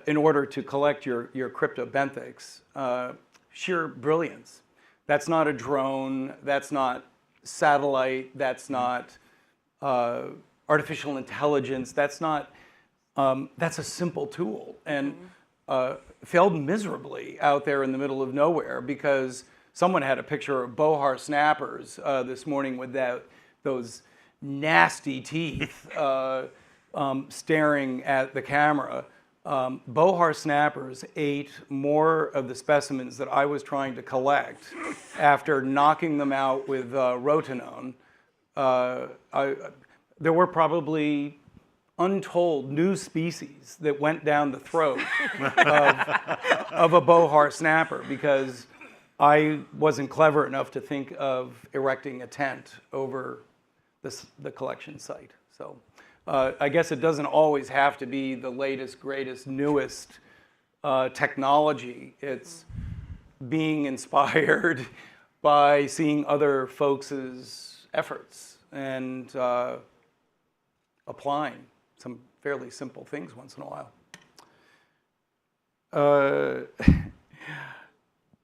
in order to collect your cryptobenthics, sheer brilliance. That's not a drone, that's not satellite, that's not artificial intelligence, that's a simple tool. And failed miserably out there in the middle of nowhere because someone had a picture of bohar snappers this morning with those nasty teeth staring at the camera. Bohar snappers ate more of the specimens that I was trying to collect after knocking them out with rotenone. There were probably untold new species that went down the throat of a bohar snapper because I wasn't clever enough to think of erecting a tent over the collection site. So I guess it doesn't always have to be the latest, greatest, newest technology. It's being inspired by seeing other folks' efforts and applying some fairly simple things once in a while.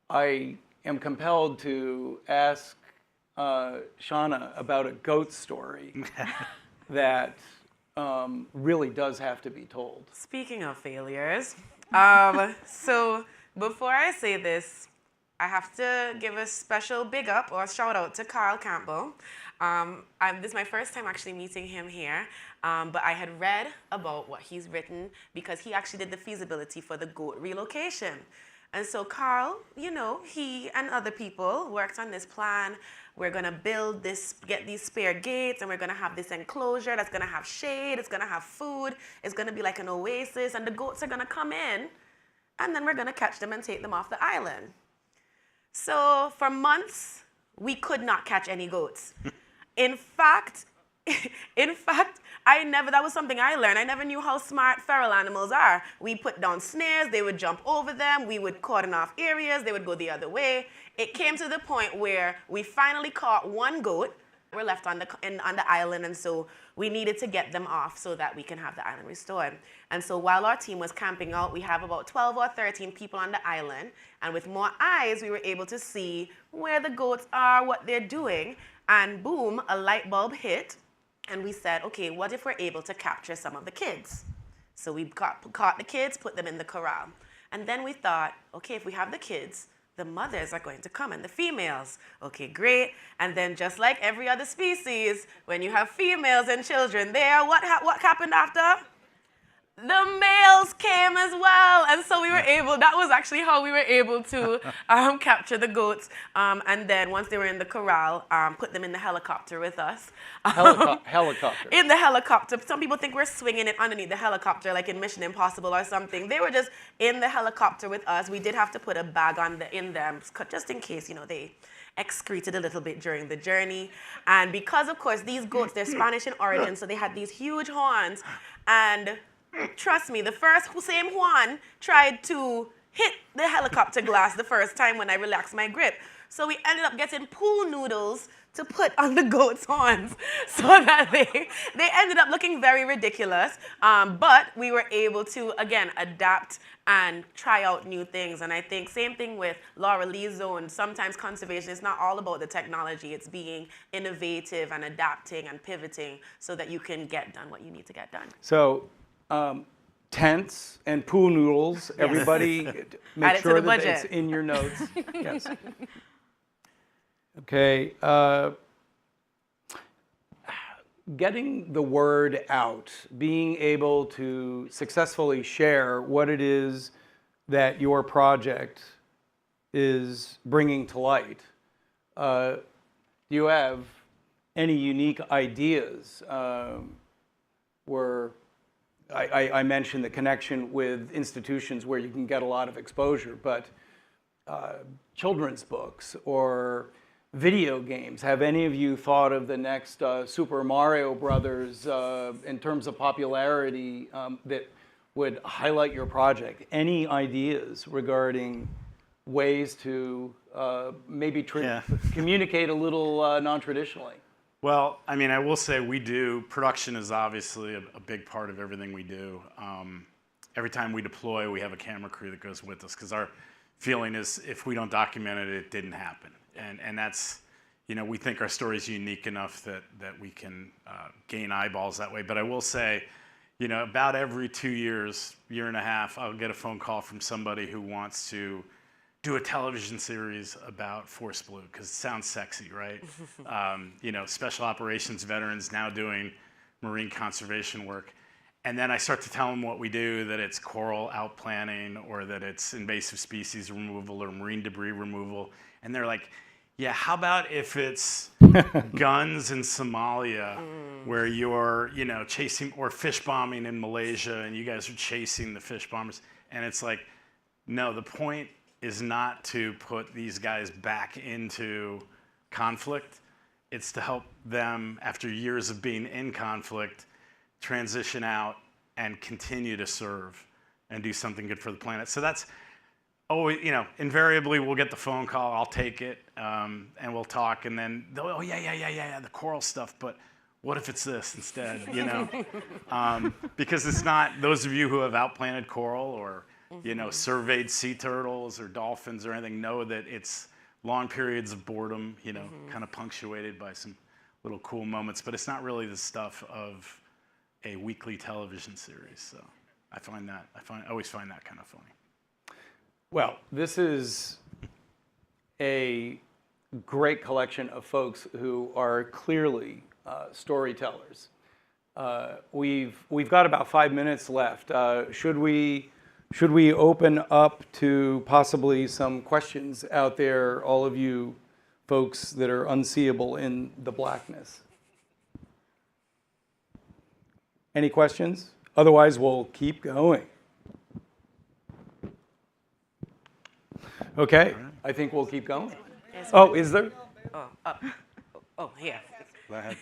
I am compelled to ask Shauna about a goat story that really does have to be told. Speaking of failures, so before I say this, I have to give a special big up or shout out to Carl Campbell. This is my first time actually meeting him here, but I had read about what he's written because he actually did the feasibility for the goat relocation. And so Carl, you know, he and other people worked on this plan. We're going to build this, get these spare gates, and we're going to have this enclosure that's going to have shade, it's going to have food, it's going to be like an oasis, and the goats are going to come in, and then we're going to catch them and take them off the island. So for months, we could not catch any goats. In fact, that was something I learned. I never knew how smart feral animals are. We put down snares, they would jump over them, we would cordon off areas, they would go the other way. It came to the point where we finally caught one goat. We're left on the island, and so we needed to get them off so that we can have the island restored. And so while our team was camping out, we have about 12 or 13 people on the island, and with more eyes, we were able to see where the goats are, what they're doing, and boom, a light bulb hit. And we said, okay, what if we're able to capture some of the kids? So we caught the kids, put them in the corral. And then we thought, okay, if we have the kids, the mothers are going to come and the females. Okay, great. And then just like every other species, when you have females and children there, what happened after? The males came as well. And so we were able, that was actually how we were able to capture the goats. And then once they were in the corral, put them in the helicopter with us. Helicopter. In the helicopter. Some people think we're swinging it underneath the helicopter like in Mission Impossible or something. They were just in the helicopter with us. We did have to put a bag in them just in case, you know, they excreted a little bit during the journey. And because, of course, these goats, they're Spanish in origin, so they had these huge horns. And trust me, the same Juan tried to hit the helicopter glass the first time when I relaxed my grip. So we ended up getting pool noodles to put on the goat's horns so that they ended up looking very ridiculous. But we were able to, again, adapt and try out new things. And I think same thing with Laura Lee's zone. Sometimes conservation is not all about the technology. It's being innovative and adapting and pivoting so that you can get done what you need to get done. So, tents and pool noodles. Yes. Everybody, make sure that it's in your notes. Yes. Okay. Getting the word out, being able to successfully share what it is that your project is bringing to light. Do you have any unique ideas where I mentioned the connection with institutions where you can get a lot of exposure, but children's books or video games. Have any of you thought of the next Super Mario Brothers in terms of popularity that would highlight your project? Any ideas regarding ways to maybe communicate a little non-traditionally? Well, I mean, I will say production is obviously a big part of everything we do. Every time we deploy, we have a camera crew that goes with us because our feeling is if we don't document it, it didn't happen. And that's, you know, we think our story is unique enough that we can gain eyeballs that way. But I will say, you know, about every 2 years, year and a half, I'll get a phone call from somebody who wants to do a television series about Force Blue because it sounds sexy, right? You know, special operations veterans now doing marine conservation work. And then I start to tell them what we do, that it's coral outplanting or that it's invasive species removal or marine debris removal. And they're like, yeah, how about if it's guns in Somalia where you're, you know, chasing, or fish bombing in Malaysia and you guys are chasing the fish bombers. And it's like, no, the point is not to put these guys back into conflict. It's to help them, after years of being in conflict, transition out and continue to serve and do something good for the planet. So that's always, you know, invariably we'll get the phone call, I'll take it, and we'll talk, and then, oh yeah, the coral stuff, but what if it's this instead, you know? Because it's not, those of you who have outplanted coral or, you know, surveyed sea turtles or dolphins or anything know that it's long periods of boredom, you know, kind of punctuated by some little cool moments, but it's not really the stuff of a weekly television series. So I always find that kind of funny. Well, this is a great collection of folks who are clearly storytellers. We've got about 5 minutes left. Should we should we open up to possibly some questions out there, all of you folks that are unseeable in the blackness? Any questions? Otherwise, we'll keep going. Okay, I think we'll keep going. Oh, is there? Oh, up. Oh, here. Go ahead.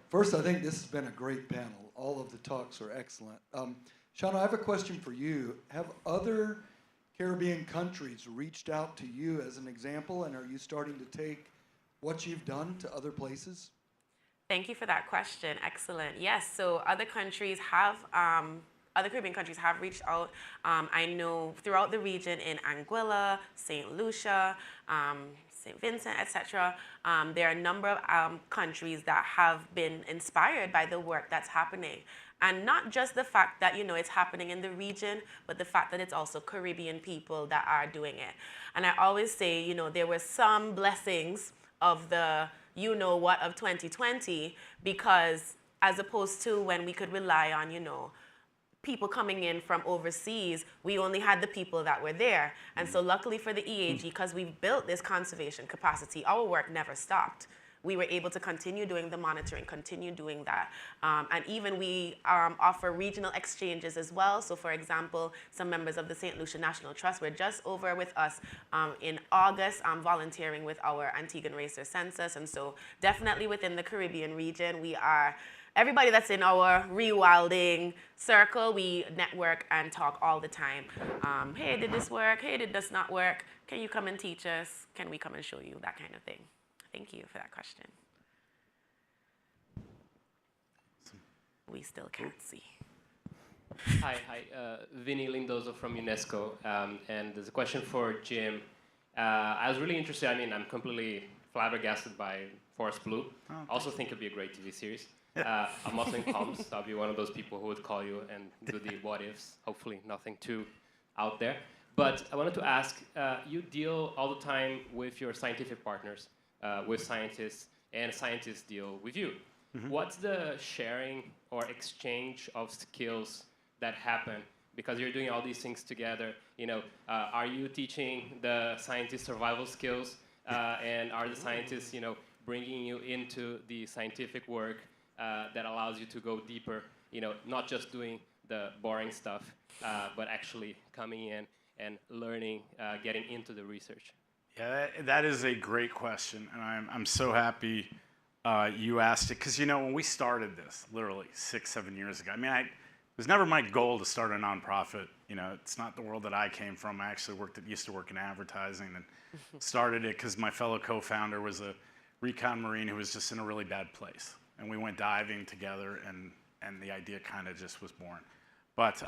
First, I think this has been a great panel. All of the talks are excellent. Shauna, I have a question for you. Have other Caribbean countries reached out to you as an example, and are you starting to take what you've done to other places? Thank you for that question. Excellent. Yes, so other countries have, other Caribbean countries have reached out. I know throughout the region in Anguilla, St. Lucia, St. Vincent, etc. There are a number of countries that have been inspired by the work that's happening. And not just the fact that, it's happening in the region, but the fact that it's also Caribbean people that are doing it. And I always say, there were some blessings of the you-know-what of 2020, because as opposed to when we could rely on, people coming in from overseas, we only had the people that were there. And so luckily for the EAG, because we've built this conservation capacity, our work never stopped. We were able to continue doing the monitoring, continue doing that. And even we offer regional exchanges as well. So for example, some members of the St. Lucia National Trust were just over with us in August volunteering with our Antiguan Racer census. And so definitely within the Caribbean region, we are, everybody that's in our rewilding circle, we network and talk all the time. Hey, did this work? Hey, did this not work? Can you come and teach us? Can we come and show you? That kind of thing. Thank you for that question. We still can't see. Hi, Vinny Lindoso from UNESCO, and there's a question for Jim. I was really interested, I'm completely flabbergasted by Forest Blue. Oh, I also think it'd be a great TV series. I'm also in comms, so I'll be one of those people who would call you and do the what ifs, hopefully nothing too out there. But I wanted to ask, you deal all the time with your scientific partners, with scientists, and scientists deal with you. Mm-hmm. What's the sharing or exchange of skills that happen because you're doing all these things together? Are you teaching the scientists survival skills, and are the scientists, bringing you into the scientific work that allows you to go deeper? Not just doing the boring stuff, but actually coming in and learning, getting into the research. Yeah, that is a great question, and I'm so happy you asked it, because when we started this, literally 6-7 years ago, it was never my goal to start a nonprofit. It's not the world that I came from. I actually used to work in advertising, and started it because my fellow co-founder was a recon Marine who was just in a really bad place, and we went diving together, and the idea kind of just was born. But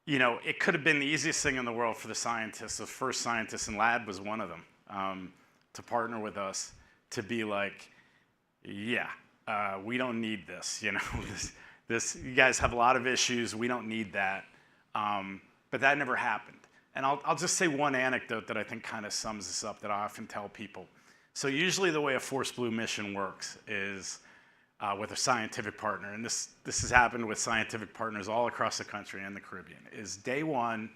it could have been the easiest thing in the world for the scientists. The first scientist in lab was one of them, to partner with us, to be like, yeah, we don't need this. This you guys have a lot of issues. We don't need that. But that never happened. And I'll just say one anecdote that I think kind of sums this up that I often tell people. So usually the way a Force Blue mission works is with a scientific partner, and this has happened with scientific partners all across the country and the Caribbean, is day one,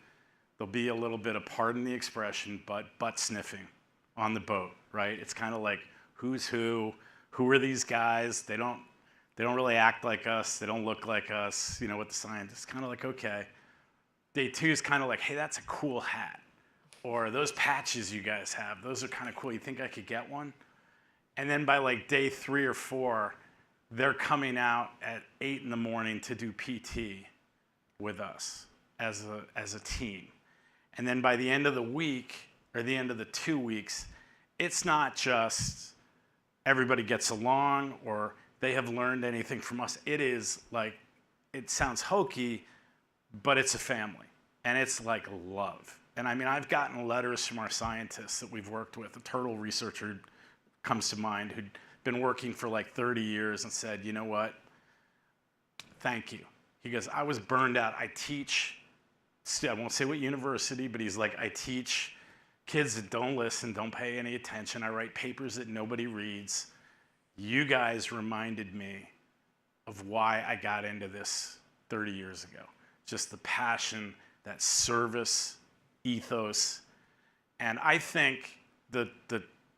there'll be a little bit of, pardon the expression, but butt sniffing on the boat, right? It's kind of like, who's who are these guys? They don't really act like us, they don't look like us, with the scientists, kind of like, okay. Day two is kind of like, hey, that's a cool hat. Or those patches you guys have, those are kind of cool, you think I could get one? And then by like day 3 or 4, they're coming out at 8 in the morning to do PT with us as a team. And then by the end of the week, or the end of the 2 weeks, it's not just everybody gets along or they have learned anything from us. It is like, it sounds hokey, but it's a family. And it's like love. And I've gotten letters from our scientists that we've worked with. A turtle researcher comes to mind who'd been working for like 30 years and said, you know what, thank you. He goes, I was burned out. I teach, I won't say what university, but he's like, I teach kids that don't listen, don't pay any attention. I write papers that nobody reads. You guys reminded me of why I got into this 30 years ago. Just the passion, that service ethos. And I think the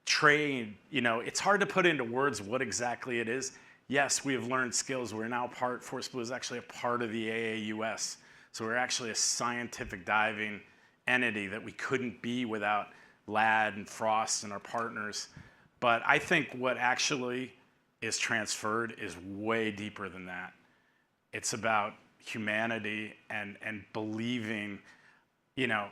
trade, you know, it's hard to put into words what exactly it is. Yes, we have learned skills. We're now Force Blue is actually a part of the AAUS. So we're actually a scientific diving entity that we couldn't be without Ladd and Frost and our partners. But I think what actually is transferred is way deeper than that. It's about humanity and believing, you know,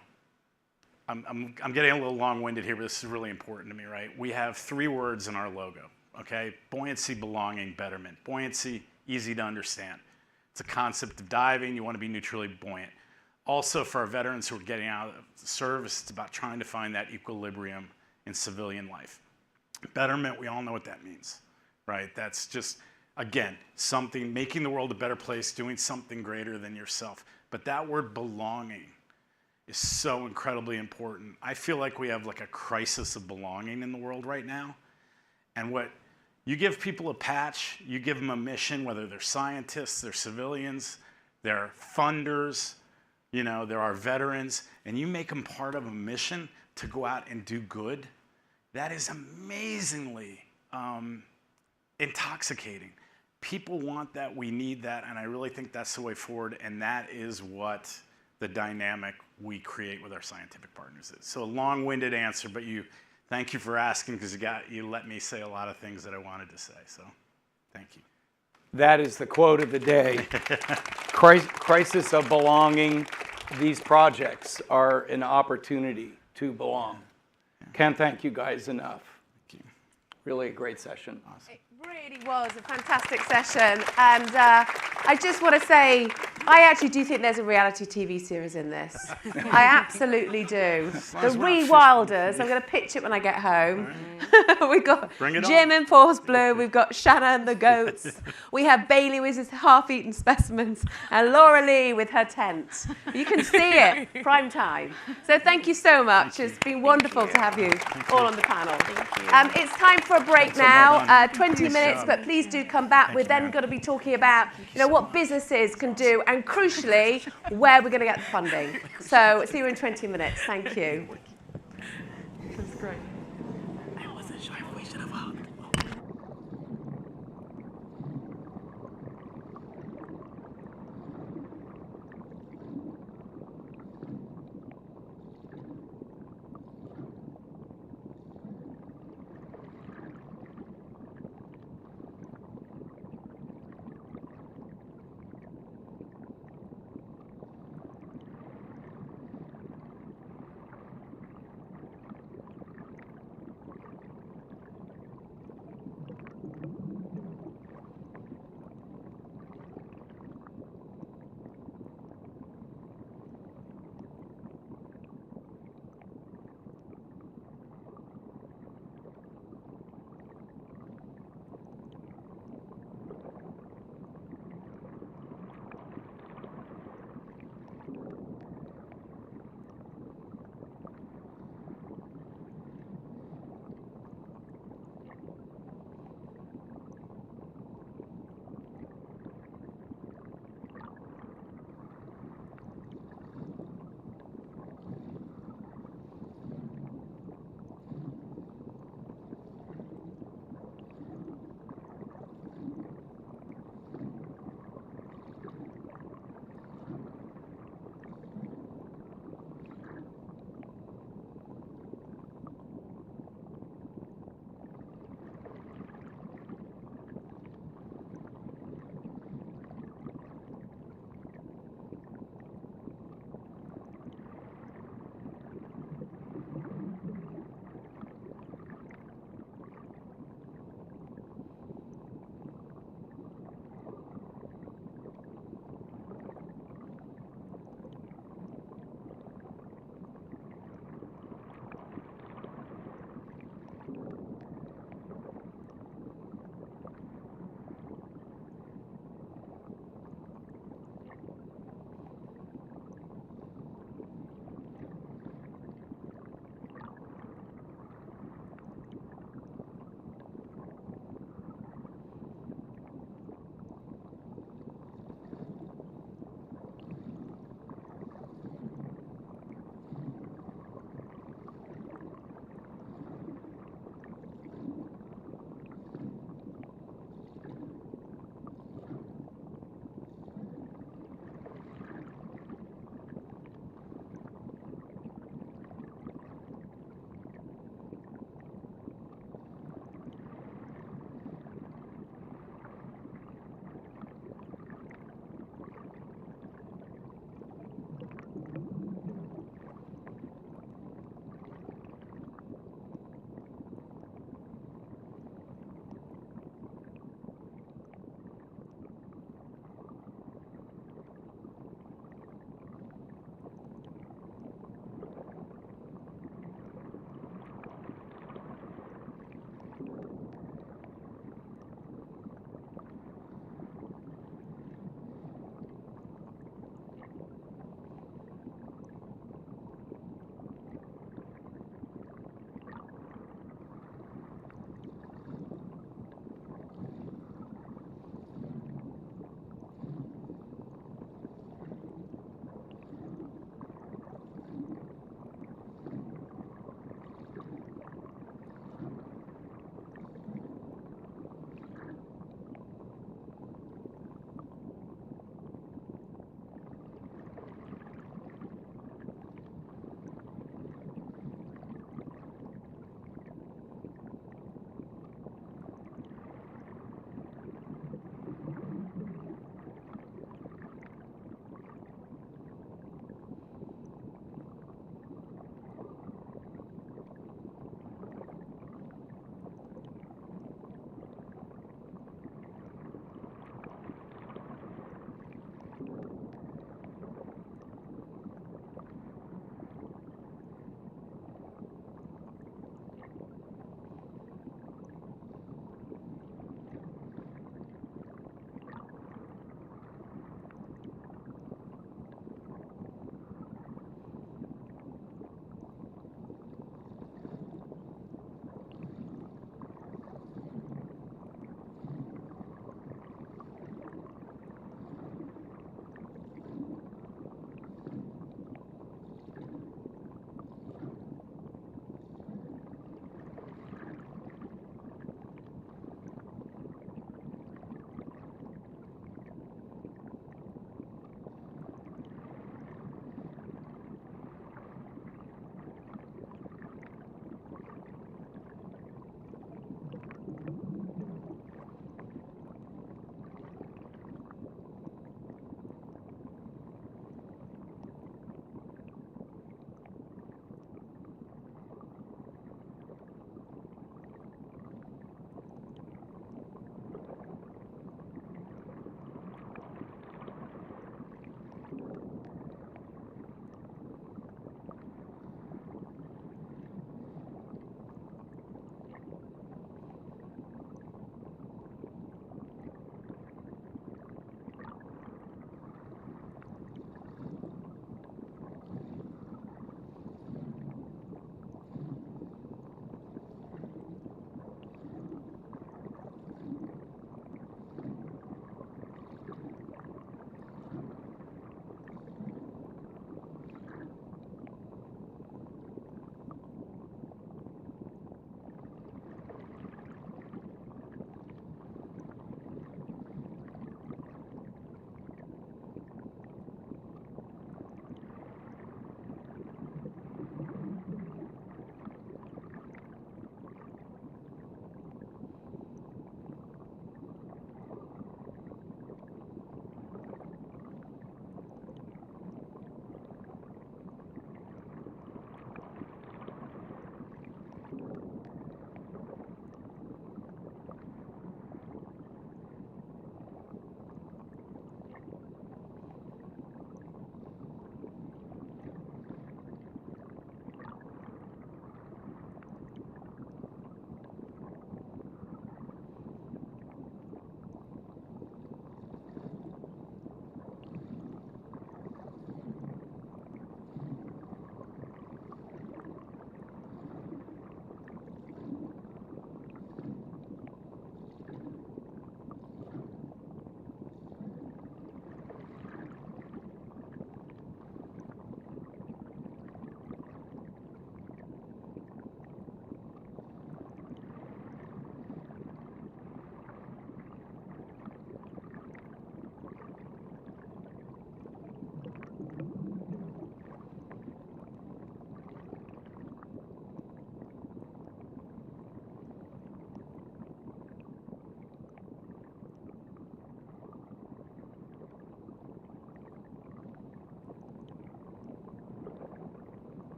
I'm getting a little long-winded here, but this is really important to me, right? We have 3 words in our logo, okay? Buoyancy, belonging, betterment. Buoyancy, easy to understand. It's a concept of diving. You want to be neutrally buoyant. Also, for our veterans who are getting out of the service, it's about trying to find that equilibrium in civilian life. Betterment, we all know what that means, right? That's just, again, something, making the world a better place, doing something greater than yourself. But that word belonging is so incredibly important. I feel like we have like a crisis of belonging in the world right now. And what you give people a patch, you give them a mission, whether they're scientists, they're civilians, they're funders, you know, they're our veterans, and you make them part of a mission to go out and do good, that is amazingly intoxicating. People want that, we need that, and I really think that's the way forward, and that is what the dynamic we create with our scientific partners is. So a long-winded answer, but thank you for asking, because you let me say a lot of things that I wanted to say, so thank you. That is the quote of the day. Crisis of belonging. These projects are an opportunity to belong. Can't thank you guys enough. Thank you. Really a great session. Awesome. It really was a fantastic session. And I just want to say, I actually do think there's a reality TV series in this. I absolutely do. The Rewilders, I'm going to pitch it when I get home. We've got Jim in Force Blue, we've got Shanna and the goats, we have Bailey with his half-eaten specimens, and Laura Lee with her tent. You can see it, prime time. So thank you so much. It's been wonderful to have you all on the panel. It's time for a break now, 20 minutes, but please do come back. We're then going to be talking about, you know, what businesses can do, and crucially, where we're going to get the funding. So see you in 20 minutes. Thank you. That's great. I wasn't sure if we should have hugged.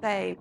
They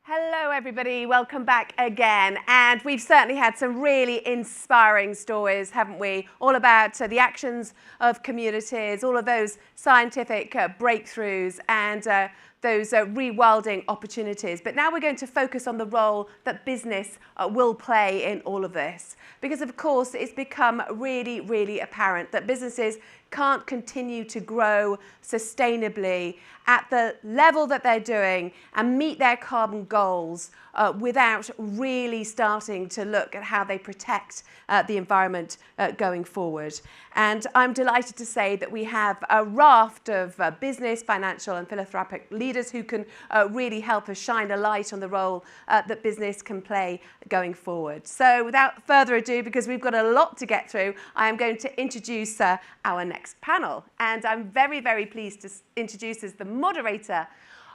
Hello, everybody. Welcome back again. And we've certainly had some really inspiring stories, haven't we? All about the actions of communities, all of those scientific breakthroughs and those rewilding opportunities. But now we're going to focus on the role that business will play in all of this. Because, of course, it's become really, really apparent that businesses can't continue to grow sustainably at the level that they're doing and meet their carbon goals without really starting to look at how they protect the environment going forward. And I'm delighted to say that we have a raft of business, financial and philanthropic leaders who can really help us shine a light on the role that business can play going forward. So without further ado, because we've got a lot to get through, I am going to introduce our next panel. And I'm very, very pleased to introduce as the moderator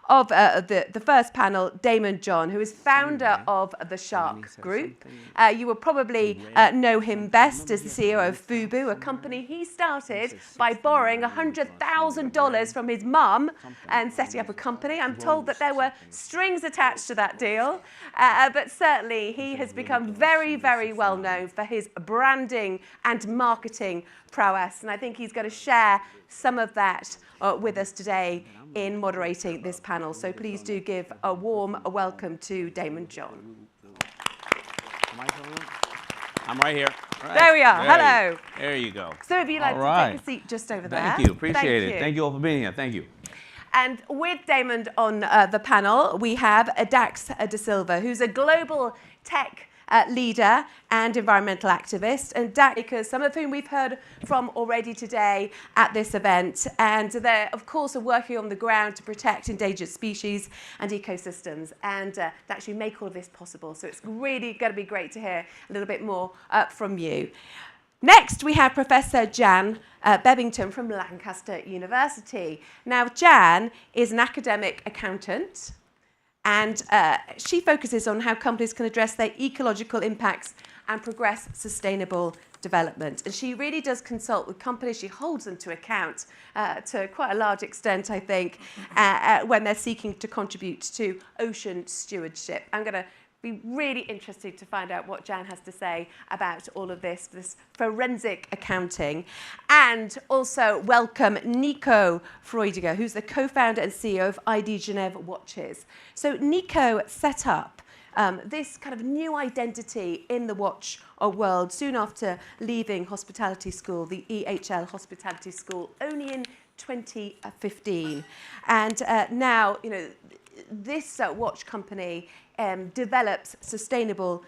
of the first panel, Damon John, who is founder of the Shark Group. You will probably know him best as the CEO of Fubu, a company he started by borrowing $100,000 from his mum and setting up a company. I'm told that there were strings attached to that deal, but certainly he has become very, very well known for his branding and marketing prowess, and I think he's going to share some of that with us today in moderating this panel. So please do give a warm welcome to Damon John. I'm right here. Right. There we are. Hello. There you go. So if you'd like to take a seat just over there. Thank you. Appreciate it. Thank you all for being here. Thank you. And with Damon on the panel, we have Dax De Silva, who's a global tech leader and environmental activist, and Dax, some of whom we've heard from already today at this event. And they, of course, are working on the ground to protect endangered species and ecosystems and to actually make all of this possible. So it's really going to be great to hear a little bit more from you. Next, we have Professor Jan Bebbington from Lancaster University. Now, Jan is an academic accountant, and she focuses on how companies can address their ecological impacts and progress sustainable development. And she really does consult with companies. She holds them to account to quite a large extent, I think, when they're seeking to contribute to ocean stewardship. I'm going to be really interested to find out what Jan has to say about all of this forensic accounting. And also welcome Nico Freudiger, who's the co-founder and CEO of ID Genève Watches. So Nico set up this kind of new identity in the watch world soon after leaving hospitality school, the EHL Hospitality School, only in 2015. And now, you know, this watch company develops sustainable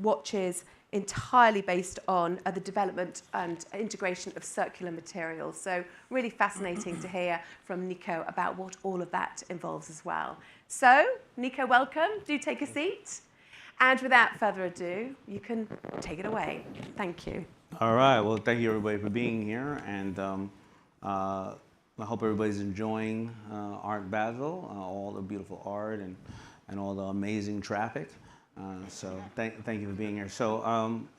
watches entirely based on the development and integration of circular materials. So really fascinating to hear from Nico about what all of that involves as well. So, Nico, welcome. Do take a seat. And without further ado, you can take it away. Thank you. All right. Well, thank you, everybody, for being here. And I hope everybody's enjoying Art Basel, all the beautiful art and all the amazing traffic. So thank you for being here. So,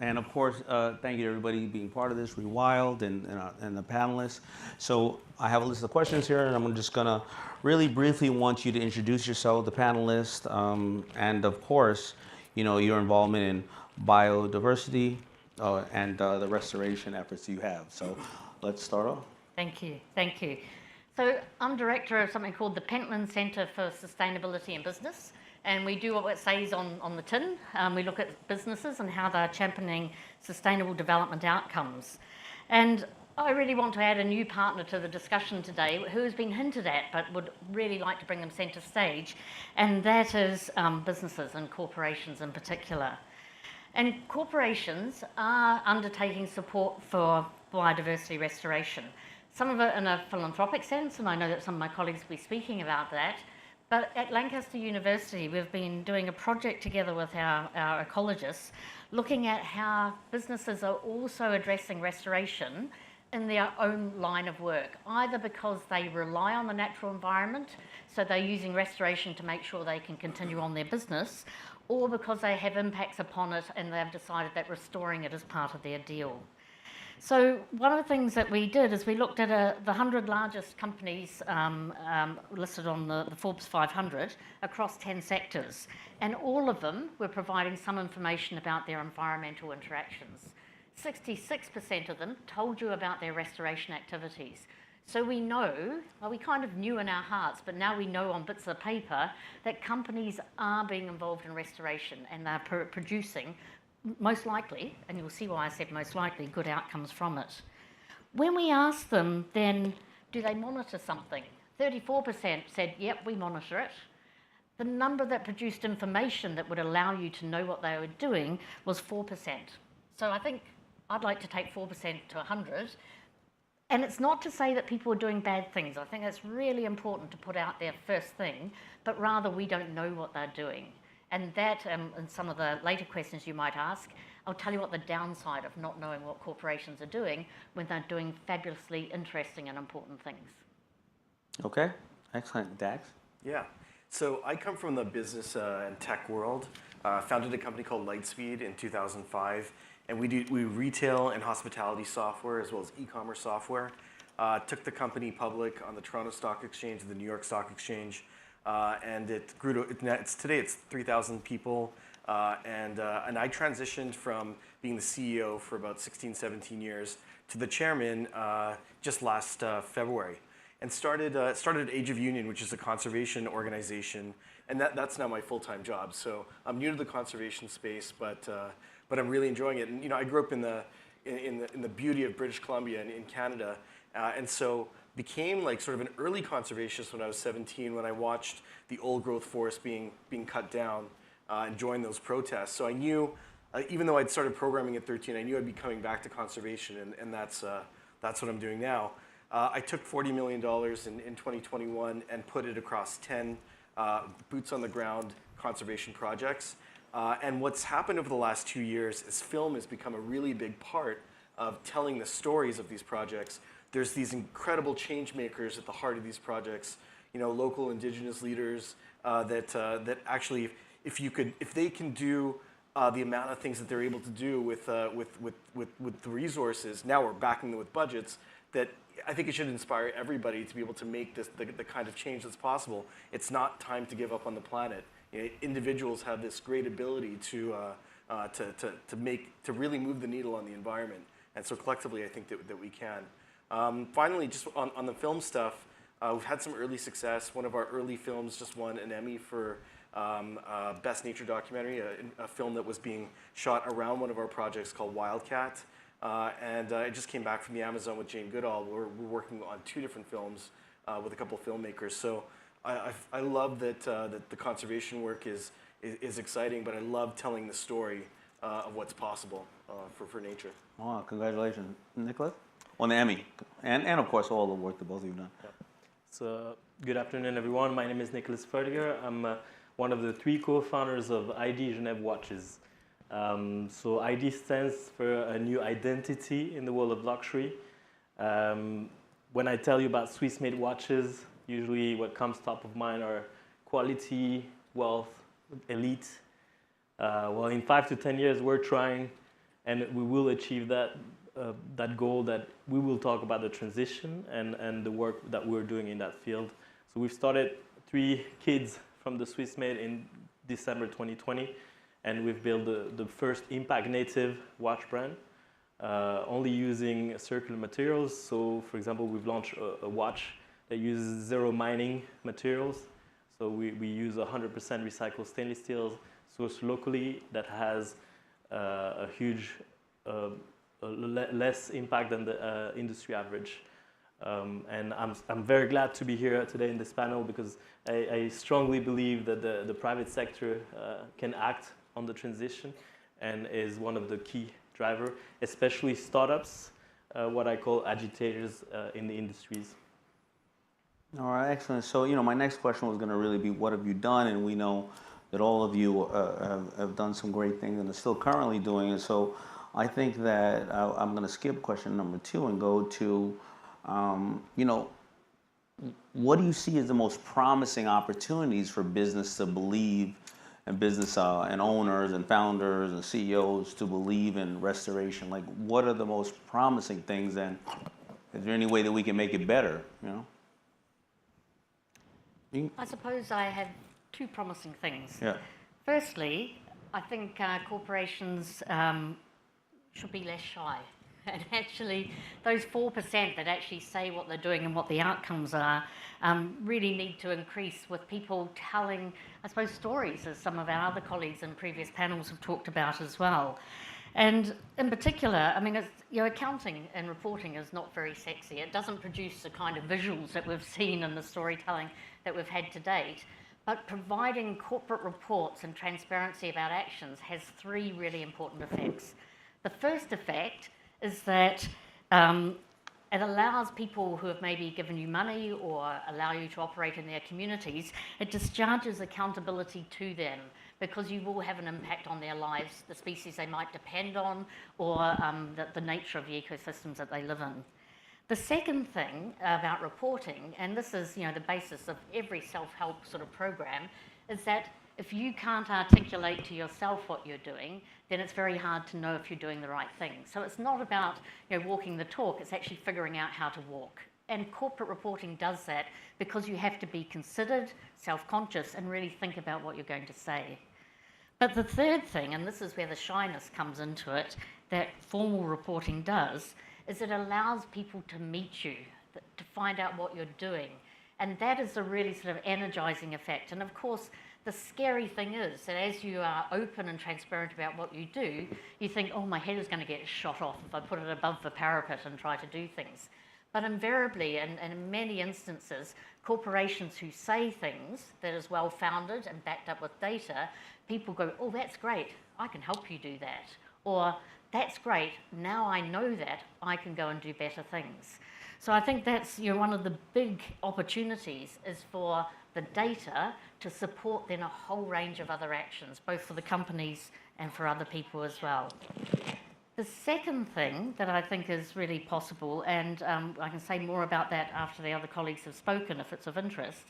and of course, thank you to everybody being part of this, Rewild and the panelists. So I have a list of questions here, and I'm just gonna really briefly want you to introduce yourself, the panelists, and of course, you know, your involvement in biodiversity and the restoration efforts you have. So let's start off. Thank you. Thank you. So I'm director of something called the Pentland Centre for Sustainability and Business, and we do what it says on the tin. We look at businesses and how they're championing sustainable development outcomes. And I really want to add a new partner to the discussion today who has been hinted at but would really like to bring them centre stage, and that is businesses and corporations in particular. And corporations are undertaking support for biodiversity restoration. Some of it in a philanthropic sense, and I know that some of my colleagues will be speaking about that. But at Lancaster University, we've been doing a project together with our ecologists, looking at how businesses are also addressing restoration in their own line of work, either because they rely on the natural environment, so they're using restoration to make sure they can continue on their business, or because they have impacts upon it and they've decided that restoring it is part of their deal. So one of the things that we did is we looked at the 100 largest companies listed on the Forbes 500 across 10 sectors, and all of them were providing some information about their environmental interactions. 66% of them told you about their restoration activities. So we know, well, we kind of knew in our hearts, but now we know on bits of paper that companies are being involved in restoration and they're producing, most likely, and you'll see why I said most likely, good outcomes from it. When we asked them then, do they monitor something? 34% said, yep, we monitor it. The number that produced information that would allow you to know what they were doing was 4%. So I think I'd like to take 4% to 100. And it's not to say that people are doing bad things. I think it's really important to put out there first thing, but rather we don't know what they're doing. And that, and some of the later questions you might ask, I'll tell you what the downside of not knowing what corporations are doing when they're doing fabulously interesting and important things. Okay, excellent. Dax? Yeah, so I come from the business and tech world. Founded a company called Lightspeed in 2005. And we retail and hospitality software as well as e-commerce software. Took the company public on the Toronto Stock Exchange and the New York Stock Exchange. And it grew to, today it's 3,000 people. And I transitioned from being the CEO for about 16, 17 years to the chairman just last February. And started at Age of Union, which is a conservation organization. And that's now my full-time job. So I'm new to the conservation space, but I'm really enjoying it. And you know, I grew up in the beauty of British Columbia in Canada, and so became like sort of an early conservationist when I was 17, when I watched the old growth forest being cut down and joined those protests. So I knew, even though I'd started programming at 13, I knew I'd be coming back to conservation, and that's what I'm doing now. I took $40 million in 2021 and put it across 10 boots on the ground conservation projects. And what's happened over the last 2 years is film has become a really big part of telling the stories of these projects. There's these incredible change makers at the heart of these projects, you know, local indigenous leaders that actually, if they can do the amount of things that they're able to do with the resources, now we're backing them with budgets, that I think it should inspire everybody to be able to make this the kind of change that's possible. It's not time to give up on the planet. You know, individuals have this great ability to really move the needle on the environment, and so collectively, I think that we can. Finally, just on the film stuff, we've had some early success. One of our early films just won an Emmy for Best Nature Documentary, a film that was being shot around one of our projects called Wildcat. And I just came back from the Amazon with Jane Goodall. We're working on 2 different films with a couple filmmakers. So I love that the conservation work is exciting, but I love telling the story of what's possible for nature. Oh, congratulations. Nicholas? On the Emmy. And of course, all the work that both of you have done. Yeah. So, good afternoon, everyone. My name is Nicholas Ferdiger. I'm one of the 3 co-founders of ID Genève Watches. So ID stands for a new identity in the world of luxury. When I tell you about Swiss-made watches, usually what comes top of mind are quality, wealth, elite. Well, in 5 to 10 years, we're trying, and we will achieve that goal, that we will talk about the transition and the work that we're doing in that field. So we've started 3 kids from the Swiss-made in December 2020. And we've built the first impact native watch brand, only using circular materials. So, for example, we've launched a watch that uses 0 mining materials. So we use 100% recycled stainless steel sourced locally that has a huge, less impact than the industry average. And I'm very glad to be here today in this panel because I strongly believe that the private sector can act on the transition and is one of the key drivers, especially startups, what I call agitators in the industries. All right, excellent. So, you know, my next question was going to really be, what have you done? And we know that all of you have done some great things and are still currently doing it. So I think that I'm going to skip question number 2 and go to, you know, what do you see as the most promising opportunities for business to believe business and owners and founders and CEOs to believe in restoration? Like, what are the most promising things, and is there any way that we can make it better? I suppose I have two promising things. Yeah. Firstly, I think corporations should be less shy. And actually, those 4% that actually say what they're doing and what the outcomes are really need to increase, with people telling, I suppose, stories, as some of our other colleagues in previous panels have talked about as well. And in particular, I mean, accounting and reporting is not very sexy. It doesn't produce the kind of visuals that we've seen in the storytelling that we've had to date. But providing corporate reports and transparency about actions has three really important effects. The first effect is that it allows people who have maybe given you money or allow you to operate in their communities, it discharges accountability to them, because you will have an impact on their lives, the species they might depend on, or the nature of the ecosystems that they live in. The second thing about reporting, and this is the basis of every self-help sort of program, is that if you can't articulate to yourself what you're doing, then it's very hard to know if you're doing the right thing. So it's not about walking the talk, it's actually figuring out how to walk. And corporate reporting does that, because you have to be considered, self-conscious, and really think about what you're going to say. But the third thing, and this is where the shyness comes into it, that formal reporting does, is it allows people to meet you, to find out what you're doing. And that is a really sort of energizing effect. And of course, the scary thing is that as you are open and transparent about what you do, you think, oh, my head is going to get shot off if I put it above the parapet and try to do things. But invariably, and in many instances, corporations who say things that is well-founded and backed up with data, people go, oh, that's great, I can help you do that. Or, that's great, now I know that, I can go and do better things. So I think that's one of the big opportunities, is for the data to support then a whole range of other actions, both for the companies and for other people as well. The second thing that I think is really possible, and I can say more about that after the other colleagues have spoken if it's of interest,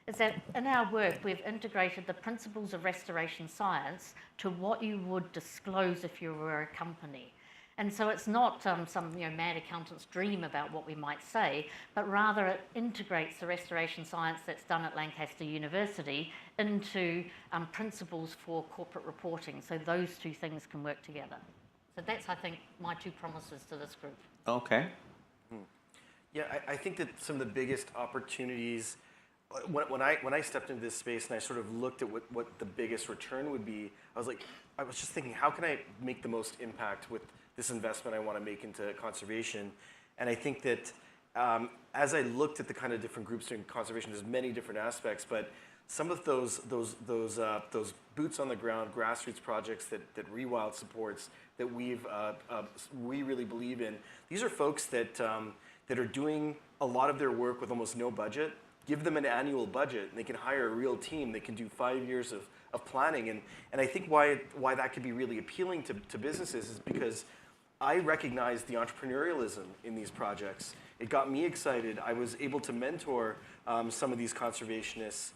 is that in our work we've integrated the principles of restoration science to what you would disclose if you were a company. And so it's not some mad accountant's dream about what we might say, but rather it integrates the restoration science that's done at Lancaster University into principles for corporate reporting. So those two things can work together. So that's, I think, my two promises to this group. Okay. Yeah, I think that some of the biggest opportunities, when I stepped into this space and I sort of looked at what the biggest return would be, I was just thinking, how can I make the most impact with this investment I want to make into conservation? And I think that as I looked at the kind of different groups doing conservation, there's many different aspects, but some of those boots on the ground grassroots projects that Rewild supports, that we really believe in, these are folks that are doing a lot of their work with almost no budget. Give them an annual budget and they can hire a real team. They can do 5 years of planning. And I think why that could be really appealing to businesses is because I recognize the entrepreneurialism in these projects. It got me excited. I was able to mentor some of these conservationists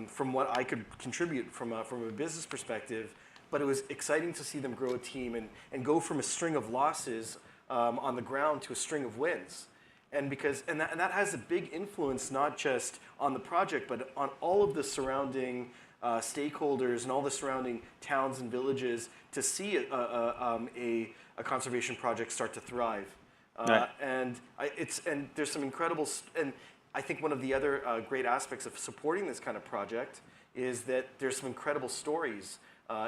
from what I could contribute from a business perspective, but it was exciting to see them grow a team and go from a string of losses on the ground to a string of wins. And that has a big influence not just on the project, but on all of the surrounding stakeholders and all the surrounding towns and villages to see a conservation project start to thrive. Right. And there's some incredible, and I think one of the other great aspects of supporting this kind of project is that there's some incredible stories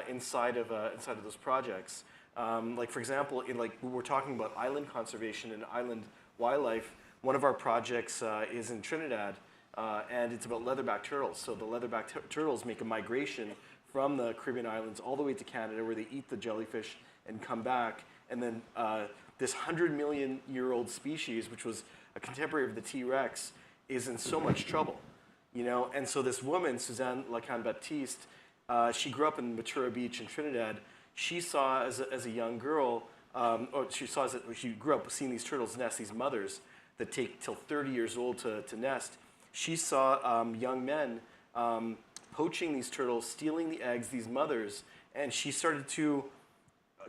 inside of those projects. Like for example, we're talking about island conservation and island wildlife. One of our projects is in Trinidad, and it's about leatherback turtles. So the leatherback turtles make a migration from the Caribbean islands all the way to Canada, where they eat the jellyfish and come back. And then this 100-million-year-old species, which was a contemporary of the T-Rex, is in so much trouble, And so this woman, Suzanne Lacan-Baptiste, she grew up in Matura Beach in Trinidad. She saw as a young girl, she grew up seeing these turtles nest, these mothers that take till 30 years old to nest. She saw young men poaching these turtles, stealing the eggs, these mothers, and she started to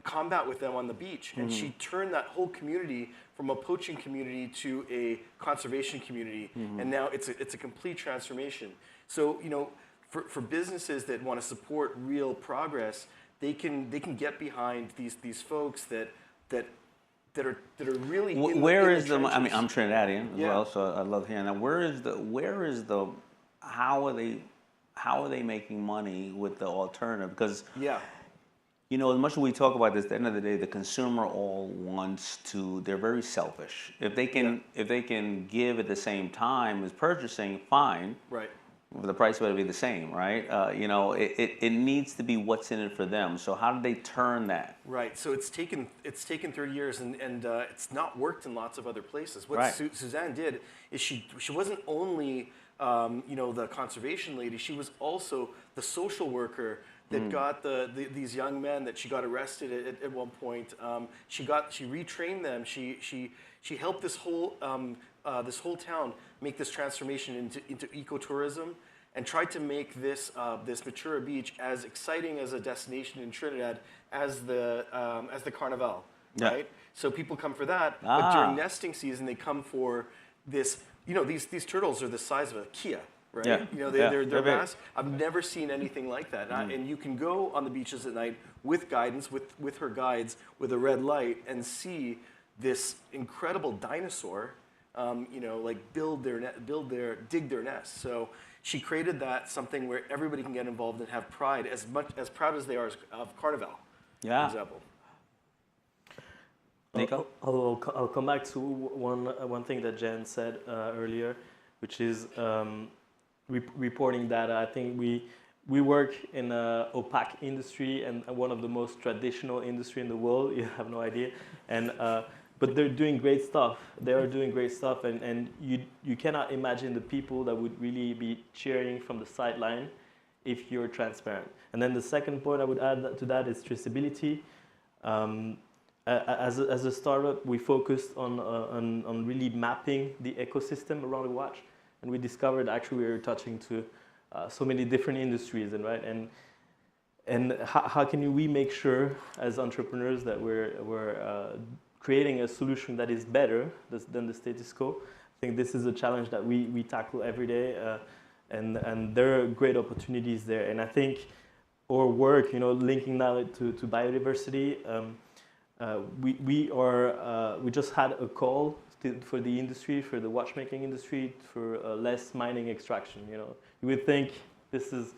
combat with them on the beach. And she turned that whole community from a poaching community to a conservation community. And now it's a complete transformation. So, you know, for businesses that want to support real progress, they can get behind these folks that are really where in is the I mean, trenches. I'm Trinidadian as Yeah. well, so I love hearing that. Where is the how are they making money with the alternative? Because you know, as much as we talk about this, at the end of the day, the consumer all wants to. They're very selfish. If they can give at the same time as purchasing, fine. Right. The price better be the same, right? You know, it needs to be what's in it for them. So how do they turn that? Right. So it's taken 30 years, and it's not worked in lots of other places. What Right. Suzanne did is she wasn't only you know, the conservation lady. She was also the social worker that got these young men that she got arrested at one point. She retrained them. She helped this whole town make this transformation into ecotourism, and tried to make this Matura Beach as exciting as a destination in Trinidad as the Carnival, right? So people come for that, but during nesting season they come for this. You know, these turtles are the size of a Kia, right? Yeah. You know, Yeah. they're They're big. massive. I've never seen anything like that. And you can go on the beaches at night with guidance, with her guides, with a red light, and see this incredible dinosaur, you know, like dig their nest. So she created that, something where everybody can get involved and have pride, as proud as they are of Carnival, for example. Nico? I'll come back to one thing that Jen said earlier, which is reporting data. I think we work in an opaque industry and one of the most traditional industry in the world. You have no idea, and but they're doing great stuff. They are doing great stuff, and you cannot imagine the people that would really be cheering from the sideline if you're transparent. And then the second point I would add to that is traceability. As a startup, we focused on really mapping the ecosystem around the watch, and we discovered actually we were touching to so many different industries, and how can we make sure as entrepreneurs that we're creating a solution that is better than the status quo. I think this is a challenge that we tackle every day, and there are great opportunities there. And I think our work, you know, linking now to biodiversity. We just had a call for the industry, for the watchmaking industry, for less mining extraction. You know, you would think this is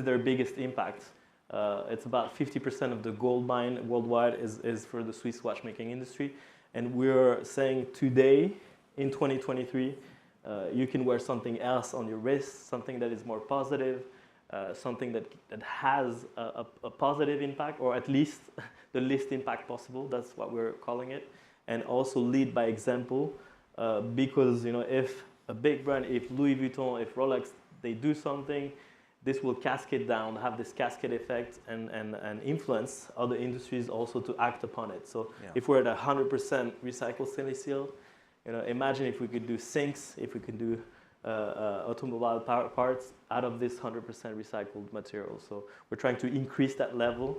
their biggest impact. It's about 50% of the gold mine worldwide is for the Swiss watchmaking industry, and we're saying today in 2023, you can wear something else on your wrist, something that is more positive. Something that has a positive impact, or at least the least impact possible. That's what we're calling it, and also lead by example, because you know, if a big brand, if Louis Vuitton, if Rolex, they do something, this will cascade down, have this cascade effect, and influence other industries also to act upon it. So if we're at 100% recycled stainless steel, you know, imagine if we could do sinks, if we could do automobile parts out of this 100% recycled material. So we're trying to increase that level,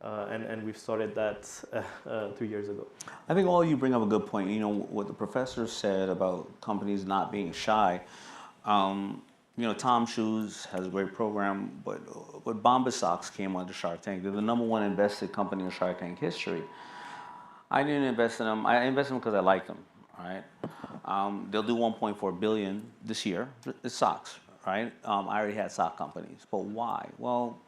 and we've started that 2 years ago. I think all you bring up a good point. You know, what the professor said about companies not being shy. You know, Tom Shoes has a great program, but Bombas Socks came onto Shark Tank. They're the #1 invested company in Shark Tank history. I didn't invest in them. I invested in them because I like them, right? They'll do $1.4 billion this year. It's socks, right? I already had sock companies, but why? Well,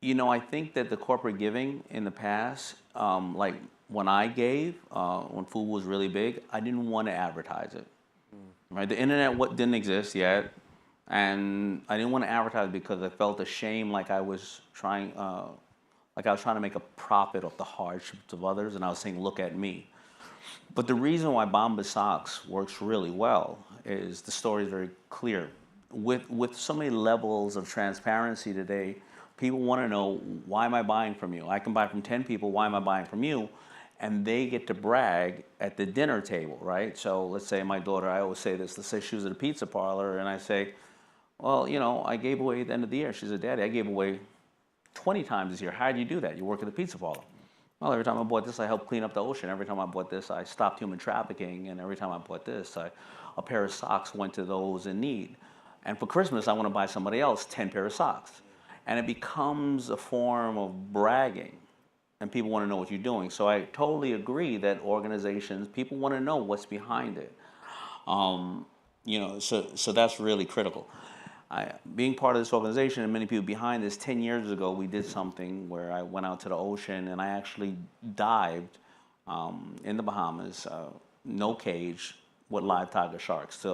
you know, I think that the corporate giving in the past, like when I gave, when food was really big, I didn't want to advertise it. Right? The internet didn't exist yet, and I didn't want to advertise because I felt ashamed, like I was trying to make a profit off the hardships of others, and I was saying, "Look at me." But the reason why Bombas Socks works really well is the story is very clear. With so many levels of transparency today, people want to know, why am I buying from you? I can buy from 10 people, why am I buying from you? And they get to brag at the dinner table, right? So let's say my daughter, I always say this, let's say she was at a pizza parlor, and I say, well, you know, I gave away at the end of the year. She said, Daddy, I gave away 20 times this year. How do you do that? You work at the pizza parlor. Well, every time I bought this, I helped clean up the ocean. Every time I bought this, I stopped human trafficking. And every time I bought this, a pair of socks went to those in need. And for Christmas, I want to buy somebody else 10 pair of socks. And it becomes a form of bragging. And people want to know what you're doing. So I totally agree that organizations, people want to know what's behind it. You know, so that's really critical. Being part of this organization and many people behind this, 10 years ago, we did something where I went out to the ocean and I actually dived in the Bahamas, no cage, with live tiger sharks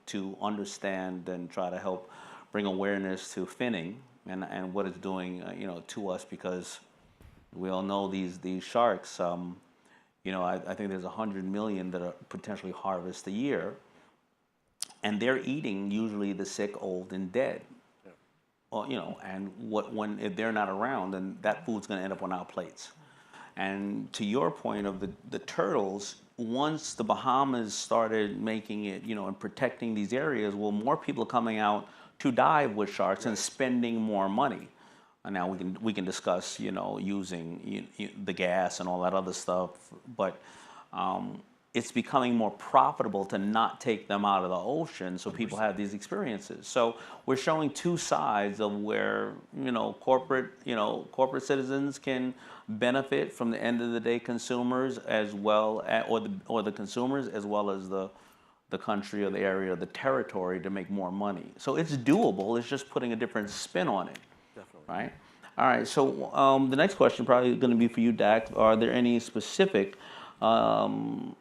to understand and try to help bring awareness to finning and what it's doing, you know, to us, because we all know these sharks, you know, I think there's 100 million that are potentially harvested a year. And they're eating usually the sick, old, and dead. Yeah. Well, you know, and if they're not around, then that food's going to end up on our plates. And to your point of the turtles, once the Bahamas started making it, you know, and protecting these areas, well, more people are coming out to dive with sharks and spending more money. And now we can discuss, you know, using the gas and all that other stuff, but. It's becoming more profitable to not take them out of the ocean, so people have these experiences. So we're showing two sides of where, you know, corporate citizens can benefit from the end of the day consumers as well, or the consumers as well as the country or the area or the territory to make more money. So it's doable. It's just putting a different spin on it. Definitely. Right. All right. So the next question probably going to be for you, Dak. Are there any specific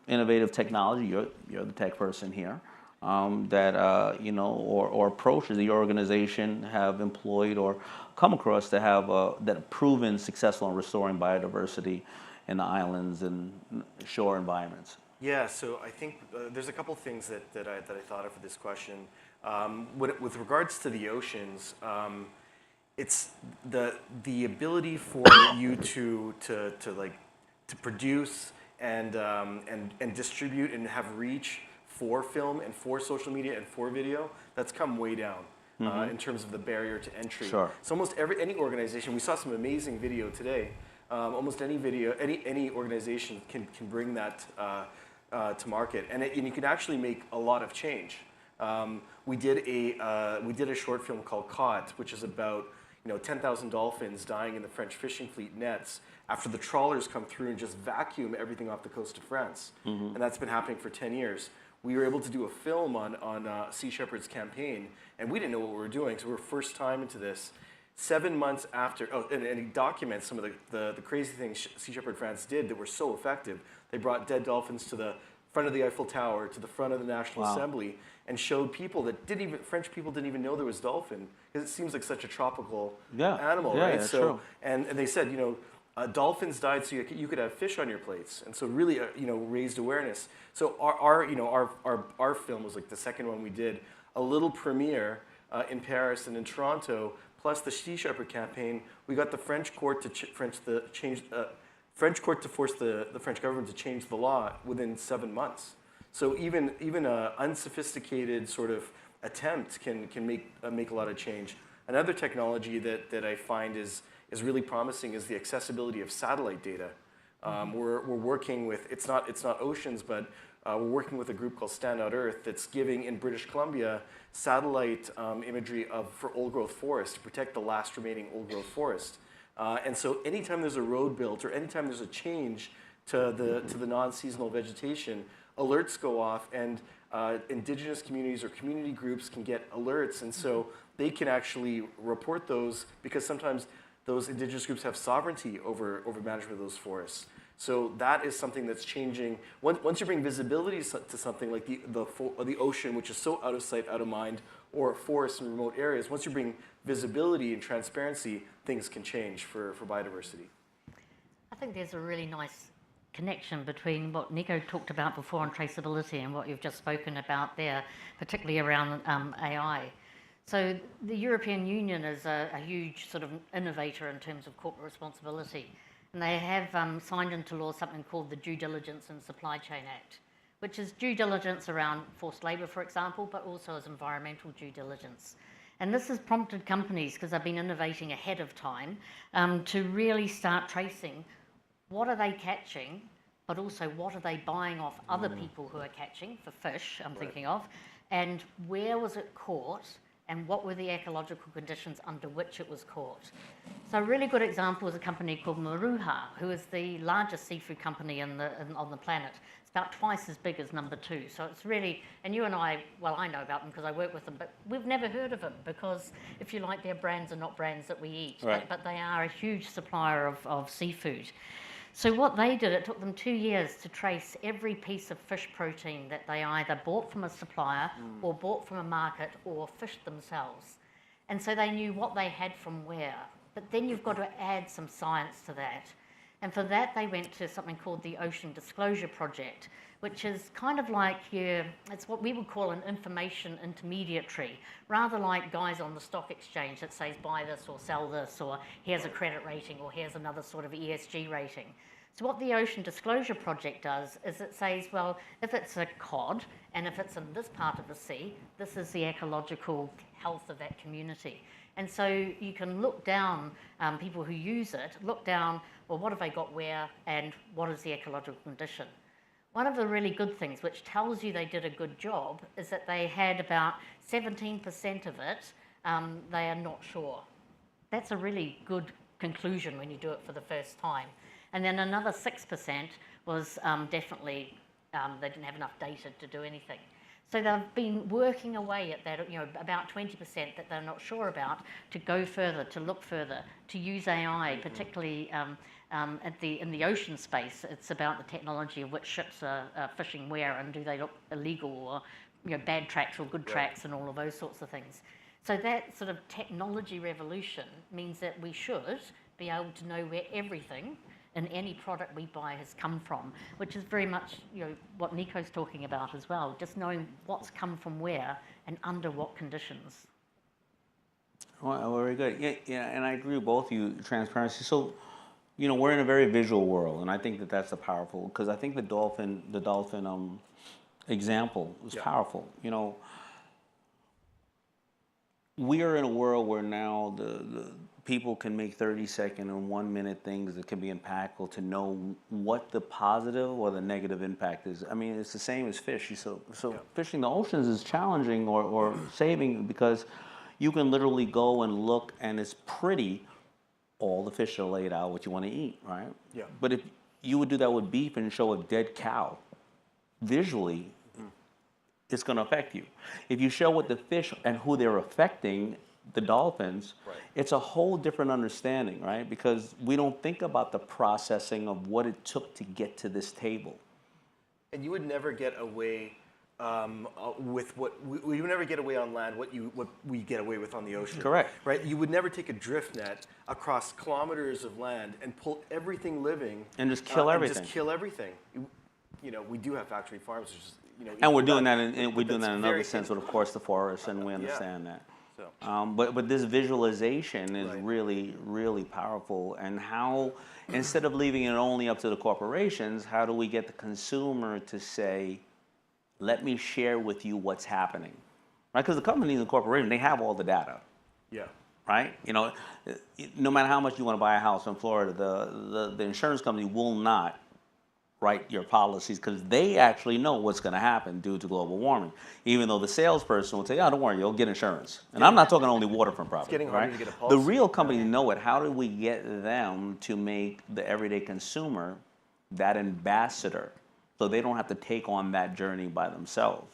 innovative technology, you're the tech person here, that you know, or approaches the organization have employed or come across that have that proven successful in restoring biodiversity in the islands and shore environments? Yeah, so I think there's a couple things that I thought of for this question. With regards to the oceans, it's the ability for you to produce and distribute and have reach for film and for social media and for video, that's come way down in terms of the barrier to entry. Sure. So almost any organization, we saw some amazing video today. Almost any video, any organization can bring that to market, and you can actually make a lot of change. We did a short film called Caught, which is about 10,000 dolphins dying in the French fishing fleet nets after the trawlers come through and just vacuum everything off the coast of France. And that's been happening for 10 years. We were able to do a film on Sea Shepherd's campaign, and we didn't know what we were doing, so we were first time into this. 7 months after, and he documents some of the crazy things Sea Shepherd France did that were so effective. They brought dead dolphins to the front of the Eiffel Tower, to the front of the National Assembly, and showed people that French people didn't even know there was dolphin, because it seems like such a tropical animal, right? That's so, true. And they said, dolphins died so you could have fish on your plates, and so really, raised awareness. So our film was like the second one we did, a little premiere in Paris and in Toronto, plus the Sea Shepherd campaign. We got the French court to force the French government to change the law within 7 months. So even an unsophisticated sort of attempt can make a lot of change. Another technology that I find is really promising is the accessibility of satellite data. We're working with, it's not oceans, but we're working with a group called Standout Earth that's giving, in British Columbia, satellite imagery for old-growth forest to protect the last remaining old-growth forest. And so anytime there's a road built or anytime there's a change to the non-seasonal vegetation, alerts go off, and indigenous communities or community groups can get alerts, and so they can actually report those, because sometimes those indigenous groups have sovereignty over management of those forests. So that is something that's changing. Once you bring visibility to something like the ocean, which is so out of sight, out of mind, or forests in remote areas, once you bring visibility and transparency, things can change for biodiversity. I think there's a really nice connection between what Nico talked about before on traceability and what you've just spoken about there, particularly around AI. So the European Union is a huge sort of innovator in terms of corporate responsibility, and they have signed into law something called the Due Diligence and Supply Chain Act, which is due diligence around forced labour, for example, but also as environmental due diligence. And this has prompted companies, because they've been innovating ahead of time, to really start tracing what are they catching, but also what are they buying off other people who are catching, for fish I'm thinking of, and where was it caught, and what were the ecological conditions under which it was caught. So a really good example is a company called Maruha, who is the largest seafood company on the planet. It's about twice as big as number 2. So it's really, and you and I, well, I know about them because I work with them, but we've never heard of them because, if you like, their brands are not brands that we eat, but they are a huge supplier of seafood. So what they did, it took them 2 years to trace every piece of fish protein that they either bought from a supplier or bought from a market or fished themselves. And so they knew what they had from where. But then you've got to add some science to that. And for that, they went to something called the Ocean Disclosure Project, which is kind of like it's what we would call an information intermediary, rather like guys on the stock exchange that says buy this or sell this, or here's a credit rating, or here's another sort of ESG rating. So what the Ocean Disclosure Project does is it says, well, if it's a cod and if it's in this part of the sea, this is the ecological health of that community. And so you can look down, people who use it, look down, well, what have they got where and what is the ecological condition? One of the really good things, which tells you they did a good job, is that they had about 17% of it, they are not sure. That's a really good conclusion when you do it for the first time. And then another 6% was definitely, they didn't have enough data to do anything. So they've been working away at that, about 20% that they're not sure about, to go further, to look further, to use AI, particularly in the ocean space. It's about the technology of which ships are fishing where, and do they look illegal, or bad tracks or good tracks, and all of those sorts of things. So that sort of technology revolution means that we should be able to know where everything in any product we buy has come from, which is very much what Nico's talking about as well, just knowing what's come from where and under what conditions. Well, very good. Yeah, and I agree with both of you, transparency. So, we're in a very visual world, and I think that that's powerful, because I think the dolphin example was powerful. We are in a world where now the people can make 30-second and 1-minute things that can be impactful to know what the positive or the negative impact is. I mean, it's the same as fish. So fishing the oceans is challenging or saving, because you can literally go and look, and it's pretty. All the fish are laid out what you want to eat, right? Yeah. But if you would do that with beef and show a dead cow, visually, it's going to affect you. If you show what the fish and who they're affecting, the dolphins, it's a whole different understanding, right? Because we don't think about the processing of what it took to get to this table. And you would never get away with what we would never get away on land what we get away with on the ocean. Correct. Right? You would never take a drift net across kilometers of land and pull everything living and just kill everything. And just kill everything. We do have factory farms, which is, and we're doing that in another sense with, of course, the forest, and we understand that. So. But this visualization is really, really powerful. And how, instead of leaving it only up to the corporations, how do we get the consumer to say, let me share with you what's happening, right? Because the companies and corporations, they have all the data. Yeah. Right? No matter how much you want to buy a house in Florida, the insurance company will not write your policies, because they actually know what's going to happen due to global warming. Even though the salesperson will say, "Oh, don't worry, you'll get insurance." And I'm not talking only waterfront property. It's getting harder to get a The policy. real companies know it. How do we get them to make the everyday consumer that ambassador, so they don't have to take on that journey by themselves,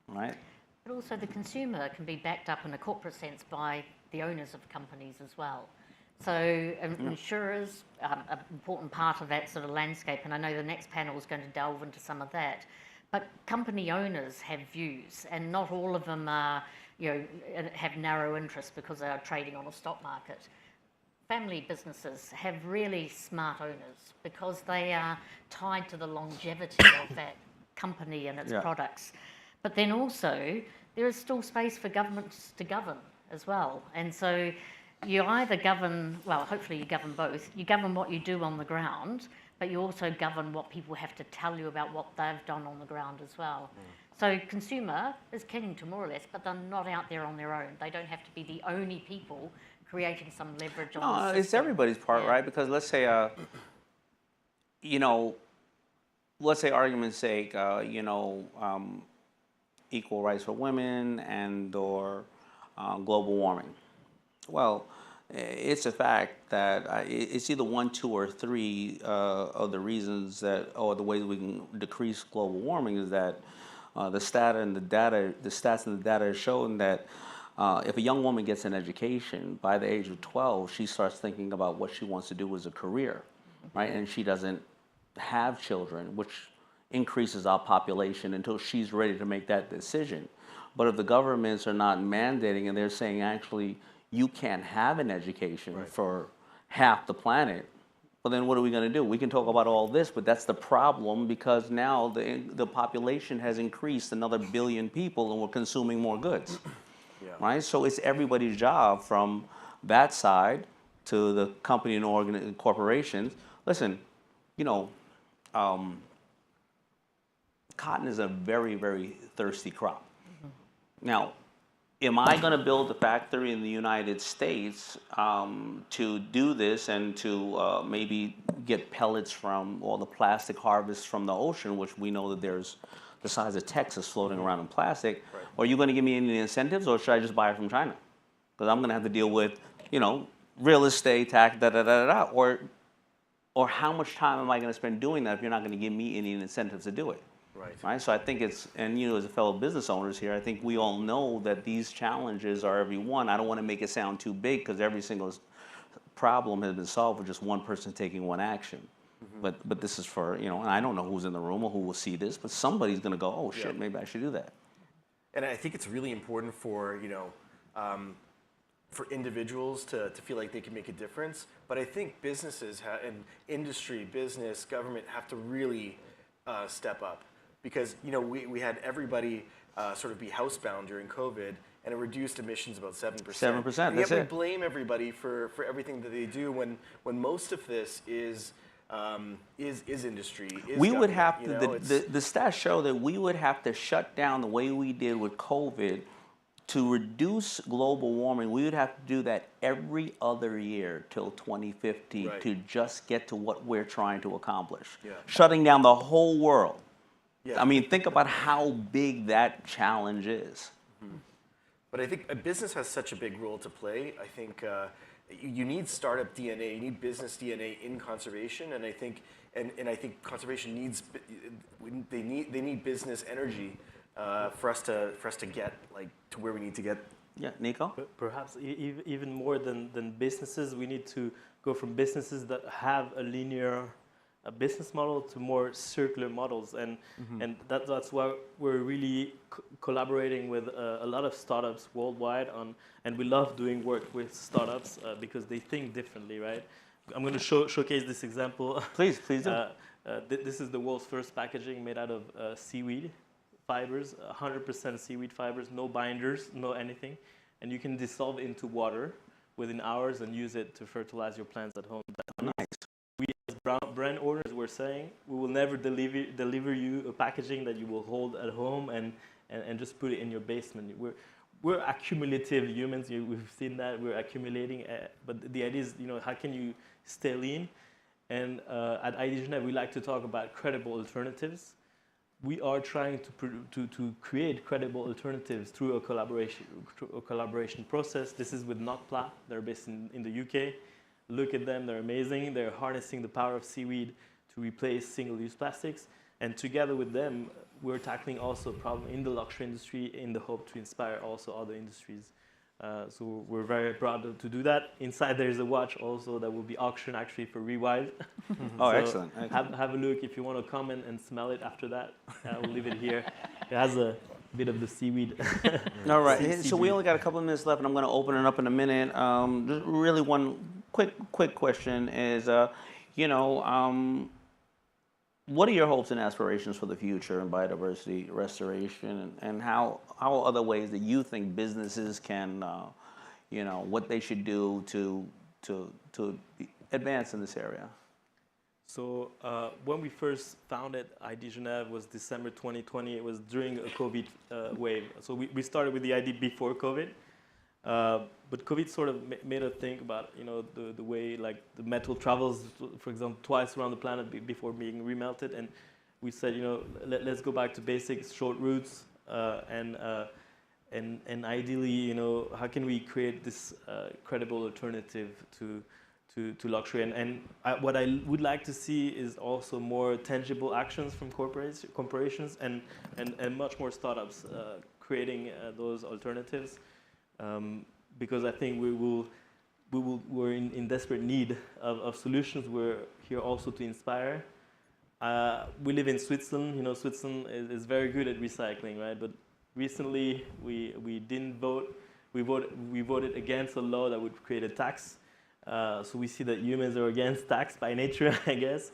right? But also the consumer can be backed up in a corporate sense by the owners of companies as well. So insurers are an important part of that sort of landscape, and I know the next panel is going to delve into some of that. But company owners have views, and not all of them are, have narrow interests because they are trading on a stock market. Family businesses have really smart owners because they are tied to the longevity of that company and its products. But then also, there is still space for governments to govern as well. And so you either govern, well, hopefully you govern both. You govern what you do on the ground, but you also govern what people have to tell you about what they've done on the ground as well. So consumer is king to more or less, but they're not out there on their own. They don't have to be the only people creating some leverage on the system. It's everybody's part, right? Because let's say, you know, let's say argument's sake, you know, equal rights for women and or global warming. Well, it's a fact that it's either 1, 2, or 3 of the reasons that, or the ways we can decrease global warming is that the stats and the data are showing that if a young woman gets an education, by the age of 12, she starts thinking about what she wants to do as a career, right? And she doesn't have children, which increases our population until she's ready to make that decision. But if the governments are not mandating and they're saying actually you can't have an education for half the planet, well then what are we going to do? We can talk about all this, but that's the problem because now the population has increased another billion people and we're consuming more goods. Right? So it's everybody's job from that side to the company and corporations. Listen, you know, cotton is a very, very thirsty crop. Now, am I going to build a factory in the United States to do this and to maybe get pellets from all the plastic harvests from the ocean, which we know that there's the size of Texas floating around in plastic, or are you going to give me any incentives, or should I just buy it from China? Because I'm going to have to deal with, you know, real estate tax, or how much time am I going to spend doing that if you're not going to give me any incentives to do it? Right. So I think it's, and you know, as a fellow business owners here, I think we all know that these challenges are every one. I don't want to make it sound too big because every single problem has been solved with just one person taking one action. But this is for, you know, and I don't know who's in the room or who will see this, but somebody's going to go, oh shit, maybe I should do that. And I think it's really important for, you know, for individuals to feel like they can make a difference. But I think businesses and industry, business, government have to really step up. Because, you know, we had everybody sort of be housebound during COVID, and it reduced emissions about 7%. 7%, and that's yet we it. blame everybody for everything that they do when most of this is industry. We would have to, the stats show that we would have to shut down the way we did with COVID to reduce global warming. We would have to do that every other year till 2050 to just get to what we're trying to accomplish. Shutting down the whole world. I mean, think about how big that challenge is. But I think a business has such a big role to play. I think you need startup DNA, you need business DNA in conservation, and I think I think conservation needs they need business energy for us to get like to where we need to get. Yeah, Nico? Perhaps even more than businesses, we need to go from businesses that have a linear business model to more circular models, and that's why we're really collaborating with a lot of startups worldwide and we love doing work with startups because they think differently, right? I'm going to showcase this example. Please do. This is the world's first packaging made out of seaweed fibers, 100% seaweed fibers, no binders, no anything, and you can dissolve into water within hours and use it to fertilize your plants at home. Nice. We as brand owners were saying we will never deliver you a packaging that you will hold at home and just put it in your basement. We're accumulative humans. We've seen that we're accumulating, but the idea is, you know, how can you stay lean? And at ID Genève, we like to talk about credible alternatives. We are trying to create credible alternatives through a collaboration process. This is with Nautilus. They're based in the UK. Look at them, they're amazing. They're harnessing the power of seaweed to replace single-use plastics. And together with them, we're tackling also a problem in the luxury industry in the hope to inspire also other industries. So we're very proud to do that. Inside there's a watch also that will be auctioned actually for Rewild. Oh, so excellent. Have a look if you want to come and smell it after that. We'll leave it here. It has a bit of the seaweed. All right, so we only got a couple of minutes left and I'm going to open it up in a minute. Just really one quick question is, you know, what are your hopes and aspirations for the future in biodiversity restoration, and how other ways that you think businesses can, you know, what they should do to advance in this area? So when we first founded ID Genève was December 2020. It was during a COVID wave. So we started with the idea before COVID. But COVID sort of made us think about, the way like the metal travels, for example, twice around the planet before being remelted. And we said, let's go back to basics, short routes, and ideally, how can we create this credible alternative to luxury? And what I would like to see is also more tangible actions from corporations and much more startups creating those alternatives. Because I think we're in desperate need of solutions. We're here also to inspire. We live in Switzerland. Switzerland is very good at recycling, right? But recently we didn't vote. We voted against a law that would create a tax. So we see that humans are against tax by nature, I guess.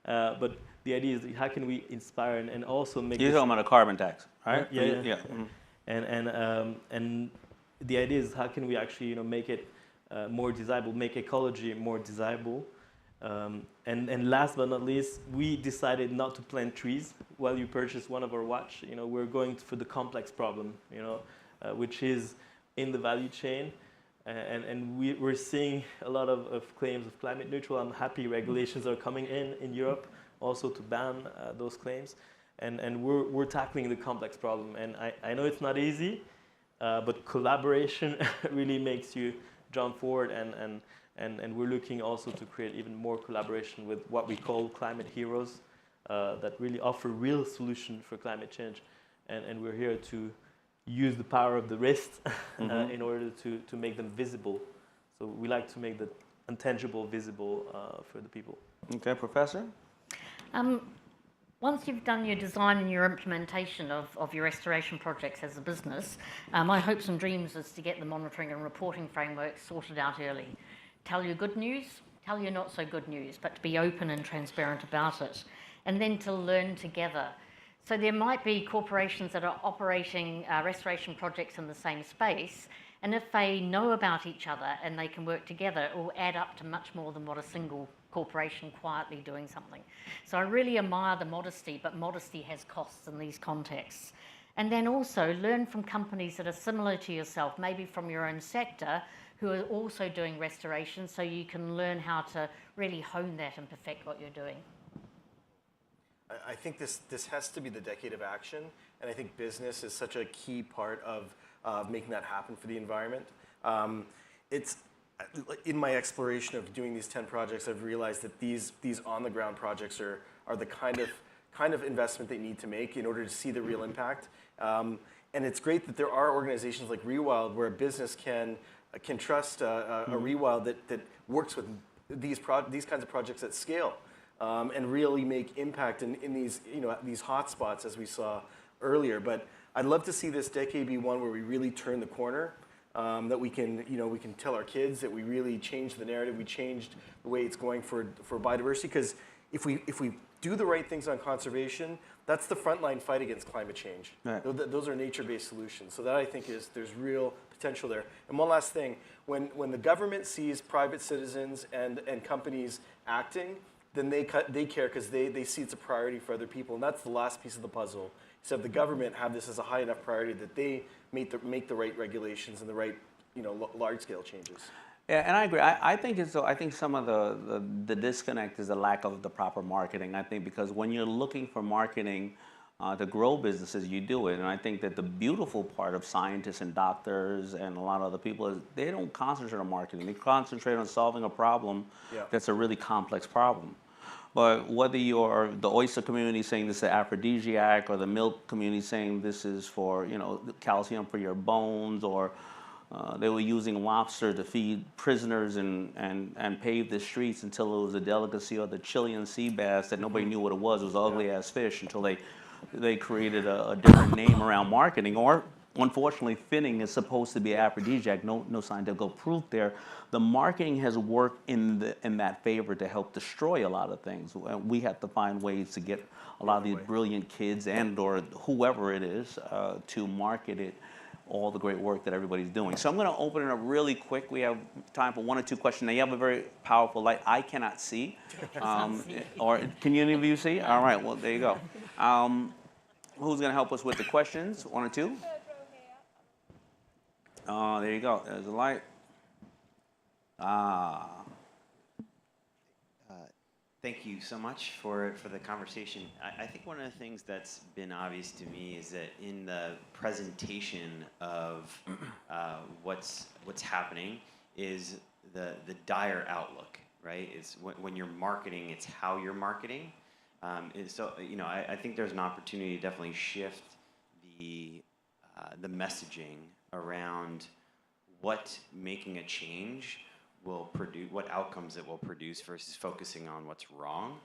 But the idea is how can we inspire and also make. You're talking about a carbon tax, right? Yeah. Mm-hmm. And the idea is how can we actually make it more desirable, make ecology more desirable. And last but not least, we decided not to plant trees while you purchase one of our watch. We're going for the complex problem, which is in the value chain. And we're seeing a lot of claims of climate neutral. I'm happy regulations are coming in Europe also to ban those claims. And we're tackling the complex problem. And I know it's not easy, but collaboration really makes you jump forward. And we're looking also to create even more collaboration with what we call climate heroes that really offer real solution for climate change. And we're here to use the power of the wrist in order to make them visible. So we like to make the intangible visible for the people. Okay, Professor? Once you've done your design and your implementation of your restoration projects as a business, my hopes and dreams is to get the monitoring and reporting framework sorted out early. Tell your good news, tell your not so good news, but to be open and transparent about it. And then to learn together. So there might be corporations that are operating restoration projects in the same space, and if they know about each other and they can work together, it will add up to much more than what a single corporation quietly doing something. So I really admire the modesty, but modesty has costs in these contexts. And then also learn from companies that are similar to yourself, maybe from your own sector, who are also doing restoration, so you can learn how to really hone that and perfect what you're doing. I think this has to be the decade of action, and I think business is such a key part of making that happen for the environment. It's in my exploration of doing these 10 projects, I've realized that these on-the-ground projects are the kind of investment they need to make in order to see the real impact. And it's great that there are organizations like Rewild where a business can trust a Rewild that works with these kinds of projects at scale. And really make impact in these these hotspots as we saw earlier. But I'd love to see this decade be one where we really turn the corner, that we can tell our kids that we really changed the narrative, we changed the way it's going for biodiversity. Because if we do the right things on conservation, that's the frontline fight against climate change. Right. Those are nature-based solutions. So that I think there's real potential there. And one last thing, when the government sees private citizens and companies acting, then they care because they see it's a priority for other people. And that's the last piece of the puzzle. So if the government have this as a high enough priority that they make the right regulations and the right large-scale changes. Yeah, and I agree. I think some of the disconnect is the lack of the proper marketing. I think because when you're looking for marketing to grow businesses, you do it. And I think that the beautiful part of scientists and doctors and a lot of other people is they don't concentrate on marketing. They concentrate on solving a problem that's a really complex problem. But whether you're the oyster community saying this is an aphrodisiac, or the milk community saying this is for calcium for your bones, or they were using lobster to feed prisoners and pave the streets until it was a delicacy, or the Chilean sea bass that nobody knew what it was. It was ugly ass fish until they created a different name around marketing. Or unfortunately, finning is supposed to be aphrodisiac. No scientific proof there. The marketing has worked in that favor to help destroy a lot of things. We have to find ways to get a lot of these brilliant kids and or whoever it is to market it all the great work that everybody's doing. So I'm going to open it up really quick. We have time for 1 or 2 questions. Now, you have a very powerful light. I cannot see. Or can any of you see? All right, well, there you go. Who's going to help us with the questions? 1 or 2? There you go. There's the light. Thank you so much for the conversation. I think one of the things that's been obvious to me is that in the presentation of what's happening is the dire outlook, right? It's when you're marketing, it's how you're marketing. So I think there's an opportunity to definitely shift the messaging around what making a change will produce, what outcomes it will produce versus focusing on what's wrong.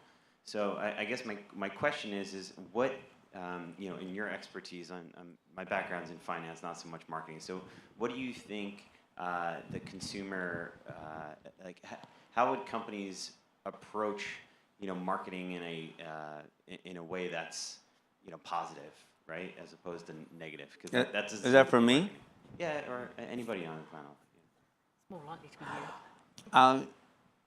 So I guess my question is what, in your expertise, my background's in finance, not so much marketing. So what do you think the consumer, how would companies approach, marketing in a way that's, positive, right, as opposed to negative? Because that's is that for me? Yeah, or anybody on the panel. It's more likely to be you.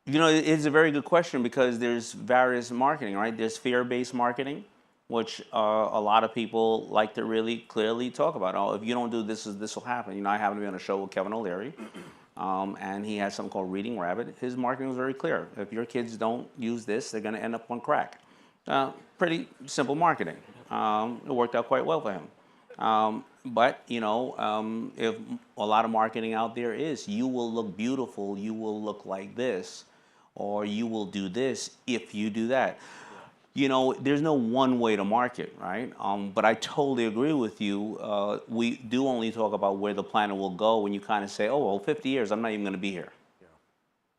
It's a very good question because there's various marketing, right? There's fear-based marketing, which a lot of people like to really clearly talk about. Oh, if you don't do this, this will happen. I happened to be on a show with Kevin O'Leary, and he had something called Reading Rabbit. His marketing was very clear. If your kids don't use this, they're going to end up on crack. Pretty simple marketing. It worked out quite well for him. But, if a lot of marketing out there is, you will look beautiful, you will look like this, or you will do this if you do that. There's no one way to market, right? But I totally agree with you. We do only talk about where the planet will go when you kind of say, oh, well, 50 years, I'm not even going to be here.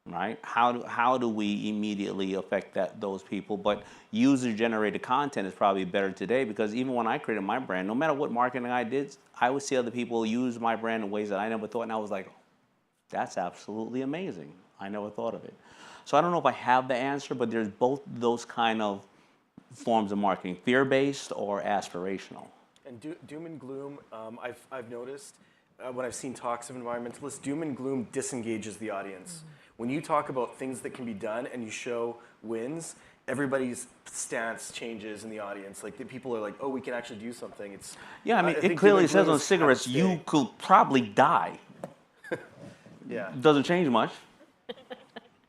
Right? How do we immediately affect those people? But user-generated content is probably better today because even when I created my brand, no matter what marketing I did, I would see other people use my brand in ways that I never thought, and I was like, that's absolutely amazing. I never thought of it. So I don't know if I have the answer, but there's both those kind of forms of marketing, fear-based or aspirational. And doom and gloom, I've noticed when I've seen talks of environmentalists, doom and gloom disengages the audience. Mm-hmm. When you talk about things that can be done and you show wins, everybody's stance changes in the audience. Like the people are like, "Oh, we can actually do something." It's it clearly says on cigarettes you could probably die. Yeah, doesn't change much.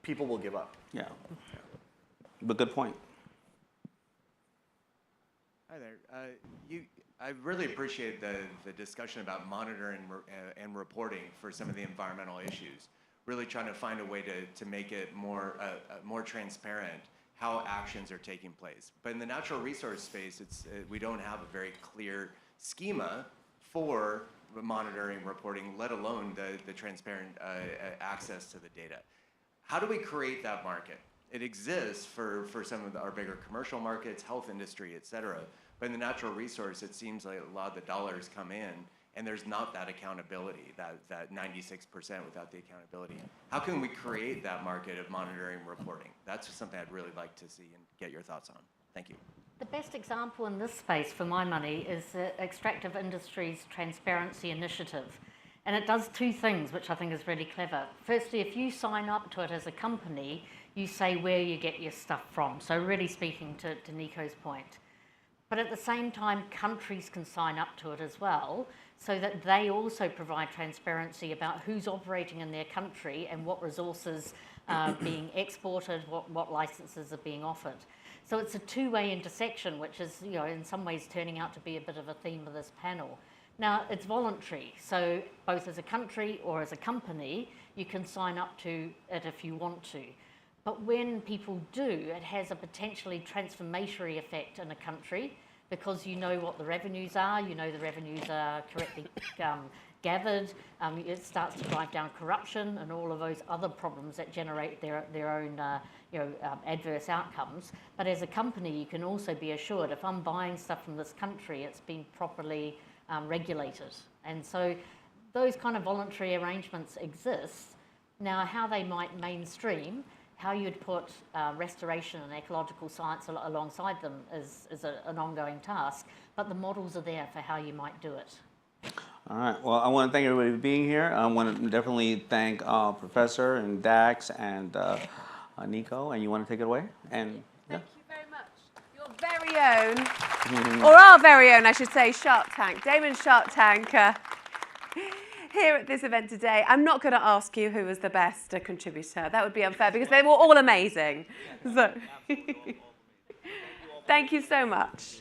People will give up. Yeah, but good point. Hi there. I really appreciate the discussion about monitoring and reporting for some of the environmental issues. Really trying to find a way to make it more transparent how actions are taking place. But in the natural resource space, we don't have a very clear schema for monitoring, reporting, let alone the transparent access to the data. How do we create that market? It exists for some of our bigger commercial markets, health industry, et cetera. But in the natural resource, it seems like a lot of the dollars come in and there's not that accountability, that 96% without the accountability. How can we create that market of monitoring and reporting? That's something I'd really like to see and get your thoughts on. Thank you. The best example in this space for my money is the Extractive Industries Transparency Initiative. And it does 2 things, which I think is really clever. Firstly, if you sign up to it as a company, you say where you get your stuff from. So really speaking to Nico's point. But at the same time, countries can sign up to it as well, so that they also provide transparency about who's operating in their country and what resources are being exported, what licenses are being offered. So it's a 2-way intersection, which is, in some ways turning out to be a bit of a theme of this panel. Now, it's voluntary, so both as a country or as a company, you can sign up to it if you want to. But when people do, it has a potentially transformatory effect in a country because you know what the revenues are, you know the revenues are correctly gathered. It starts to drive down corruption and all of those other problems that generate their own adverse outcomes. But as a company, you can also be assured if I'm buying stuff from this country, it's been properly regulated. And so those kind of voluntary arrangements exist. Now, how they might mainstream, how you'd put restoration and ecological science alongside them is an ongoing task, but the models are there for how you might do it. All right. Well, I want to thank everybody for being here. I want to definitely thank Professor and Dax and Nico. And you want to take it away? And Thank you very much. Your very own, or our very own, I should say, Shark Tank, Damon Shark Tank, here at this event today. I'm not going to ask you who was the best contributor. That would be unfair because they were all amazing. So, thank you so much.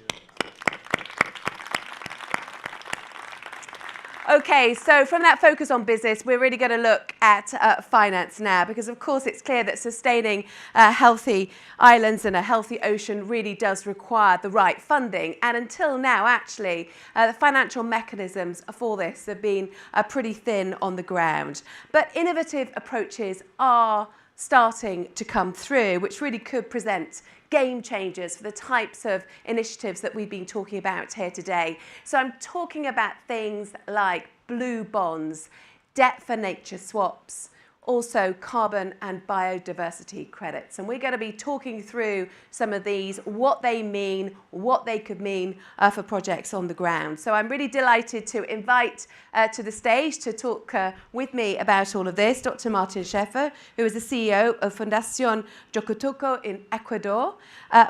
Okay, so from that focus on business, we're really going to look at finance now, because of course it's clear that sustaining healthy islands and a healthy ocean really does require the right funding. And until now, actually, the financial mechanisms for this have been pretty thin on the ground. But innovative approaches are starting to come through, which really could present game changers for the types of initiatives that we've been talking about here today. So I'm talking about things like blue bonds, debt for nature swaps, also carbon and biodiversity credits. And we're going to be talking through some of these, what they mean, what they could mean for projects on the ground. So I'm really delighted to invite to the stage to talk with me about all of this, Dr. Martin Schäfer, who is the CEO of Fundación Jocotoco in Ecuador.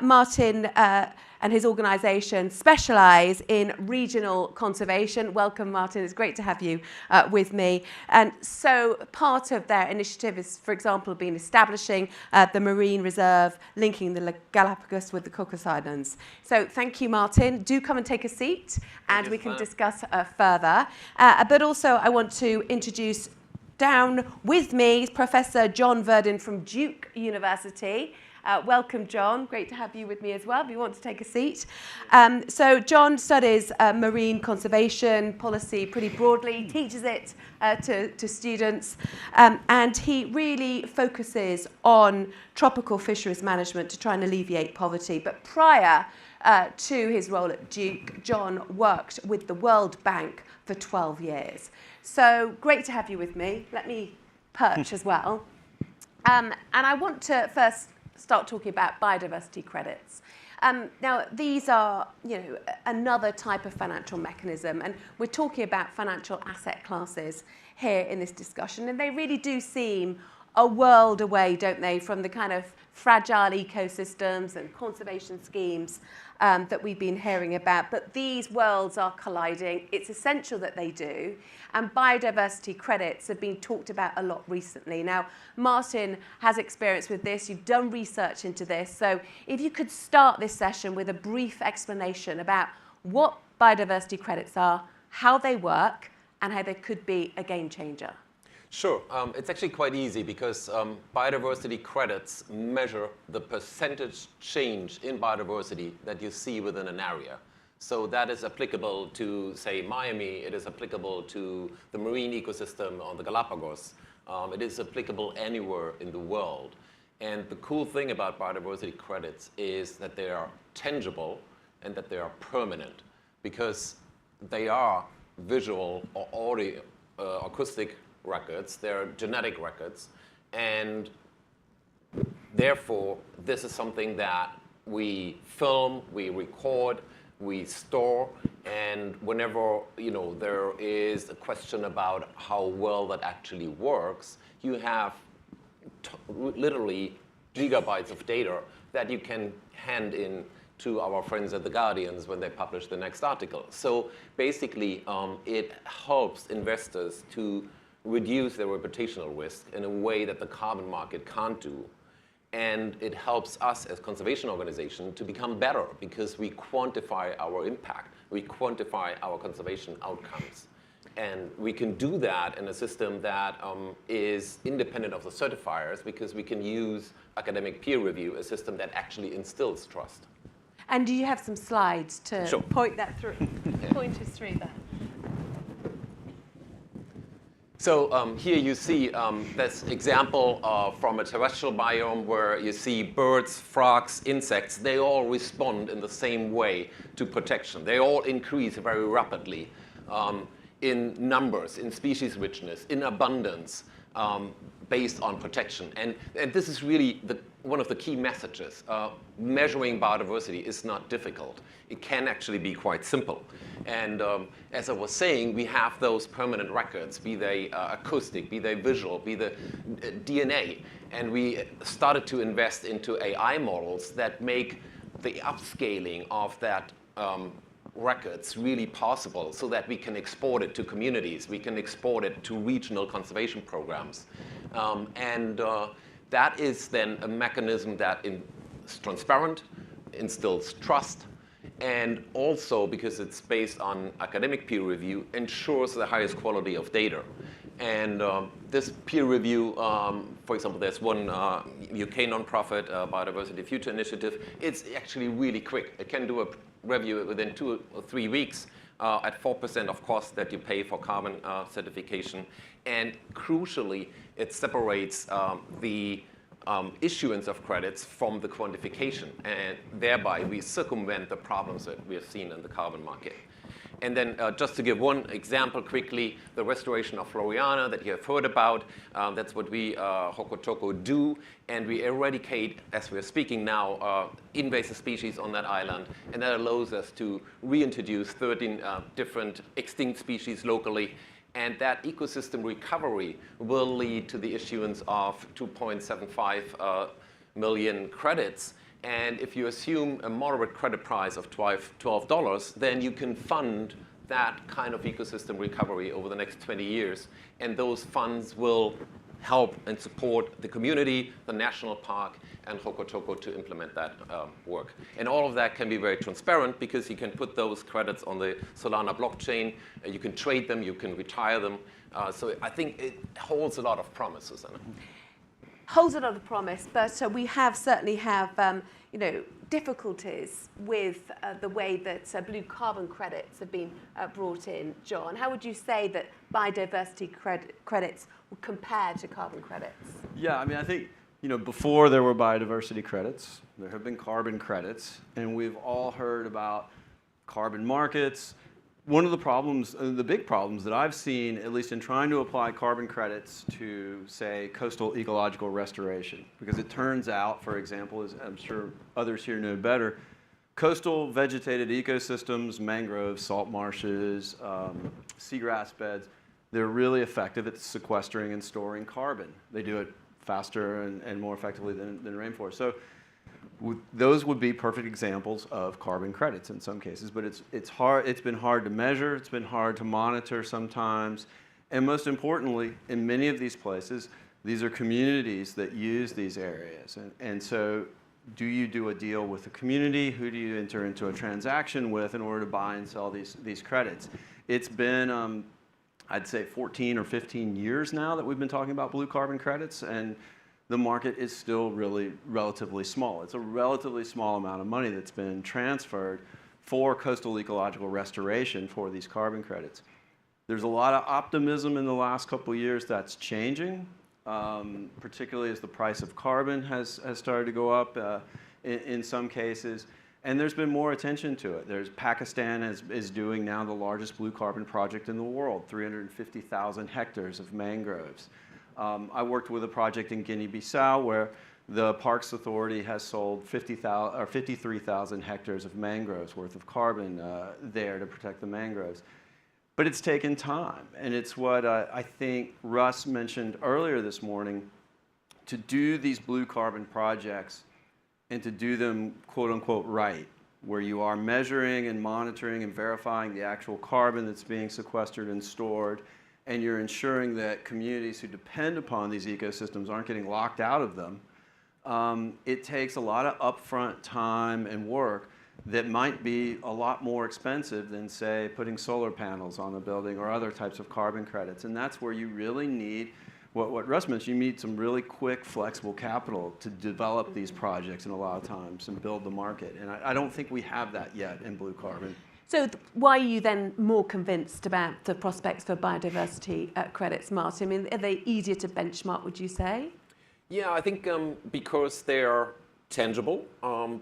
Martin and his organisation specialise in regional conservation. Welcome, Martin. It's great to have you with me. And so part of their initiative is, for example, been establishing the marine reserve linking the Galapagos with the Cocos Islands. So thank you, Martin. Do come and take a seat and we can discuss further. But also I want to introduce down with me Professor John Verdin from Duke University. Welcome, John. Great to have you with me as well, if you want to take a seat. So John studies marine conservation policy pretty broadly, teaches it to students, and he really focuses on tropical fisheries management to try and alleviate poverty. But prior to his role at Duke, John worked with the World Bank for 12 years. So great to have you with me. Let me perch as well. And I want to first start talking about biodiversity credits. Now, these are, another type of financial mechanism, and we're talking about financial asset classes here in this discussion, and they really do seem a world away, don't they, from the kind of fragile ecosystems and conservation schemes that we've been hearing about. But these worlds are colliding. It's essential that they do. And biodiversity credits have been talked about a lot recently. Now, Martin has experience with this. You've done research into this. So if you could start this session with a brief explanation about what biodiversity credits are, how they work, and how they could be a game changer. Sure. It's actually quite easy because biodiversity credits measure the percentage change in biodiversity that you see within an area. So that is applicable to, say, Miami. It is applicable to the marine ecosystem on the Galapagos. It is applicable anywhere in the world. And the cool thing about biodiversity credits is that they are tangible and that they are permanent, because they are visual or audio, acoustic records, they're genetic records, and therefore this is something that we film, we record, we store, and whenever there is a question about how well that actually works, you have literally gigabytes of data that you can hand in to our friends at The Guardians when they publish the next article. So basically, it helps investors to reduce their reputational risk in a way that the carbon market can't do. And it helps us as conservation organization to become better because we quantify our impact, we quantify our conservation outcomes. And we can do that in a system that is independent of the certifiers, because we can use academic peer review, a system that actually instills trust. And do you have some slides to Sure. point that through? Point us through that. So here you see this example from a terrestrial biome where you see birds, frogs, insects. They all respond in the same way to protection. They all increase very rapidly in numbers, in species richness, in abundance, based on protection. And this is really one of the key messages. Measuring biodiversity is not difficult. It can actually be quite simple. And as I was saying, we have those permanent records, be they acoustic, be they visual, be they DNA. And we started to invest into AI models that make the upscaling of that records really possible so that we can export it to communities, we can export it to regional conservation programs. That is then a mechanism that is transparent, instills trust, and also, because it's based on academic peer review, ensures the highest quality of data. And this peer review, for example, there's one UK nonprofit, Biodiversity Future Initiative. It's actually really quick. It can do a review within 2 or 3 weeks at 4% of cost that you pay for carbon certification. And crucially, it separates the issuance of credits from the quantification. And thereby, we circumvent the problems that we have seen in the carbon market. And then just to give one example quickly, the restoration of Floriana that you have heard about, that's what we, Hokotoko, do. And we eradicate, as we're speaking now, invasive species on that island. And that allows us to reintroduce 13 different extinct species locally. And that ecosystem recovery will lead to the issuance of 2.75 million credits. And if you assume a moderate credit price of $12, then you can fund that kind of ecosystem recovery over the next 20 years. And those funds will help and support the community, the national park, and Hokotoko to implement that work. And all of that can be very transparent because you can put those credits on the Solana blockchain. You can trade them, you can retire them. So I think it holds a lot of promise, Susanna. Holds a lot of promise, but we certainly have difficulties with the way that blue carbon credits have been brought in. John, how would you say that biodiversity credits will compare to carbon credits? Yeah, I mean, I think before there were biodiversity credits, there have been carbon credits, and we've all heard about carbon markets. One of the problems, the big problems that I've seen, at least in trying to apply carbon credits to, say, coastal ecological restoration, because it turns out, for example, as I'm sure others here know better, coastal vegetated ecosystems, mangroves, salt marshes, seagrass beds, they're really effective at sequestering and storing carbon. They do it faster and more effectively than rainforest. So those would be perfect examples of carbon credits in some cases, but it's hard. It's been hard to measure. It's been hard to monitor sometimes, and most importantly, in many of these places, these are communities that use these areas, and so do you do a deal with the community? Who do you enter into a transaction with in order to buy and sell these credits? It's been I'd say 14 or 15 years now that we've been talking about blue carbon credits, and the market is still really relatively small. It's a relatively small amount of money that's been transferred for coastal ecological restoration for these carbon credits. There's a lot of optimism in the last couple of years that's changing, particularly as the price of carbon has started to go up in some cases. And there's been more attention to it. Pakistan is doing now the largest blue carbon project in the world, 350,000 hectares of mangroves. I worked with a project in Guinea-Bissau where the Parks Authority has sold 53,000 hectares of mangroves worth of carbon there to protect the mangroves. But it's taken time, and it's what I think Russ mentioned earlier this morning. To do these blue carbon projects and to do them quote unquote right, where you are measuring and monitoring and verifying the actual carbon that's being sequestered and stored, and you're ensuring that communities who depend upon these ecosystems aren't getting locked out of them, it takes a lot of upfront time and work that might be a lot more expensive than, say, putting solar panels on a building or other types of carbon credits. And that's where you really need, what Russ mentioned, you need some really quick, flexible capital to develop these projects in a lot of times and build the market. And I don't think we have that yet in blue carbon. So why are you then more convinced about the prospects for biodiversity credits, Martin? I mean, are they easier to benchmark, would you say? Yeah, I think because they are tangible,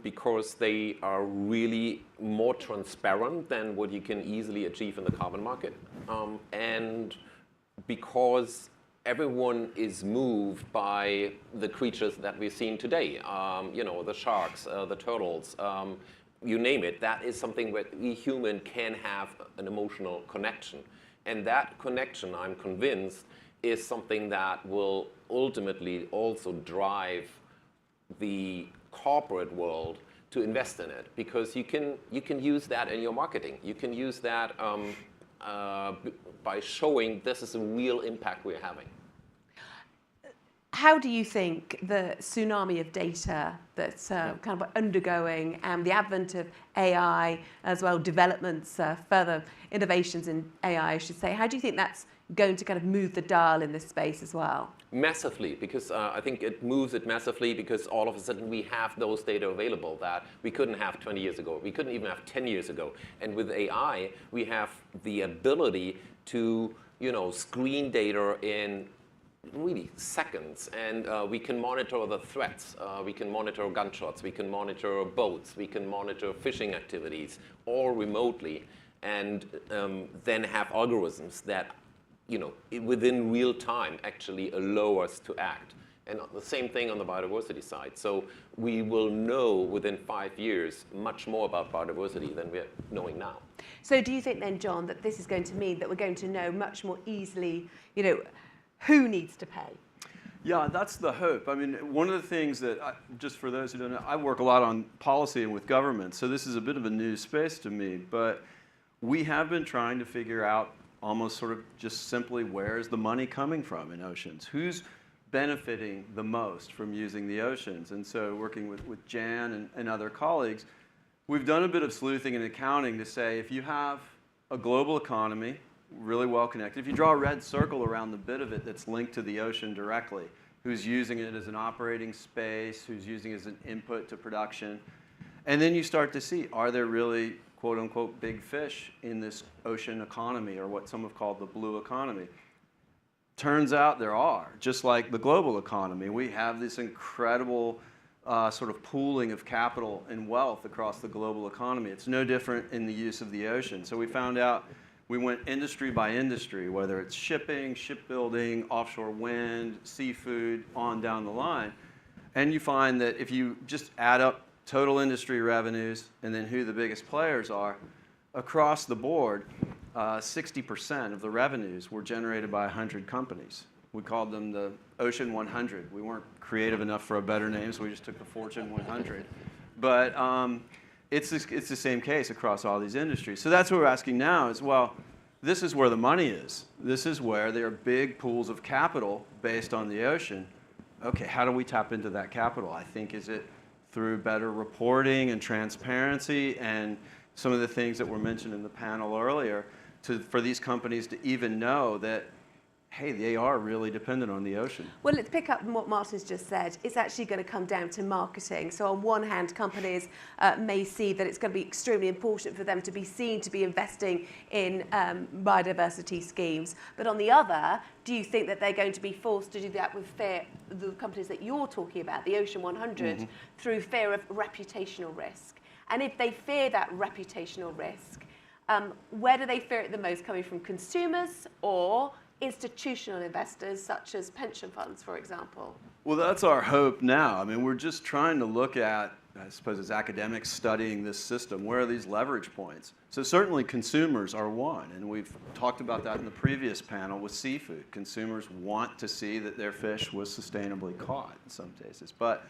because they are really more transparent than what you can easily achieve in the carbon market, and because everyone is moved by the creatures that we've seen today. You know, the sharks, the turtles, you name it. That is something where we human can have an emotional connection. And that connection, I'm convinced, is something that will ultimately also drive the corporate world to invest in it, because you can use that in your marketing. You can use that by showing this is a real impact we're having. How do you think the tsunami of data that's kind of undergoing and the advent of AI as well, developments, further innovations in AI, I should say, how do you think that's going to kind of move the dial in this space as well? Massively, because I think it moves it massively because all of a sudden we have those data available that we couldn't have 20 years ago. We couldn't even have 10 years ago. And with AI, we have the ability to, you know, screen data in really seconds, and we can monitor the threats, we can monitor gunshots, we can monitor boats, we can monitor fishing activities, all remotely, and then have algorithms that, you know, within real time actually allow us to act. And the same thing on the biodiversity side. So we will know within 5 years much more about biodiversity than we're knowing now. So do you think then, John, that this is going to mean that we're going to know much more easily, you know, who needs to pay? Yeah, that's the hope. I mean, one of the things that, just for those who don't know, I work a lot on policy and with government, so this is a bit of a new space to me, but we have been trying to figure out almost sort of just simply where is the money coming from in oceans? Who's benefiting the most from using the oceans? And so working with Jan and other colleagues, we've done a bit of sleuthing and accounting to say if you have a global economy, really well connected. If you draw a red circle around the bit of it that's linked to the ocean directly, who's using it as an operating space, who's using it as an input to production, and then you start to see, are there really quote unquote big fish in this ocean economy, or what some have called the blue economy? Turns out there are, just like the global economy. We have this incredible sort of pooling of capital and wealth across the global economy. It's no different in the use of the ocean. So we found out, we went industry by industry, whether it's shipping, shipbuilding, offshore wind, seafood, on down the line. And you find that if you just add up total industry revenues and then who the biggest players are, across the board, 60% of the revenues were generated by 100 companies. We called them the Ocean 100. We weren't creative enough for a better name, so we just took the Fortune 100. But it's the same case across all these industries. So that's what we're asking now is, well, this is where the money is. This is where there are big pools of capital based on the ocean. Okay, how do we tap into that capital? I think, is it through better reporting and transparency and some of the things that were mentioned in the panel earlier for these companies to even know that, hey, they are really dependent on the ocean. Well, let's pick up on what Martin's just said. It's actually going to come down to marketing. So on one hand, companies may see that it's going to be extremely important for them to be seen to be investing in biodiversity schemes. But on the other, do you think that they're going to be forced to do that with fear, the companies that you're talking about, the Ocean 100, through fear of reputational risk? And if they fear that reputational risk, where do they fear it the most? Coming from consumers or institutional investors such as pension funds, for example? Well, that's our hope now. I mean, we're just trying to look at, I suppose as academics studying this system, where are these leverage points? So certainly consumers are one, and we've talked about that in the previous panel with seafood. Consumers want to see that their fish was sustainably caught in some cases. But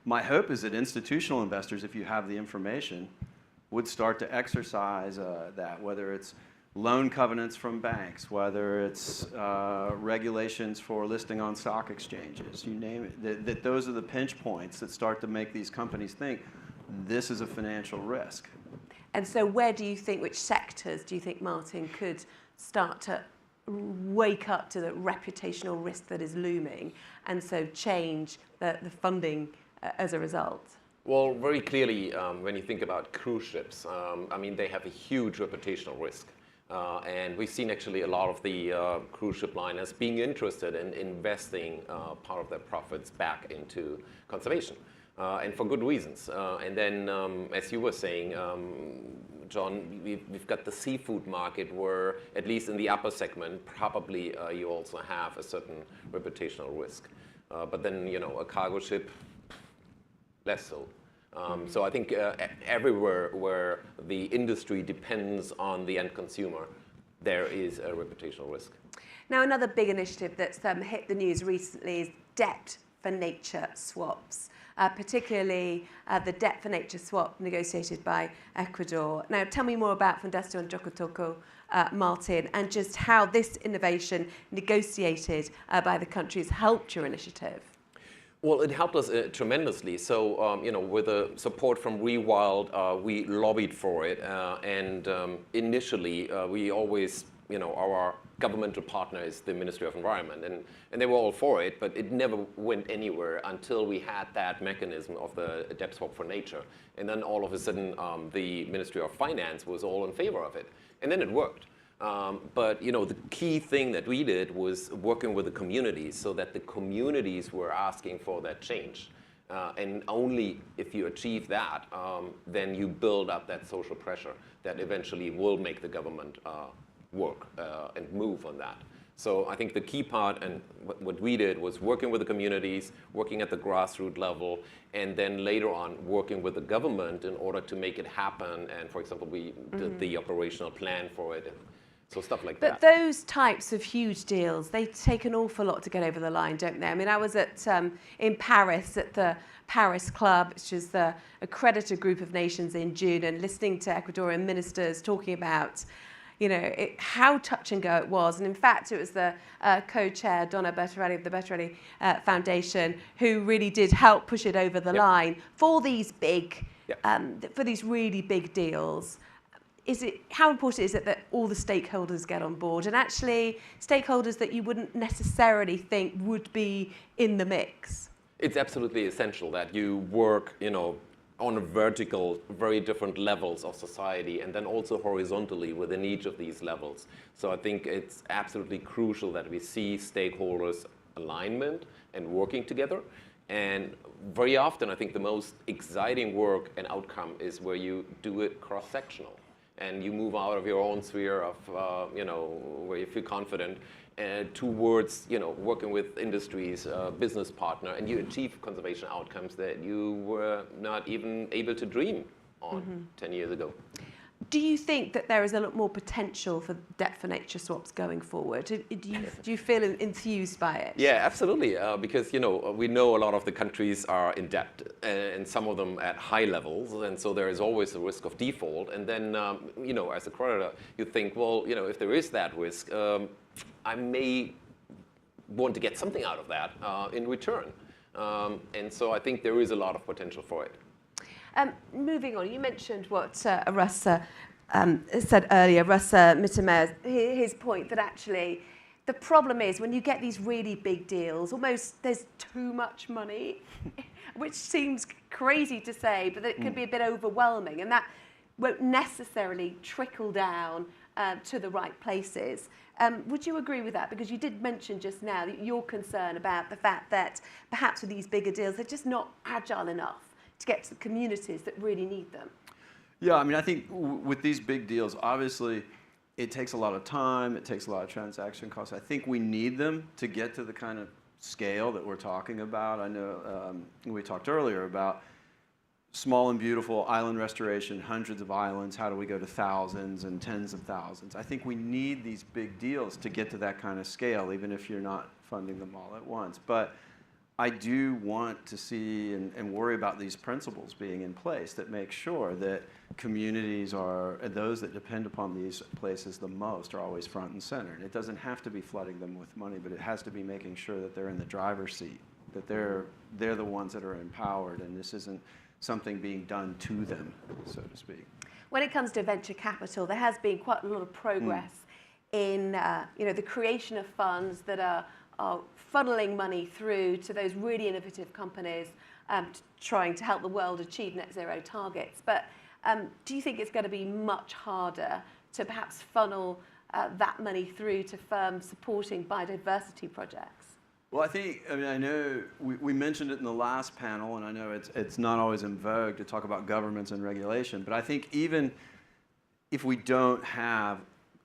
my hope is that institutional investors, if you have the information, would start to exercise that, whether it's loan covenants from banks, whether it's regulations for listing on stock exchanges, you name it, that those are the pinch points that start to make these companies think this is a financial risk. And so where do you think, which sectors do you think, Martin, could start to wake up to the reputational risk that is looming and so change the funding as a result? Well, very clearly, when you think about cruise ships, I mean, they have a huge reputational risk. And we've seen actually a lot of the cruise ship liners being interested in investing part of their profits back into conservation. and for good reasons. And then, as you were saying, John, we've got the seafood market where, at least in the upper segment, probably you also have a certain reputational risk. But then, a cargo ship, less so. So I think everywhere where the industry depends on the end consumer, there is a reputational risk. Now, another big initiative that's hit the news recently is debt for nature swaps, particularly the debt for nature swap negotiated by Ecuador. Now, tell me more about Fundación Jokotoko, Martin, and just how this innovation negotiated by the countries helped your initiative. Well, it helped us tremendously. So, with the support from Rewild, we lobbied for it. And initially, we always, our governmental partner is the Ministry of Environment. And they were all for it, but it never went anywhere until we had that mechanism of the debt swap for nature. And then all of a sudden, the Ministry of Finance was all in favor of it. And then it worked. But the key thing that we did was working with the communities so that the communities were asking for that change. And only if you achieve that, then you build up that social pressure that eventually will make the government work and move on that. So I think the key part, and what we did, was working with the communities, working at the grassroots level, and then later on working with the government in order to make it happen. And for example, we did the operational plan for it. So stuff like that. But those types of huge deals, they take an awful lot to get over the line, don't they? I mean, I was in Paris at the Paris Club, which is the accredited group of nations, in June, and listening to Ecuadorian ministers talking about, how touch and go it was. And in fact, it was the co-chair, Donna Bertarelli of the Bertarelli Foundation, who really did help push it over the line for these big, for these really big deals. How important is it that all the stakeholders get on board, and actually stakeholders that you wouldn't necessarily think would be in the mix? It's absolutely essential that you work, on a vertical, very different levels of society, and then also horizontally within each of these levels. So I think it's absolutely crucial that we see stakeholders' alignment and working together. And very often, I think the most exciting work and outcome is where you do it cross-sectional. And you move out of your own sphere of, where you feel confident, towards, working with industries, business partner, and you achieve conservation outcomes that you were not even able to dream on 10 years ago. Do you think that there is a lot more potential for debt for nature swaps going forward? Do you feel enthused by it? Yeah, absolutely. Because we know a lot of the countries are in debt, and some of them at high levels, and so there is always a risk of default. And then, as a creditor, you think, well, if there is that risk, I may want to get something out of that in return. And so I think there is a lot of potential for it. Moving on, you mentioned what Russ said earlier, Russ Mittermeier, his point that actually the problem is when you get these really big deals, almost there's too much money, which seems crazy to say, but it could be a bit overwhelming, and that won't necessarily trickle down to the right places. Would you agree with that? Because you did mention just now that you're concerned about the fact that perhaps with these bigger deals, they're just not agile enough to get to the communities that really need them. Yeah, I mean, I think with these big deals, obviously, it takes a lot of time, it takes a lot of transaction costs. I think we need them to get to the kind of scale that we're talking about. I know we talked earlier about small and beautiful island restoration, hundreds of islands, how do we go to thousands and tens of thousands? I think we need these big deals to get to that kind of scale, even if you're not funding them all at once. But I do want to see and worry about these principles being in place that make sure that communities are, and those that depend upon these places the most, are always front and center. And it doesn't have to be flooding them with money, but it has to be making sure that they're in the driver's seat, that they're the ones that are empowered, and this isn't something being done to them, so to speak. When it comes to venture capital, there has been quite a lot of progress in the creation of funds that are funneling money through to those really innovative companies trying to help the world achieve net zero targets. But do you think it's going to be much harder to perhaps funnel that money through to firms supporting biodiversity projects? Well, I know we mentioned it in the last panel, and I know it's not always in vogue to talk about governments and regulation, but I think even if we don't have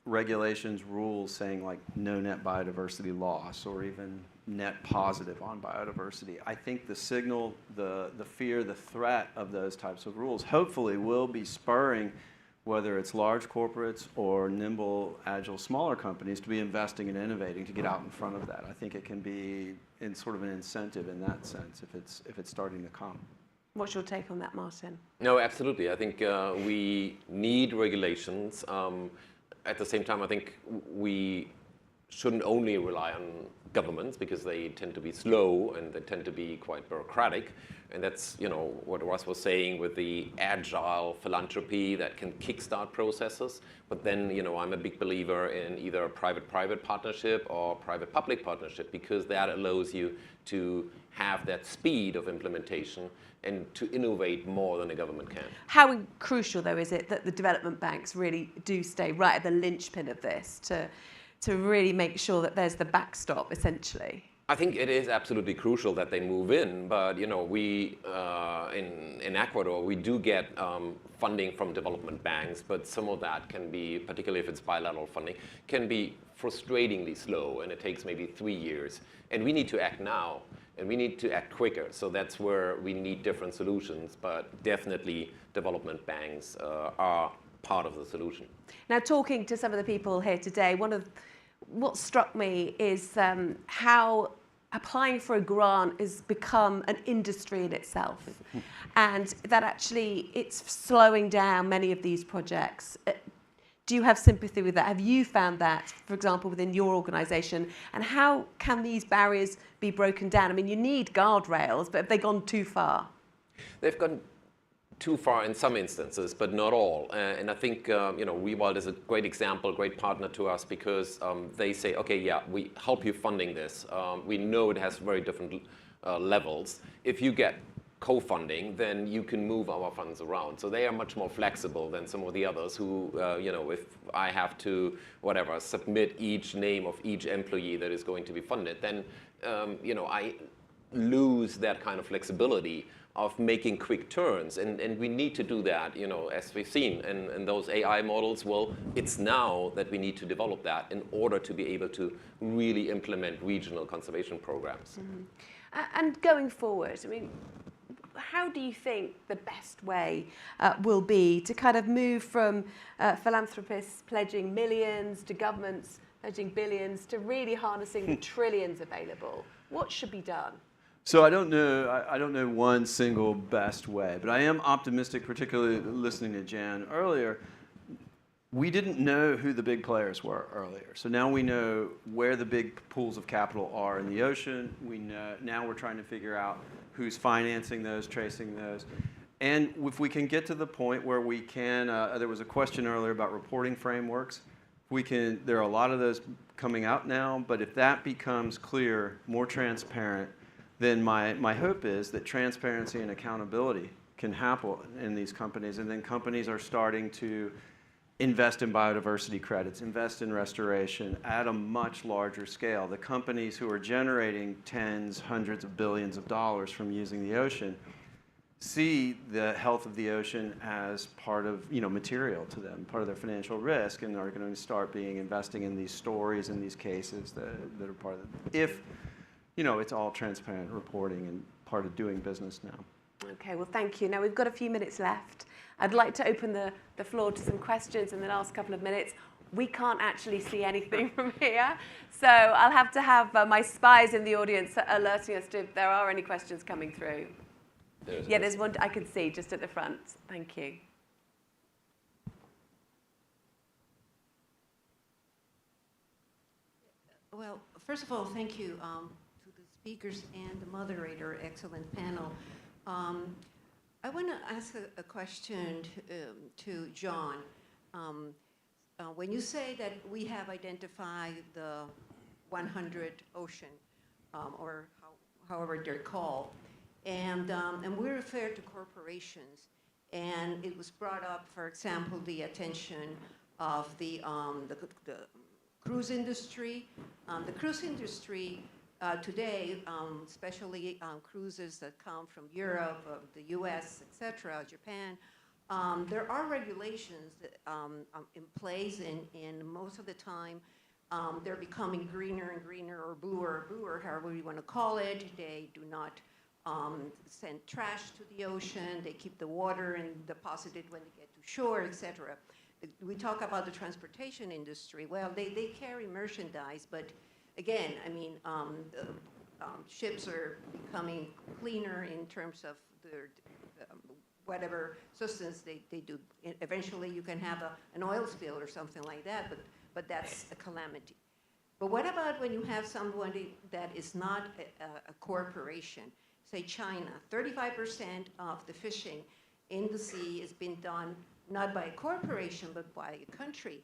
regulations, rules saying like no net biodiversity loss or even net positive on biodiversity, I think the signal, the fear, the threat of those types of rules hopefully will be spurring whether it's large corporates or nimble, agile, smaller companies to be investing and innovating to get out in front of that. I think it can be in sort of an incentive in that sense if it's starting to come. What's your take on that, Martin? No, absolutely. I think we need regulations. At the same time, I think we shouldn't only rely on governments because they tend to be slow and they tend to be quite bureaucratic. And that's, what Russ was saying with the agile philanthropy that can kickstart processes. But then, I'm a big believer in either a private-private partnership or private-public partnership because that allows you to have that speed of implementation and to innovate more than a government can. How crucial, though, is it that the development banks really do stay right at the linchpin of this to really make sure that there's the backstop, essentially? I think it is absolutely crucial that they move in, but we in Ecuador we do get funding from development banks, but some of that can be, particularly if it's bilateral funding, can be frustratingly slow, and it takes maybe 3 years. And we need to act now, and we need to act quicker. So that's where we need different solutions, but definitely development banks are part of the solution. Now, talking to some of the people here today, what struck me is how applying for a grant has become an industry in itself, and that actually it's slowing down many of these projects. Do you have sympathy with that? Have you found that, for example, within your organisation? And how can these barriers be broken down? I mean, you need guardrails, but have they gone too far? They've gone too far in some instances, but not all. And I think Rewild is a great example, great partner to us because they say, okay, yeah, we help you funding this. We know it has very different levels. If you get co-funding, then you can move our funds around. So they are much more flexible than some of the others who, if I have to, submit each name of each employee that is going to be funded, then, I lose that kind of flexibility of making quick turns. And we need to do that, as we've seen. And those AI models, well, it's now that we need to develop that in order to be able to really implement regional conservation programs. Mm-hmm. And going forward, I mean, how do you think the best way will be to kind of move from philanthropists pledging millions to governments pledging billions to really harnessing the trillions available? What should be done? So I don't know one single best way, but I am optimistic, particularly listening to Jan earlier. We didn't know who the big players were earlier. So now we know where the big pools of capital are in the ocean. We know, now we're trying to figure out who's financing those, tracing those. And if we can get to the point where we can, there was a question earlier about reporting frameworks. There are a lot of those coming out now, but if that becomes clear, more transparent, then my hope is that transparency and accountability can happen in these companies, and then companies are starting to invest in biodiversity credits, invest in restoration at a much larger scale. The companies who are generating tens, hundreds of billions of dollars from using the ocean see the health of the ocean as part of material to them, part of their financial risk, and are going to start investing in these stories and these cases that are part of it. If it's all transparent reporting and part of doing business now. Okay, well, thank you. Now, we've got a few minutes left. I'd like to open the floor to some questions in the last couple of minutes. We can't actually see anything from here, so I'll have to have my spies in the audience alerting us if there are any questions coming through. There's one I can see just at the front. Thank you. Well, first of all, thank you to the speakers and the moderator. Excellent panel. I want to ask a question to John. When you say that we have identified the 100 ocean, or however they're called, and we refer to corporations, and it was brought up, for example, the attention of the cruise industry. The cruise industry today, especially cruises that come from Europe, the US, etc., Japan, there are regulations that, in place, and most of the time they're becoming greener and greener, or bluer, however you want to call it. They do not send trash to the ocean. They keep the water and deposit it when they get to shore, etc. We talk about the transportation industry. Well, they carry merchandise, but again, I mean, ships are becoming cleaner in terms of their whatever substance they do. Eventually, you can have an oil spill or something like that, but that's a calamity. But what about when you have somebody that is not a corporation? Say China, 35% of the fishing in the sea is being done not by a corporation, but by a country.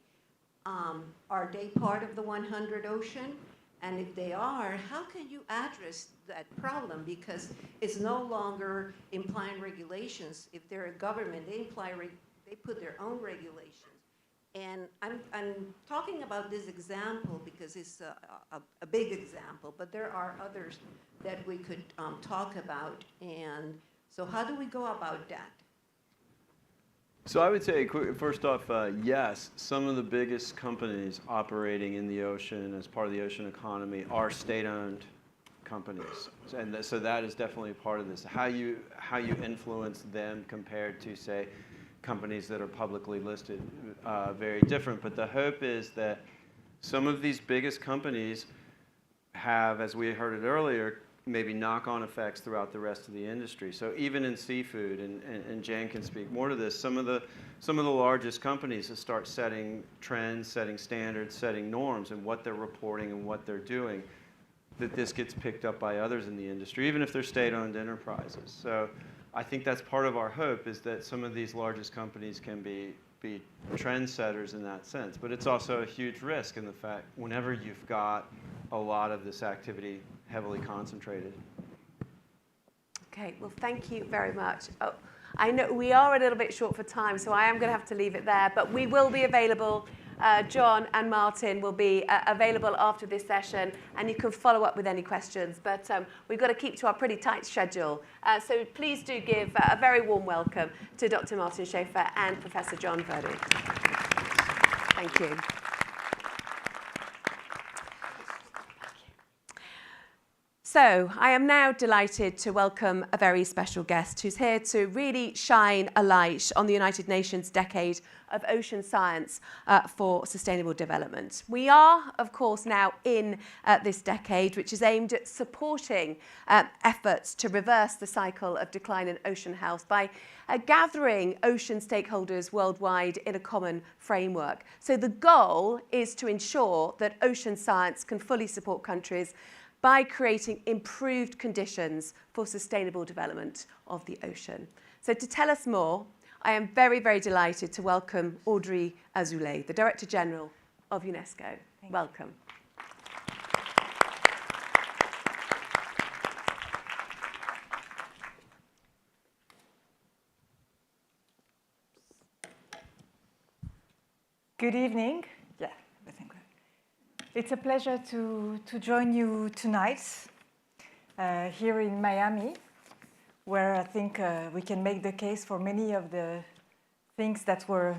Are they part of the 100 ocean? And if they are, how can you address that problem? Because it's no longer implying regulations. If they're a government, they put their own regulations. And I'm talking about this example because it's a big example, but there are others that we could talk about. And so how do we go about that? So I would say, first off, yes, some of the biggest companies operating in the ocean as part of the ocean economy are state-owned companies. And so that is definitely part of this. How you influence them compared to, say, companies that are publicly listed, very different. But the hope is that some of these biggest companies have, as we heard it earlier, maybe knock-on effects throughout the rest of the industry. So even in seafood, and Jane can speak more to this, some of the largest companies that start setting trends, setting standards, setting norms, and what they're reporting and what they're doing, that this gets picked up by others in the industry, even if they're state-owned enterprises. So I think that's part of our hope, is that some of these largest companies can be trendsetters in that sense. But it's also a huge risk in the fact whenever you've got a lot of this activity heavily concentrated. Okay, well, thank you very much. Oh, I know we are a little bit short for time, so I am going to have to leave it there, but we will be available. John and Martin will be available after this session, and you can follow up with any questions. But we've got to keep to our pretty tight schedule. So please do give a very warm welcome to Dr. Martin Schaefer and Professor John Verdi. Thank you. So I am now delighted to welcome a very special guest who's here to really shine a light on the United Nations Decade of Ocean Science for Sustainable Development. We are, of course, now in this decade, which is aimed at supporting efforts to reverse the cycle of decline in ocean health by gathering ocean stakeholders worldwide in a common framework. So the goal is to ensure that ocean science can fully support countries by creating improved conditions for sustainable development of the ocean. So to tell us more, I am very, very delighted to welcome Audrey Azoulay, the Director General of UNESCO. Welcome. Good evening. Yeah, everything good. It's a pleasure to join you tonight here in Miami, where I think we can make the case for many of the things that were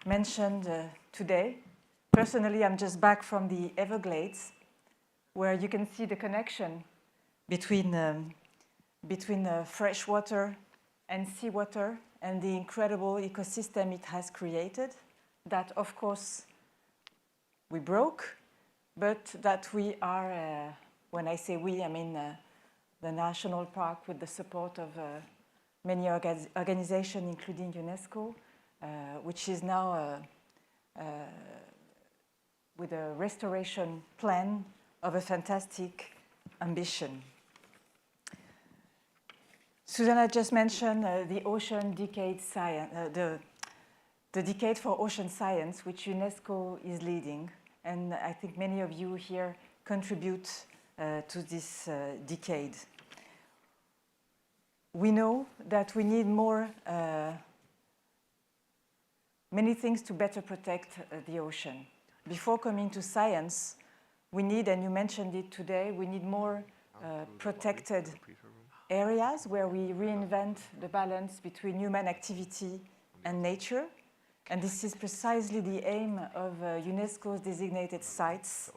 mentioned today. Personally, I'm just back from the Everglades, where you can see the connection between fresh water and seawater and the incredible ecosystem it has created. That, of course, we broke, but that we are, when I say we, I mean the National Park with the support of many organizations, including UNESCO, which is now with a restoration plan of a fantastic ambition. Susanna just mentioned the Ocean Decade Science, the Decade for Ocean Science, which UNESCO is leading. And I think many of you here contribute to this decade. We know that we need more, many things to better protect the ocean. Before coming to science, we need, and you mentioned it today, we need more protected areas where we reinvent the balance between human activity and nature. And this is precisely the aim of UNESCO's designated sites.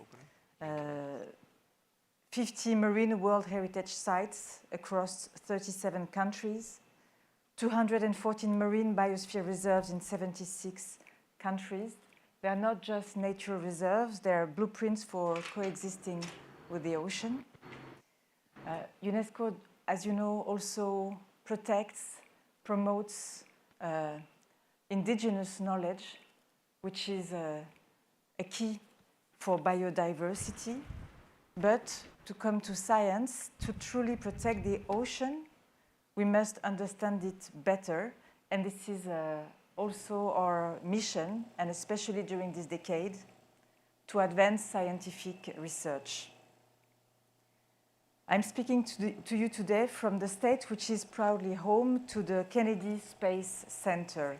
50 marine World Heritage sites across 37 countries, 214 marine biosphere reserves in 76 countries. They are not just nature reserves, they are blueprints for coexisting with the ocean. UNESCO, as you know, also protects, promotes indigenous knowledge, which is a key for biodiversity. But to come to science, to truly protect the ocean, we must understand it better. And this is also our mission, and especially during this decade, to advance scientific research. I'm speaking to you today from the state which is proudly home to the Kennedy Space Center.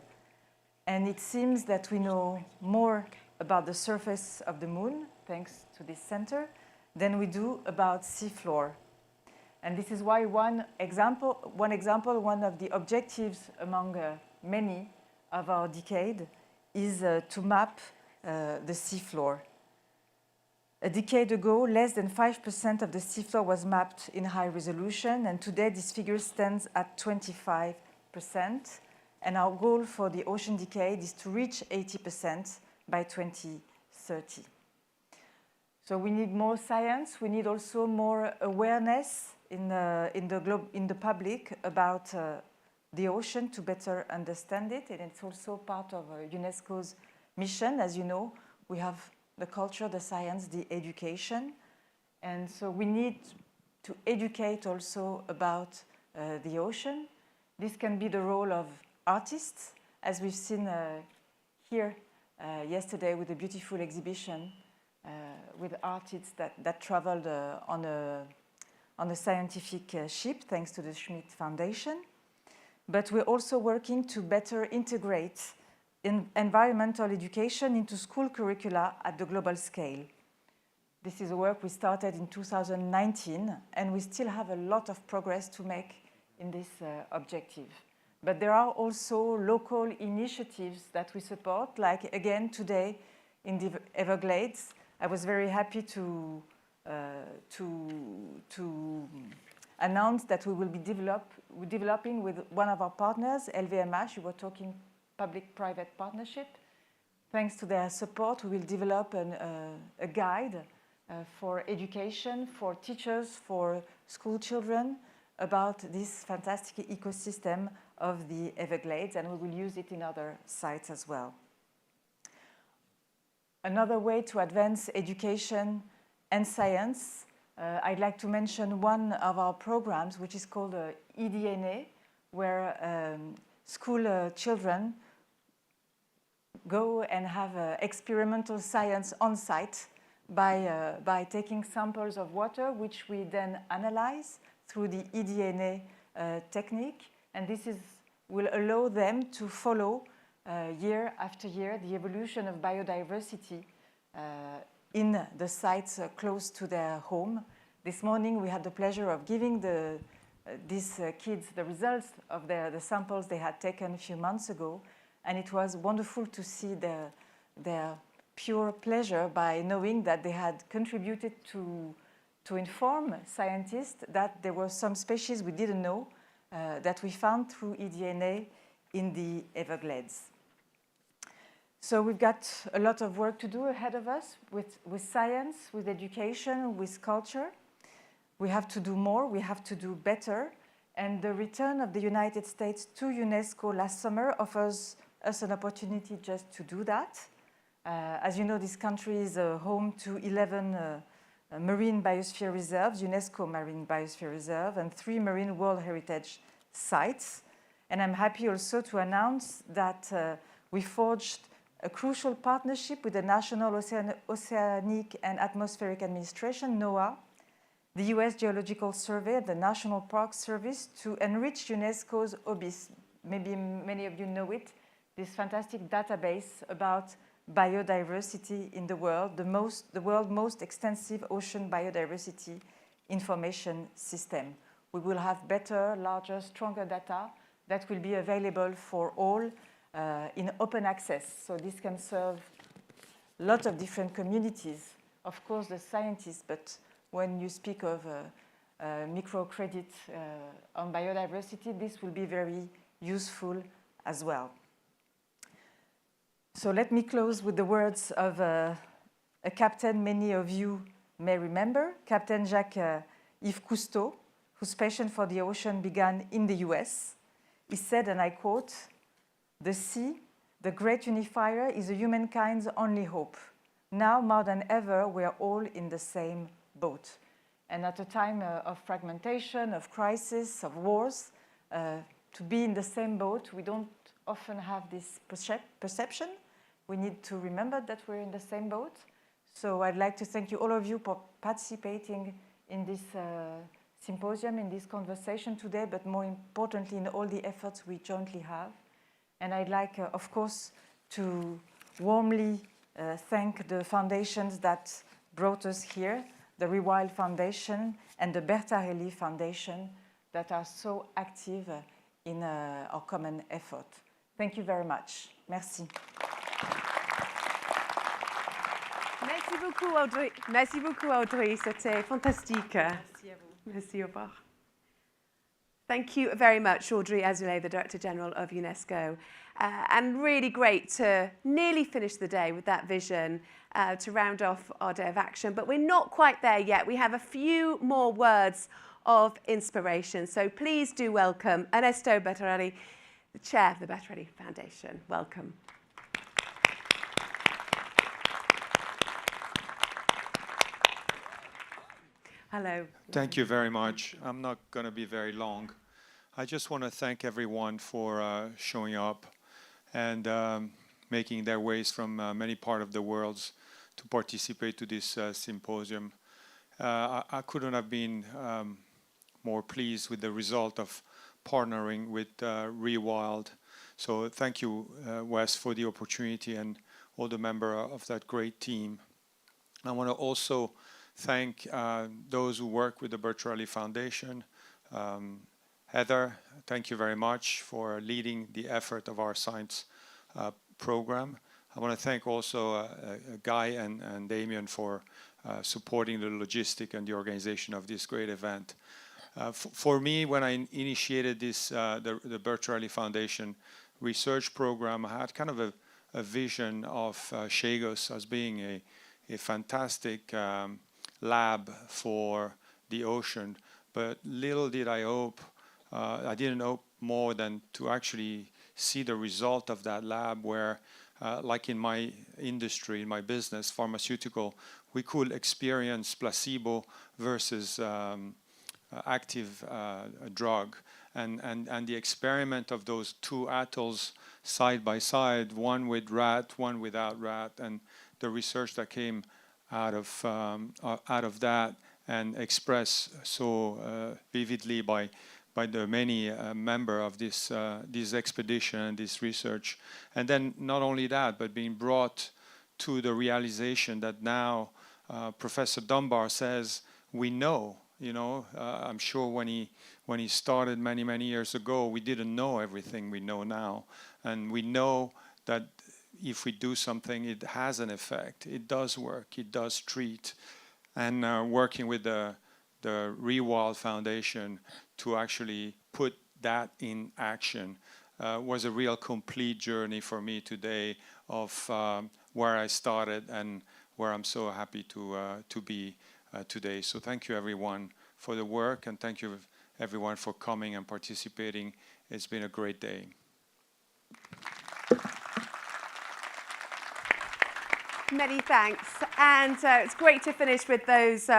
And it seems that we know more about the surface of the moon, thanks to this center, than we do about seafloor. And this is why one of the objectives among many of our decade is to map the seafloor. A decade ago, less than 5% of the seafloor was mapped in high resolution, and today this figure stands at 25%. And our goal for the ocean decade is to reach 80% by 2030. So we need more science. We need also more awareness in the public about the ocean to better understand it. And it's also part of UNESCO's mission. As you know, we have the culture, the science, the education. And so we need to educate also about the ocean. This can be the role of artists, as we've seen here yesterday with a beautiful exhibition with artists that traveled on a scientific ship, thanks to the Schmidt Foundation. But we're also working to better integrate environmental education into school curricula at the global scale. This is a work we started in 2019, and we still have a lot of progress to make in this objective. But there are also local initiatives that we support, like again today in the Everglades. I was very happy to announce that we will be developing with one of our partners, LVMH. We were talking public-private partnership. Thanks to their support, we will develop a guide for education, for teachers, for school children about this fantastic ecosystem of the Everglades, and we will use it in other sites as well. Another way to advance education and science, I'd like to mention one of our programs, which is called eDNA, where school children go and have experimental science on site by taking samples of water, which we then analyze through the eDNA technique. And this will allow them to follow year after year the evolution of biodiversity in the sites close to their home. This morning we had the pleasure of giving these kids the results of the samples they had taken a few months ago, and it was wonderful to see their pure pleasure by knowing that they had contributed to inform scientists that there were some species we didn't know that we found through eDNA in the Everglades. So we've got a lot of work to do ahead of us with science, with education, with culture. We have to do more, we have to do better. And the return of the United States to UNESCO last summer offers us an opportunity just to do that. As you know, this country is home to 11 marine biosphere reserves, UNESCO Marine Biosphere Reserve, and 3 marine World Heritage sites. And I'm happy also to announce that we forged a crucial partnership with the National Oceanic and Atmospheric Administration, NOAA, the US Geological Survey, the National Park Service, to enrich UNESCO's OBIS. Maybe many of you know it, this fantastic database about biodiversity in the world, the world's most extensive ocean biodiversity information system. We will have better, larger, stronger data that will be available for all in open access. So this can serve lots of different communities. Of course, the scientists, but when you speak of microcredit on biodiversity, this will be very useful as well. So let me close with the words of a captain many of you may remember, Captain Jacques-Yves Cousteau, whose passion for the ocean began in the US. He said, and I quote, "The sea, the great unifier, is humankind's only hope. Now, more than ever, we are all in the same boat." And at a time of fragmentation, of crisis, of wars, to be in the same boat, we don't often have this perception. We need to remember that we're in the same boat. So I'd like to thank you, all of you, for participating in this symposium, in this conversation today, but more importantly, in all the efforts we jointly have. And I'd like, of course, to warmly thank the foundations that brought us here, the Rewilding Foundation and the Bertarelli Foundation, that are so active in our common effort. Thank you very much. Merci. Merci beaucoup, Audrey. Merci beaucoup, Audrey. C'était fantastique. Merci à vous. Merci, au revoir. Thank you very much, Audrey Azoulay, the Director General of UNESCO. And really great to nearly finish the day with that vision to round off our day of action. But we're not quite there yet. We have a few more words of inspiration. So please do welcome Ernesto Bertarelli, the Chair of the Bertarelli Foundation. Welcome. Hello. Thank you very much. I'm not going to be very long. I just want to thank everyone for showing up and making their ways from many parts of the world to participate to this symposium. I couldn't have been more pleased with the result of partnering with Rewild. So thank you, Wes, for the opportunity and all the members of that great team. I want to also thank those who work with the Bertarelli Foundation. Heather, thank you very much for leading the effort of our science program. I want to thank also Guy and Damien for supporting the logistic and the organization of this great event. For me, when I initiated this, the Bertarelli Foundation research program, I had kind of a vision of Chagos as being a fantastic lab for the ocean, but little did I hope, I didn't hope more than to actually see the result of that lab where, like in my industry, in my business, pharmaceutical, we could experience placebo versus active drug. And the experiment of those two atolls side by side, one with rat, one without rat, and the research that came out of that and expressed so vividly by the many members of this expedition and this research. And then not only that, but being brought to the realization that now Professor Dunbar says, we know, I'm sure when he started many years ago, we didn't know everything we know now. And we know that if we do something, it has an effect. It does work. It does treat. And working with the Rewilding Foundation to actually put that in action was a real complete journey for me today of where I started and where I'm so happy to be today. So thank you, everyone, for the work, and thank you, everyone, for coming and participating. It's been a great day. Many thanks. And it's great to finish with those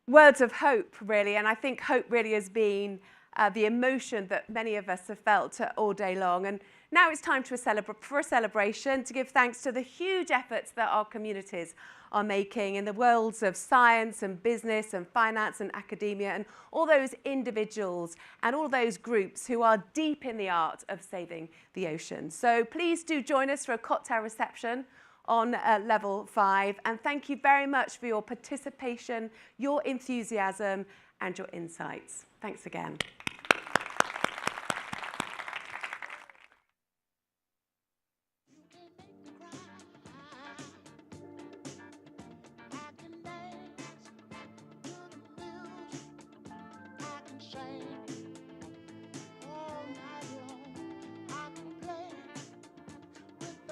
words of hope, really. And I think hope really has been the emotion that many of us have felt all day long. And now it's time for a celebration to give thanks to the huge efforts that our communities are making in the worlds of science and business and finance and academia, and all those individuals and all those groups who are deep in the art of saving the ocean. So please do join us for a cocktail reception on level 5, and thank you very much for your participation, your enthusiasm and your insights. Thanks again. Shame.